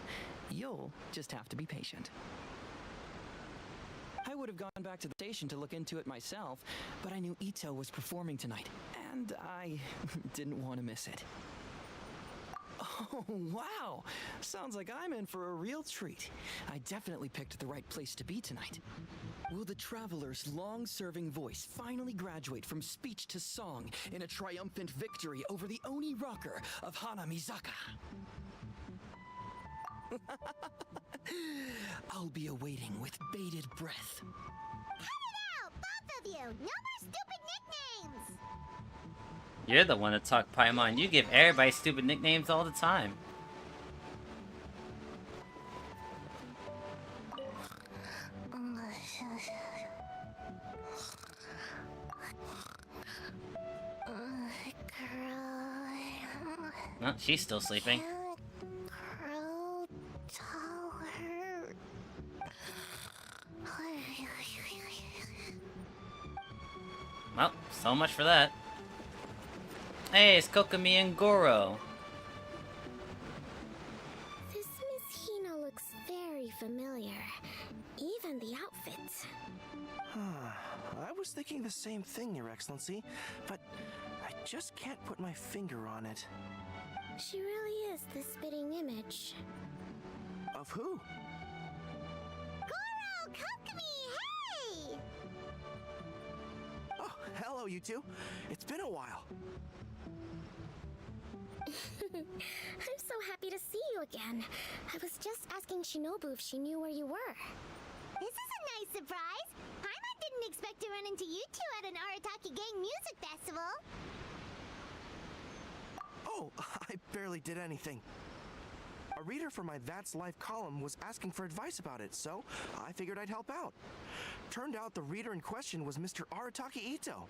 you'll just have to be patient. I would have gone back to the station to look into it myself, but I knew Ito was performing tonight, and I didn't want to miss it. Oh, wow! Sounds like I'm in for a real treat. I definitely picked the right place to be tonight. Will the Traveler's long-serving voice finally graduate from speech to song in a triumphant victory over the Oni rocker of Hanamizaka? I'll be awaiting with bated breath. Cut it out, both of you! No more stupid nicknames! You're the one to talk, Paimon. You give everybody stupid nicknames all the time. Oh, she's still sleeping. Well, so much for that. Hey, it's Kokomi and Goro. This Miss Hina looks very familiar. Even the outfit. I was thinking the same thing, Your Excellency, but I just can't put my finger on it. She really is the spitting image. Of who? Goro! Kokomi! Hey! Oh, hello, you two. It's been a while. I'm so happy to see you again. I was just asking Shinobu if she knew where you were. This is a nice surprise! Paimon didn't expect to run into you two at an Arataki Gang music festival. Oh, I barely did anything. A reader for my That's Life column was asking for advice about it, so I figured I'd help out. Turned out the reader in question was Mr. Arataki Ito.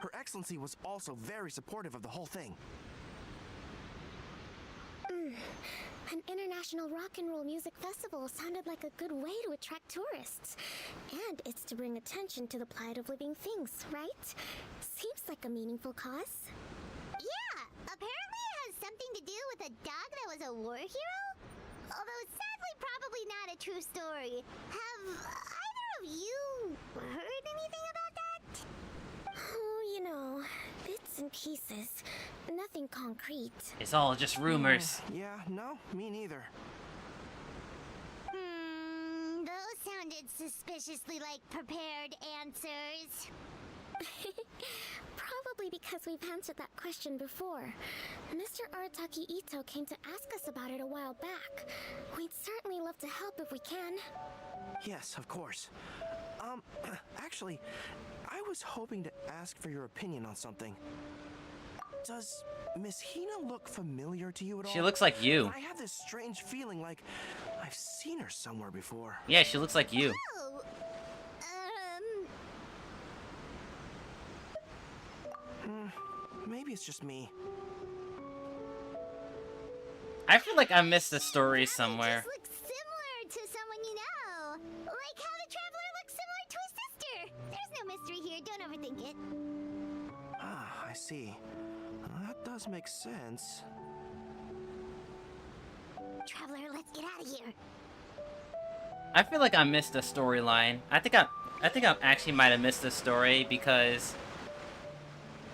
Her Excellency was also very supportive of the whole thing. An international rock and roll music festival sounded like a good way to attract tourists. And it's to bring attention to the plight of living things, right? Seems like a meaningful cause. Yeah, apparently it has something to do with a dog that was a war hero? Although sadly probably not a true story. Have either of you heard anything about that? Oh, you know, bits and pieces. Nothing concrete. It's all just rumors. Yeah, no, me neither. Those sounded suspiciously like prepared answers. Probably because we've answered that question before. Mr. Arataki Ito came to ask us about it a while back. We'd certainly love to help if we can. Yes, of course. Actually, I was hoping to ask for your opinion on something. Does Miss Hina look familiar to you at all? She looks like you. I have this strange feeling like I've seen her somewhere before. Yeah, she looks like you. Oh, Maybe it's just me. I feel like I missed the story somewhere. Just looks similar to someone you know. Like how the Traveler looks similar to his sister. There's no mystery here, don't overthink it. Ah, I see. That does make sense. of here. I feel like I missed a storyline. I think I actually might have missed a story because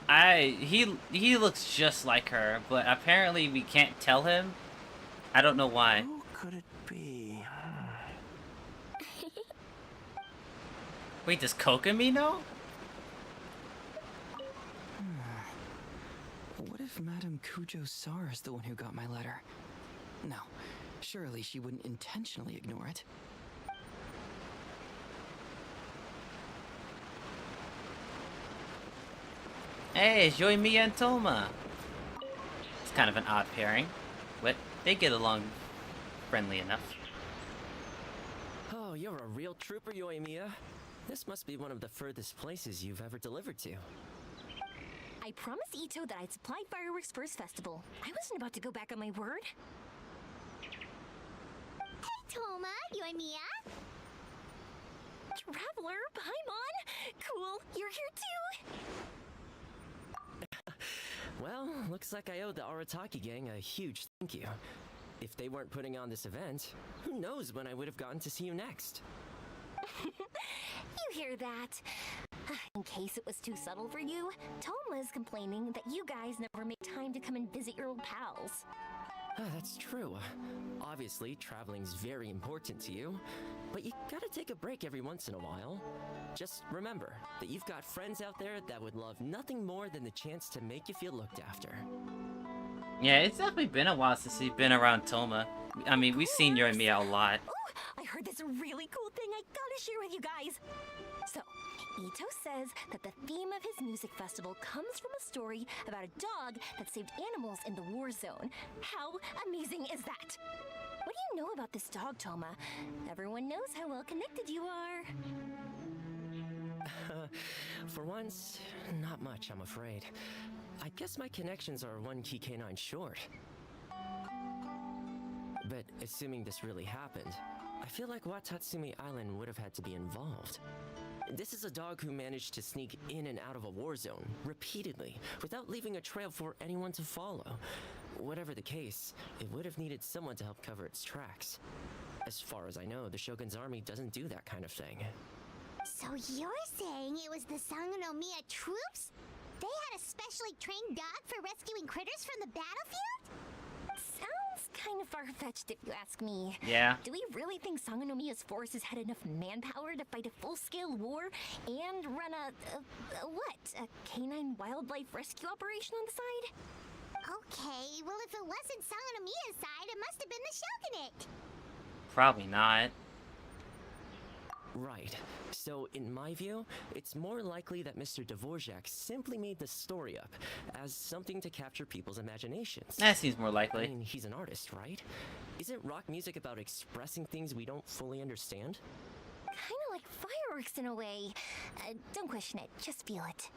he looks just like her, but apparently we can't tell him. I don't know why. Who could it be? Wait, does Kokomi know? What if Madame Kujo Sar is the one who got my letter? No, surely she wouldn't intentionally ignore it. Hey, it's Yoimiya and Toma. It's kind of an odd pairing, but they get along friendly enough. Oh, you're a real trooper, Yoimiya. This must be one of the furthest places you've ever delivered to. I promised Ito that I'd supply fireworks for his festival. I wasn't about to go back on my word. Hey, Toma, Yoimiya. Traveler, Paimon. Cool, you're here too. Well, looks like I owe the Arataki gang a huge thank you. If they weren't putting on this event, who knows when I would have gotten to see you next. You hear that? In case it was too subtle for you, Toma's complaining that you guys never make time to come and visit your old pals. That's true. Obviously, traveling's very important to you, but you gotta take a break every once in a while. Just remember that you've got friends out there that would love nothing more than the chance to make you feel looked after. Yeah, it's definitely been a while since we've been around Toma. I mean, we've seen Yoimiya a lot. Oh, I heard this really cool thing I gotta share with you guys. So, Ito says that the theme of his music festival comes from a story about a dog that saved animals in the war zone. How amazing is that? What do you know about this dog, Toma? Everyone knows how well connected you are. For once, not much, I'm afraid. I guess my connections are one key canine short. But assuming this really happened, I feel like Watatsumi Island would have had to be involved. This is a dog who managed to sneak in and out of a war zone repeatedly without leaving a trail for anyone to follow. Whatever the case, it would have needed someone to help cover its tracks. As far as I know, the Shogun's army doesn't do that kind of thing. So you're saying it was the Sangonomiya troops? They had a specially trained dog for rescuing critters from the battlefield? Sounds kind of far-fetched if you ask me. Yeah. Do we really think Sangonomiya's forces had enough manpower to fight a full-scale war and run a canine wildlife rescue operation on the side? Okay, well if it wasn't Sangonomiya's side, it must have been the Shogunate. Probably not. Right. So, in my view, it's more likely that Mr. Dvorak simply made the story up as something to capture people's imaginations. That seems more likely. I mean, he's an artist, right? Isn't rock music about expressing things we don't fully understand? Kinda like fireworks in a way. Don't question it, just feel it.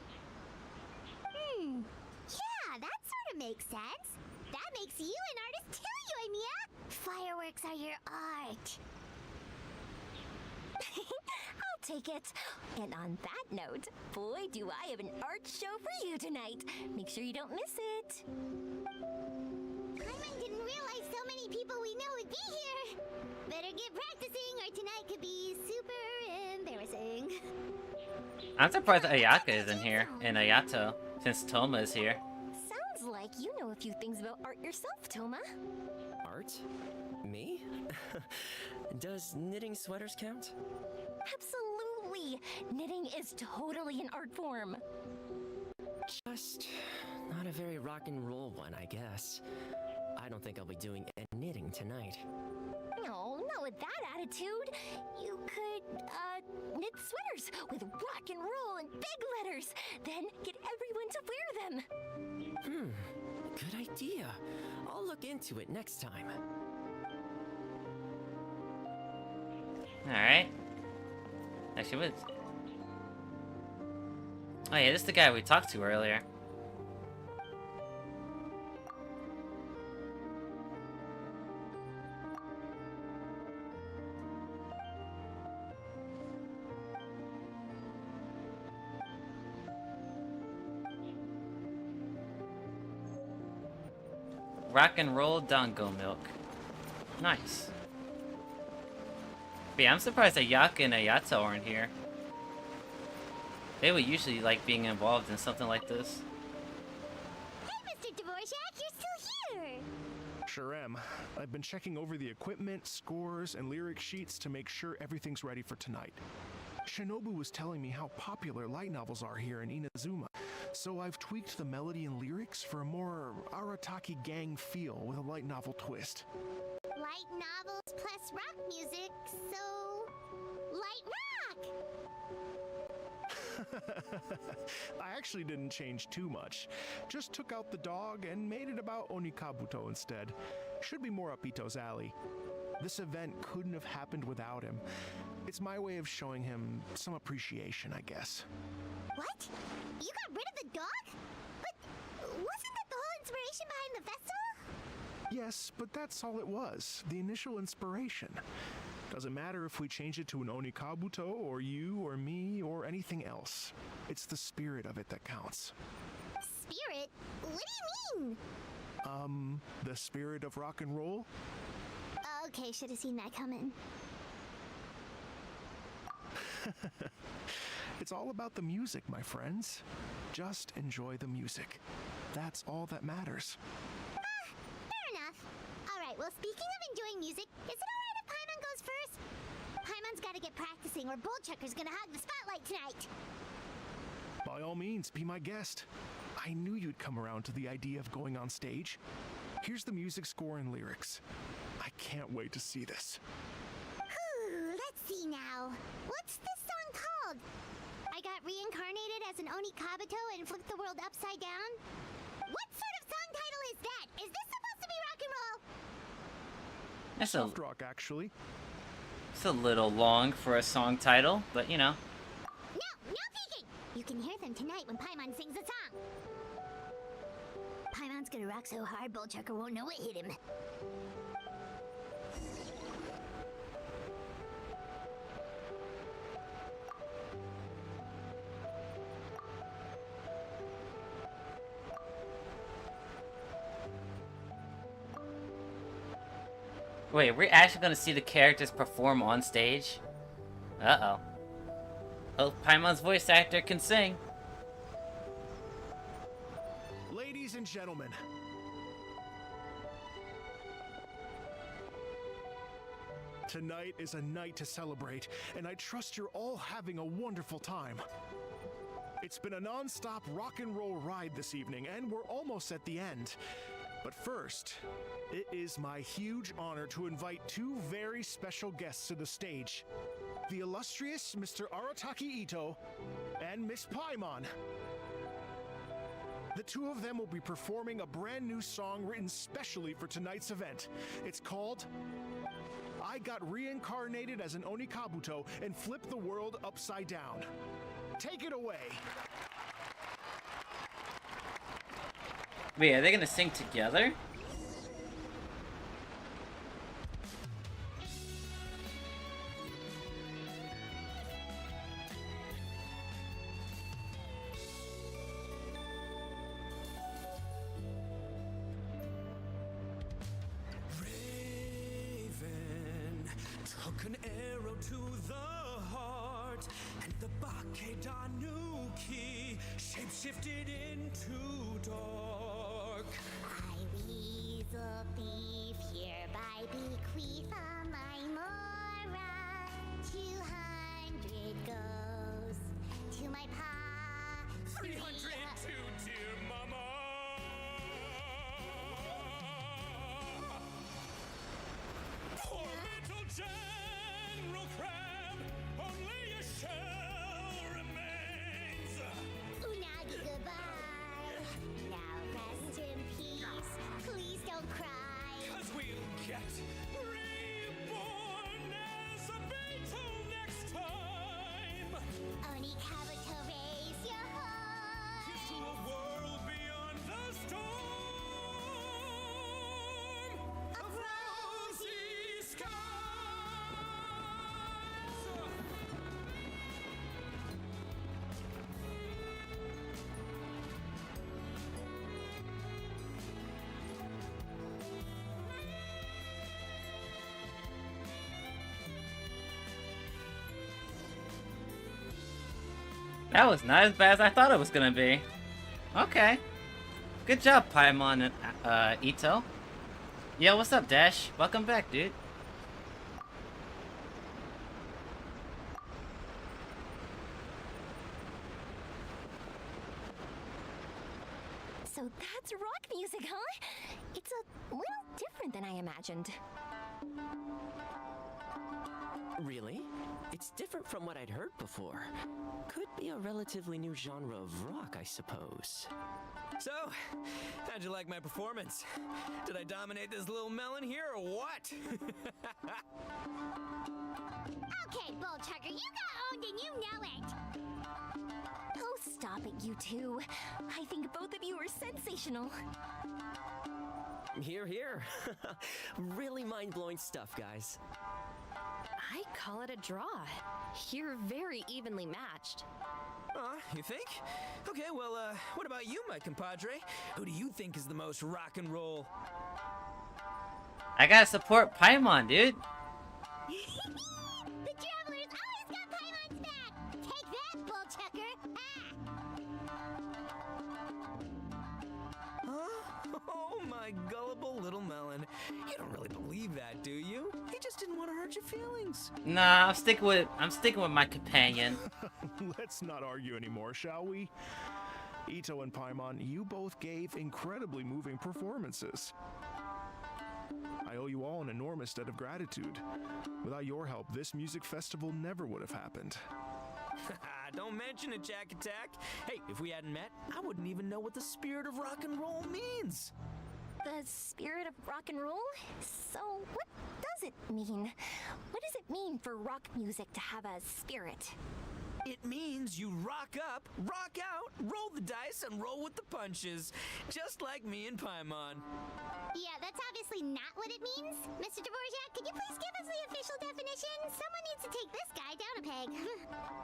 Yeah, that sort of makes sense. That makes you an artist too, Yoimiya. Fireworks are your art. I'll take it. And on that note, boy, do I have an art show for you tonight. Make sure you don't miss it. I didn't realize so many people we know would be here. Better get practicing or tonight could be super embarrassing. I'm surprised Ayaka isn't here, and Ayato, since Toma is here. Sounds like you know a few things about art yourself, Toma. Art? Me? Does knitting sweaters count? Absolutely! Knitting is totally an art form. Just not a very rock and roll one, I guess. I don't think I'll be doing any knitting tonight. No, not with that attitude. You could, knit sweaters with rock and roll and big letters, then get everyone to wear them. Good idea. I'll look into it next time. Alright. Actually, what is... Oh yeah, this is the guy we talked to earlier. Rock and roll Dango milk. Nice. But yeah, I'm surprised that Yaka and Ayato aren't here. They would usually like being involved in something like this. Hey, Mr. Dvorak, you're still here! Sure am. I've been checking over the equipment, scores, and lyric sheets to make sure everything's ready for tonight. Shinobu was telling me how popular light novels are here in Inazuma, so I've tweaked the melody and lyrics for a more Arataki gang feel with a light novel twist. Light novels plus rock music, so... light rock! I actually didn't change too much. Just took out the dog and made it about Onikabuto instead. Should be more up Ito's alley. This event couldn't have happened without him. It's my way of showing him some appreciation, I guess. What? You got rid of the dog? But wasn't that the whole inspiration behind the festival? Yes, but that's all it was. The initial inspiration. Doesn't matter if we change it to an Onikabuto, or you, or me, or anything else. It's the spirit of it that counts. Spirit? What do you mean? The spirit of rock and roll? Okay, should have seen that coming. It's all about the music, my friends. Just enjoy the music. That's all that matters. Fair enough. Alright, well, speaking of enjoying music, is it alright if Paimon goes first? Paimon's gotta get practicing or Bullchucker's gonna hog the spotlight tonight. By all means, be my guest. I knew you'd come around to the idea of going on stage. Here's the music score and lyrics. I can't wait to see this. Let's see now. What's this song called? I got reincarnated as an Onikabuto and flipped the world upside down? What sort of song title is that? Is this supposed to be rock and roll? That's soft rock, actually. It's a little long for a song title, but you know. No peeking! You can hear them tonight when Paimon sings a song. Paimon's gonna rock so hard, Bullchucker won't know what hit him. Wait, we're actually gonna see the characters perform on stage? Uh-oh. Oh, Paimon's voice actor can sing. Ladies and gentlemen. Tonight is a night to celebrate, and I trust you're all having a wonderful time. It's been a non-stop rock and roll ride this evening, and we're almost at the end. But first, it is my huge honor to invite two very special guests to the stage. The illustrious Mr. Arataki Ito and Miss Paimon. The two of them will be performing a brand new song written specially for tonight's event. It's called I Got Reincarnated as an Onikabuto and Flipped the World Upside Down. Take it away. Wait, are they gonna sing together? Raven took an arrow to the heart, and the Bakedanuki shapeshifted into dark. I, weasel thief, hereby bequeath all my mora. 200 goes to my pa. 300 to dear mama. Poor little General Crab, only a shell remains. Unagi goodbye. Now rest in peace. That was not as bad as I thought it was gonna be. Okay. Good job, Paimon and Ito. Yo, what's up, Dash? Welcome back, dude. So that's rock music, huh? It's a little different than I imagined. Really? It's different from what I'd heard before. Could be a relatively new genre of rock, I suppose. So, how'd you like my performance? Did I dominate this little melon here or what? Okay, Bull Chugger, you got owned and you know it! Oh, stop it, you two. I think both of you are sensational. Here, here. Really mind-blowing stuff, guys. I call it a draw. You're very evenly matched. You think? Okay, well, what about you, my compadre? Who do you think is the most rock and roll? I gotta support Paimon, dude. The Travelers always got Paimon's back! Take that, Bull Chucker! Huh? Oh, my gullible little melon. You don't really believe that, do you? He just didn't want to hurt your feelings. Nah, I'm sticking with my companion. Let's not argue anymore, shall we? Ito and Paimon, you both gave incredibly moving performances. I owe you all an enormous debt of gratitude. Without your help, this music festival never would have happened. Don't mention it, Jack Attack. Hey, if we hadn't met, I wouldn't even know what the spirit of rock and roll means. The spirit of rock and roll? So, what does it mean? What does it mean for rock music to have a spirit? It means you rock up, rock out, roll the dice, and roll with the punches. Just like me and Paimon. Yeah, that's obviously not what it means. Mr. Dvorak, could you please give us the official definition? Someone needs to take this guy down a peg.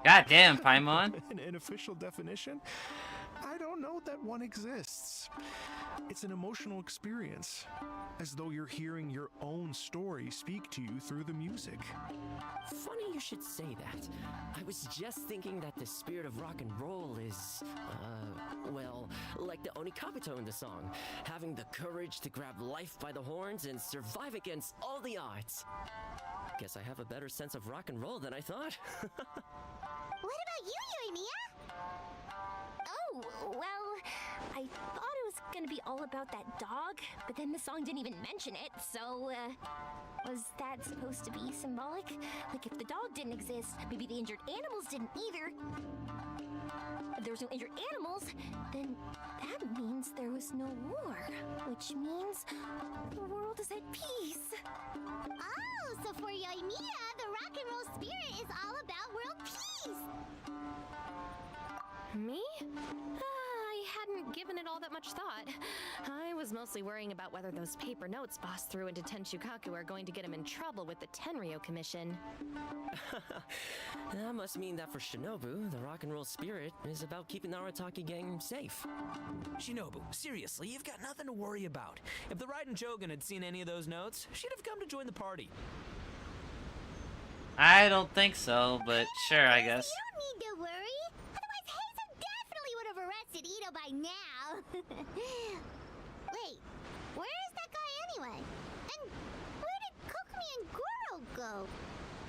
God damn, Paimon. An official definition? I don't know that one exists. It's an emotional experience, as though you're hearing your own story speak to you through the music. Funny you should say that. I was just thinking that the spirit of rock and roll is, well, like the Onikabuto in the song, having the courage to grab life by the horns and survive against all the odds. Guess I have a better sense of rock and roll than I thought. What about you, Yoimiya? Oh, well, I thought it was gonna be all about that dog, but then the song didn't even mention it, so, was that supposed to be symbolic? Like, if the dog didn't exist, maybe the injured animals didn't either. If there was no injured animals, then that means there was no war, which means the world is at peace. Oh, so for Yoimiya, the rock and roll spirit is all about world peace! Me? I hadn't given it all that much thought. I was mostly worrying about whether those paper notes Boss threw into Tenshukaku are going to get him in trouble with the Tenryo Commission. That must mean that for Shinobu, the rock and roll spirit is about keeping the Arataki gang safe. Shinobu, seriously, you've got nothing to worry about. If the Raiden Shogun had seen any of those notes, she'd have come to join the party. I don't think so, but sure, I guess. You don't need to worry. Otherwise, Heizo definitely would have arrested Ito by now. Wait, where is that guy anyway? And where did Kokumi and Goro go?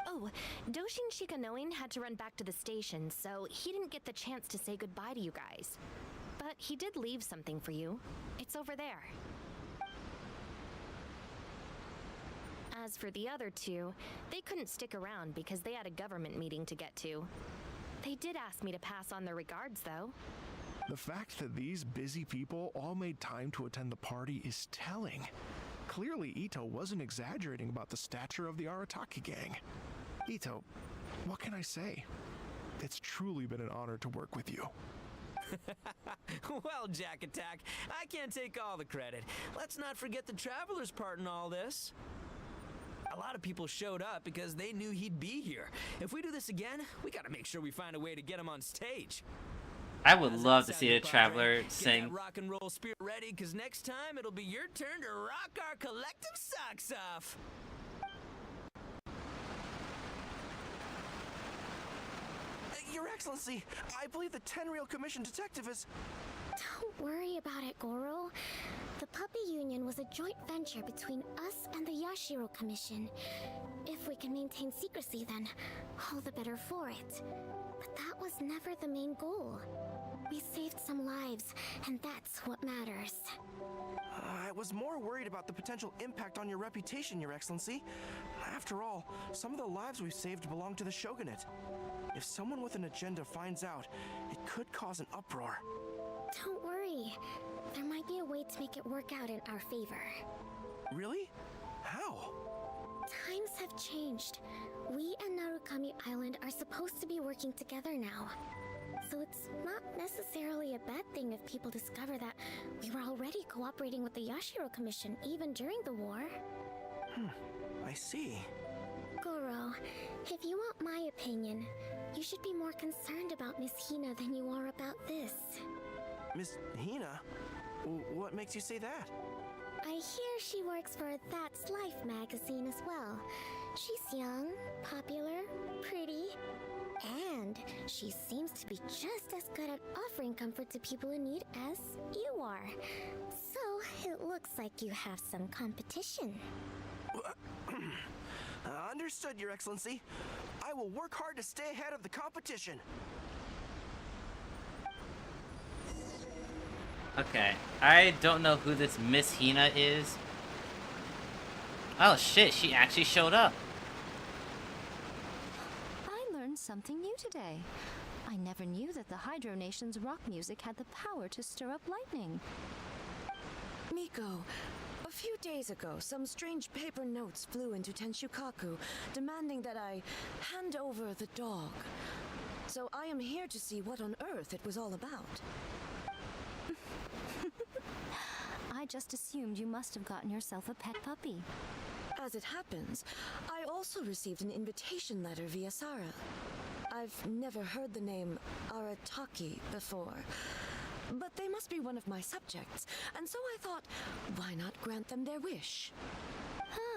Oh, Doshin Shikanoin had to run back to the station, so he didn't get the chance to say goodbye to you guys. But he did leave something for you. It's over there. As for the other two, they couldn't stick around because they had a government meeting to get to. They did ask me to pass on their regards, though. The fact that these busy people all made time to attend the party is telling. Clearly, Ito wasn't exaggerating about the stature of the Arataki gang. Ito, what can I say? It's truly been an honor to work with you. Well, Jack Attack, I can't take all the credit. Let's not forget the Traveler's part in all this. A lot of people showed up because they knew he'd be here. If we do this again, we gotta make sure we find a way to get him on stage. I would love to see the Traveler sing. Get that rock and roll spirit ready, because next time it'll be your turn to rock our collective socks off. Your Excellency, I believe the Tenryou Commission detective is... Don't worry about it, Goro. The Puppy Union was a joint venture between us and the Yashiro Commission. If we can maintain secrecy, then all the better for it. But that was never the main goal. We saved some lives, and that's what matters. I was more worried about the potential impact on your reputation, Your Excellency. After all, some of the lives we've saved belong to the Shogunate. If someone with an agenda finds out, it could cause an uproar. Don't worry. There might be a way to make it work out in our favor. Really? How? Times have changed. We and Narukami Island are supposed to be working together now. So it's not necessarily a bad thing if people discover that we were already cooperating with the Yashiro Commission even during the war. I see. Goro, if you want my opinion, you should be more concerned about Miss Hina than you are about this. Miss Hina? What makes you say that? I hear she works for That's Life magazine as well. She's young, popular, pretty, and she seems to be just as good at offering comfort to people in need as you are. So it looks like you have some competition. Understood, Your Excellency. I will work hard to stay ahead of the competition. Okay, I don't know who this Miss Hina is. Oh shit, she actually showed up. I learned something new today. I never knew that the Hydro Nation's rock music had the power to stir up lightning. Miko, a few days ago, some strange paper notes flew into Tenshukaku, demanding that I hand over the dog. So I am here to see what on earth it was all about. I just assumed you must have gotten yourself a pet puppy. As it happens, I also received an invitation letter via Sarah. I've never heard the name Arataki before, but they must be one of my subjects, and so I thought, why not grant them their wish?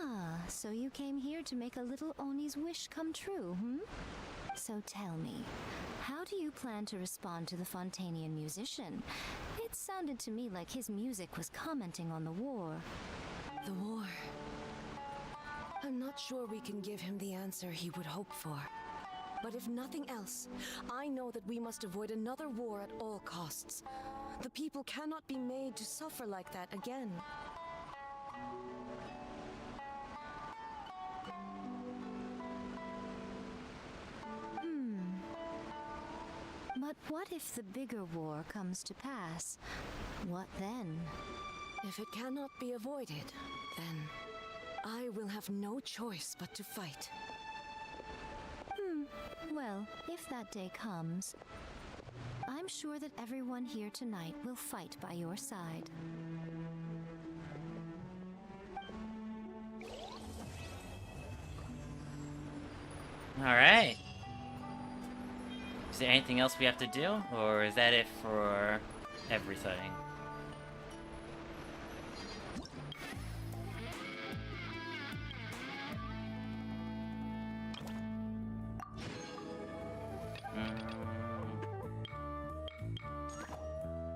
Ah, so you came here to make a little Oni's wish come true, So tell me, how do you plan to respond to the Fontanian musician? It sounded to me like his music was commenting on the war. The war. I'm not sure we can give him the answer he would hope for. But if nothing else, I know that we must avoid another war at all costs. The people cannot be made to suffer like that again. But what if the bigger war comes to pass? What then? If it cannot be avoided, then I will have no choice but to fight. Well, if that day comes, I'm sure that everyone here tonight will fight by your side. Alright. Is there anything else we have to do? Or is that it for everything?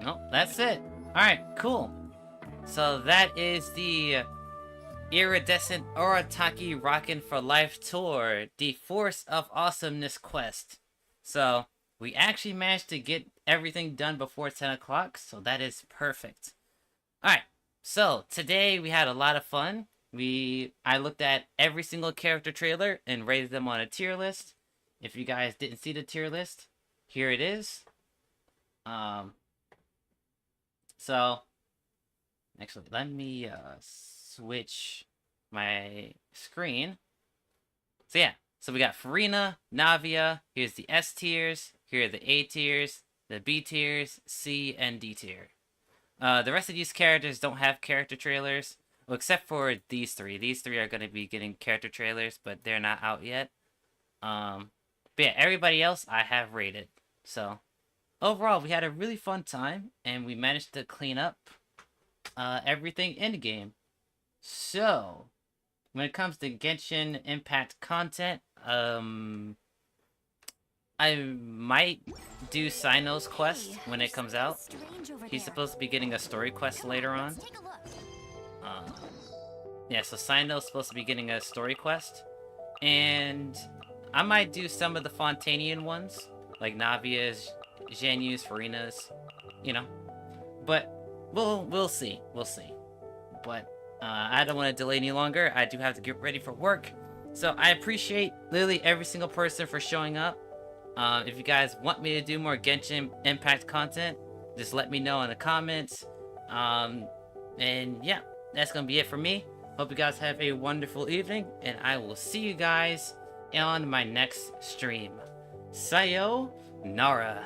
Nope, that's it. Alright, cool. So that is the Iridescent Arataki Rockin' for Life Tour, the Force of Awesomeness quest. So, we actually managed to get everything done before 10 o'clock, so that is perfect. Alright, so today we had a lot of fun. I looked at every single character trailer and rated them on a tier list. If you guys didn't see the tier list, here it is. So, actually, let me switch my screen. So yeah, so we got Farina, Navia, here's the S tiers, here are the A tiers, the B tiers, C, and D tier. The rest of these characters don't have character trailers, well, except for these three. These three are going to be getting character trailers, but they're not out yet. But yeah, everybody else I have rated. So, overall, we had a really fun time, and we managed to clean up everything in the game. So, when it comes to Genshin Impact content, I might do Sino's quest when it comes out. He's supposed to be getting a story quest later on. Yeah, so Sino's supposed to be getting a story quest. And I might do some of the Fontanian ones, like Navia's, Zhanyu's, Farina's, you know. But we'll see. We'll see. But I don't want to delay any longer. I do have to get ready for work. So I appreciate literally every single person for showing up. If you guys want me to do more Genshin Impact content, just let me know in the comments. And yeah, that's gonna be it for me. Hope you guys have a wonderful evening, and I will see you guys on my next stream. Sayonara.